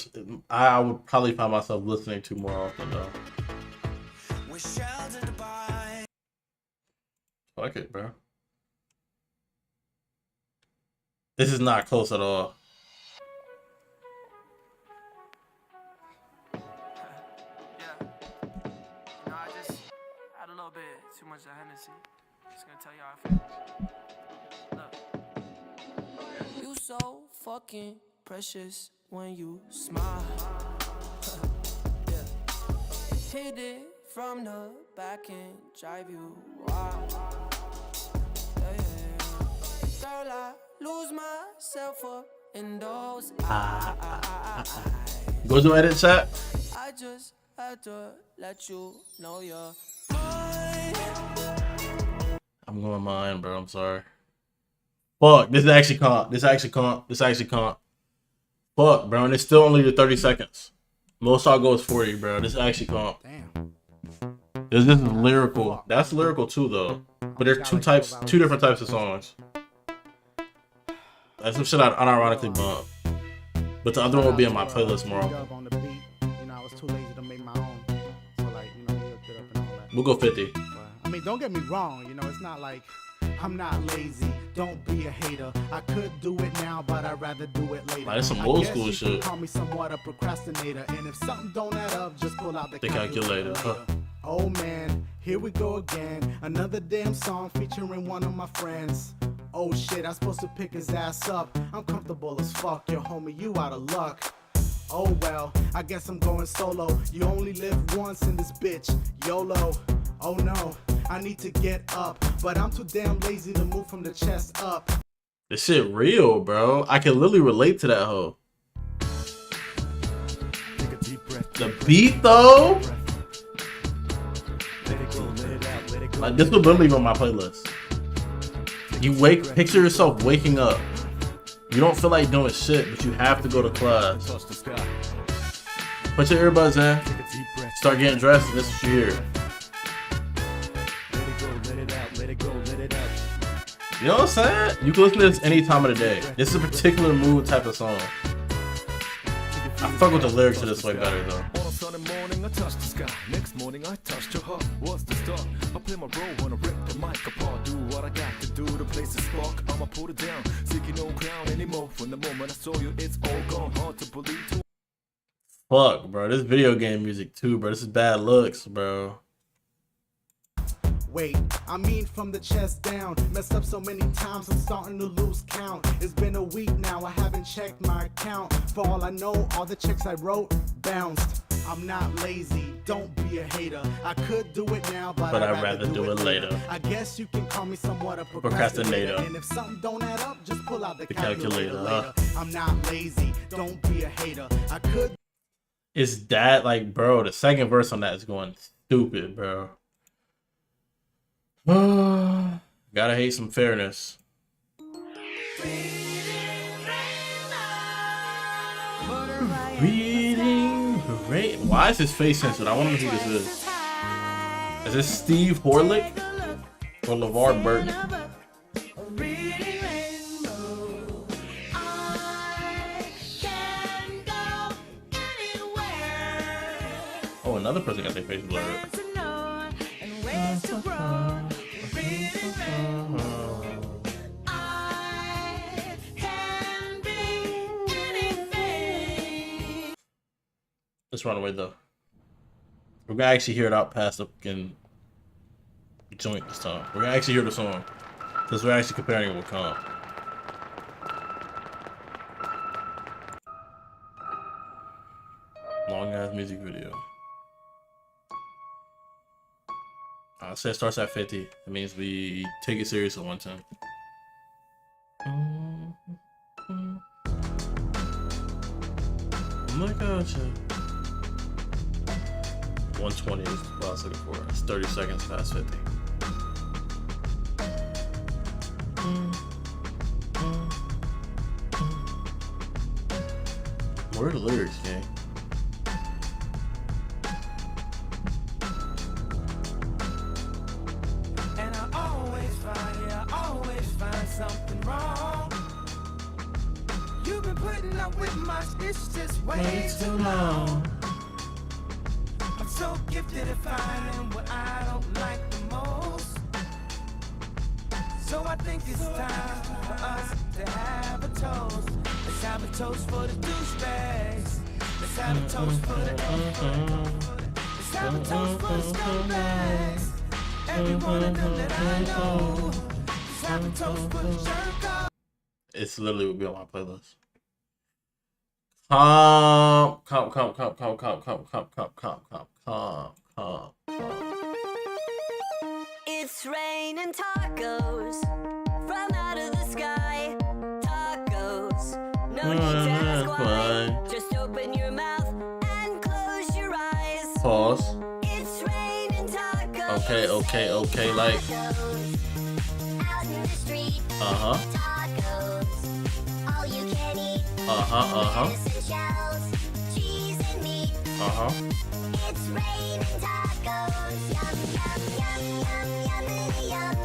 I would probably find myself listening to more often though. Fuck it, bro. This is not close at all. I just had a little bit too much of Hennessy. Just gonna tell you how I feel. Look. You so fucking precious when you smile. Yeah. Hit it from the back and drive you wild. Yeah. Girl, I lose myself up in those eyes. Go to edit, chat. I just had to let you know you're I'm going mine, bro. I'm sorry. Fuck, this is actually comp. This actually comp. Fuck, bro. And it's still only the 30 seconds. Most I'll go is 40, bro. This is actually comp. Damn. This is lyrical. That's lyrical too, though. But there's two different types of songs. That's some shit I unironically bump. But the other one will be in my playlist tomorrow. On the beat, you know, I was too lazy to make my own. So like, you know, he hooked it up and all that. We'll go 50. I mean, don't get me wrong, you know, it's not like I'm not lazy. Don't be a hater. I could do it now, but I'd rather do it later. Like, that's some old school shit. Call me somewhat a procrastinator, and if something don't add up, just pull out the calculator. Oh man, here we go again. Another damn song featuring one of my friends. Oh shit, I'm supposed to pick his ass up. I'm comfortable as fuck, yo homie, you out of luck. Oh well, I guess I'm going solo. You only live once in this bitch, YOLO. Oh no, I need to get up, but I'm too damn lazy to move from the chest up. This shit real, bro. I can literally relate to that hoe. The beat though, like this would literally be on my playlist. You picture yourself waking up. You don't feel like doing shit, but you have to go to class. Put your earbuds in. Start getting dressed, and this is your year. You know what I'm saying? You can listen to this any time of the day. This is a particular mood type of song. I fuck with the lyrics to this way better though. On a sunny morning, I touched the sky. Next morning, I touched your heart. What's the start? I play my role when I rip the mic apart. Do what I got to do to place a spark. I'ma put it down, seeking no crown anymore. From the moment I saw you, it's all gone. Hard to believe. Fuck, bro. This video game music too, bro. This is bad looks, bro. Wait, I mean from the chest down. Messed up so many times, I'm starting to lose count. It's been a week now, I haven't checked my account. For all I know, all the checks I wrote bounced. I'm not lazy, don't be a hater. I could do it now, but I'd rather do it later. I guess you can call me somewhat a procrastinator. And if something don't add up, just pull out the calculator later. I'm not lazy, don't be a hater. I could. Is that like, bro? The second verse on that is going stupid, bro. Gotta hate some fairness. Reading rain. Why is his face censored? I want to know who this is. Is this Steve Horlick or LeVar Burton? Oh, another person got their face blurred. Let's run away though. We're gonna actually hear it out past the fucking joint this time. We're gonna actually hear the song. Because we're actually comparing it with Comm. Long ass music video. I said it starts at 50. That means we take it serious at 110. gotcha. 120 is what I was looking for. It's 30 seconds past 50. What are the lyrics, gang? And I always find something wrong. You've been putting up with my just way too long. I'm so gifted at finding what I don't like the most. So I think it's time for us to have a toast. Let's have a toast for the douchebags. Let's have a toast for the Let's have a toast for the scumbags. Every one of them that I know. Let's have a toast for the jerk. It's literally would be on my playlist. Calm. It's raining tacos from out of the sky. Tacos, no need to ask why. Just open your mouth and close your eyes. Pause. It's raining tacos. Okay, like. Out in the street. Uh-huh. Tacos, all you can eat. Uh-huh. Shells, cheese and meat. Uh-huh. It's raining tacos. Yum, yum, yum, yum, yum.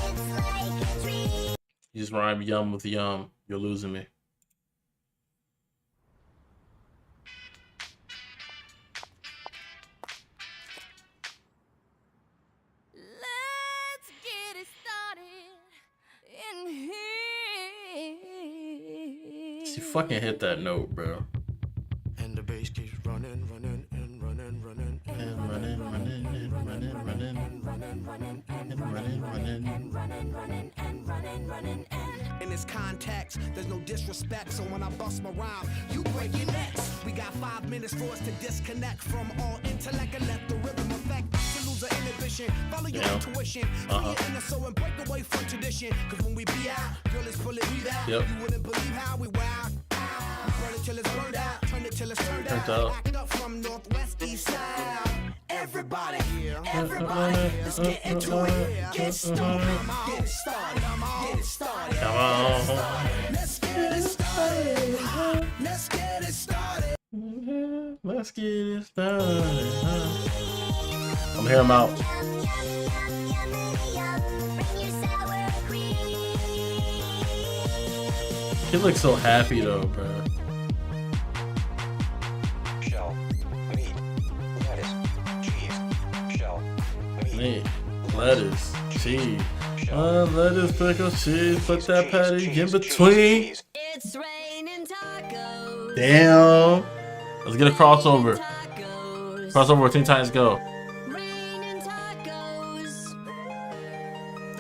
It's like a treat. You just rhyme yum with yum. You're losing me. Let's get it started in here. She fucking hit that note, bro. And the bass keeps running. In this context, there's no disrespect, so when I bust my rhyme, you break your necks. We got 5 minutes for us to disconnect from all intellect and let the rhythm affect. To lose our inhibition, follow your intuition, free your inner soul and break away from tradition. Cause when we be out, girl, it's pull it we out. You wouldn't believe how we wow. Burn it till it's burned out, turn it till it's turned out. Act up from northwest, east side. Everybody, let's get into it. Get started, get it started, get it started. Come on. Let's get it started. Let's get it started. Let's get it started. I'm here, I'm out. He looks so happy though, bro. Shell, meat, lettuce, cheese. Shell, meat, lettuce, cheese. Lettuce, pickle, cheese. Put that patty in between. It's raining tacos. Damn. Let's get a crossover. Crossover with Teen Titans Go. Raining tacos.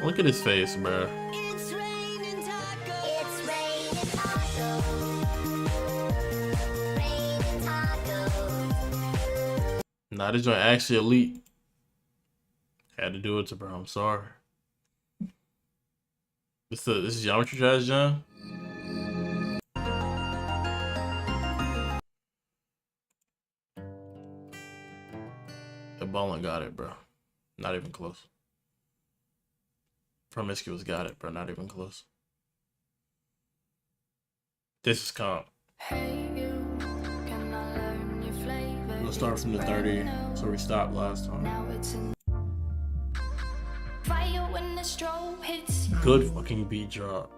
Look at his face, bro. It's raining tacos. It's raining tacos. Raining tacos. Nah, this joint actually elite. Had to do it to bro. I'm sorry. This is Geometry Jazz, John. The Ballin got it, bro. Not even close. Promiscuous got it, bro. Not even close. This is Comm. We'll start from the 30, so we stopped last time. Good fucking beat drop.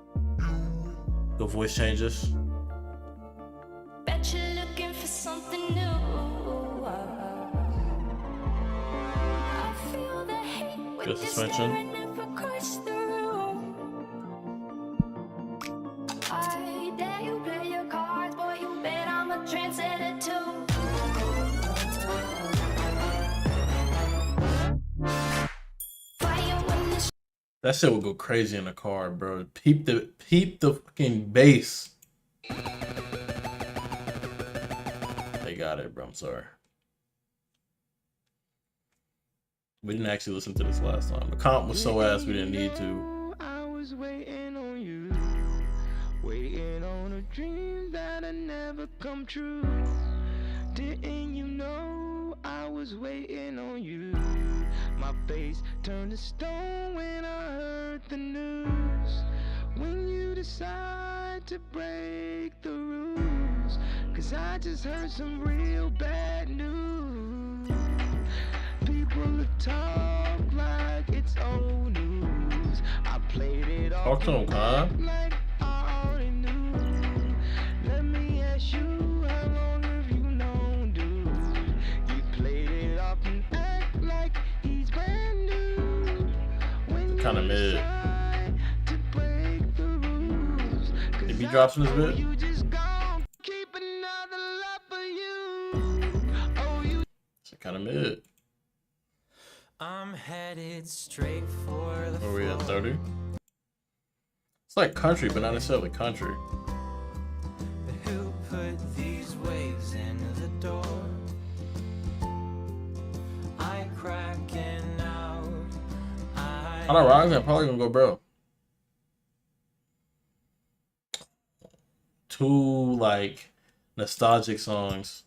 Good voice changes. Bet you're looking for something new. I feel the hate when Good you're suspension. staring up across the room. I dare you play your cards, boy. You bet I'm a trendsetter too. That shit would go crazy in the car, bro. Peep the fucking bass. They got it, bro. I'm sorry. We didn't actually listen to this last time. The comp was so ass we didn't need to. I was waiting on you, waiting on a dream that'll never come true. was waiting on you. My face turned to stone when I heard the news. When you decide to break the rules, 'cause I just heard some real bad news. People talk like it's old news. I played it off. Talk to him, Comm. Like I already knew. Let me ask you, how long have you known, dude? You played it off and act like he's brand new. When Kind of mid. to break the rules, If he drops in this bit, you just gon' keep another love for you. Oh, you it's kind of mid. I'm headed straight for the Where we at, 30? It's like country, but not necessarily country. Who put these waves in the door? I cracking out. I don't know, I'm probably gonna go bro. Two like nostalgic songs.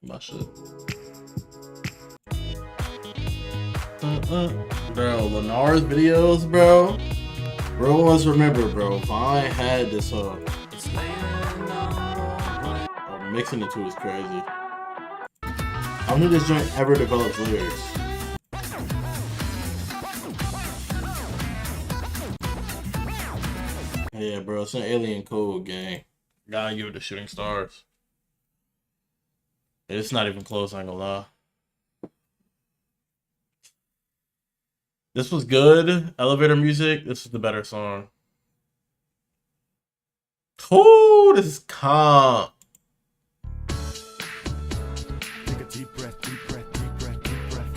My shit. Bro, Lenar's videos, bro. Bro must remember, bro. If I had this song. Oh, mixing the two is crazy. How many this joint ever develops lyrics? Yeah, bro, it's an alien code, gang. Gotta give it to Shooting Stars. It's not even close, I ain't gonna lie. This was good. Elevator music. This is the better song. Oh, this is Comm. Take a deep breath, deep breath, deep breath, deep breath.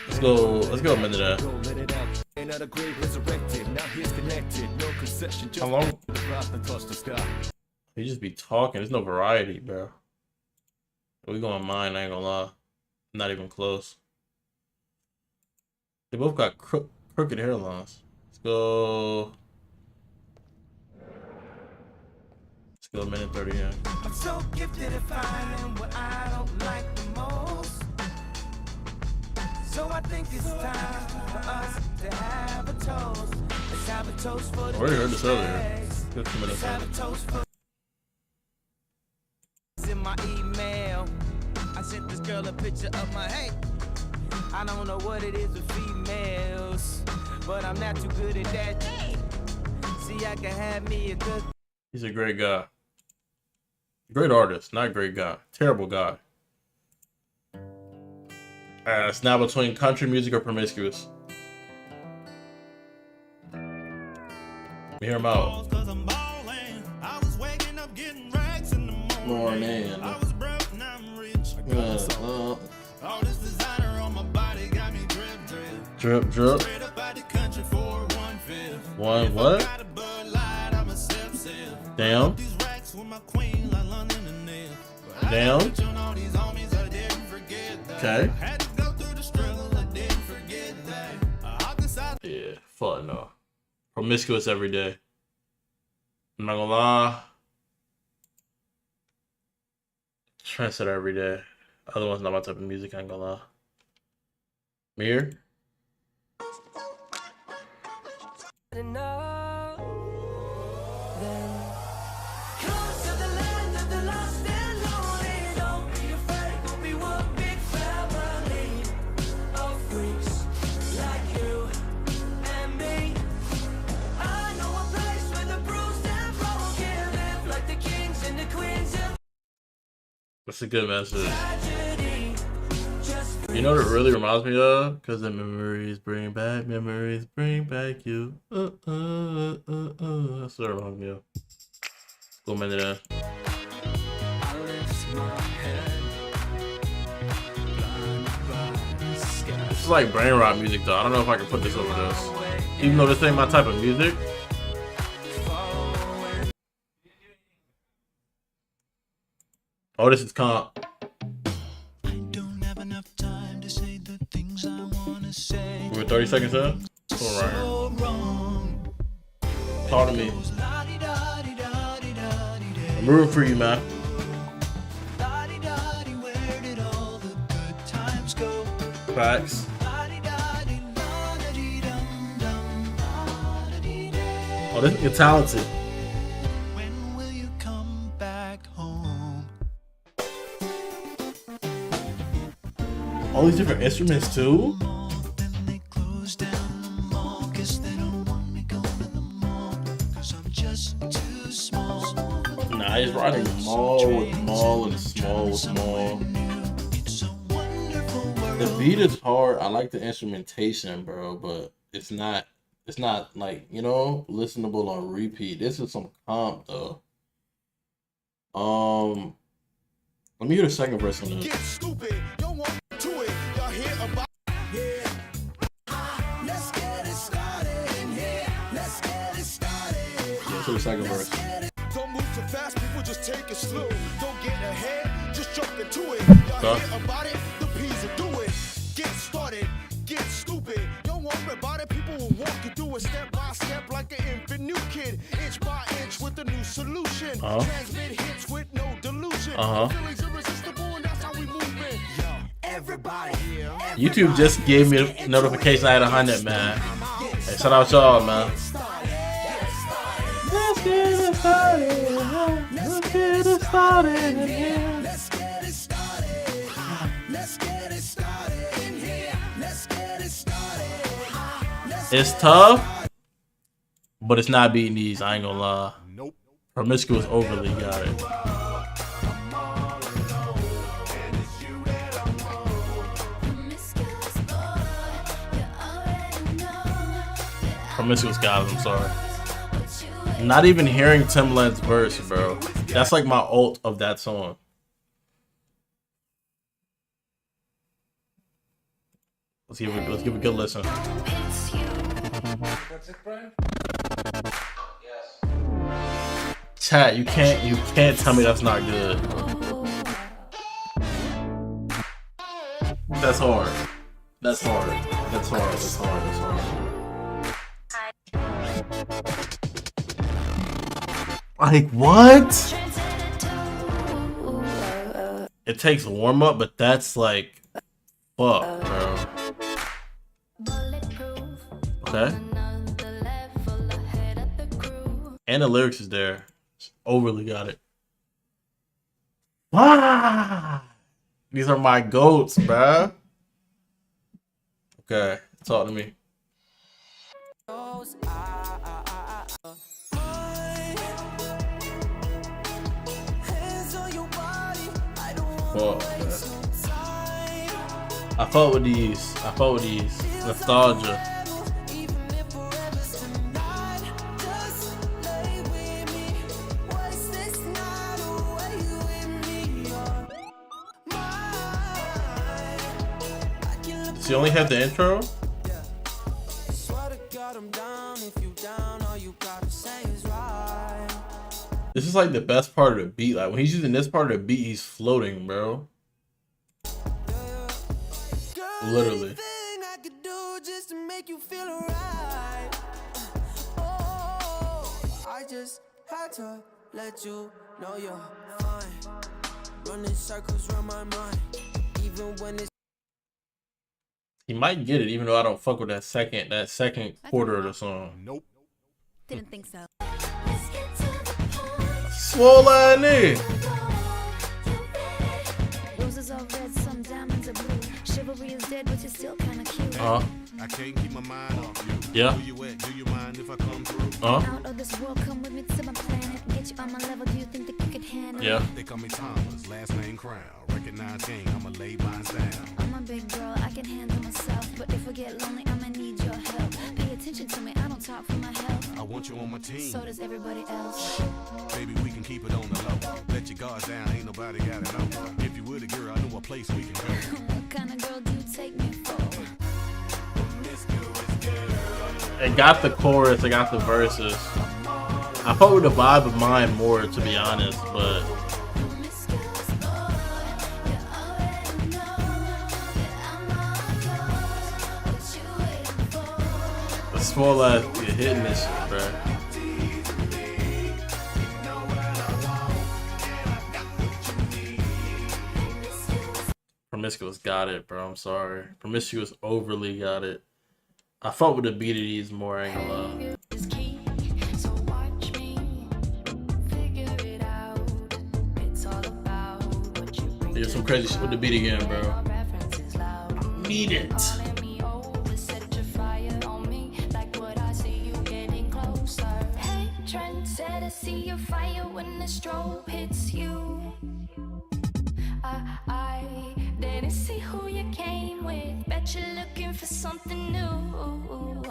Let's go a minute there. Let it out. Ain't out of grave resurrected. Now he's connected. No concession. Just How long? the clouds and touch the sky. You just be talking. There's no variety, bro. We going mine, I ain't gonna lie. Not even close. They both got crooked hairlines. Let's go a minute 30 in. I'm so gifted at finding what I don't like the most. So I think it's time for us to have a toast. Let's have a toast for the I already heard this earlier. 15 minutes have a in. toast for in my email. I sent this girl a picture of my hey. I don't know what it is with females, but I'm not too good at that. See, I can have me a good. He's a great guy. Great artist, not great guy. Terrible guy. It's now between country music or promiscuous. Hear him out. Morning. All this designer on my body got me drip drip. Drip drip. Straight up out the country for 1/5. One what? Got a Bud Light, I'm a sip. Damn. These racks with my queen like London and Nail. Damn. On these homies, I didn't forget that. Okay. I had to go through the struggle, I didn't forget that. I hopped inside. Yeah, fuck no. Promiscuous every day. I'm not gonna lie. Trendsetter every day. Other one's not my type of music, I ain't gonna lie. Mirror? That's a good message. You know what it really reminds me of? Because the memories bring back you. That's what it reminds me of. Go a minute in. This is like brain rot music though. I don't know if I can put this over this. Even though this ain't my type of music. Oh, this is Comm. We're 30 seconds in? Cool, right here. Talk to me. rooting for you, man. Facts. Oh, this nigga talented. When will you come back home? All these different instruments too. Nah, he's riding small with small and small with small. The beat is hard. I like the instrumentation, bro, but it's not like, you know, listenable on repeat. This is some Comm though. Let me hear the second verse on this. Get stupid, don't want to it. Y'all hear about yeah. Let's get it started in here. Let's get it started. Yeah, to the second verse. Don't move too fast, people just take it slow. Don't get ahead, just jump into it. Y'all hear about it, the P's will do it. Get started, get stupid. Don't worry about it, people will walk you through it step by step like an infant new kid. Inch by inch with a new solution. Transmit hits with no delusion. Feelings irresistible and that's how we move it. Yo, everybody. YouTube just gave me a notification I had 100, man. Hey, shout out y'all, man. Let's get it started. Let's get it started in here. Let's get it started. Let's get it started in here. Let's get it started. It's tough, but it's not beating these. I ain't gonna lie. Nope. Promiscuous overly got it. Promiscuous got it. I'm sorry. Not even hearing Timbaland's verse, bro. That's like my ult of that song. Let's give a good listen. That's it, Brian? Yes. Chat, you can't tell me that's not good. That's hard. That's hard. That's hard. That's hard. That's hard. Like what? It takes warm up, but that's like fuck, bro. Okay. And the lyrics is there. Overly got it. Ah! These are my goats, bruh. Okay, talk to me. Fuck, I fuck with these. I fuck with these. Nostalgia. Does he only have the intro? This is like the best part of the beat. Like when he's using this part of the beat, he's floating, bro. Literally. I just had to let you know you're fine. Running circles around my mind, even when it's. He might get it, even though I don't fuck with that second quarter of the song. Nope. Didn't think so. Swole knee. Roses are red, some diamonds are blue. Chivalry is dead, but you're still kind of cute. I can't keep my mind off you. Yeah. Where you at? Do you mind if I come through? Out of this world, come with me to my planet. Get you on my level. Do you think that you could handle it? Yeah. They call me Thomas, last name Crown. Recognize gang, I'ma lay mines down. I'm a big girl, I can handle myself. But if I get lonely, I'ma need your help. Pay attention to me, I don't talk for my health. I want you on my team. So does everybody else. Baby, we can keep it on the low. Let your guard down, ain't nobody gotta know. If you were the girl, I know a place we can go. What kind of girl do you take me for? It got the chorus, it got the verses. I fuck with the vibe of mine more, to be honest, but the small ass you're hitting this shit, bro. Promiscuous got it, bro. I'm sorry. Promiscuous overly got it. I fought with the beat of these more, I ain't gonna lie. There's some crazy shit with the beat again, bro. Need it. Hey, trendsetter, see your fire when the strobe hits you. I didn't see who you came with. Bet you're looking for something new.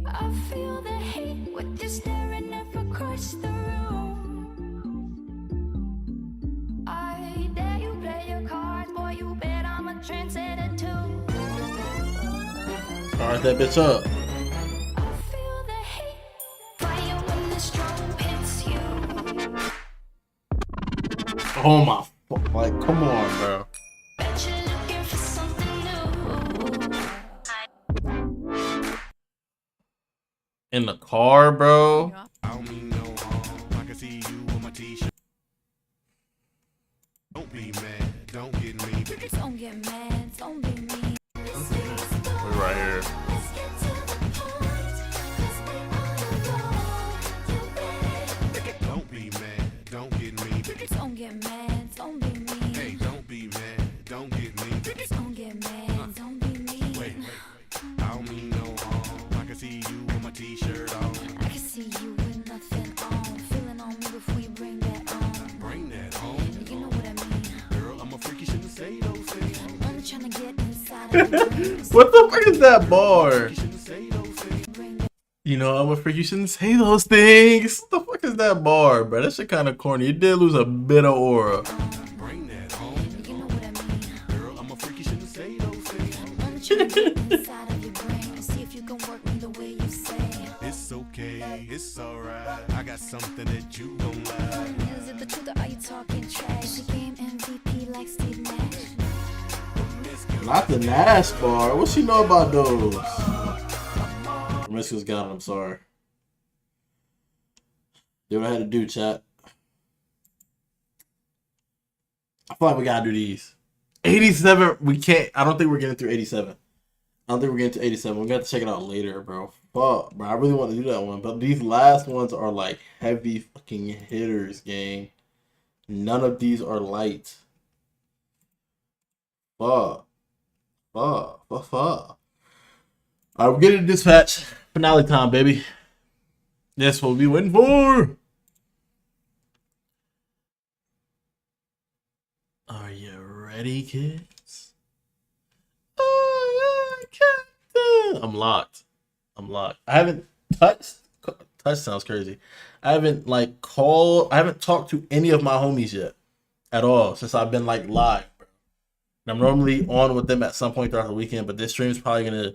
I feel the heat with you staring up across the room. I dare you play your cards, boy. You bet I'm a trendsetter too. Start that bitch up. I feel the heat, fire when the strobe hits you. Oh my, like, come on, bro. Bet you're looking for something new. In the car, bro. I don't mean no harm. I can see you on my t-shirt. Don't be mad, don't get me. Don't get mad, don't be mean. We're right here. Don't be mad, don't get me. Don't get mad, don't be mean. Hey, don't be mad, don't get me. Don't get mad, don't be mean. Wait, I don't mean no harm. I can see you with my t-shirt on. I can see you with nothing on. Feeling on me before you bring that on. Bring that home. You know what I mean. Girl, I'm a freak, you shouldn't say those things. I'm trying to get inside of your brain. What the fuck is that bar? You know, I'm a freak. You shouldn't say those things. What the fuck is that bar, bro? That shit kind of corny. It did lose a bit of aura. Bring that home. You know what I mean. Girl, I'm a freak, you shouldn't say those things. I'm trying to get inside of your brain and see if you can work me the way you say. It's okay, it's alright. I got something that you gon' like. Is it the truth or are you talking trash? The game MVP like Steve Nash. Not the Nash bar. What she know about those? Promiscuous got it. I'm sorry. Do what I had to do, chat. I feel like we gotta do these. 87. We can't. I don't think we're getting through 87. I don't think we're getting to 87. We got to check it out later, bro. Fuck, bro. I really want to do that one, but these last ones are like heavy fucking hitters, gang. None of these are light. Fuck. Fuck. Alright, we're getting to dispatch. Finale time, baby. That's what we waiting for. Are you ready, kids? Oh, yeah, Captain. I'm locked. I haven't touched. Touch sounds crazy. I haven't like called. I haven't talked to any of my homies yet at all since I've been like live. And I'm normally on with them at some point throughout the weekend, but this stream is probably gonna,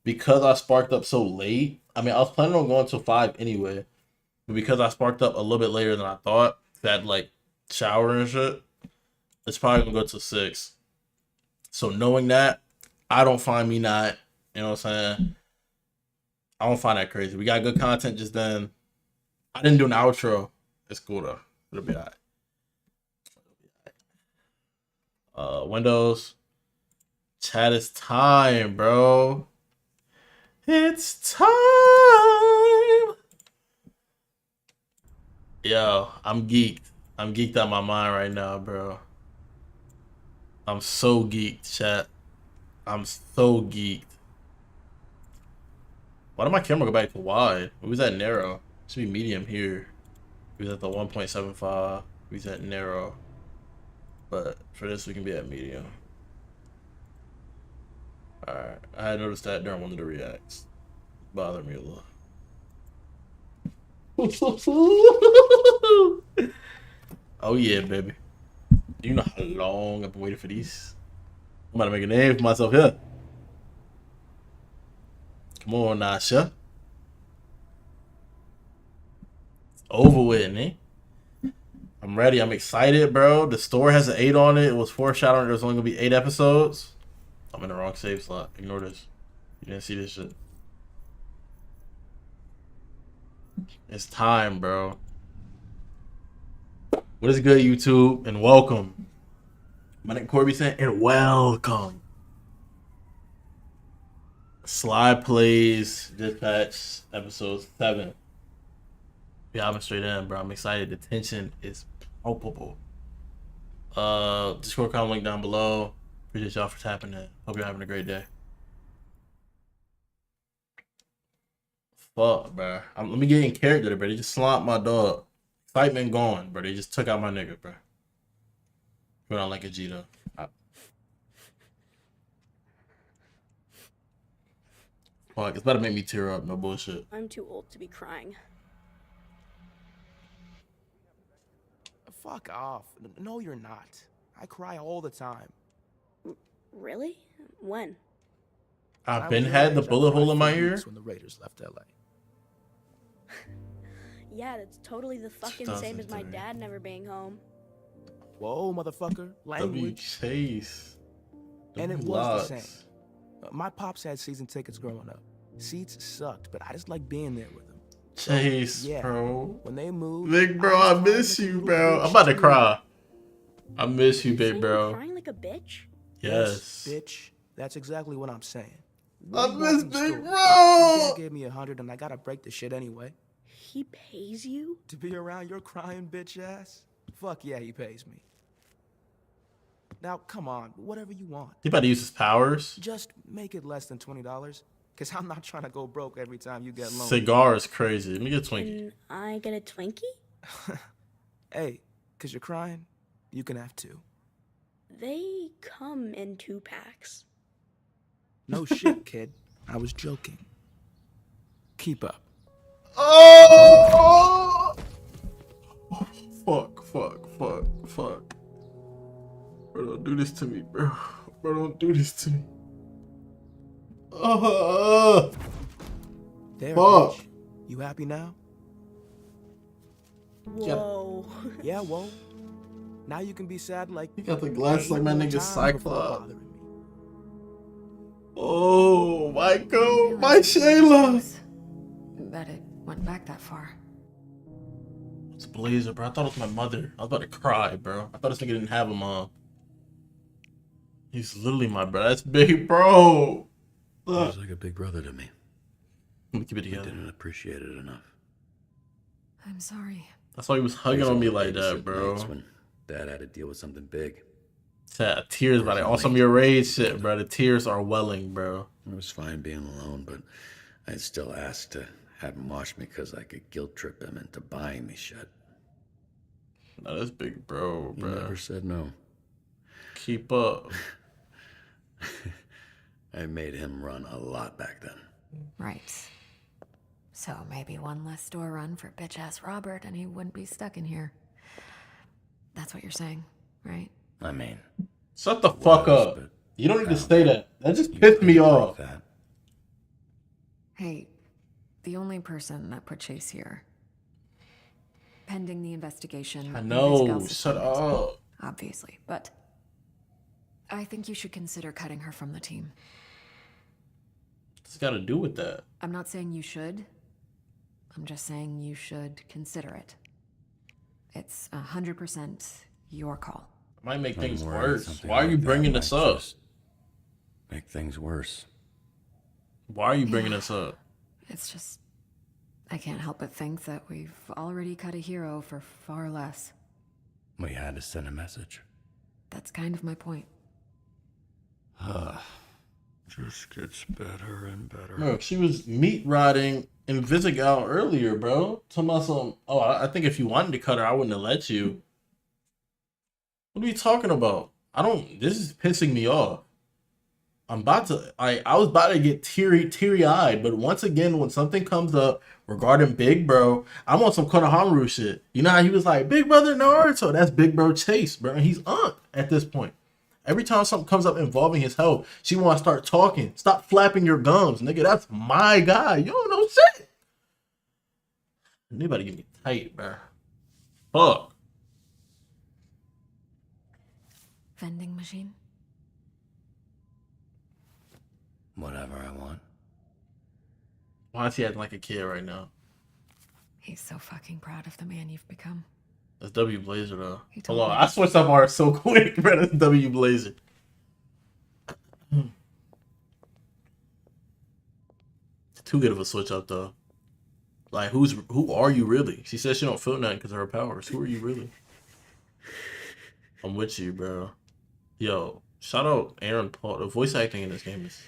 because I sparked up so late. I mean, I was planning on going till 5 anyway, but because I sparked up a little bit later than I thought, that like shower and shit, it's probably gonna go till 6. So knowing that, I don't find me not, you know what I'm saying? I don't find that crazy. We got good content just then. I didn't do an outro. It's cool though. It'll be alright. Windows. Chat, is time, bro. It's time. Yo, I'm geeked. I'm geeked out my mind right now, bro. I'm so geeked, chat. I'm so geeked. Why did my camera go back to wide? It was at narrow. It should be medium here. It was at the 1.75. We was at narrow. But for this, we can be at medium. Alright. I had noticed that during one of the reacts. Bothered me a little. Oh yeah, baby. You know how long I've been waiting for these. I'm about to make a name for myself here. Come on, Nasha. It's over with, man. I'm ready. I'm excited, bro. The store has an 8 on it. It was foreshadowing there was only going to be 8 episodes. I'm in the wrong save slot. Ignore this. You didn't see this shit. It's time, bro. What is good, YouTube? And welcome My nigga Corby saying, and welcome. Sly Plays Dispatch episode 7. Yeah, I'm straight in, bro. I'm excited. The tension is palpable. Discord comment link down below. Appreciate y'all for tapping in. Hope you're having a great day. Fuck, bro. Let me get in character, bro. They just slumped my dog. Excitement gone, bro. They just took out my nigga, bro. Put on like a G though. Fuck, it's about to make me tear up. No bullshit. I'm too old to be crying. Fuck off. No, you're not. I cry all the time. Really? When? I've been had the bullet hole in my ear. When the Raiders left LA. Yeah, that's totally the fucking same as my dad never being home. Whoa, motherfucker. Language. Chase. And it was the same. My pops had season tickets growing up. Seats sucked, but I just like being there with them. Chase, bro. When they moved, big bro, I miss you, bro. I'm about to cry. I miss you, big bro. Crying like a bitch? Yes. Bitch. That's exactly what I'm saying. I miss big bro. Dad gave me $100 and I gotta break the shit anyway. He pays you? To be around your crying bitch ass? Fuck yeah, he pays me. Now, come on, whatever you want. He about to use his powers. Just make it less than $20, because I'm not trying to go broke every time you get lonely. Cigar is crazy. Let me get a Twinkie. Can I get a Twinkie? Hey, because you're crying, you can have 2. They come in 2-packs. No shit, kid. I was joking. Keep up. Oh! Fuck. Bro, don't do this to me, bro. Bro, don't do this to me. There, fuck. Bitch. You happy now? Whoa. Yeah, whoa. Now you can be sad like... You got the glasses like my nigga Cyclops. Oh, Michael. My Shayla. That it went back that far. It's a Blazer, bro. I thought it was my mother. I was about to cry, bro. I thought this nigga didn't have a mom. He's literally my brother. That's big, bro. He was like a big brother to me. Let me keep it together. I didn't appreciate it enough. I'm sorry. That's why he was hugging on me like that, bro. When Dad had to deal with something big. Tears, about it. Also, your rage shit, bro. The tears are welling, bro. It was fine being alone, but I'd still ask to have him watch me because I could guilt trip him into buying me shit. No, that's big, bro. He never said no. Keep up. I made him run a lot back then. Right. So maybe one less store run for bitch-ass Robert and he wouldn't be stuck in here. That's what you're saying, right? I mean... Shut the fuck up. You don't need to say that. That just pissed me off. Hey, the only person that put Chase here, pending the investigation... I know, shut up. Obviously, but I think you should consider cutting her from the team. What's it got to do with that? I'm not saying you should. I'm just saying you should consider it. It's 100% your call. It might make things worse. Why are you bringing this up? Make things worse. Why are you bringing this up? It's just, I can't help but think that we've already cut a hero for far less. We had to send a message. That's kind of my point. Just gets better and better. Bro, she was meat rotting in Visigal earlier, bro. Talking about some, I think if you wanted to cut her, I wouldn't have let you. What are you talking about? This is pissing me off. I was about to get teary-eyed, but once again, when something comes up regarding Big Bro, I'm on some Konohamaru shit. You know how he was like, Big Brother Naruto? That's Big Bro Chase, bro. And he's at this point. Every time something comes up involving his health, she want to start talking. Stop flapping your gums, nigga. That's my guy. You don't know shit. Anybody get me tight, bro. Fuck. Vending machine? Whatever I want. Why is he acting like a kid right now? He's so fucking proud of the man you've become. That's W Blazer though. told Hold on, me. I switched up art so quick, bro. That's W Blazer. Too good of a switch up though. Like, who are you really? She says she don't feel nothing because of her powers. Who are you really? I'm with you, bro. Yo, shout out Aaron Paul. The voice acting in this game is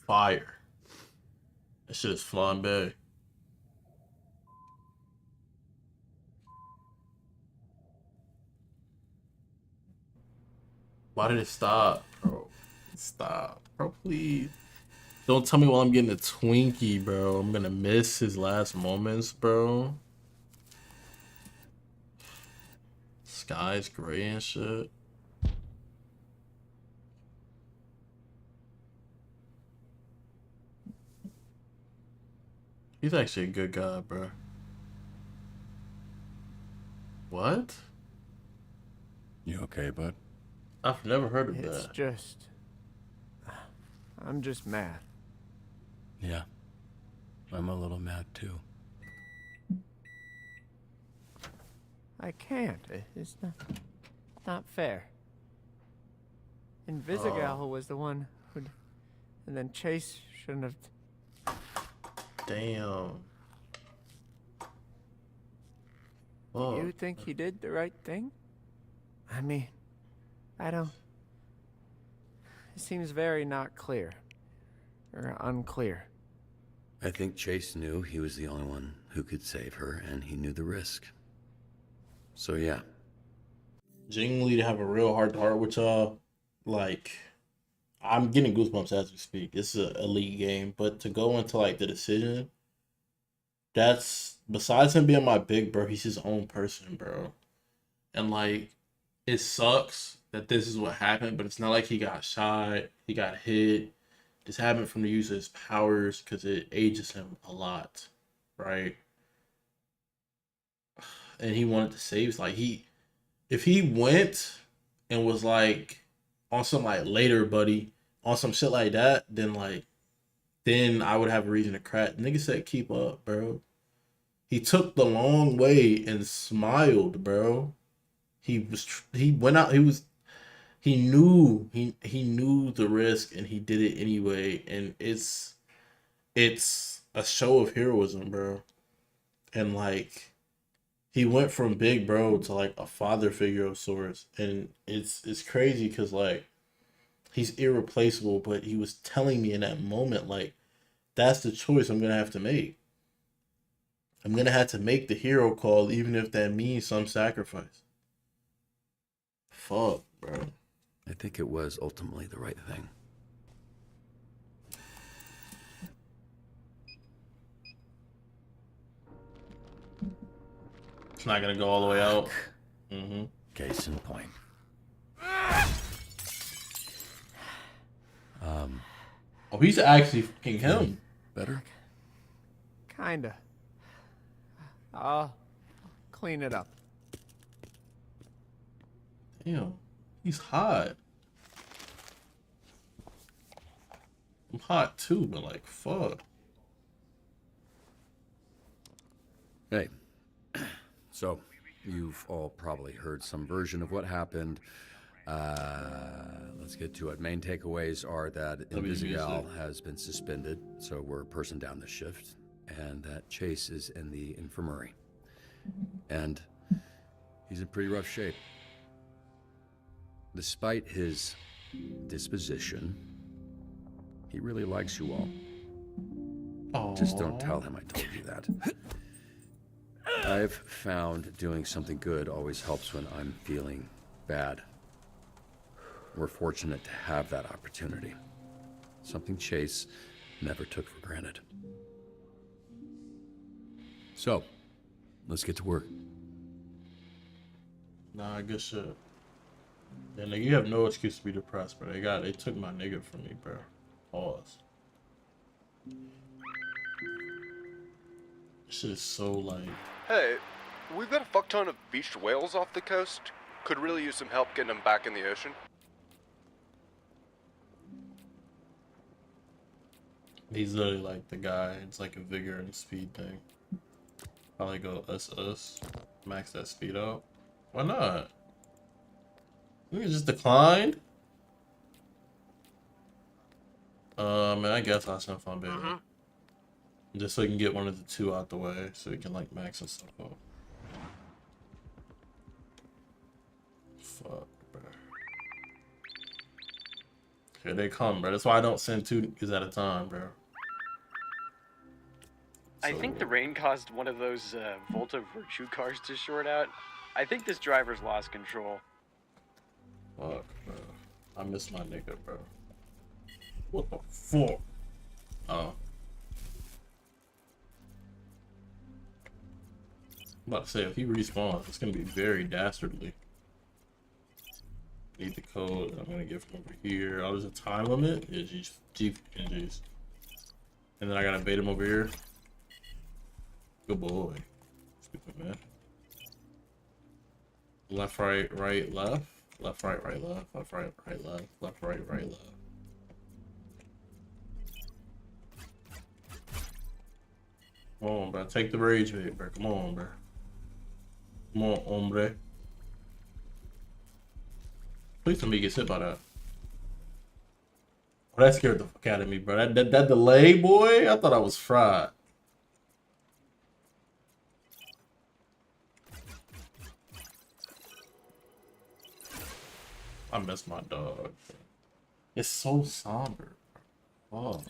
fire. That shit is flying back. Why did it stop, bro? Stop, bro, please. Don't tell me while I'm getting a Twinkie, bro. I'm gonna miss his last moments, bro. Sky's gray and shit. He's actually a good guy, bro. What? You okay, bud? I've never heard of It's that. just... I'm just mad. Yeah. I'm a little mad too. I can't. It's not fair. Invisigal was the one who'd... And then Chase shouldn't have... Damn. You think he did the right thing? I mean, I don't... It seems very not clear. Or unclear. I think Chase knew he was the only one who could save her, and he knew the risk. So yeah. Genuinely to have a real heart to heart with y'all, like, I'm getting goosebumps as we speak. It's a elite game, but to go into like the decision, that's besides him being my big bro, he's his own person, bro. And like, it sucks that this is what happened, but it's not like he got shot, he got hit. This happened from the use of his powers because it ages him a lot, right? And he wanted to save, like, if he went and was like on some like later buddy on some shit like that, then I would have a reason to crack. Nigga said keep up, bro. He took the long way and smiled, bro. He knew the risk and he did it anyway, and it's a show of heroism, bro. And like, he went from big bro to like a father figure of sorts, and it's crazy because like, he's irreplaceable, but he was telling me in that moment, like, that's the choice I'm gonna have to make. I'm gonna have to make the hero call, even if that means some sacrifice. Fuck, bro. I think it was ultimately the right thing. It's not gonna go all the way out. Mm-hmm. Case in point. Oh, he's actually fucking him. Better? Kinda. I'll clean it up. Damn, he's hot. I'm hot too, but like, fuck. Hey, so you've all probably heard some version of what happened. Let's get to it. Main takeaways are that Invisigal has been suspended, so we're a person down the shift, and that Chase is in the infirmary. And he's in pretty rough shape. Despite his disposition, he really likes you all. Aww. Just don't tell him I told you that. I've found doing something good always helps when I'm feeling bad. We're fortunate to have that opportunity. Something Chase never took for granted. So, let's get to work. Nah, good shit. Yeah, nigga, you have no excuse to be depressed, bro. They took my nigga from me, bro. Pause. This shit is so like... Hey, we've got a fuck ton of beached whales off the coast. Could really use some help getting them back in the ocean. He's literally like the guy. It's like a vigor and speed thing. Probably go us. Max that speed up. Why not? We just declined. Man, I guess I'll send fun beta. Just so we can get one of the two out the way, so we can like max and stuff up. Fuck, bro. Here they come, bro. That's why I don't send two niggas at a time, bro. I think the rain caused one of those Volta Virtue cars to short out. I think this driver's lost control. Fuck, bro. I miss my nigga, bro. What the fuck? Oh. I'm about to say, if he respawns, it's gonna be very dastardly. Need the code that I'm gonna get from over here. Oh, there's a time limit? Yeah, G's. And then I gotta bait him over here. Good boy. Stupid man. Left, right, right, left. Left, right, right, left. Left, right, right, left. Left, right, right, left. Come on, bro. Take the rage bait, bro. Come on, bro. Come on, hombre. Please tell me he gets hit by that. Oh, that scared the fuck out of me, bro. That delay, boy. I thought I was fried. I miss my dog. It's so somber. Oh.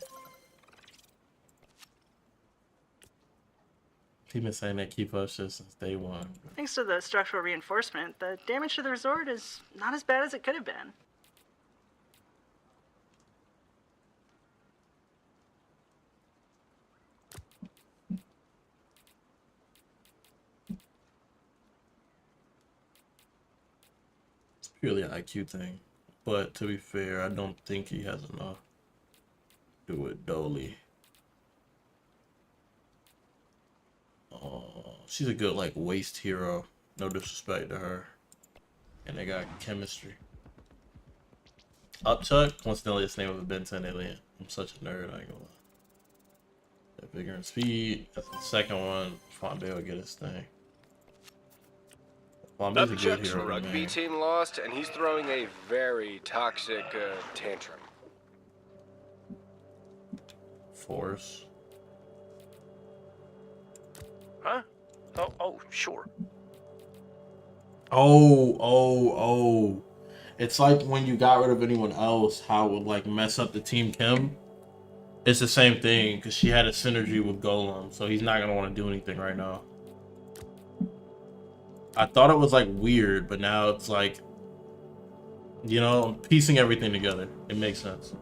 He been saying that keep up shit since day one. Thanks to the structural reinforcement, the damage to the resort is not as bad as it could have been. It's purely an IQ thing. But to be fair, I don't think he has enough. Do it, Dolly. She's a good like waste hero. No disrespect to her. And they got chemistry. Upchuck, coincidentally it's the name of a Ben 10 alien. I'm such a nerd, I ain't gonna lie. That bigger in speed. That's the second one. Fondale will get his thing. Fondale's a good Upchuck's hero, rugby man. team lost, and he's throwing a very toxic tantrum. Force. Huh? Oh, sure. Oh. It's like when you got rid of anyone else, how it would like mess up the team Kim. It's the same thing, because she had a synergy with Golem, so he's not going to want to do anything right now. I thought it was like weird, but now it's like, you know, piecing everything together. It makes sense.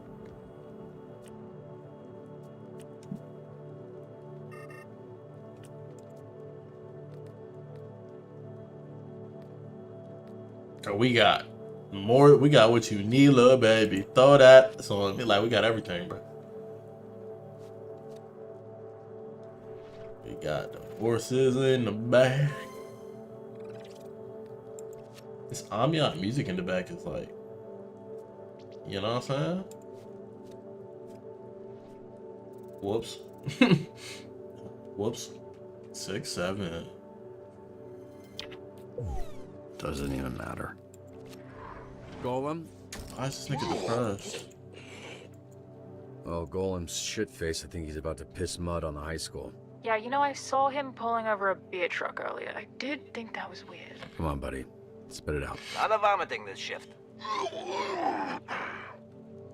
So we got more. We got what you need, little baby. Throw that. So like we got everything, bro. We got the horses in the back. This ambient music in the back is like, you know what I'm saying? Whoops. Whoops. 6, 7. Doesn't even matter. Golem? Why is this nigga depressed? Oh, Golem's shit-faced. I think he's about to piss mud on the high school. Yeah, you know, I saw him pulling over a beer truck earlier. I did think that was weird. Come on, buddy. Spit it out. Lot of vomiting this shift.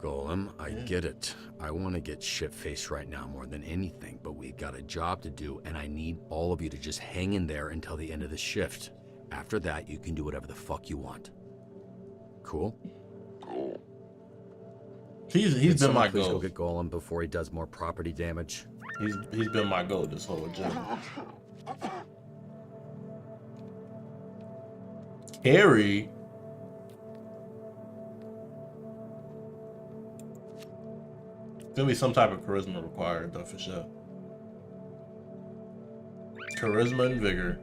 Golem, I get it. I want to get shit-faced right now more than anything, but we've got a job to do, and I need all of you to just hang in there until the end of the shift. After that, you can do whatever the fuck you want. Cool? Cool. He's been my Please go goal. get Golem before he does more property damage. He's been my goal this whole journey. Harry. There's gonna be some type of charisma required though, for sure. Charisma and vigor.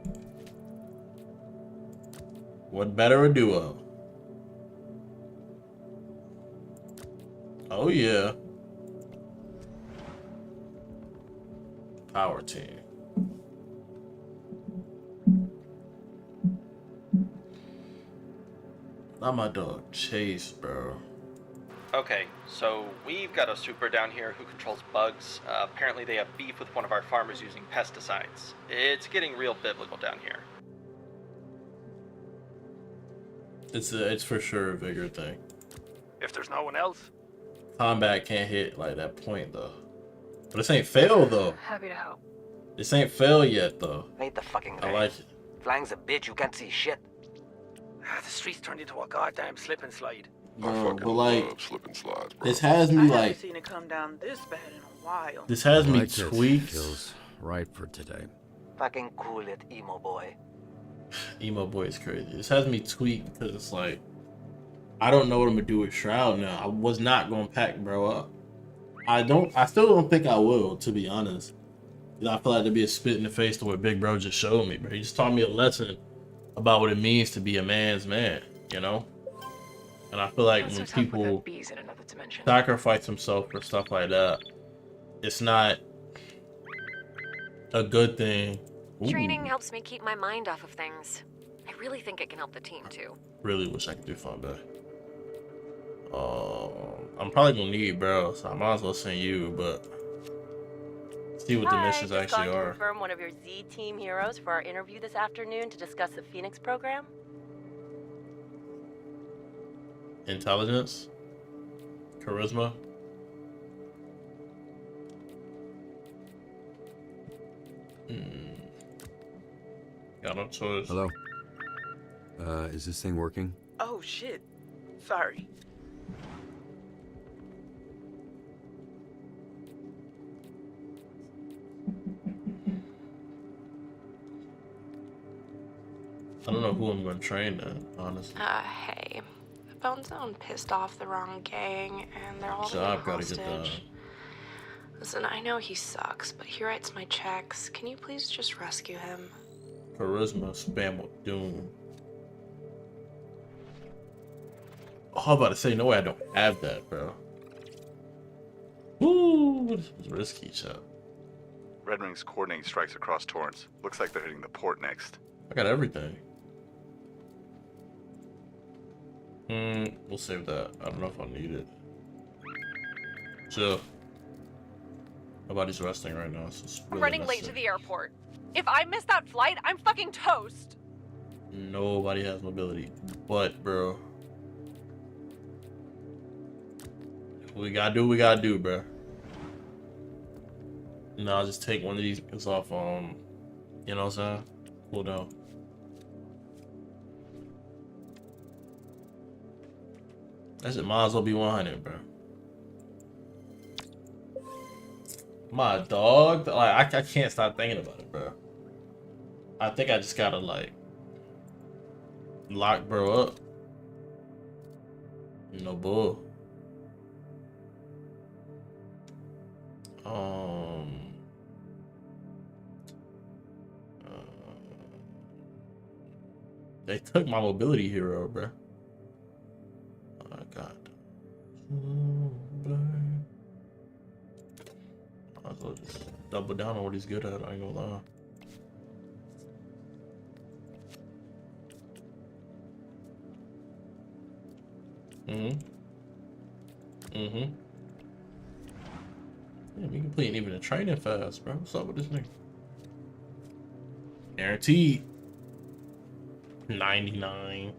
What better a duo? Oh yeah. Power team. Not my dog, Chase, bro. Okay, so we've got a super down here who controls bugs. Apparently they have beef with one of our farmers using pesticides. It's getting real biblical down here. It's for sure a bigger thing. If there's no one else. Combat can't hit like that point though. But this ain't fail though. Happy to help. This ain't fail yet though. Hate the fucking I rain. like it. Flying's a bitch, you can't see shit. The streets turned into a goddamn slip and slide. Bro, but like, slip and slides, bro. this has me I like, haven't seen it come down this bad in a while. this has me Like it. tweaked. Feels right for today. Fucking cool it, emo boy. Emo boy is crazy. This has me tweaked because it's like, I don't know what I'm gonna do with Shroud now. I was not gonna pack bro up. I still don't think I will, to be honest. I feel like to be a spit in the face to what Big Bro just showed me, bro. He just taught me a lesson about what it means to be a man's man, you know? And I feel like when people sacrifice themselves for stuff like that, it's not a good thing. Ooh. Training helps me keep my mind off of things. I really think it can help the team too. Really wish I could do fun back. I'm probably gonna need bro, so I might as well send you, but see what the missions just actually gone to are. confirm one of your Z team heroes for our interview this afternoon to discuss the Phoenix program. Intelligence, charisma. Got no choice. Hello. Is this thing working? Oh shit. Sorry. I don't know who I'm gonna train then, honestly. Hey. Bone Zone pissed off the wrong gang, and they're all Job being gotta get done. hostage. Listen, I know he sucks, but he writes my checks. Can you please just rescue him? Charisma, spam with doom. Oh, I'm about to say, no way I don't have that, bro. Ooh, this was risky, chap. Red Wing's coordinating strikes across Torrance. Looks like they're hitting the port next. I got everything. We'll save that. I don't know if I need it. Chill. Nobody's resting right now, so it's I'm really running late to the airport. If I miss that flight, I'm fucking toast. Nobody has mobility. But, bro. We gotta do what we gotta do, bro. No, I'll just take one of these things off, you know what I'm saying? Cool down. That shit might as well be 100, bro. My dog, like, I can't stop thinking about it, bro. I think I just gotta, like, lock bro up. No bull. They took my mobility hero, bro. Oh my god. Might as well just double down on what he's good at, I ain't gonna lie. Yeah, we completing even a training fast, bro. What's up with this nigga? Guaranteed. 99.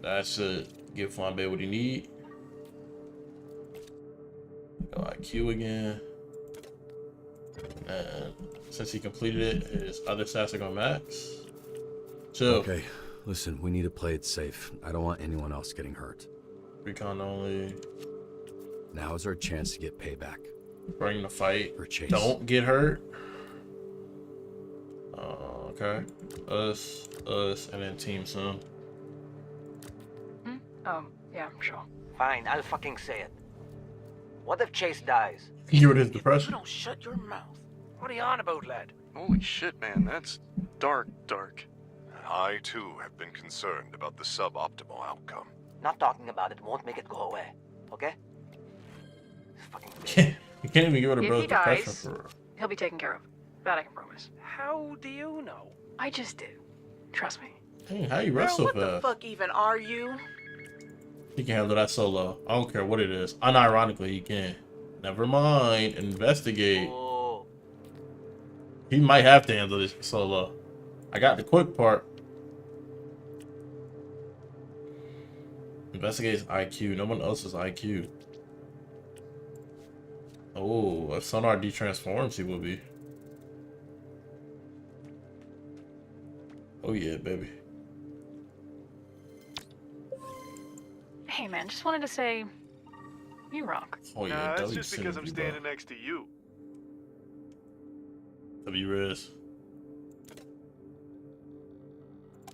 That should give Flambe what he need. Go IQ again. And since he completed it, his other stats are going max. Chill. Okay, listen, we need to play it safe. I don't want anyone else getting hurt. Recon only. Now is our chance to get payback. Bring the fight. For Chase. Don't get hurt. Okay. Us, and then Team Sun. Yeah, sure. Fine, I'll fucking say it. What if Chase dies? You're his depression. You don't shut your mouth. What are you on about, lad? Holy shit, man, that's dark. I, too, have been concerned about the suboptimal outcome. Not talking about it won't make it go away, okay? You can't even get rid of If bro's he depression dies, for he'll be taken care of. That I can promise. How do you know? I just did. Trust me. Dang, how you Girl, rush so what the fast? fuck even are you? He can handle that solo. I don't care what it is. Unironically, he can. Never mind. Investigate. He might have to handle this solo. I got the quick part. Investigates IQ. No one else's IQ. Oh, if Sonar detransforms, he will be. Oh yeah, baby. Hey man, just wanted to say, you rock. Oh yeah, Nah, that's W just because I'm synergy, standing next to you. W Riz.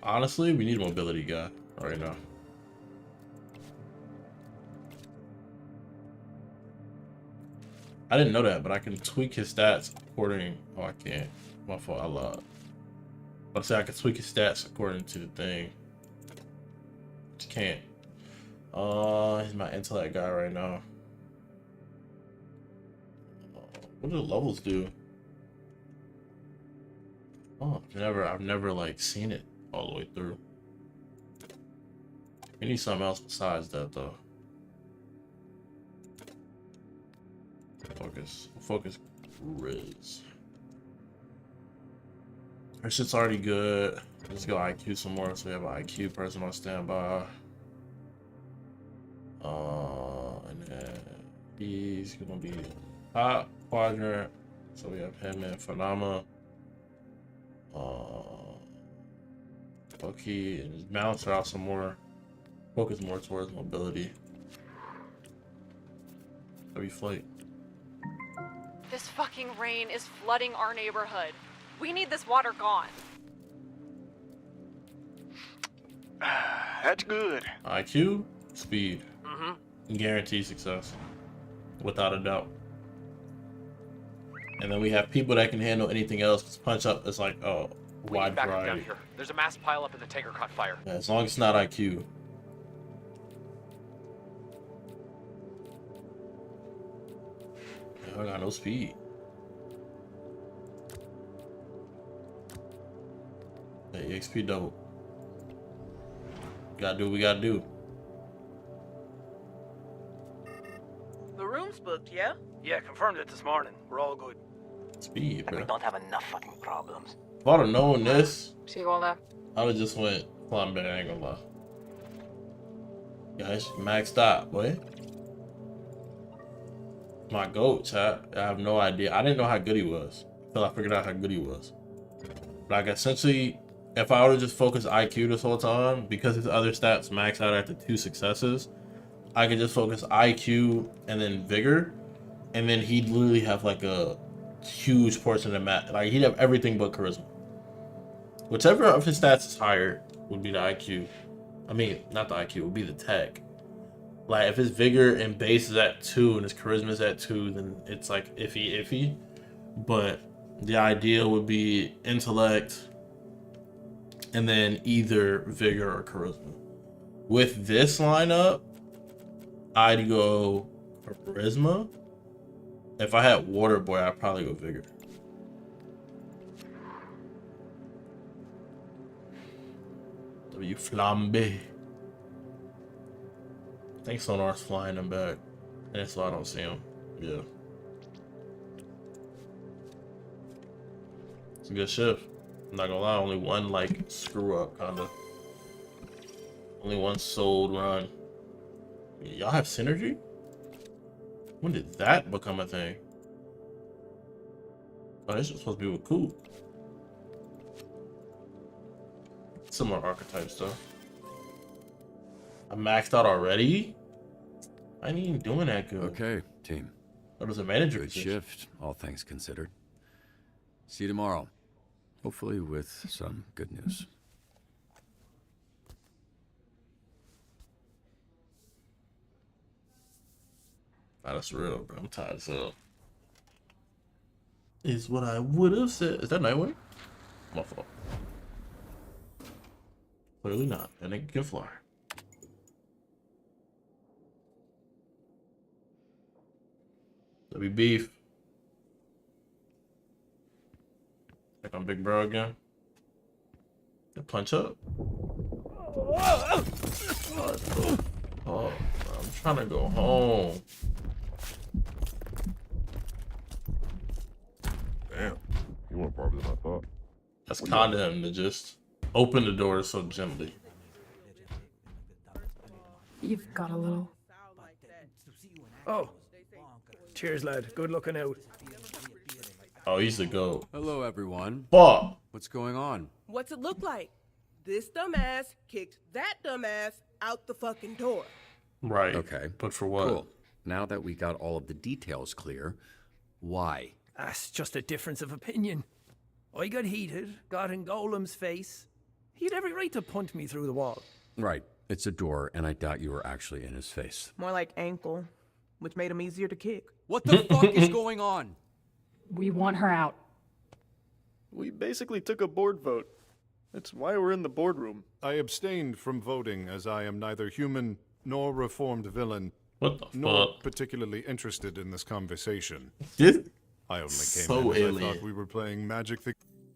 Honestly, we need a mobility guy right now. I didn't know that, but I can tweak his stats according. Oh, I can't. My fault. I lied. But I say I can tweak his stats according to the thing. Just can't. He's my intellect guy right now. What do the levels do? Oh, I've never like seen it all the way through. We need something else besides that though. Focus, Riz. Our shit's already good. Let's go IQ some more, so we have an IQ person on standby. And then he's gonna be top quadrant. So we have him and Phenomena. Okay, and just balance her out some more. Focus more towards mobility. Heavy flight. This fucking rain is flooding our neighborhood. We need this water gone. That's good. IQ, speed. Mm-hmm. Guarantee success. Without a doubt. And then we have people that can handle anything else, because punch up is like, oh, wide back variety. down here. There's a mass pile up and the tanker caught fire. Yeah, as long as it's not IQ. I got no speed. Hey, XP double. Gotta do what we gotta do. The room's booked, yeah? Yeah, confirmed it this morning. We're all good. Speed, bro. We don't have enough fucking problems. If I'd have known this, See you all there. I would have just went climb back, I ain't gonna lie. Guys, maxed out, boy. My goat, chat. I have no idea. I didn't know how good he was until I figured out how good he was. Like, essentially, if I would have just focused IQ this whole time, because his other stats max out after 2 successes, I could just focus IQ and then Vigor, and then he'd literally have like a huge portion of the map. Like, he'd have everything but Charisma. Whichever of his stats is higher would be the IQ. I mean, not the IQ, it would be the tech. Like, if his Vigor and base is at 2 and his Charisma is at 2, then it's like iffy. But the ideal would be intellect and then either Vigor or Charisma. With this lineup, I'd go Charisma. If I had Water Boy, I'd probably go Vigor. W Flambe. I think Sonar's flying him back. And that's why I don't see him. Yeah. It's a good shift. I'm not gonna lie, only one like screw up kinda. Only one sold run. Y'all have synergy? When did that become a thing? Oh, this was supposed to be with Cool. Similar archetypes though. I'm maxed out already? I ain't even doing that good. Okay, team. That was a manager Good position. shift, all things considered. See you tomorrow. Hopefully with some good news. Nah, that's real, bro. I'm tired as hell. Is what I would have said. Is that Nightwing? My fault. Clearly not. That nigga can fly. W beef. Check on Big Bro again. The punch up. Oh, I'm trying to go home. Damn, you went farther than I thought. That's kind of him to just open the door so gently. You've got a little. Oh, cheers, lad. Good looking out. Oh, he's the GOAT. Hello, everyone. Fuck. What's going on? What's it look like? This dumbass kicked that dumbass out the fucking door. Right. Okay. But for what? Cool. Now that we got all of the details clear, why? That's just a difference of opinion. I got heated, got in Golem's face. He had every right to punt me through the wall. Right. It's a door, and I doubt you were actually in his face. More like ankle, which made him easier to kick. What the fuck is going on? We want her out. We basically took a board vote. That's why we're in the boardroom. I abstained from voting as I am neither human nor reformed villain, what the nor fuck? particularly interested in this conversation. I only came So in as I alien. thought we were playing Magic the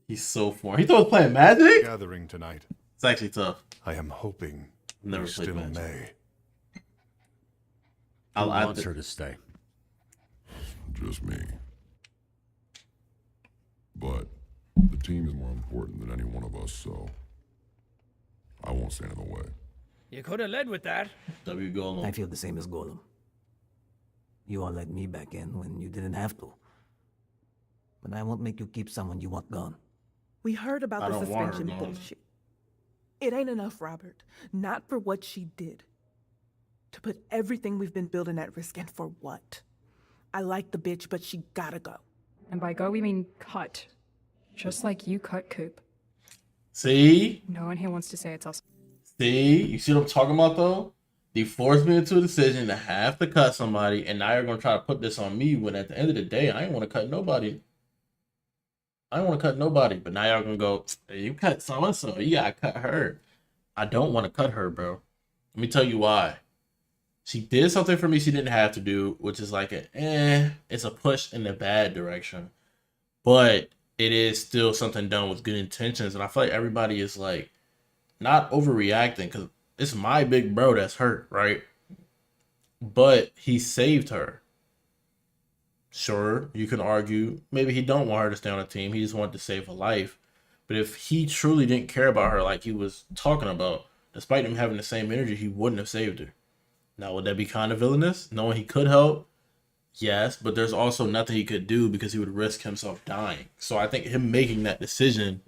He's so foreign. He thought he was playing Magic? Gathering tonight. It's actually tough. I am hoping Never we played still Magic. may. Who wants her to stay? Just me. But the team is more important than any one of us, so I won't stand in the way. You could have led with that. W Golem. I feel the same as Golem. You all let me back in when you didn't have to. But I won't make you keep someone you want gone. We heard I about the don't want her suspension gone. bullshit. It ain't enough, Robert. Not for what she did. To put everything we've been building at risk, and for what? I like the bitch, but she gotta go. And by go, we mean cut. Just like you cut Coop. See? No one here wants to say it's us. See? You see what I'm talking about, though? They forced me into a decision to have to cut somebody, and now you're going to try to put this on me when at the end of the day, I ain't want to cut nobody. I don't want to cut nobody, but now y'all going to go, hey, you cut so-and-so. You got to cut her. I don't want to cut her, bro. Let me tell you why. She did something for me she didn't have to do, which is like it's a push in the bad direction. But it is still something done with good intentions. And I feel like everybody is like not overreacting because it's my big bro that's hurt, right? But he saved her. Sure, you can argue maybe he don't want her to stay on the team. He just wanted to save her life. But if he truly didn't care about her like he was talking about, despite him having the same energy, he wouldn't have saved her. Now, would that be kind of villainous? Knowing he could help? Yes, but there's also nothing he could do because he would risk himself dying. So I think him making that decision,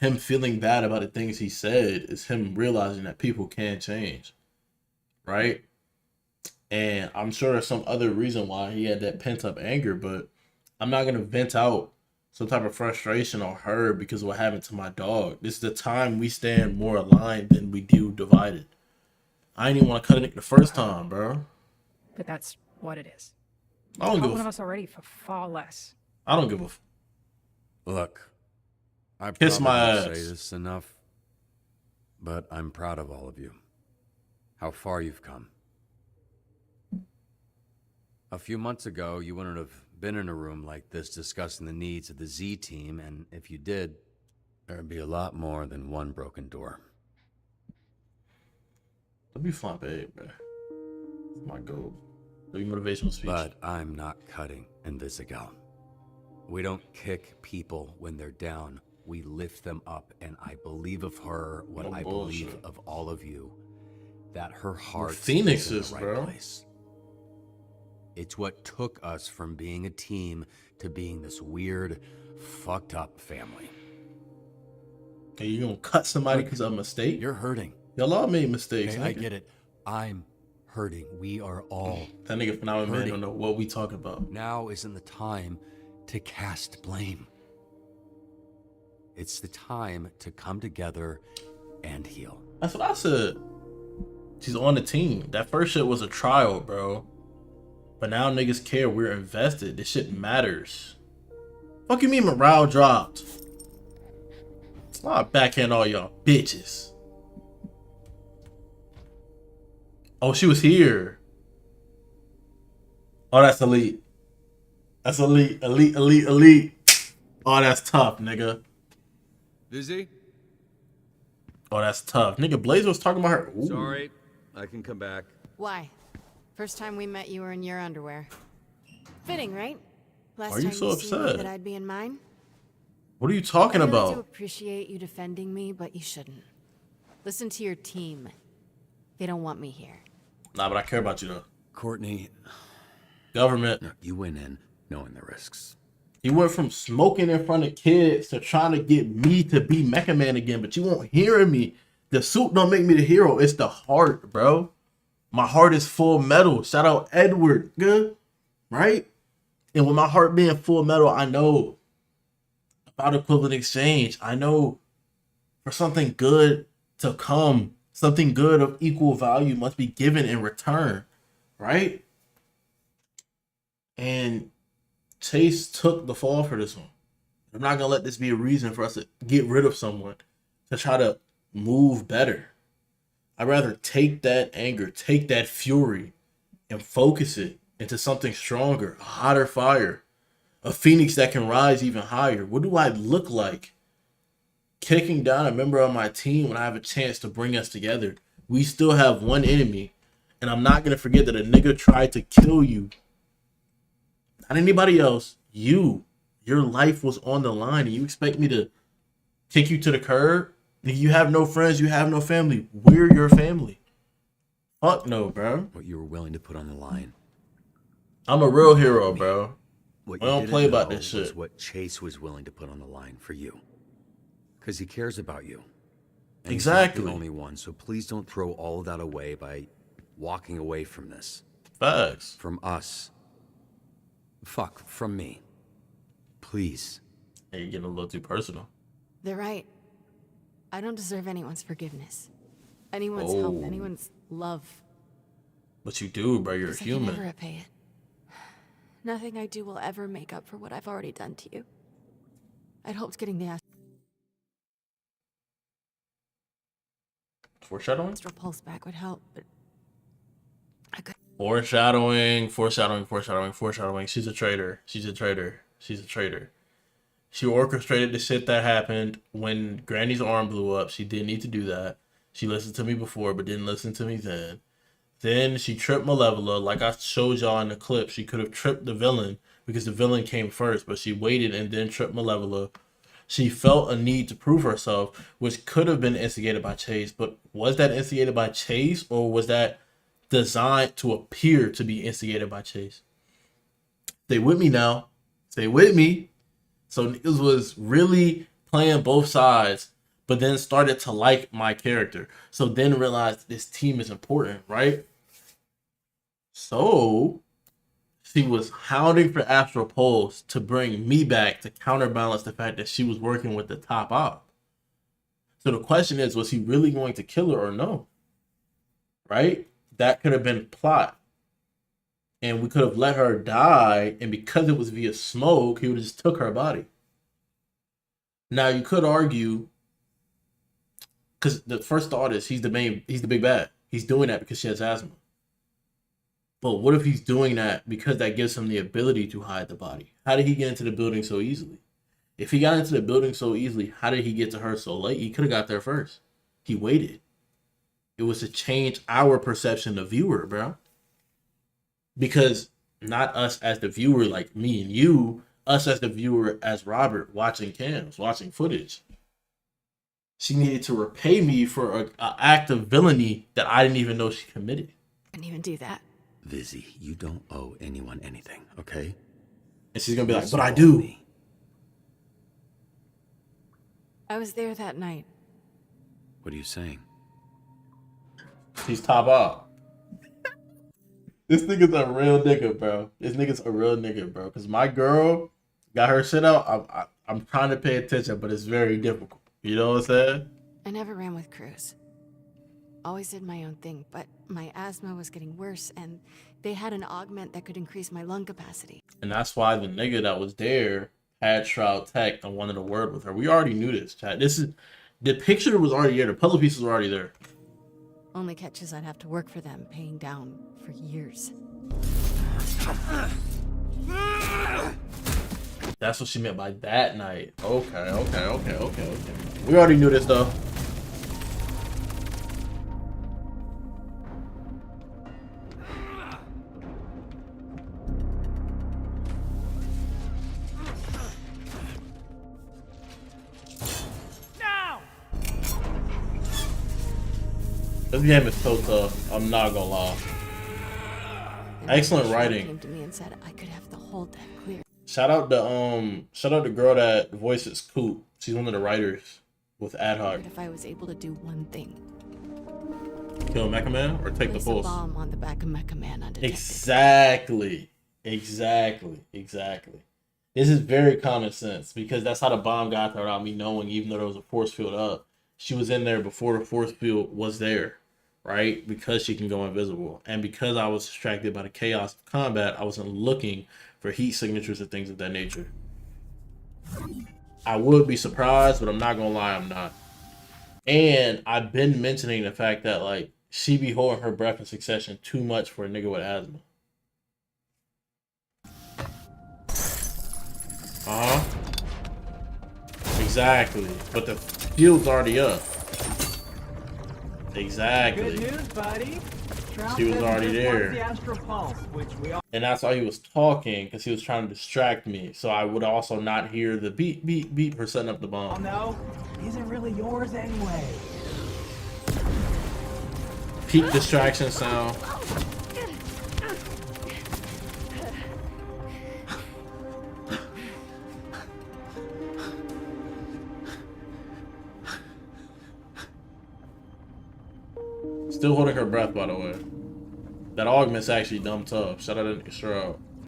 him feeling bad about the things he said, is him realizing that people can change. Right? And I'm sure there's some other reason why he had that pent-up anger, but I'm not going to vent out some type of frustration on her because of what happened to my dog. This is the time we stand more aligned than we do divided. I didn't even want to cut it the first time, bro. But that's what it is. I don't give one a of us already for far less. I don't give a Look, I Kiss probably my don't ass. say this enough, but I'm proud of all of you. How far you've come. A few months ago, you wouldn't have been in a room like this discussing the needs of the Z team, and if you did, there'd be a lot more than one broken door. That'd be fun, babe, bro. My goal. The motivational speech. But I'm not cutting Invisigal. We don't kick people when they're down. We lift them up, and I believe of her what No I bullshit. believe of all of you, that her heart Phoenixes, is in the right bro. place. It's what took us from being a team to being this weird, fucked up family. Hey, you gonna cut somebody because of a mistake? You're hurting. Y'all all made mistakes. Okay, I nigga. get it. I'm hurting. We are all That nigga from now on man hurting. don't know what we talking about. Now isn't the time to cast blame. It's the time to come together and heal. That's what I said. She's on the team. That first shit was a trial, bro. But now niggas care. We're invested. This shit matters. Fuck you mean morale dropped? I'll backhand all y'all bitches. Oh, she was here. Oh, that's elite. That's elite, elite, elite, elite. Oh, that's tough, nigga. Dizzy? Oh, that's tough. Nigga, Blaze was talking about her. Ooh. Sorry, I can come back. Why? First time we met, you were in your underwear. Fitting, right? Last Why are you time so you seen me upset? that I'd be in mine. What are you talking I really about? do appreciate you defending me, but you shouldn't. Listen to your team. They don't want me here. Nah, but I care about you though. Courtney. Government. No, you went in knowing the risks. He went from smoking in front of kids to trying to get me to be Mecha Man again, but you won't hear me. The suit don't make me the hero. It's the heart, bro. My heart is full metal. Shout out Edward. Good. Right? And with my heart being full metal, I know about equivalent exchange. I know for something good to come, something good of equal value must be given in return. Right? And Chase took the fall for this one. I'm not gonna let this be a reason for us to get rid of someone to try to move better. I'd rather take that anger, take that fury, and focus it into something stronger, a hotter fire, a phoenix that can rise even higher. What do I look like? Kicking down a member of my team when I have a chance to bring us together. We still have one enemy, and I'm not gonna forget that a nigga tried to kill you. Not anybody else. You. Your life was on the line, and you expect me to kick you to the curb? You have no friends. You have no family. We're your family. Fuck no, bro. What you were willing to put on the line. I'm a real hero, bro. What I you don't didn't play about know this was shit. what Chase was willing to put on the line for you. Because he cares about you. And Exactly. He's not the only one, so please don't throw all of that away by walking away from this. Facts. From us. Fuck, from me. Please. Hey, you're getting a little too personal. They're right. I don't deserve anyone's forgiveness. Anyone's help, Oh. anyone's love. But you do, bro. You're a 'Cause I can human. never repay it. Nothing I do will ever make up for what I've already done to you. I'd hoped getting the Foreshadowing? astral pulse back would help, but Foreshadowing. She's a traitor. She orchestrated the shit that happened when Granny's arm blew up. She didn't need to do that. She listened to me before, but didn't listen to me then. Then she tripped Malevola. Like I showed y'all in the clip, she could have tripped the villain because the villain came first, but she waited and then tripped Malevola. She felt a need to prove herself, which could have been instigated by Chase, but was that instigated by Chase or was that designed to appear to be instigated by Chase? Stay with me now. Stay with me. So niggas was really playing both sides, but then started to like my character. So then realized this team is important, right? So she was hounding for Astral Pulse to bring me back to counterbalance the fact that she was working with the top op. So the question is, was he really going to kill her or no? Right? That could have been plot. And we could have let her die, and because it was via smoke, he would have just took her body. Now you could argue, because the first thought is he's the big bad. He's doing that because she has asthma. But what if he's doing that because that gives him the ability to hide the body? How did he get into the building so easily? If he got into the building so easily, how did he get to her so late? He could have got there first. He waited. It was to change our perception of viewer, bro. Because not us as the viewer, like me and you, us as the viewer, as Robert, watching cams, watching footage. She needed to repay me for an act of villainy that I didn't even know she committed. couldn't even do that. Vizzy, you don't owe anyone anything, okay? And she's gonna be like, but I do. I was there that night. What are you saying? She's top off. This nigga's a real nigga, bro. This nigga's a real nigga, bro. Because my girl got her shit out. I'm trying to pay attention, but it's very difficult. You know what I'm saying? I never ran with Cruz. Always did my own thing, but my asthma was getting worse, and they had an augment that could increase my lung capacity. And that's why the nigga that was there had Shroud Tech and wanted a word with her. We already knew this, chat. The picture was already there. The puzzle pieces were already there. Only catch is I'd have to work for them, paying down for years. That's what she meant by that night. Okay. We already knew this, though. This game is so tough. I'm not gonna lie. And Excellent Sean writing. came to me and said I could have the whole deck clear. Shout out the girl that voices Coop. She's one of the writers with Ad Hoc. But if I was able to do one thing, Kill Mecha Man or take the place a pulse. bomb on the back of Mecha Man undetected. Exactly. This is very common sense because that's how the bomb got there without me knowing, even though there was a force field up. She was in there before the force field was there, right? Because she can go invisible. And because I was distracted by the chaos of combat, I wasn't looking for heat signatures and things of that nature. I would be surprised, but I'm not gonna lie, I'm not. And I've been mentioning the fact that like she be holding her breath in succession too much for a nigga with asthma. Exactly. But the field's already up. Exactly. Good news, buddy. She was already there. The astral pulse, which we all And that's why he was talking, because he was trying to distract me. So I would also not hear the beep, beep, beep for setting up the bomb. know isn't really yours anyway. Peak distraction sound. Still holding her breath, by the way. That augment's actually dumb tough. Shout out to Shroud.